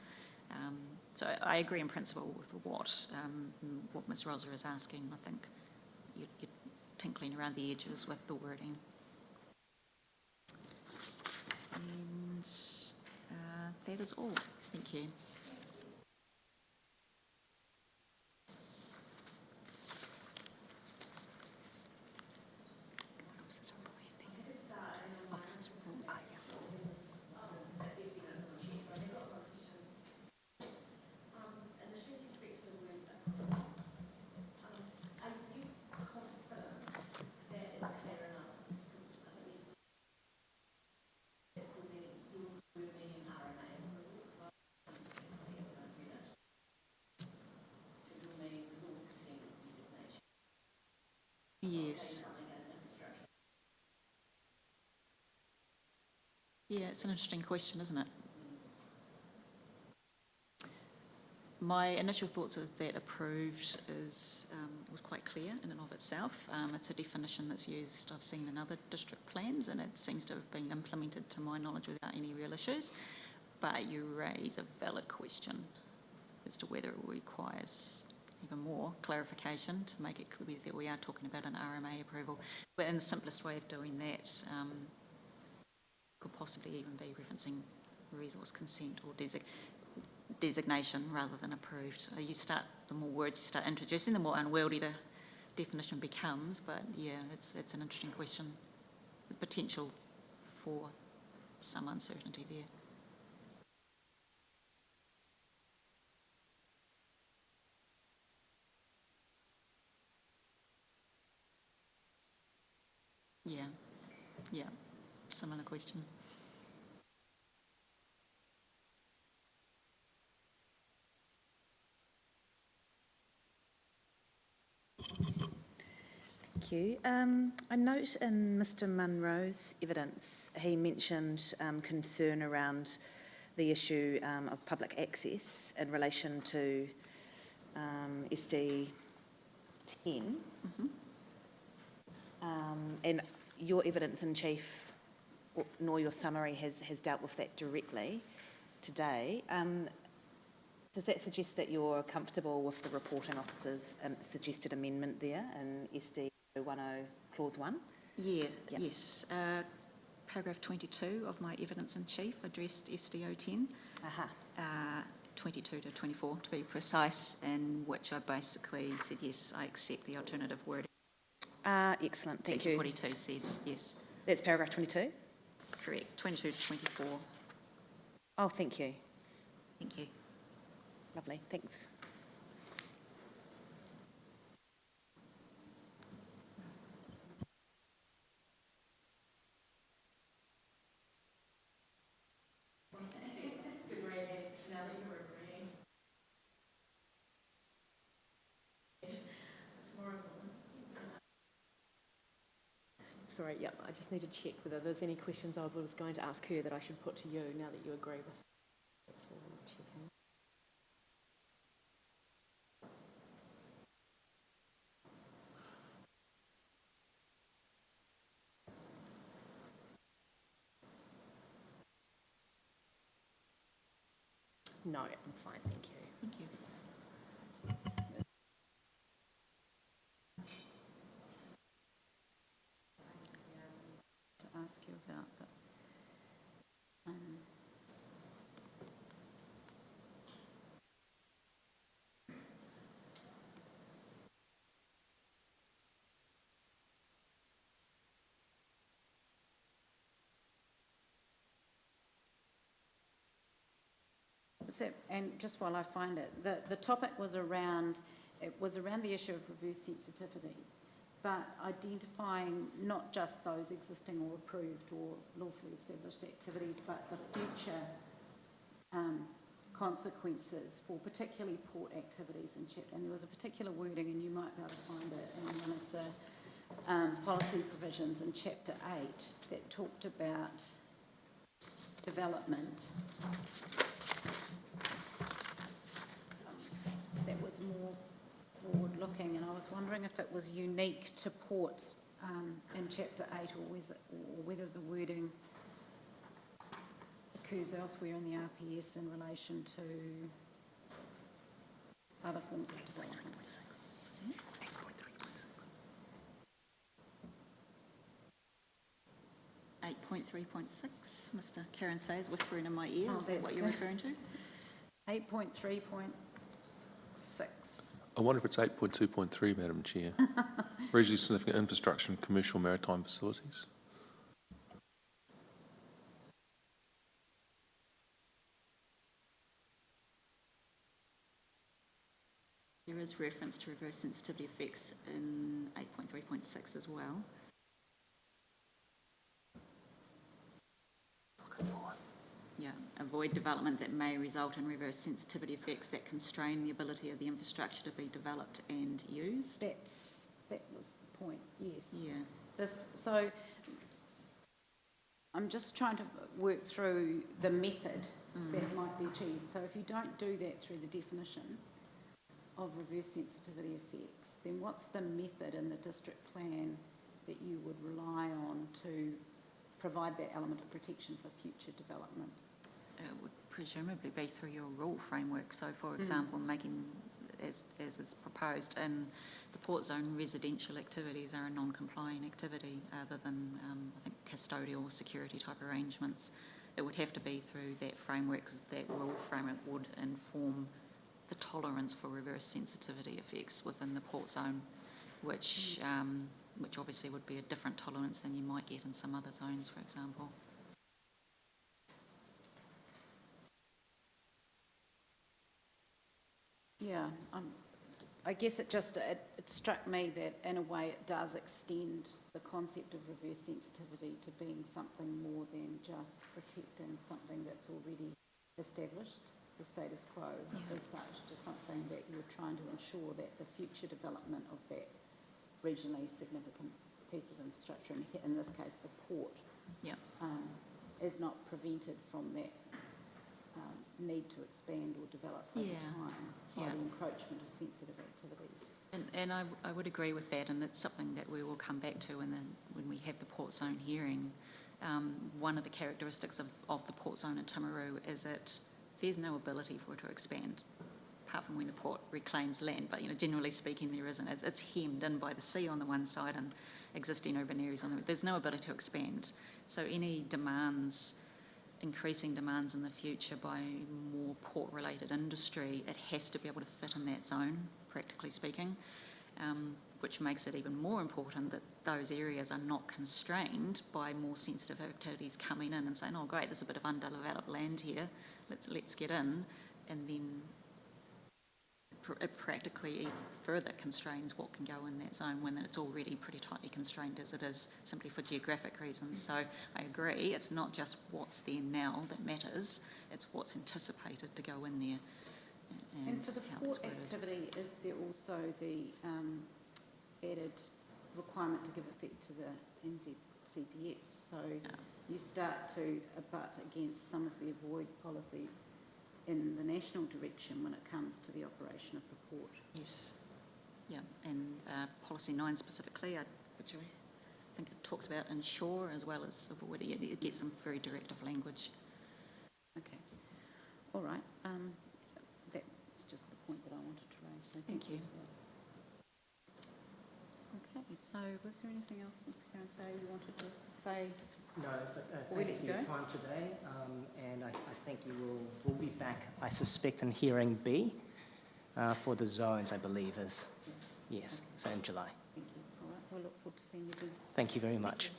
So I agree in principle with what Ms Rosa is asking. I think you're tinkling around the edges with the wording. And that is all. Thank you. Yes. Yeah, it's an interesting question, isn't it? My initial thoughts of that approved was quite clear in and of itself. It's a definition that's used, I've seen in other district plans, and it seems to have been implemented to my knowledge without any real issues. But you raise a valid question as to whether it requires even more clarification to make it clear that we are talking about an RMA approval. But in the simplest way of doing that could possibly even be referencing resource consent or designation rather than approved. The more words you start introducing, the more unwieldy the definition becomes. But yeah, it's an interesting question. The potential for some uncertainty there. Yeah, similar question. Thank you. I note in Mr Munro's evidence, he mentioned concern around the issue of public access in relation to SD 10. Mm-hmm. And your evidence in chief, nor your summary, has dealt with that directly today. Does that suggest that you're comfortable with the reporting officer's suggested amendment there in SD 10 clause 1? Yeah, yep. Yes. Paragraph 22 of my evidence in chief addressed SDO 10. 22 to 24 to be precise, in which I basically said yes, I accept the alternative wording. Excellent, thank Section you. 42 says yes. That's paragraph 22? Correct, 22 to 24. Oh, thank you. Thank you. Lovely, thanks. Sorry, yep, I just need to check whether there's any questions I was going to ask her that I should put to you now that you agree with. That's all I'm checking. No, I'm fine, thank you. Thank you. To ask ask you about, but, and just while I find it, the topic was around the issue of reverse sensitivity, but identifying not just those existing or approved or lawfully established activities, but the future consequences for particularly port activities and there was a particular wording, and you might be able to find it in one of the policy provisions in Chapter 8 that talked about development that was more forward-looking, and I was wondering if it was unique to ports in Chapter 8 or whether the wording occurs elsewhere in the RPS in relation to other forms of development. 8.3.6, Mr. Karen Sayers whispering in my ear. Oh, Is that what you're referring to? 8.3.6. I wonder if it's 8.2.3, Madam Chair. Regionally significant infrastructure and commercial maritime facilities. There is reference to reverse sensitivity effects in 8.3.6 as well. Yeah, avoid development that may result in reverse sensitivity effects that constrain the ability of the infrastructure to be developed and used. That was the point, yes. Yeah. So I'm just trying to work through the method that might be achieved. So if you don't do that through the definition of reverse sensitivity effects, then what's the method in the district plan that you would rely on to provide that element of protection for future development? It would presumably be through your rule framework. So, for example, making, as is proposed, in the port zone, residential activities are a non-complying activity other than, I think, custodial security type arrangements. It would have to be through that framework because that rule framework would inform the tolerance for reverse sensitivity effects within the port zone, which obviously would be a different tolerance than you might get in some other zones, for example. Yeah, I guess it struck me that in a way it does extend the concept of reverse sensitivity to being something more than just protecting something that's already established, the status quo as such, to something that you're trying to ensure that the future development of that regionally significant piece of infrastructure, and in this case the port, is not prevented from that need to expand or develop over time by the encroachment of sensitive activities. And I would agree with that, and it's something that we will come back to when we have the port zone hearing. One of the characteristics of the port zone in Timaru is that there's no ability for it to expand, apart from when the port reclaims land. But generally speaking, there isn't. It's hemmed in by the sea on the one side and existing urban areas on the other. There's no ability to expand. So any increasing demands in the future by more port-related industry, it has to be able to fit in that zone, practically speaking, which makes it even more important that those areas are not constrained by more sensitive activities coming in and saying, oh great, there's a bit of undeveloped land here, let's get in, and then it practically further constrains what can go in that zone when it's already pretty tightly constrained as it is, simply for geographic reasons. So I agree, it's not just what's there now that matters, it's what's anticipated to go in there. And for the port activity, is there also the added requirement to give effect to the NZCPS? So you start to abut against some of the avoid policies in the national direction when it comes to the operation of the port. Yes, yeah, and Policy 9 specifically, which I think it talks about ensure as well as avoid. It gets some very directive language. Okay, all right. That's just the point that I wanted to raise. So thank you. Okay, so was there anything else, Mr. Karen, you wanted to say No, but Will we thank let you you for your go? time today, and I think you will be back, I suspect, in hearing B for the zones, I believe is, yes, so in July. Thank you. All right, we'll look forward to seeing you then. Thank you very much.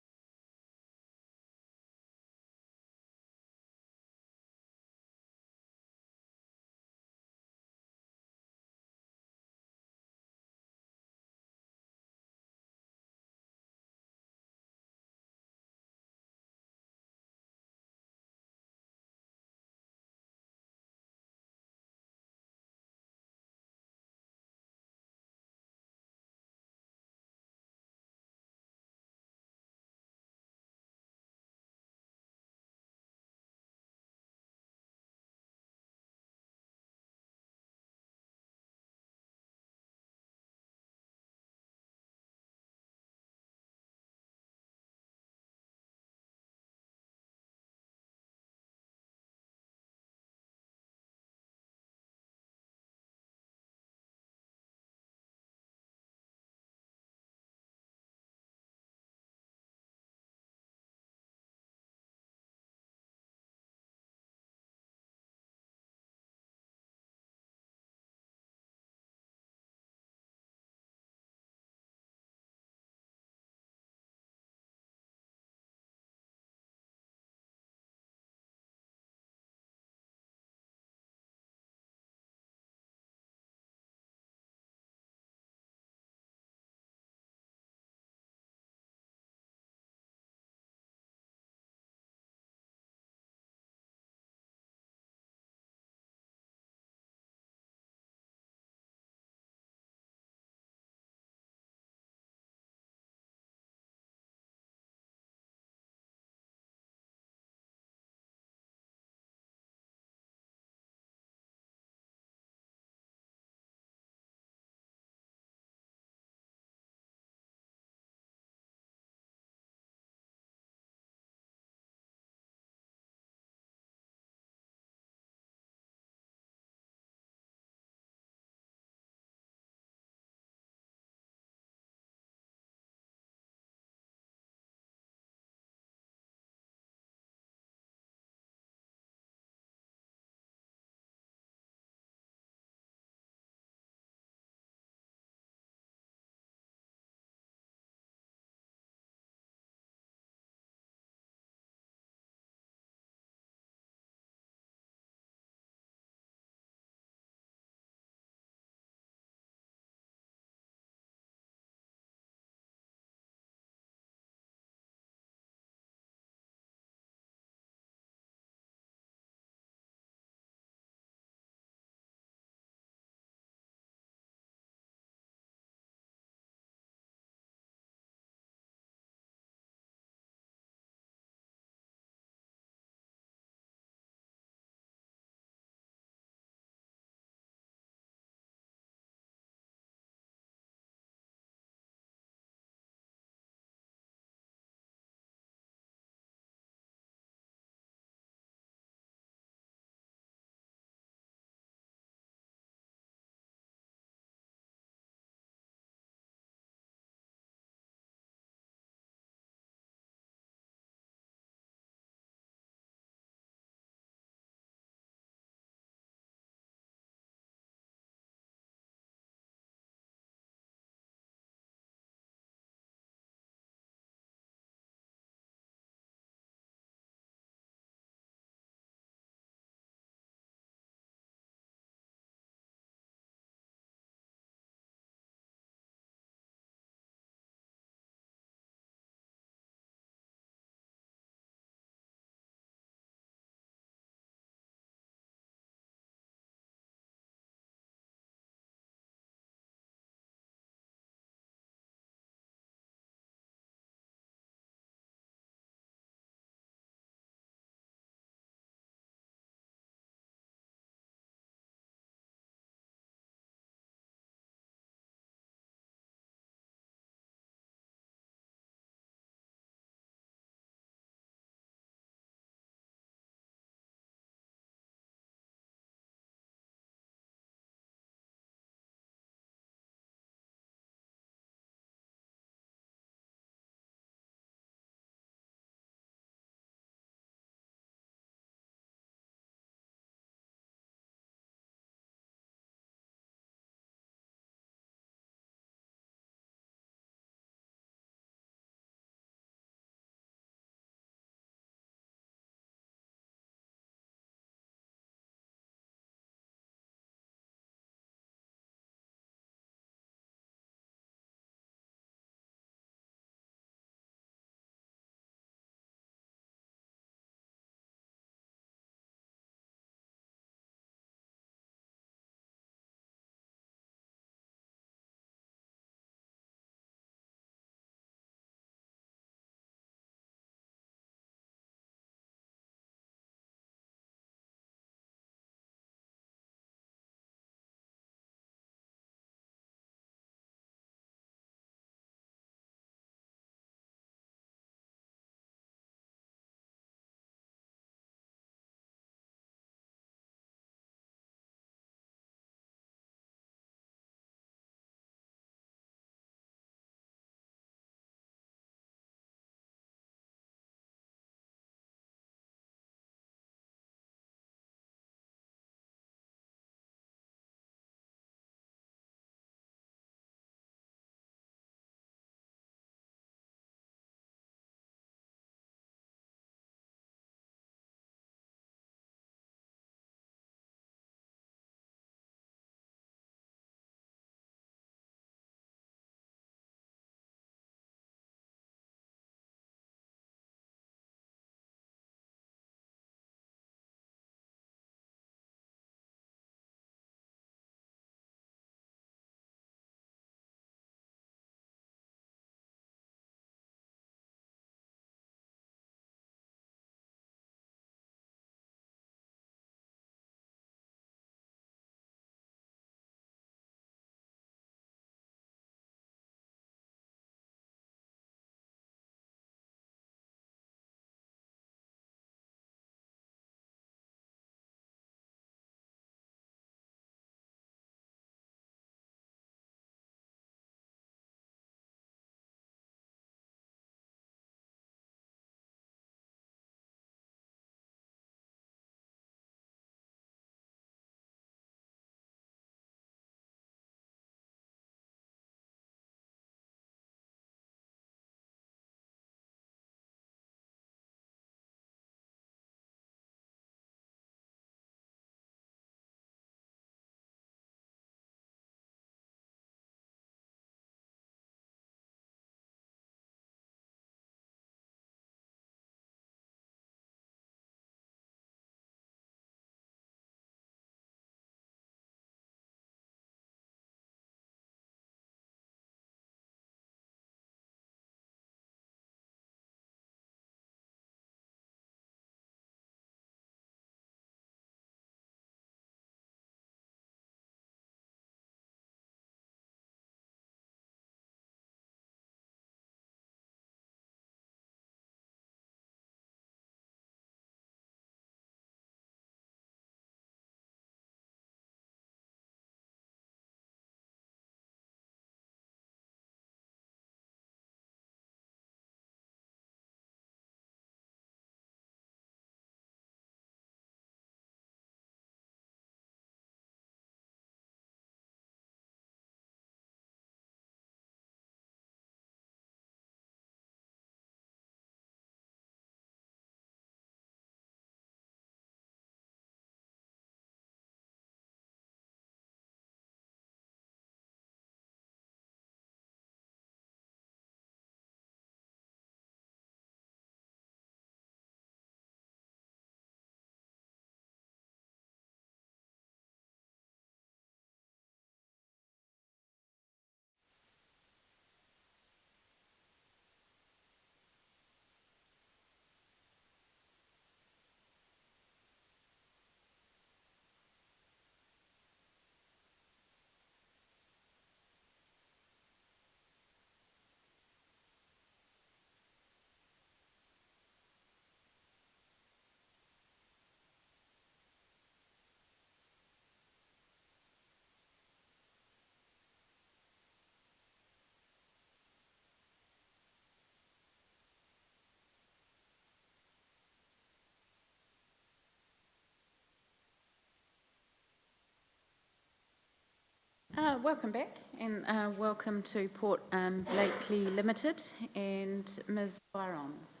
Welcome back and welcome to Port Blakely Limited and Ms Byrons.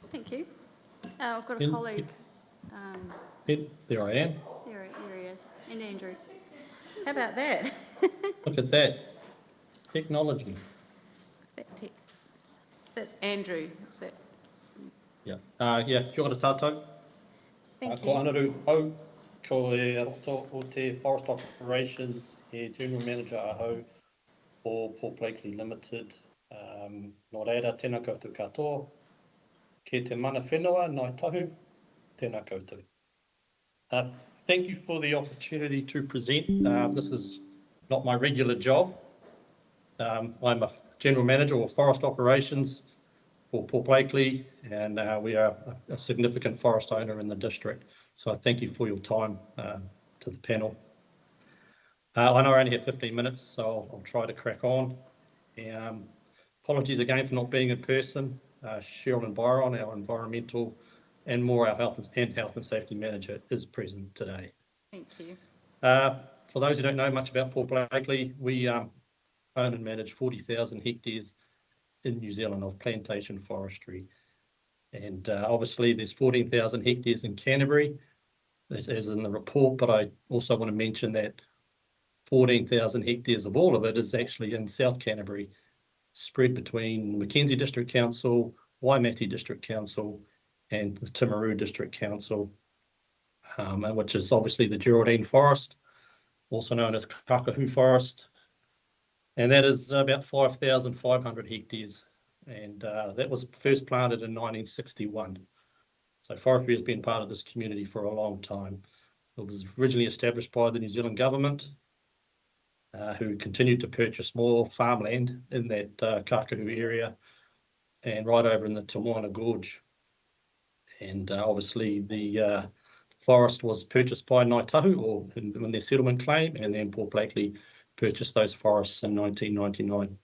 Thank you. I've got a colleague. There I am. There he is. And Andrew. How about that? Look at that. Technology. So that's Andrew. Is that... Yeah. Kia ora tātou. Thank Ko you. Anaru Au, ko e roto o te Forest Operations e General Manager ahau o Port Blakely Limited. Nō reira, tēnā koutou katoa. Ke te mana whenua, nai tahu, tēnā koutou. Thank you for the opportunity to present. This is not my regular job. I'm a General Manager of Forest Operations for Port Blakely, and we are a significant forest owner in the district. So I thank you for your time to the panel. I know I only have 15 minutes, so I'll try to crack on. Apologies again for not being in person. Cheryl and Byron, our environmental and more our health and safety manager, is present today. Thank you. For those who don't know much about Port Blakely, we own and manage 40,000 hectares in New Zealand of plantation forestry. And obviously there's 14,000 hectares in Canterbury, as in the report, but I also want to mention that 14,000 hectares of all of it is actually in South Canterbury, spread between Mackenzie District Council, Waimate District Council, and the Timaru District Council, which is obviously the Geraldine Forest, also known as Kakahu Forest. And that is about 5,500 hectares. And that was first planted in 1961. So forestry has been part of this community for a long time. It was originally established by the New Zealand government, who continued to purchase more farmland in that Kakahu area and right over in the Tawana Gorge. And obviously the forest was purchased by Ngāi Tahu, or in their settlement claim, and then Port Blakely purchased those forests in 1999.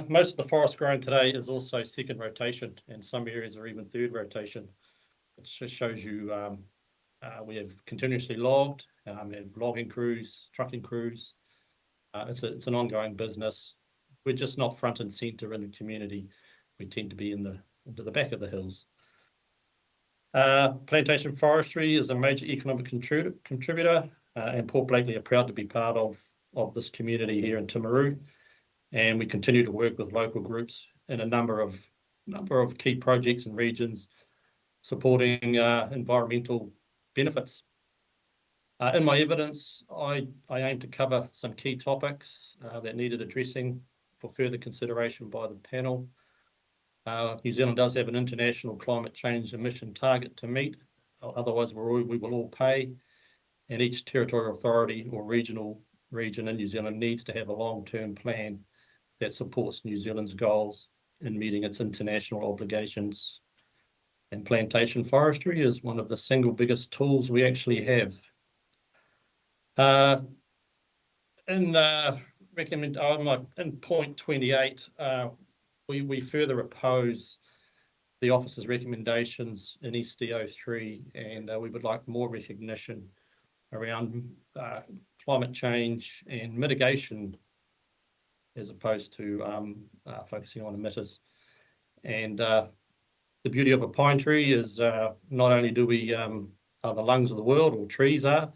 Most of the forest grown today is also second rotation, and some areas are even third rotation. It just shows you we have continuously logged, we have logging crews, trucking crews. It's an ongoing business. We're just not front and centre in the community. We tend to be into the back of the hills. Plantation forestry is a major economic contributor, and Port Blakely are proud to be part of this community here in Timaru. And we continue to work with local groups in a number of key projects and regions supporting environmental benefits. In my evidence, I aim to cover some key topics that needed addressing for further consideration by the panel. New Zealand does have an international climate change emission target to meet, otherwise we will all pay, and each territorial authority or region in New Zealand needs to have a long-term plan that supports New Zealand's goals in meeting its international obligations. And plantation forestry is one of the single biggest tools we actually have. In point 28, we further oppose the officer's recommendations in SDO3, and we would like more recognition around climate change and mitigation, as opposed to focusing on emitters. And the beauty of a pine tree is not only do we are the lungs of the world, or trees are,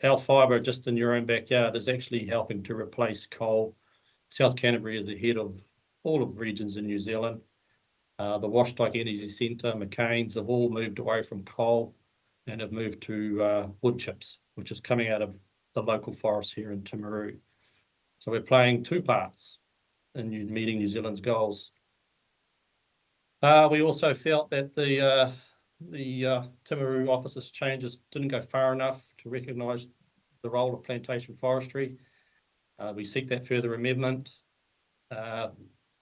our fibre just in your own backyard is actually helping to replace coal. South Canterbury is ahead of all of the regions in New Zealand. The Washtike Energy Centre, McCain's have all moved away from coal and have moved to wood chips, which is coming out of the local forests here in Timaru. So we're playing two parts in meeting New Zealand's goals. We also felt that the Timaru officer's changes didn't go far enough to recognise the role of plantation forestry. We seek that further amendment.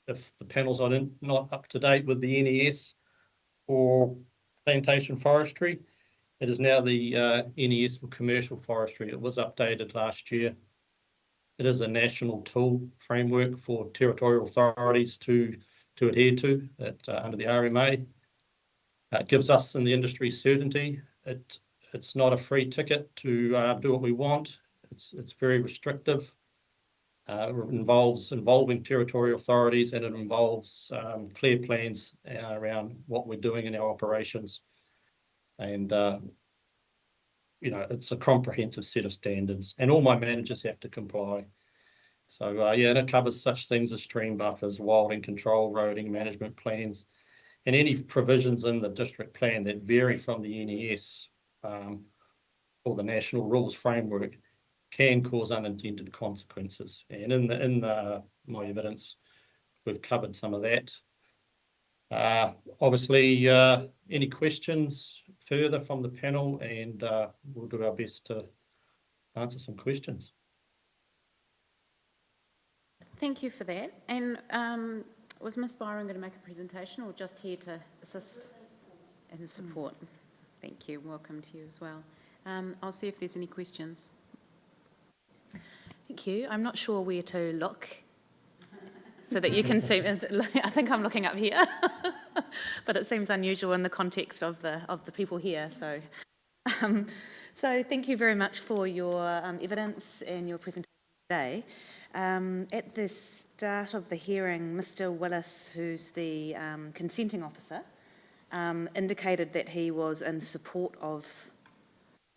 If the panel's not up to date with the NES or plantation forestry, it is now the NES for commercial forestry. It was updated last year. It is a national tool framework for territorial authorities to adhere to under the RMA. It gives us in the industry certainty. It it's not a free ticket to do what we want. It's very restrictive. It involves involving territorial authorities, and it involves clear plans around what we're doing in our operations. And, you know, it's a comprehensive set of standards, and all my managers have to comply. So, yeah, and it covers such things as stream buffers, wilding control, roading management plans, and any provisions in the district plan that vary from the NES or the National Rules Framework can cause unintended consequences. And in my evidence, we've covered some of that. Obviously, any questions further from the panel, and we'll do our best to answer some questions. Thank you for that. And was Ms Byron going to make a presentation, or just here to assist in support? Thank you. Welcome to you as well. I'll see if there's any questions. Thank you. I'm not sure where to look so that you can see. I think I'm looking up here, but it seems unusual in the context of the people here. So, so thank you very much for your evidence and your presentation today. At the start of the hearing, Mr. Willis, who's the consenting officer, indicated that he was in support of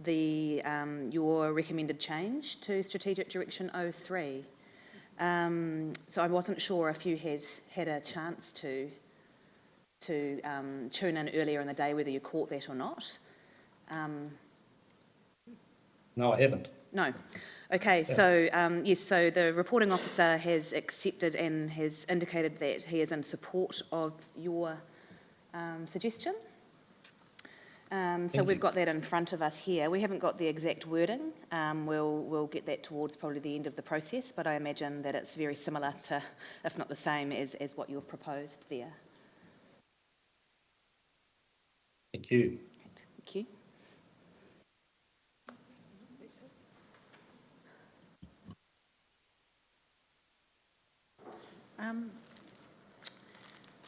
the your recommended change to Strategic Direction 03. So I wasn't sure if you had a chance to tune in earlier in the day, whether you caught that or not. No, I haven't. No. Okay, so yes, so the reporting officer has accepted and has indicated that he is in support of your suggestion. So we've got that in front of us here. We haven't got the exact wording. We'll get that towards probably the end of the process, but I imagine that it's very similar to, if not the same, as what you've proposed there. Thank you. Thank you.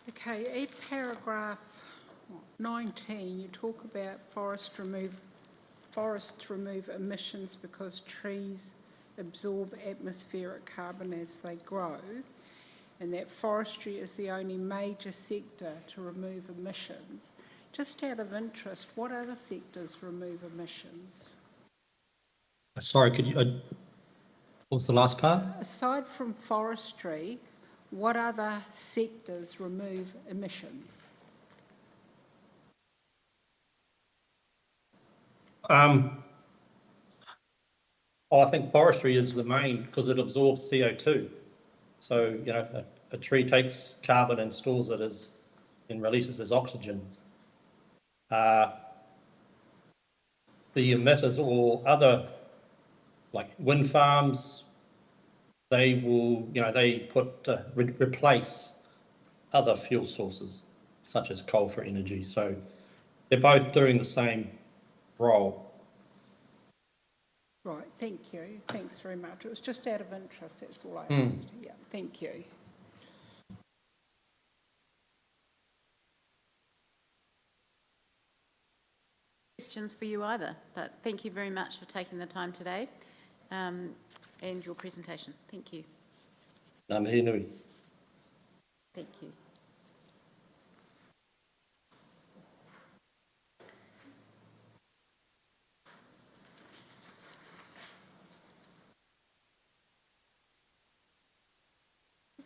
Okay, at paragraph 19, you talk about forests remove emissions because trees absorb atmospheric carbon as they grow, and that forestry is the only major sector to remove emissions. Just out of interest, what other sectors remove emissions? Sorry, could you, what was the last part? Aside from forestry, what other sectors remove emissions? I think forestry is the main because it absorbs CO2. So, you know, a tree takes carbon and stores it as and releases as oxygen. The emitters or other, like wind farms, they will, you know, they replace other fuel sources such as coal for energy. So they're both doing the same role. Right, thank you. Thanks very much. It was just out of interest, that's all I asked. Yeah, thank you. Questions for you either, but thank you very much for taking the time today and your presentation. Thank you. Ngā mihi nui. Thank you.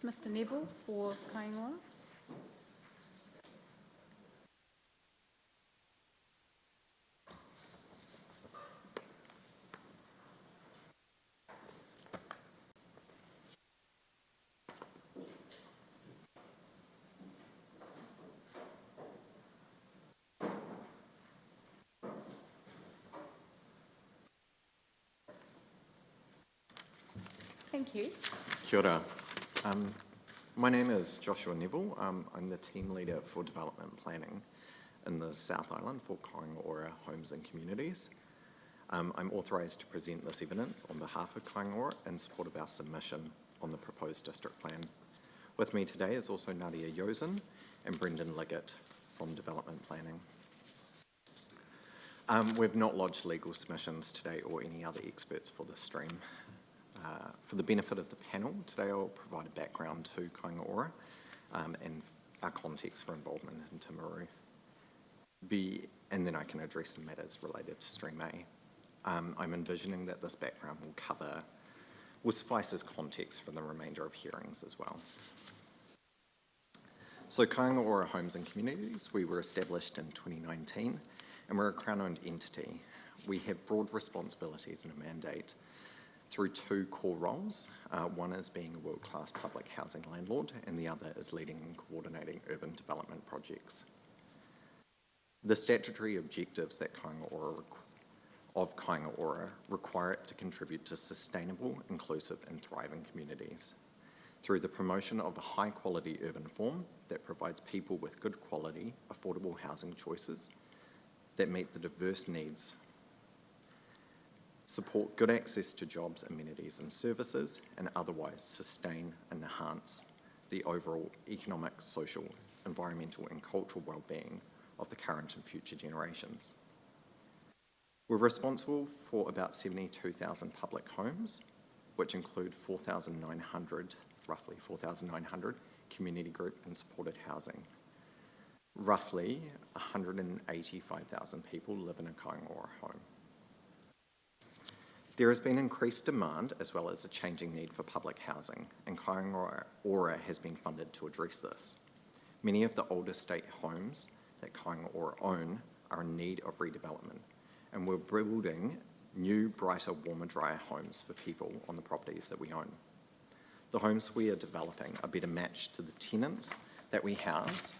Mr. Neville for Kaingoa. Thank you. Kia ora. My name is Joshua Neville. I'm the team leader for development planning in the South Island for Kaingoa Homes and Communities. I'm authorised to present this evidence on behalf of Kaingoa in support of our submission on the proposed district plan. With me today is also Nadia Yosen and Brendan Liggett from Development Planning. We've not lodged legal submissions today or any other experts for this stream. For the benefit of the panel, today I'll provide a background to Kāinga Ora and our context for involvement in Timaru. And then I can address some matters related to Stream A. I'm envisioning that this background will suffice as context for the remainder of hearings as well. So Kāinga Ora Homes and Communities, we were established in 2019 and we're a Crown-owned entity. We have broad responsibilities and a mandate through two core roles. One is being a world-class public housing landlord and the other is leading and coordinating urban development projects. The statutory objectives that Kāinga Ora require it to contribute to sustainable, inclusive and thriving communities through the promotion of a high-quality urban form that provides people with good quality, affordable housing choices that meet the diverse needs, support good access to jobs, amenities and services, and otherwise sustain and enhance the overall economic, social, environmental and cultural well-being of the current and future generations. We're responsible for about 72,000 public homes, which include roughly 4,900 community group and supported housing. Roughly 185,000 people live in a Kāinga Ora home. There has been increased demand as well as a changing need for public housing, and Kāinga Ora has been funded to address this. Many of the older state homes that Kāinga Ora own are in need of redevelopment, and we're building new, brighter, warmer, drier homes for people on the properties that we own. The homes we are developing are better matched to the tenants that we house,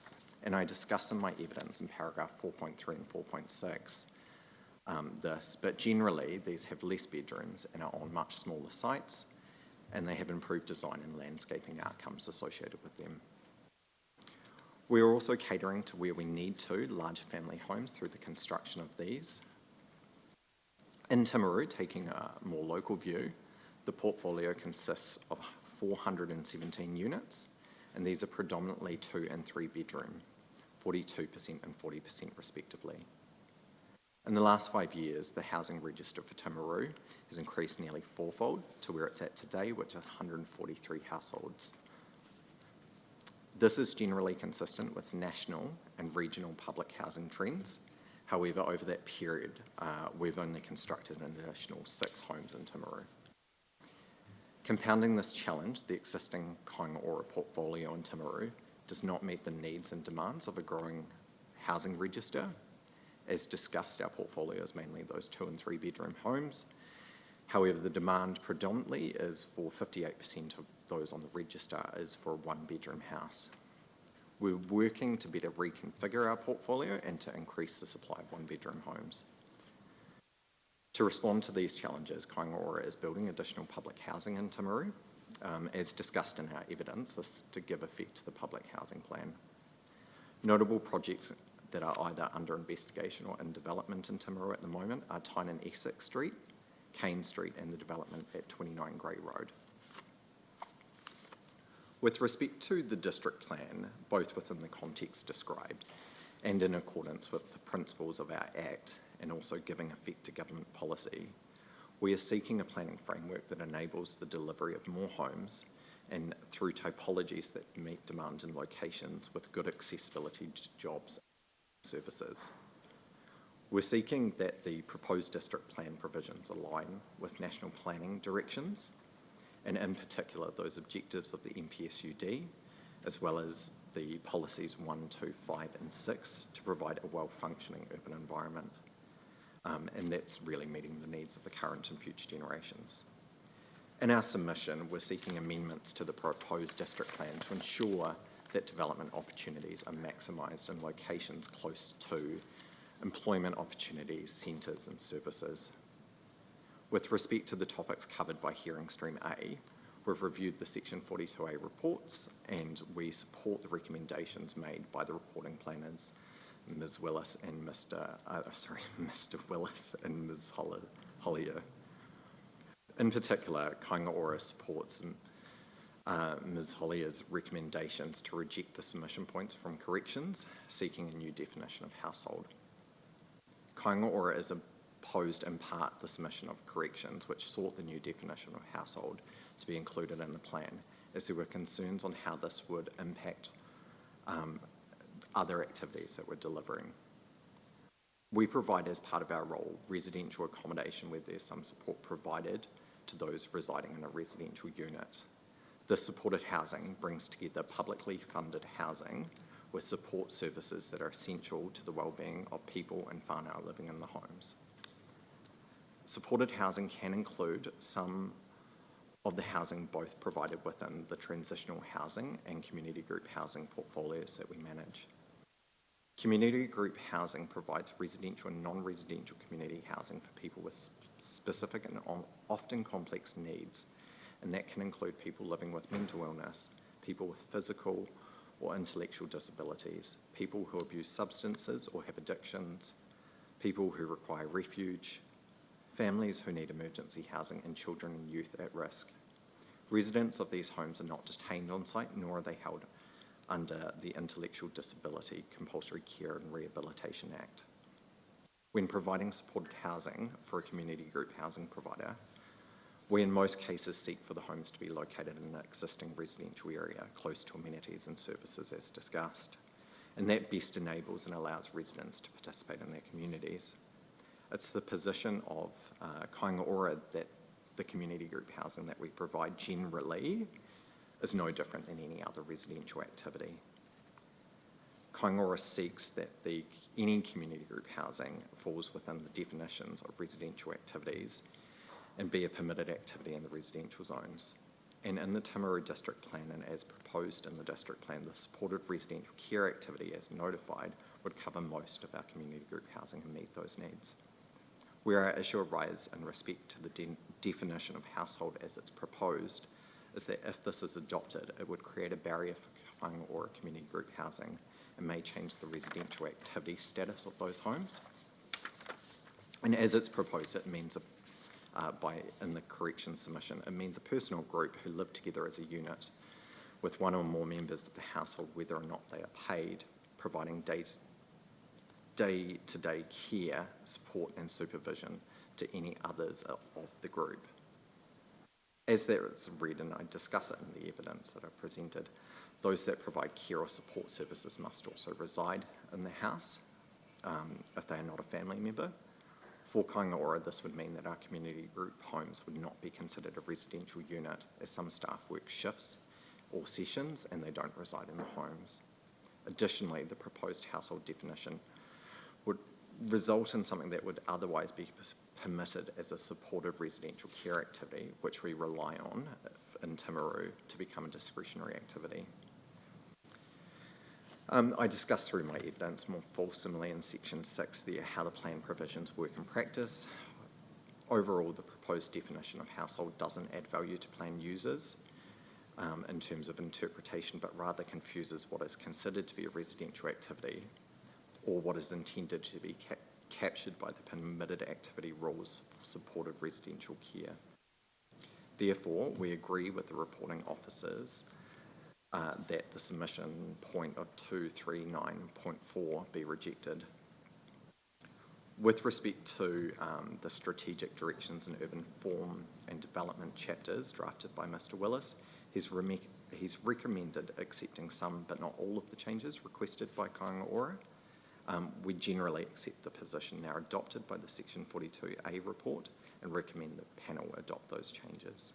and I discuss in my evidence in paragraph 4.3 and 4.6 but generally these have less bedrooms and are on much smaller sites, and they have improved design and landscaping outcomes associated with them. We are also catering to where we need to, larger family homes through the construction of these. In Timaru, taking a more local view, the portfolio consists of 417 units, and these are predominantly 2 and 3 bedroom, 42% and 40% respectively. In the last 5 years, the housing register for Timaru has increased nearly fourfold to where it's at today, which is 143 households. This is generally consistent with national and regional public housing trends. However, over that period, we've only constructed an additional 6 homes in Timaru. Compounding this challenge, the existing Kāinga Ora portfolio in Timaru does not meet the needs and demands of a growing housing register. As discussed, our portfolio is mainly those 2 and 3 bedroom homes. However, the demand predominantly is for 58% of those on the register is for a 1 bedroom house. We're working to better reconfigure our portfolio and to increase the supply of 1 bedroom homes. To respond to these challenges, Kāinga Ora is building additional public housing in Timaru, as discussed in our evidence, this to give effect to the public housing plan. Notable projects that are either under investigation or in development in Timaru at the moment are Tyne and Essex Street, Kane Street and the development at 29 Grey Road. With respect to the district plan, both within the context described and in accordance with the principles of our Act and also giving effect to government policy, we are seeking a planning framework that enables the delivery of more homes and through typologies that meet demand in locations with good accessibility to jobs and services. We're seeking that the proposed district plan provisions align with national planning directions, and in particular those objectives of the NPSUD, as well as the policies 1, 2, 5 and 6 to provide a well-functioning urban environment. And that's really meeting the needs of the current and future generations. In our submission, we're seeking amendments to the proposed district plan to ensure that development opportunities are maximised in locations close to employment opportunities, centres and services. With respect to the topics covered by Hearing Stream A, we've reviewed the Section 42A reports and we support the recommendations made by the reporting planners, Ms. Willis and Mr. Willis and Ms. Hollier. In particular, Kāinga Ora supports Ms. Hollier's recommendations to reject the submission points from corrections, seeking a new definition of household. Kāinga Ora is opposed in part the submission of corrections which sought the new definition of household to be included in the plan, as there were concerns on how this would impact other activities that we're delivering. We provide, as part of our role, residential accommodation where there's some support provided to those residing in a residential unit. This supported housing brings together publicly funded housing with support services that are essential to the wellbeing of people and whānau living in the homes. Supported housing can include some of the housing both provided within the transitional housing and community group housing portfolios that we manage. Community group housing provides residential and non-residential community housing for people with specific and often complex needs, and that can include people living with mental illness, people with physical or intellectual disabilities, people who abuse substances or have addictions, people who require refuge, families who need emergency housing, and children and youth at risk. Residents of these homes are not detained on site, nor are they held under the Intellectual Disability Compulsory Care and Rehabilitation Act. When providing supported housing for a community group housing provider, we in most cases seek for the homes to be located in an existing residential area, close to amenities and services as discussed, and that best enables and allows residents to participate in their communities. It's the position of Kāinga Ora that the community group housing that we provide generally is no different than any other residential activity. Kāinga Ora seeks that any community group housing falls within the definitions of residential activities and be a permitted activity in the residential zones. And in the Timaru district plan, and as proposed in the district plan, the supported residential care activity as notified would cover most of our community group housing and meet those needs. Where our issue arises in respect to the definition of household as it's proposed is that if this is adopted, it would create a barrier for Kāinga Ora community group housing and may change the residential activity status of those homes. And as it's proposed, it means in the correction submission, it means a personal group who live together as a unit with one or more members of the household, whether or not they are paid, providing day-to-day care, support and supervision to any others of the group. As that is read, and I discuss it in the evidence that I presented, those that provide care or support services must also reside in the house if they are not a family member. For Kāinga Ora, this would mean that our community group homes would not be considered a residential unit, as some staff work shifts or sessions and they don't reside in the homes. Additionally, the proposed household definition would result in something that would otherwise be permitted as a supportive residential care activity, which we rely on in Timaru to become a discretionary activity. I discussed through my evidence more fulsomely in section 6 there how the plan provisions work in practice. Overall, the proposed definition of household doesn't add value to plan users in terms of interpretation, but rather confuses what is considered to be a residential activity or what is intended to be captured by the permitted activity rules for supported residential care. Therefore, we agree with the reporting officers that the submission point of 239.4 be rejected. With respect to the strategic directions and urban form and development chapters drafted by Mr. Willis, he's recommended accepting some but not all of the changes requested by Kāinga Ora. We generally accept the position now adopted by the Section 42A report and recommend the panel adopt those changes.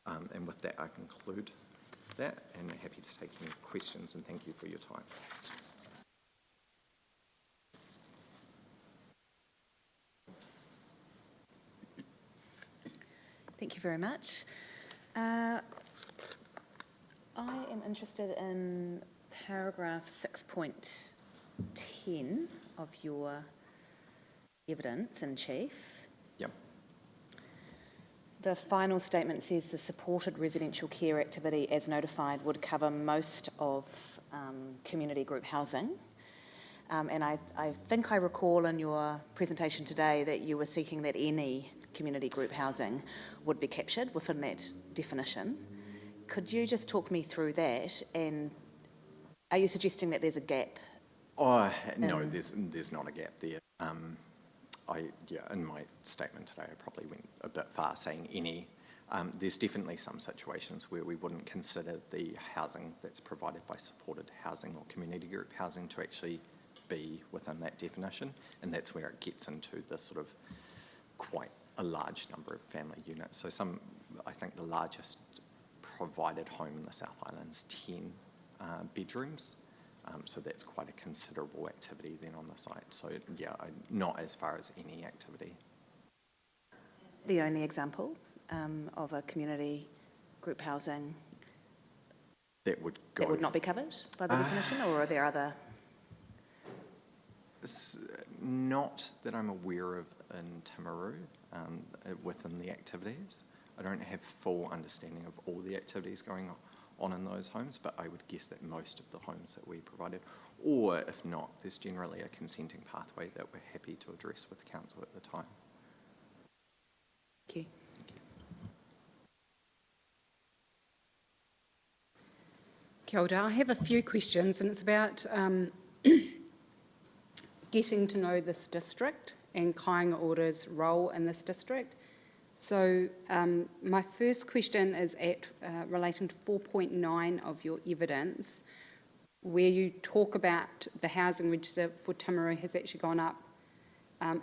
And with that, I conclude that and happy to take any questions, and thank you for your time. Thank you very much. I am interested in paragraph 6.10 of your evidence in chief. Yep. The final statement says the supported residential care activity as notified would cover most of community group housing. And I think I recall in your presentation today that you were seeking that any community group housing would be captured within that definition. Could you just talk me through that, and are you suggesting that there's a gap? No, there's not a gap there. In my statement today, I probably went a bit far saying any. There's definitely some situations where we wouldn't consider the housing that's provided by supported housing or community group housing to actually be within that definition, and that's where it gets into the sort of quite a large number of family units. So I think the largest provided home in the South Island is 10 bedrooms. So that's quite a considerable activity then on the site. So yeah, not as far as any activity. The only example of a community group housing that would not be covered by the definition, or are there other? Not that I'm aware of in Timaru within the activities. I don't have full understanding of all the activities going on in those homes, but I would guess that most of the homes that we provided, or if not, there's generally a consenting pathway that we're happy to address with the council at the time. Thank you. Kia ora. I have a few questions, and it's about getting to know this district and Kāinga Ora's role in this district. So my first question is relating to 4.9 of your evidence, where you talk about the housing register for Timaru has actually gone up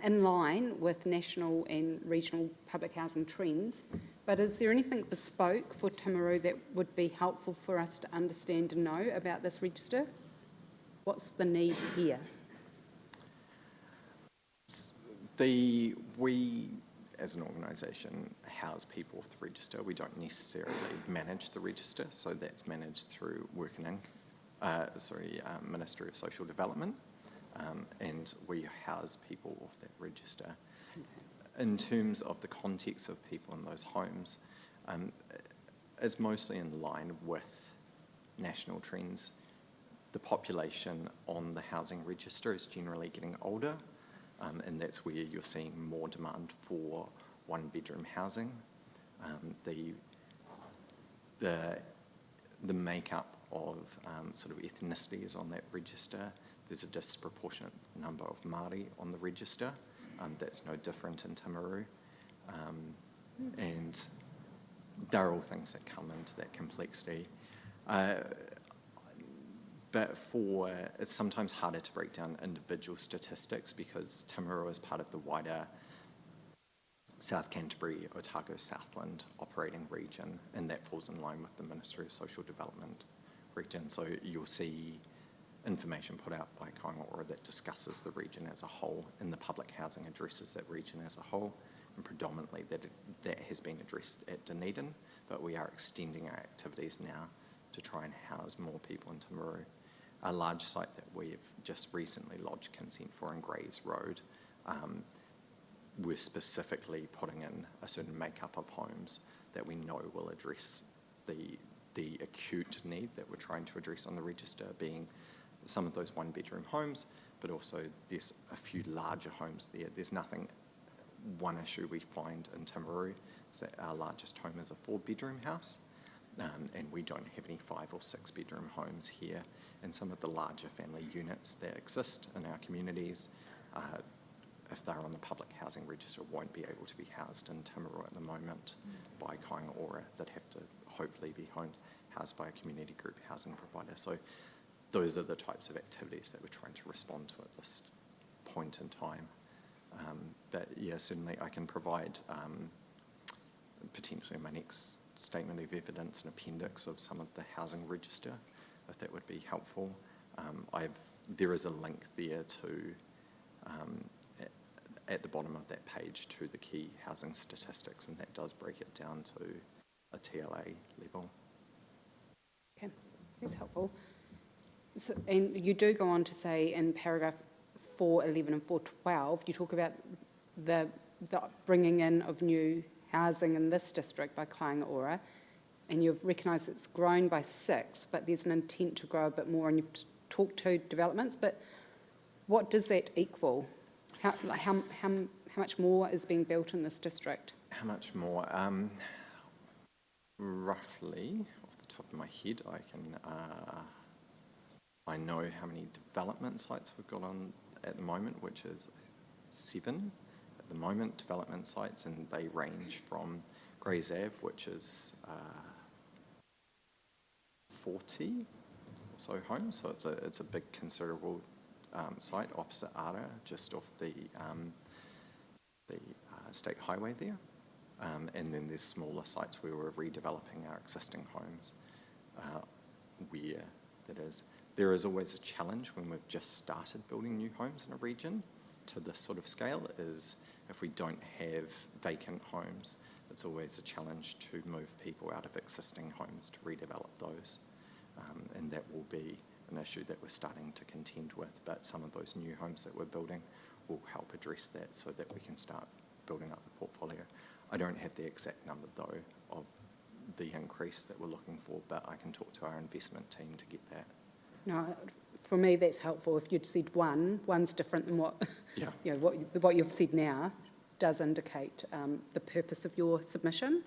in line with national and regional public housing trends. But is there anything bespoke for Timaru that would be helpful for us to understand and know about this register? What's the need here? We, as an organisation, house people with the register. We don't necessarily manage the register, so that's managed through Ministry of Social Development, and we house people with that register. In terms of the context of people in those homes, is mostly in line with national trends. The population on the housing register is generally getting older, and that's where you're seeing more demand for one-bedroom housing. The makeup of sort of ethnicities on that register, there's a disproportionate number of Māori on the register. That's no different in Timaru. And they're all things that come into that complexity. But it's sometimes harder to break down individual statistics because Timaru is part of the wider South Canterbury, Otago, Southland operating region, and that falls in line with the Ministry of Social Development region. So you'll see information put out by Kāinga Ora that discusses the region as a whole, and the public housing addresses that region as a whole, and predominantly that has been addressed at Dunedin, but we are extending our activities now to try and house more people in Timaru. A large site that we've just recently lodged consent for in Grays Road, we're specifically putting in a certain makeup of homes that we know will address the acute need that we're trying to address on the register, being some of those one-bedroom homes, but also there's a few larger homes there. There's one issue we find in Timaru is that our largest home is a 4-bedroom house, and we don't have any 5 or 6-bedroom homes here. And some of the larger family units that exist in our communities, if they're on the public housing register, won't be able to be housed in Timaru at the moment by Kāinga Ora, that have to hopefully be housed by a community group housing provider. So those are the types of activities that we're trying to respond to at this point in time. But yeah, certainly I can provide potentially my next statement of evidence, an appendix of some of the housing register, if that would be helpful. There is a link there to, at the bottom of that page, to the key housing statistics, and that does break it down to a TLA level. Okay, that's helpful. So, and you do go on to say in paragraph 4.11 and 4.12, you talk about the bringing in of new housing in this district by Kāinga Ora, and you've recognised it's grown by 6, but there's an intent to grow a bit more, and you've talked to developments, but what does that equal? How much more is being built in this district? How much more? Roughly, off the top of my head, I know how many development sites we've got on at the moment, which is, 7 at the moment, development sites, and they range from Grays Ave, which is 40 or so homes, so it's a big, considerable site opposite Ara, just off the state highway there. And then there's smaller sites where we're redeveloping our existing homes, where that is. There is always a challenge when we've just started building new homes in a region to this sort of scale, is if we don't have vacant homes, it's always a challenge to move people out of existing homes to redevelop those. And that will be an issue that we're starting to contend with, but some of those new homes that we're building will help address that so that we can start building up the portfolio. I don't have the exact number though of the increase that we're looking for, but I can talk to our investment team to get that. No, for me that's helpful. If you'd said one's different than what, Yeah. you know, what you've said now does indicate the purpose of your submission.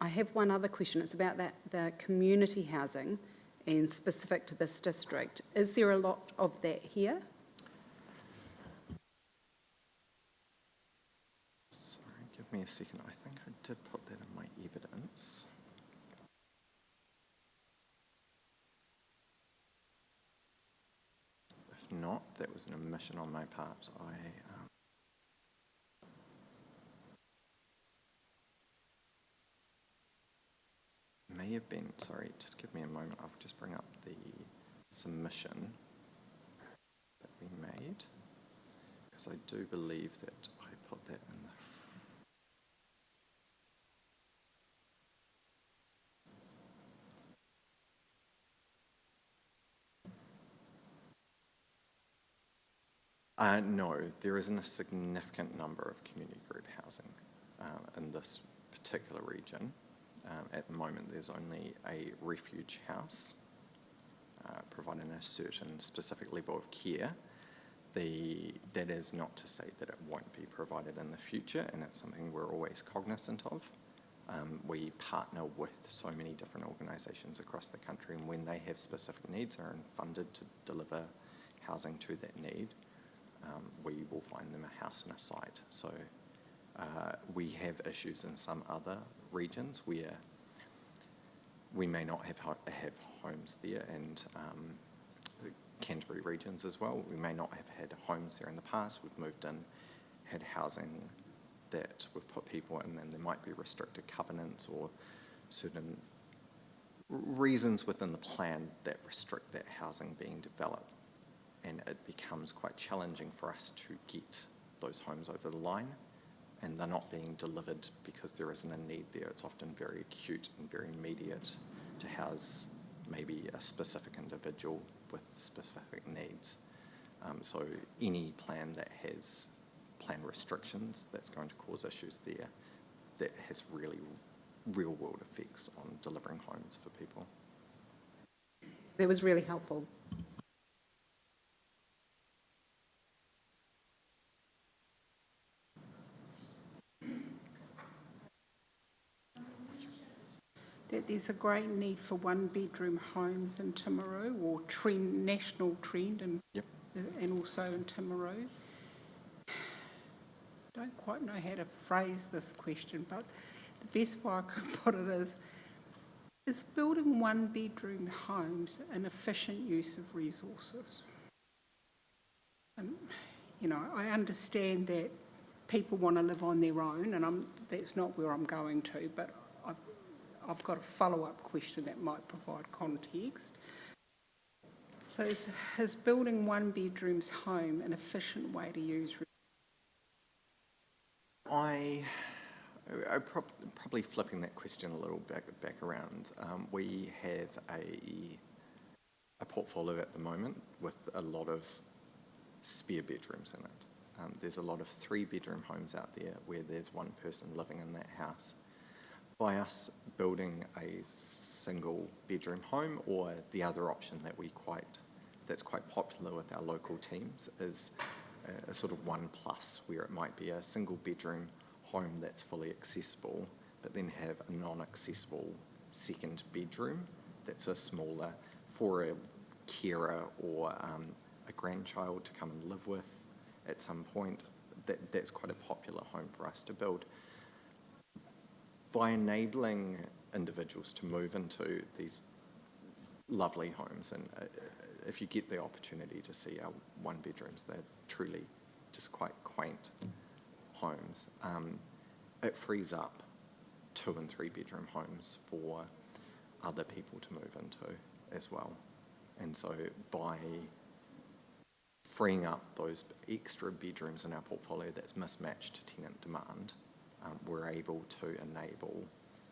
I have one other question. It's about the community housing and specific to this district. Is there a lot of that here? Sorry, give me a second. I think I did put that in my evidence. If not, that was an omission on my part. May have been, sorry, just give me a moment. I'll just bring up the submission that we made, because I do believe that I put that in the no, there isn't a significant number of community group housing in this particular region. At the moment, there's only a refuge house providing a certain specific level of care. That is not to say that it won't be provided in the future, and it's something we're always cognizant of. We partner with so many different organisations across the country, and when they have specific needs and are funded to deliver housing to that need, we will find them a house and a site. So we have issues in some other regions where we may not have homes there, and Canterbury regions as well. We may not have had homes there in the past. We've moved in, had housing that we've put people in, and there might be restricted covenants or certain reasons within the plan that restrict that housing being developed. And it becomes quite challenging for us to get those homes over the line, and they're not being delivered because there isn't a need there. It's often very acute and very immediate to house maybe a specific individual with specific needs. So any plan that has plan restrictions, that's going to cause issues there, that has really real world effects on delivering homes for people. That was really helpful. That there's a great need for one-bedroom homes in Timaru, or national trend, and also in Timaru. Don't quite know how to phrase this question, but the best way I could put it is building one-bedroom homes an efficient use of resources? And, you know, I understand that people want to live on their own, and that's not where I'm going to, but I've got a follow-up question that might provide context. So is building one-bedrooms home an efficient way to use? I'm probably flipping that question a little back around. We have a portfolio at the moment with a lot of spare bedrooms in it. There's a lot of 3-bedroom homes out there where there's one person living in that house. By us building a single bedroom home, or the other option that's quite popular with our local teams, is a sort of 1+, where it might be a single bedroom home that's fully accessible, but then have a non-accessible second bedroom that's a smaller for a carer or a grandchild to come and live with at some point, that's quite a popular home for us to build. By enabling individuals to move into these lovely homes, and if you get the opportunity to see our one bedrooms, they're truly just quite quaint homes. It frees up 2 and 3 bedroom homes for other people to move into as well. And so by freeing up those extra bedrooms in our portfolio that's mismatched to tenant demand, we're able to enable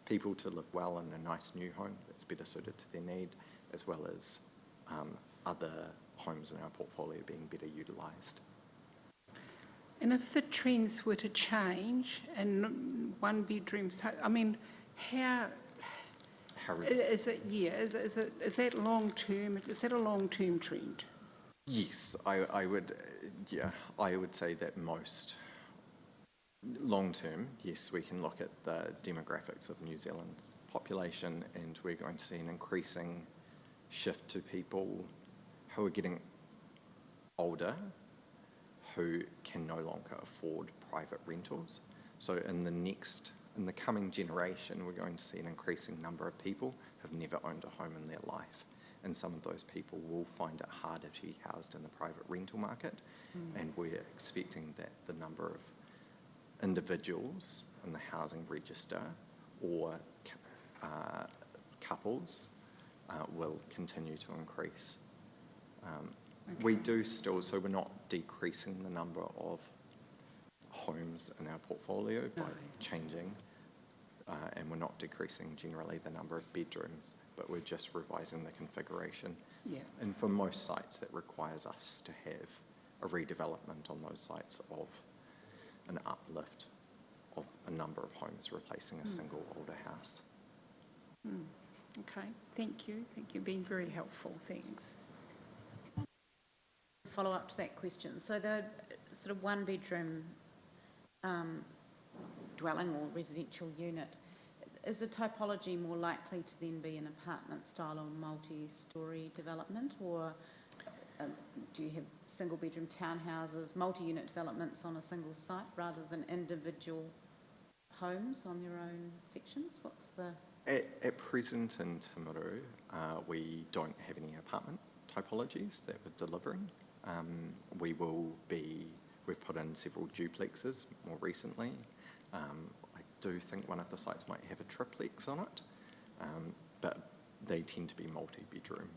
people to live well in a nice new home that's better suited to their need, as well as other homes in our portfolio being better utilised. And if the trends were to change and one bedrooms, I mean, how is it? Yeah, is that long term? Is that a long term trend? Yes, I would. Yeah, I would say that most long term, yes, we can look at the demographics of New Zealand's population, and we're going to see an increasing shift to people who are getting older, who can no longer afford private rentals. So in the coming generation, we're going to see an increasing number of people who've never owned a home in their life. And some of those people will find it harder to be housed in the private rental market. And we're expecting that the number of individuals in the housing register or couples will continue to increase. We do still, so we're not decreasing the number of homes in our portfolio by changing, and we're not decreasing generally the number of bedrooms, but we're just revising the configuration. Yeah. And for most sites, that requires us to have a redevelopment on those sites of an uplift of a number of homes replacing a single older house. Okay, thank you. You've been very helpful. Thanks. Follow up to that question. So the sort of one bedroom dwelling or residential unit, is the typology more likely to then be an apartment style or multi-storey development, or do you have single bedroom townhouses, multi-unit developments on a single site rather than individual homes on their own sections? What's the... At present in Timaru, we don't have any apartment typologies that we're delivering. We've put in several duplexes more recently. I do think one of the sites might have a triplex on it, but they tend to be multi-bedroom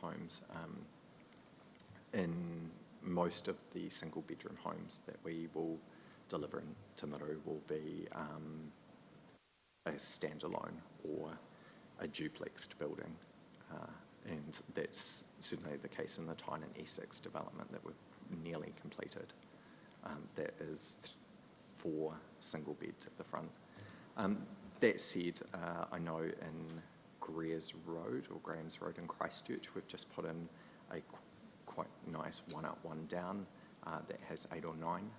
homes. In most of the single bedroom homes that we will deliver in Timaru will be a standalone or a duplexed building, and that's certainly the case in the Tyne and Essex development that we've nearly completed. That is 4 single beds at the front. That said, I know in Graham's Road in Christchurch, we've just put in a quite nice one up, one down that has 8 or 9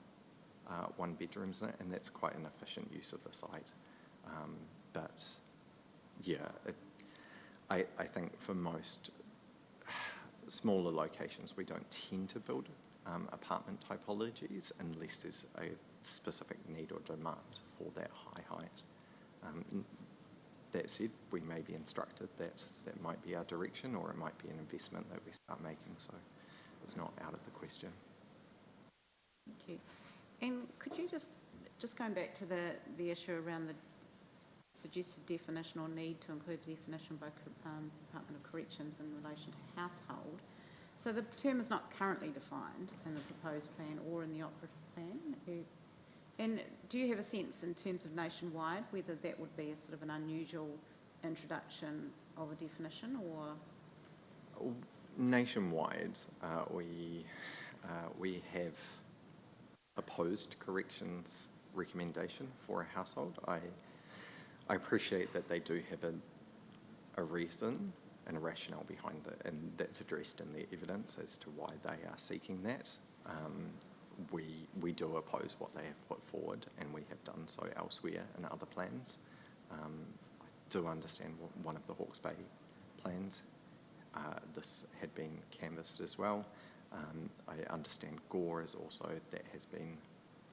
one bedrooms in it, and that's quite an efficient use of the site. But yeah, I think for most smaller locations, we don't tend to build apartment typologies unless there's a specific need or demand for that high height. That said, we may be instructed that that might be our direction, or it might be an investment that we start making, so it's not out of the question. Thank you. And could you just going back to the issue around the suggested definition or need to include a definition by the Department of Corrections in relation to household. So the term is not currently defined in the proposed plan or in the operative plan. And do you have a sense in terms of nationwide whether that would be a sort of an unusual introduction of a definition, or? Nationwide, we have opposed corrections recommendation for a household. I appreciate that they do have a reason and a rationale behind it, and that's addressed in their evidence as to why they are seeking that. We do oppose what they have put forward, and we have done so elsewhere in other plans. I do understand one of the Hawke's Bay plans, this had been canvassed as well. I understand Gore is also, that has been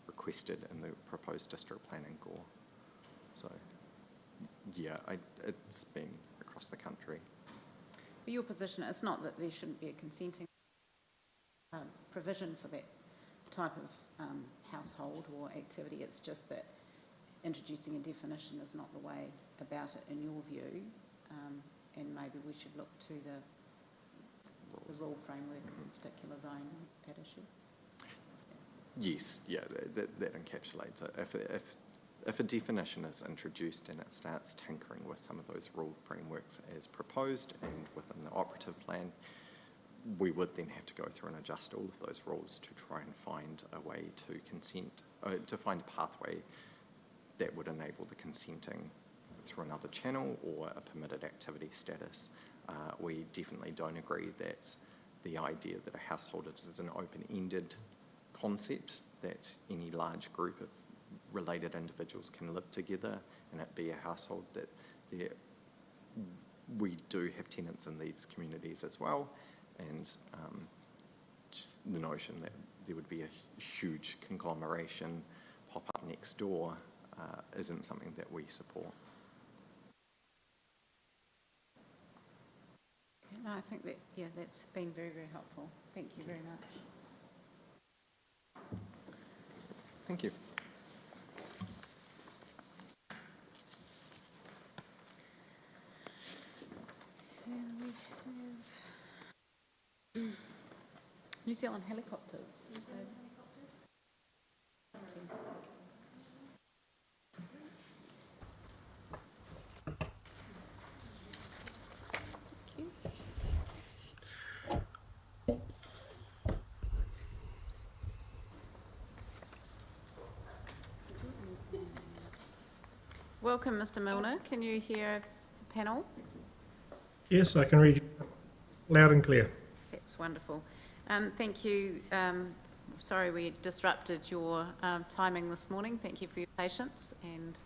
requested in the proposed district planning GOR. So, yeah, it's been across the country. For your position, it's not that there shouldn't be a consenting provision for that type of household or activity. It's just that introducing a definition is not the way about it in your view, and maybe we should look to the rule framework of a particular zone at issue. Yes, yeah, that encapsulates it. If a definition is introduced and it starts tinkering with some of those rule frameworks as proposed and within the operative plan, we would then have to go through and adjust all of those rules to try and find a way to consent, to find a pathway that would enable the consenting through another channel or a permitted activity status. We definitely don't agree that the idea that a household is an open-ended concept, that any large group of related individuals can live together and it be a household, that we do have tenants in these communities as well, and just the notion that there would be a huge conglomeration pop up next door isn't something that we support. No, I think that, yeah, that's been very, very helpful. Thank you very much. Thank you. We have New Zealand helicopters. Welcome, Mr. Milner. Can you hear the panel? Yes, I can read you loud and clear. That's wonderful. Thank you. Sorry we disrupted your timing this morning. Thank you for your patience and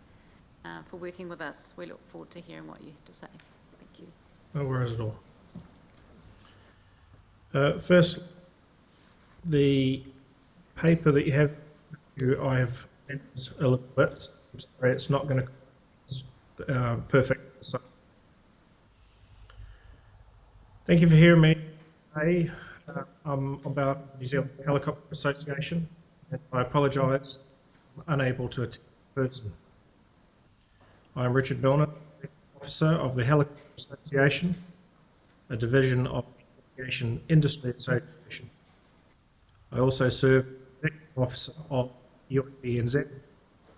for working with us. We look forward to hearing what you have to say. Thank you. No worries at all. First, the paper that you have, I have a little bit. I'm sorry, it's not going to perfect. So, thank you for hearing me today. I'm about New Zealand Helicopter Association, and I apologise I'm unable to attend in person. I'm Richard Milner, Officer of the Helicopter Association, a division of the Aviation Industry Association. I also serve as Executive Officer of UAVNZ,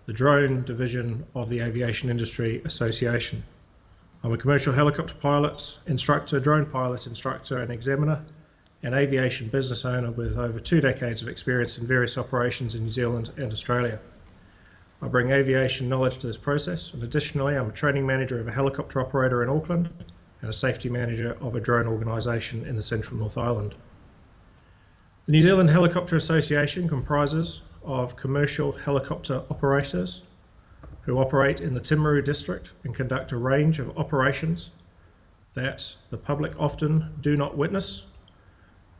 the drone division of the Aviation Industry Association. I'm a commercial helicopter pilot, instructor, drone pilot, instructor and examiner, and aviation business owner with over 2 decades of experience in various operations in New Zealand and Australia. I bring aviation knowledge to this process, and additionally I'm a training manager of a helicopter operator in Auckland and a safety manager of a drone organisation in the Central North Island. The New Zealand Helicopter Association comprises of commercial helicopter operators who operate in the Timaru district and conduct a range of operations that the public often do not witness.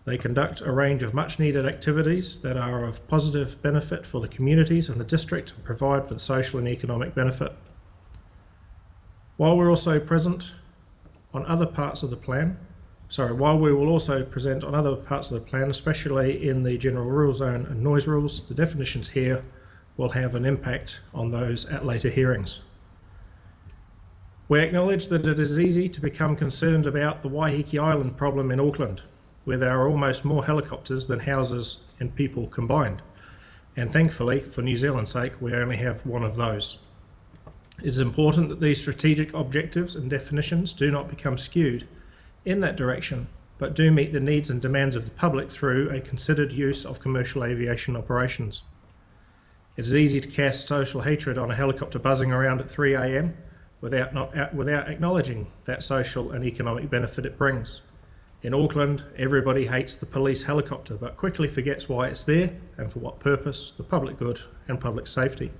They conduct a range of much needed activities that are of positive benefit for the communities and the district and provide for the social and economic benefit. While we're also present on other parts of the plan, while we will also present on other parts of the plan, especially in the general rule zone and noise rules, the definitions here will have an impact on those at later hearings. We acknowledge that it is easy to become concerned about the Waiheke Island problem in Auckland, where there are almost more helicopters than houses and people combined. And thankfully, for New Zealand's sake, we only have one of those. It is important that these strategic objectives and definitions do not become skewed in that direction, but do meet the needs and demands of the public through a considered use of commercial aviation operations. It is easy to cast social hatred on a helicopter buzzing around at 3 a.m. without acknowledging that social and economic benefit it brings. In Auckland, everybody hates the police helicopter, but quickly forgets why it's there and for what purpose: the public good and public safety.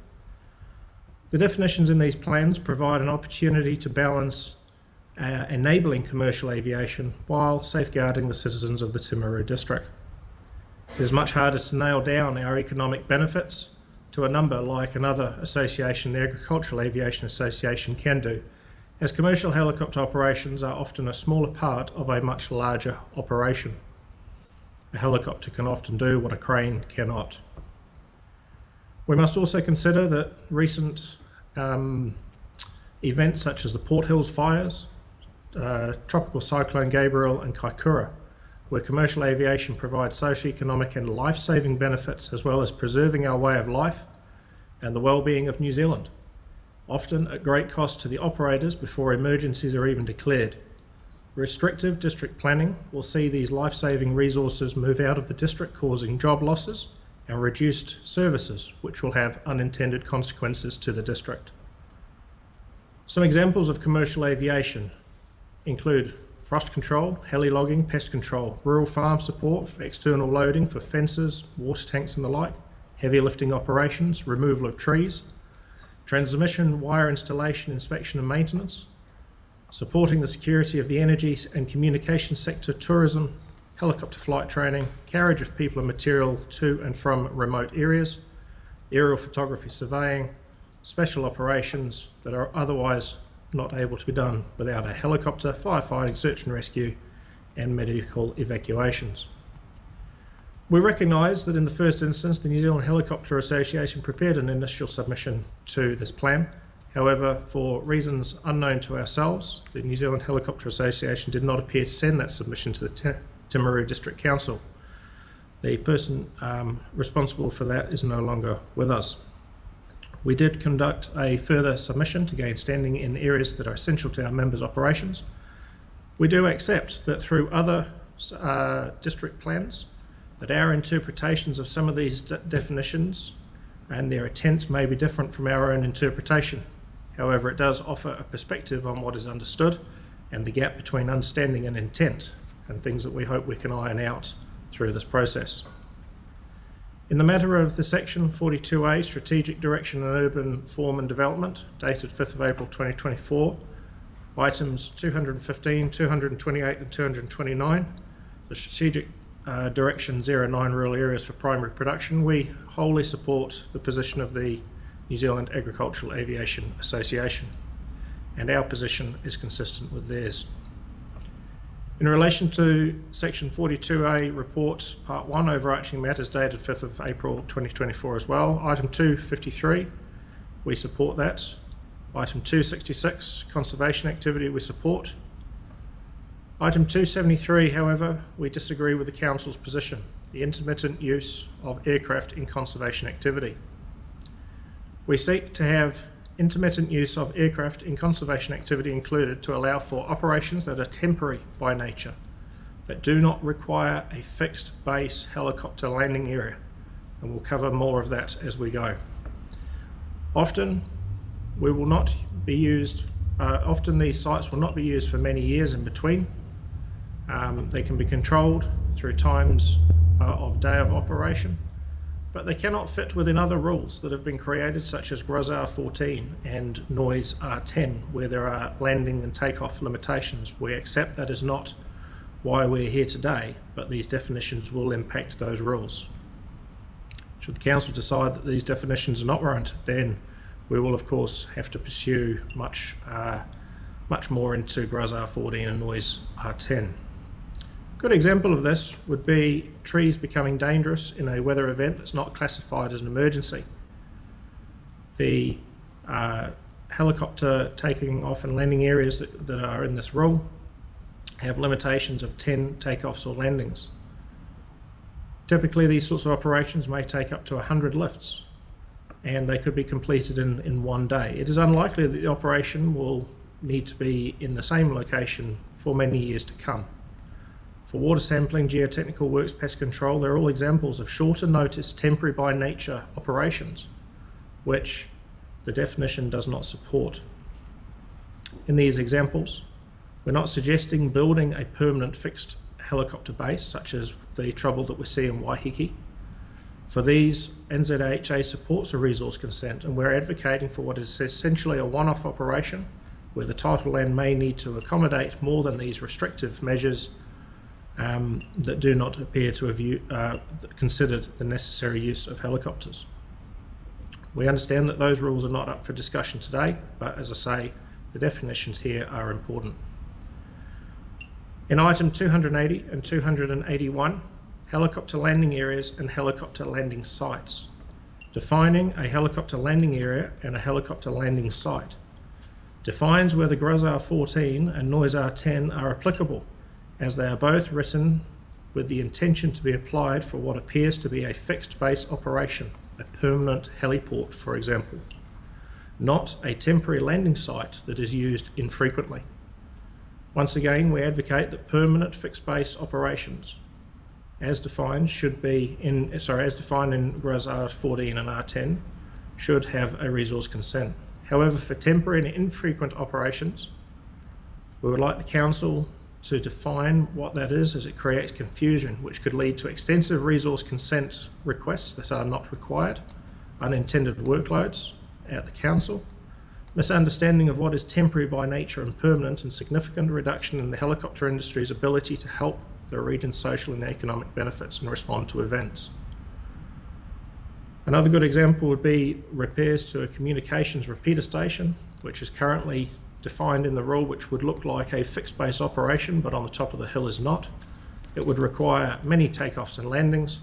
The definitions in these plans provide an opportunity to balance enabling commercial aviation while safeguarding the citizens of the Timaru district. It is much harder to nail down our economic benefits to a number like another association, the Agricultural Aviation Association, can do, as commercial helicopter operations are often a smaller part of a much larger operation. A helicopter can often do what a crane cannot. We must also consider that recent events such as the Port Hills fires, Tropical Cyclone Gabriel and Kaikoura, where commercial aviation provides socio-economic and life-saving benefits as well as preserving our way of life and the well-being of New Zealand, often at great cost to the operators before emergencies are even declared. Restrictive district planning will see these life-saving resources move out of the district, causing job losses and reduced services, which will have unintended consequences to the district. Some examples of commercial aviation include frost control, heli logging, pest control, rural farm support for external loading for fences, water tanks and the like, heavy lifting operations, removal of trees, transmission wire installation, inspection and maintenance, supporting the security of the energy and communication sector, tourism, helicopter flight training, carriage of people and material to and from remote areas, aerial photography surveying, special operations that are otherwise not able to be done without a helicopter, firefighting, search and rescue, and medical evacuations. We recognise that in the first instance, the New Zealand Helicopter Association prepared an initial submission to this plan. However, for reasons unknown to ourselves, the New Zealand Helicopter Association did not appear to send that submission to the Timaru District Council. The person responsible for that is no longer with us. We did conduct a further submission to gain standing in areas that are essential to our members' operations. We do accept that through other district plans, that our interpretations of some of these definitions and their intents may be different from our own interpretation. However, it does offer a perspective on what is understood and the gap between understanding and intent, and things that we hope we can iron out through this process. In the matter of the Section 42A, Strategic Direction and Urban Form and Development, dated 5th of April 2024, items 215, 228 and 229, the Strategic Direction 09 Rural Areas for Primary Production, we wholly support the position of the New Zealand Agricultural Aviation Association, and our position is consistent with theirs. In relation to Section 42A Report Part 1, Overarching Matters, dated 5th of April 2024 as well, Item 253, we support that. Item 266, Conservation Activity, we support. Item 273, however, we disagree with the Council's position, the intermittent use of aircraft in conservation activity. We seek to have intermittent use of aircraft in conservation activity included to allow for operations that are temporary by nature, that do not require a fixed base helicopter landing area, and we'll cover more of that as we go. Often these sites will not be used for many years in between. They can be controlled through times of day of operation, but they cannot fit within other rules that have been created, such as GROZ R14 and Noise R10, where there are landing and takeoff limitations. We accept that is not why we're here today, but these definitions will impact those rules. Should the Council decide that these definitions are not warranted, then we will of course have to pursue much more into GROZ R14 and Noise R10. A good example of this would be trees becoming dangerous in a weather event that's not classified as an emergency. The helicopter taking off and landing areas that are in this rule have limitations of 10 takeoffs or landings. Typically, these sorts of operations may take up to 100 lifts, and they could be completed in one day. It is unlikely that the operation will need to be in the same location for many years to come. For water sampling, geotechnical works, pest control, they're all examples of shorter notice, temporary by nature operations, which the definition does not support. In these examples, we're not suggesting building a permanent fixed helicopter base, such as the trouble that we see in Waiheke. For these, NZAHA supports a resource consent, and we're advocating for what is essentially a one-off operation, where the title land may need to accommodate more than these restrictive measures that do not appear to have considered the necessary use of helicopters. We understand that those rules are not up for discussion today, but as I say, the definitions here are important. In item 280 and 281, helicopter landing areas and helicopter landing sites. Defining a helicopter landing area and a helicopter landing site. Defines whether GRUS 14 and NOIS R10 are applicable, as they are both written with the intention to be applied for what appears to be a fixed base operation, a permanent heliport, for example, not a temporary landing site that is used infrequently. Once again, we advocate that permanent fixed base operations, as defined in GRUS R14 and R10, should have a resource consent. However, for temporary and infrequent operations, we would like the Council to define what that is, as it creates confusion which could lead to extensive resource consent requests that are not required, unintended workloads at the Council, misunderstanding of what is temporary by nature and permanent, and significant reduction in the helicopter industry's ability to help the region's social and economic benefits and respond to events. Another good example would be repairs to a communications repeater station, which is currently defined in the rule, which would look like a fixed base operation, but on the top of the hill is not. It would require many takeoffs and landings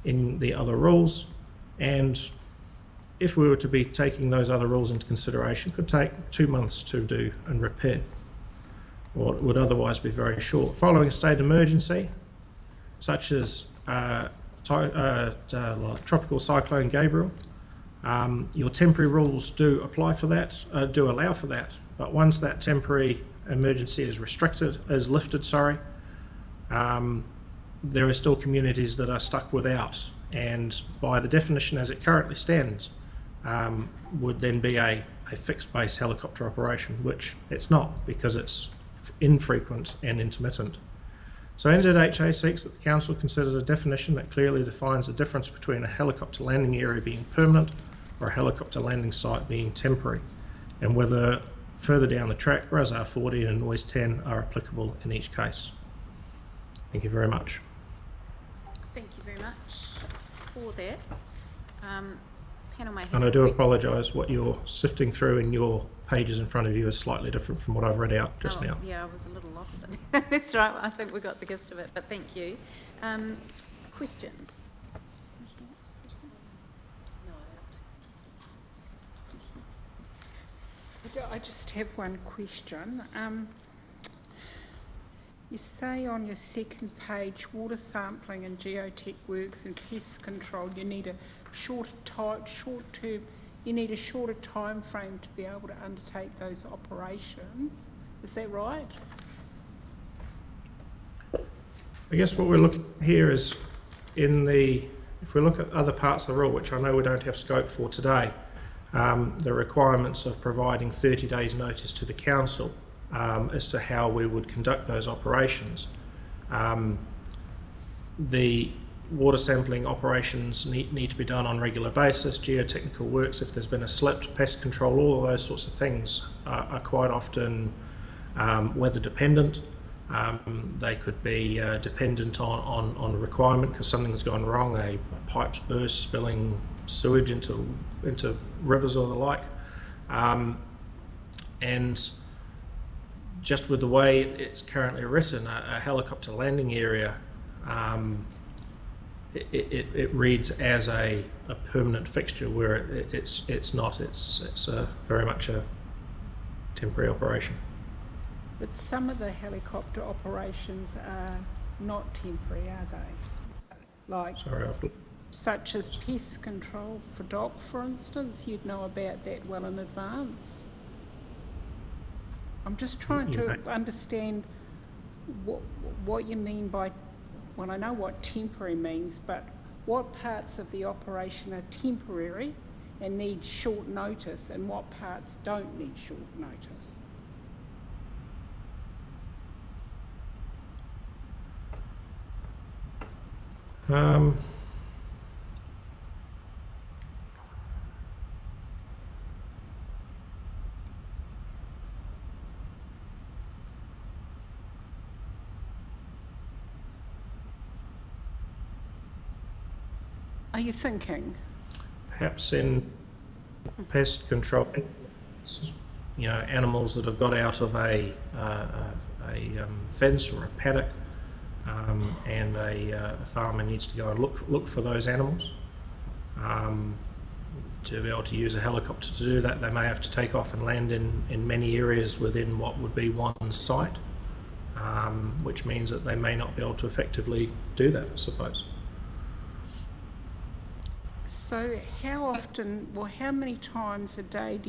in the other rules, and if we were to be taking those other rules into consideration, it could take 2 months to do and repair, or it would otherwise be very short. Following a state emergency, such as Tropical Cyclone Gabriel, your temporary rules do allow for that, but once that temporary emergency is lifted, there are still communities that are stuck without, and by the definition as it currently stands, would then be a fixed base helicopter operation, which it's not, because it's infrequent and intermittent. So NZHA seeks that the Council considers a definition that clearly defines the difference between a helicopter landing area being permanent or a helicopter landing site being temporary, and whether further down the track GRUS R14 and NOIS 10 are applicable in each case. Thank you very much. Thank you very much for that. Panel may have And I do apologise, what you're sifting through in your pages in front of you is slightly different from what I've read out just now. Yeah, I was a little lost, but that's right. I think we got the gist of it, but thank you. Questions? I just have one question. You say on your second page, water sampling and geotech works and pest control, you need a shorter time frame to be able to undertake those operations. Is that right? I guess what we're looking here is if we look at other parts of the rule, which I know we don't have scope for today, the requirements of providing 30 days notice to the Council as to how we would conduct those operations. The water sampling operations need to be done on a regular basis. Geotechnical works, if there's been a slip, pest control, all of those sorts of things are quite often weather dependent. They could be dependent on requirement because something's gone wrong, a pipe's burst, spilling sewage into rivers or the like. And just with the way it's currently written, a helicopter landing area, it reads as a permanent fixture, where it's not. It's very much a temporary operation. But some of the helicopter operations are not temporary, are they? Like, such as pest control for dock, for instance, you'd know about that well in advance. I'm just trying to understand what you mean by, well, I know what temporary means, but what parts of the operation are temporary and need short notice, and what parts don't need short notice? Are you thinking? Perhaps in pest control, animals that have got out of a fence or a paddock, and a farmer needs to go and look for those animals. To be able to use a helicopter to do that, they may have to take off and land in many areas within what would be one site, which means that they may not be able to effectively do that, I suppose. So how often, well, how many times a day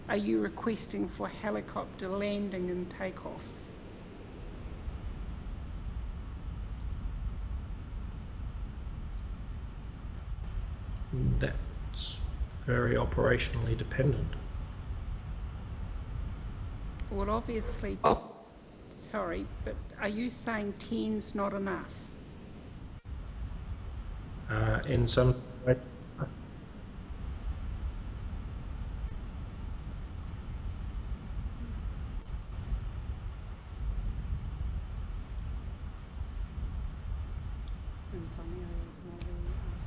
are you requesting for helicopter landing and takeoffs? That's very operationally dependent. Well, obviously, sorry, but are you saying 10's not enough? In some way,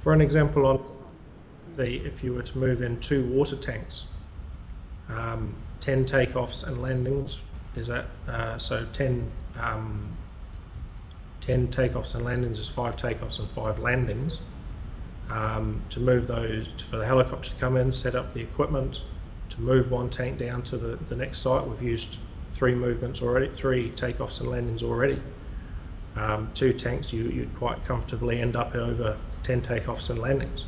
for an example, on if you were to move in 2 water tanks, 10 takeoffs and landings, is that so 10 takeoffs and landings is 5 takeoffs and 5 landings. To move those, for the helicopter to come in, set up the equipment, to move one tank down to the next site, we've used 3 movements already, 3 takeoffs and landings already. 2 tanks, you'd quite comfortably end up over 10 takeoffs and landings.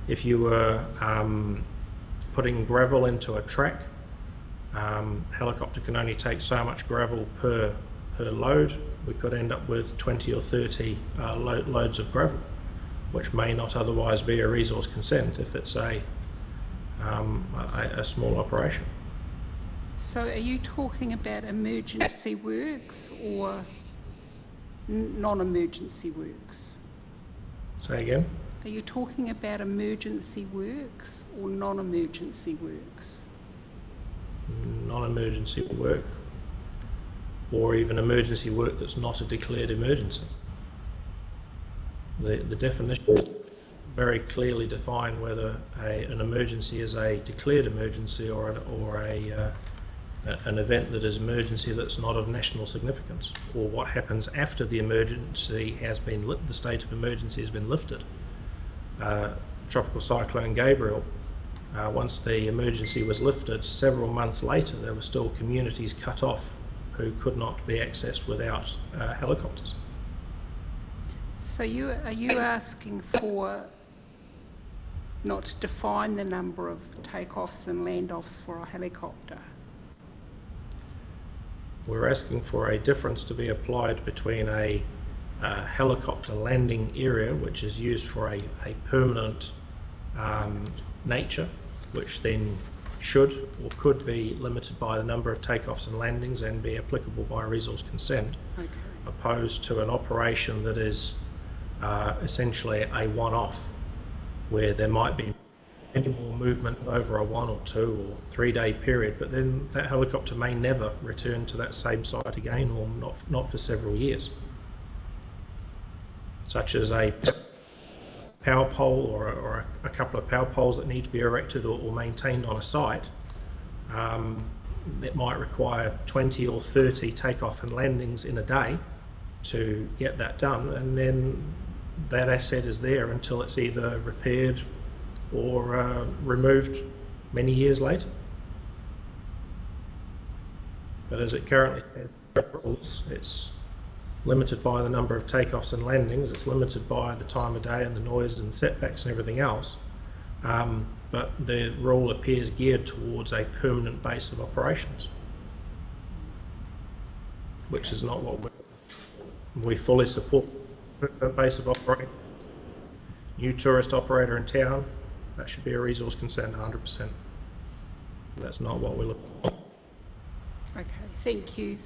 If you were putting gravel into a track, helicopter can only take so much gravel per load. We could end up with 20 or 30 loads of gravel, which may not otherwise be a resource consent if it's a small operation. So are you talking about emergency works or non-emergency works? Say again? Are you talking about emergency works or non-emergency works? Non-emergency work, or even emergency work that's not a declared emergency. The definition very clearly define whether an emergency is a declared emergency or an event that is emergency that's not of national significance, or what happens after the emergency has been the state of emergency has been lifted. Tropical Cyclone Gabriel, once the emergency was lifted, several months later there were still communities cut off who could not be accessed without helicopters. So are you asking for not to define the number of takeoffs and landoffs for a helicopter? We're asking for a difference to be applied between a helicopter landing area, which is used for a permanent nature, which then should or could be limited by the number of takeoffs and landings and be applicable by resource consent, okay, opposed to an operation that is essentially a one-off, where there might be any more movement over a 1 or 2 or 3 day period, but then that helicopter may never return to that same site again, or not for several years. Such as a power pole or a couple of power poles that need to be erected or maintained on a site, that might require 20 or 30 takeoff and landings in a day to get that done, and then that asset is there until it's either repaired or removed many years later. But as it currently stands, it's limited by the number of takeoffs and landings, it's limited by the time of day and the noise and setbacks and everything else. But the rule appears geared towards a permanent base of operations, which is not what we fully support. A base of operations. New tourist operator in town, that should be a resource consent 100%. That's not what we're looking for. Okay, thank you.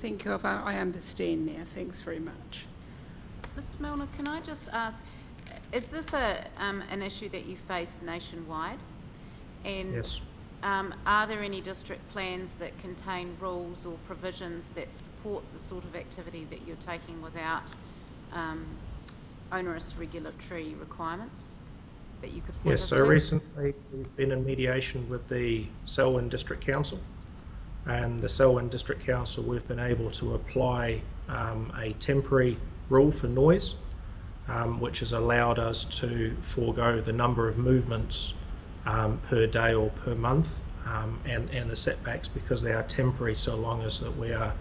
I understand now. Thanks very much. Mr. Milner, can I just ask, is this an issue that you face nationwide? And yes. Are there any district plans that contain rules or provisions that support the sort of activity that you're taking without onerous regulatory requirements? that you could point Yes, us so to? recently we've been in mediation with the Selwyn District Council, and the Selwyn District Council, we've been able to apply a temporary rule for noise, which has allowed us to forego the number of movements per day or per month, and the setbacks, because they are temporary so long as that we are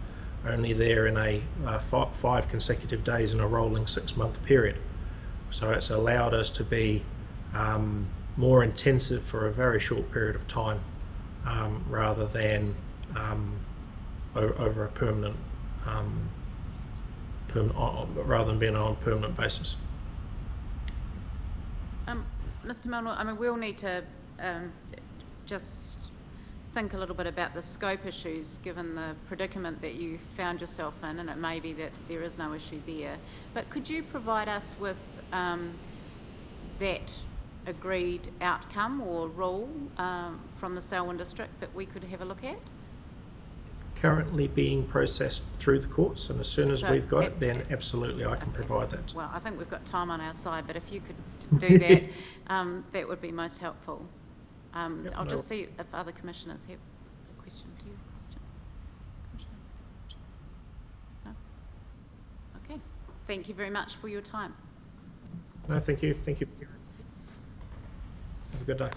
only there in a 5 consecutive days in a rolling 6-month period. So it's allowed us to be more intensive for a very short period of time, rather than over a permanent, rather than being on a permanent basis. Mr. Milner, I mean, we'll need to just think a little bit about the scope issues, given the predicament that you found yourself in, and it may be that there is no issue there. But could you provide us with that agreed outcome or rule from the Selwyn District that we could have a look at? It's currently being processed through the courts, and as soon as So we've got it, then absolutely I can provide that. Well, I think we've got time on our side, but if you could do that, that would be most helpful. I'll just see if other commissioners have a question. Do you have a question? No? Okay. Thank you very much for your time. No, thank you. Thank you. Have a good day.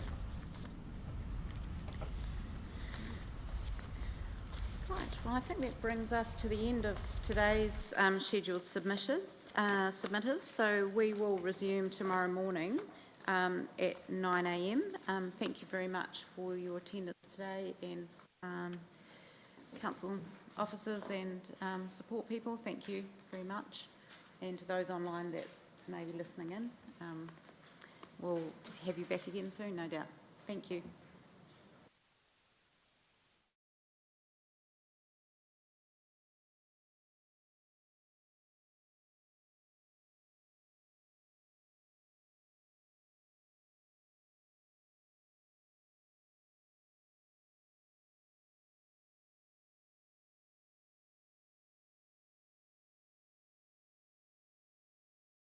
Right, well, I think that brings us to the end of today's scheduled submitters. So we will resume tomorrow morning at 9 a.m. Thank you very much for your attendance today, and council officers and support people, thank you very much. And to those online that may be listening in, we'll have you back again soon, no doubt. Thank you.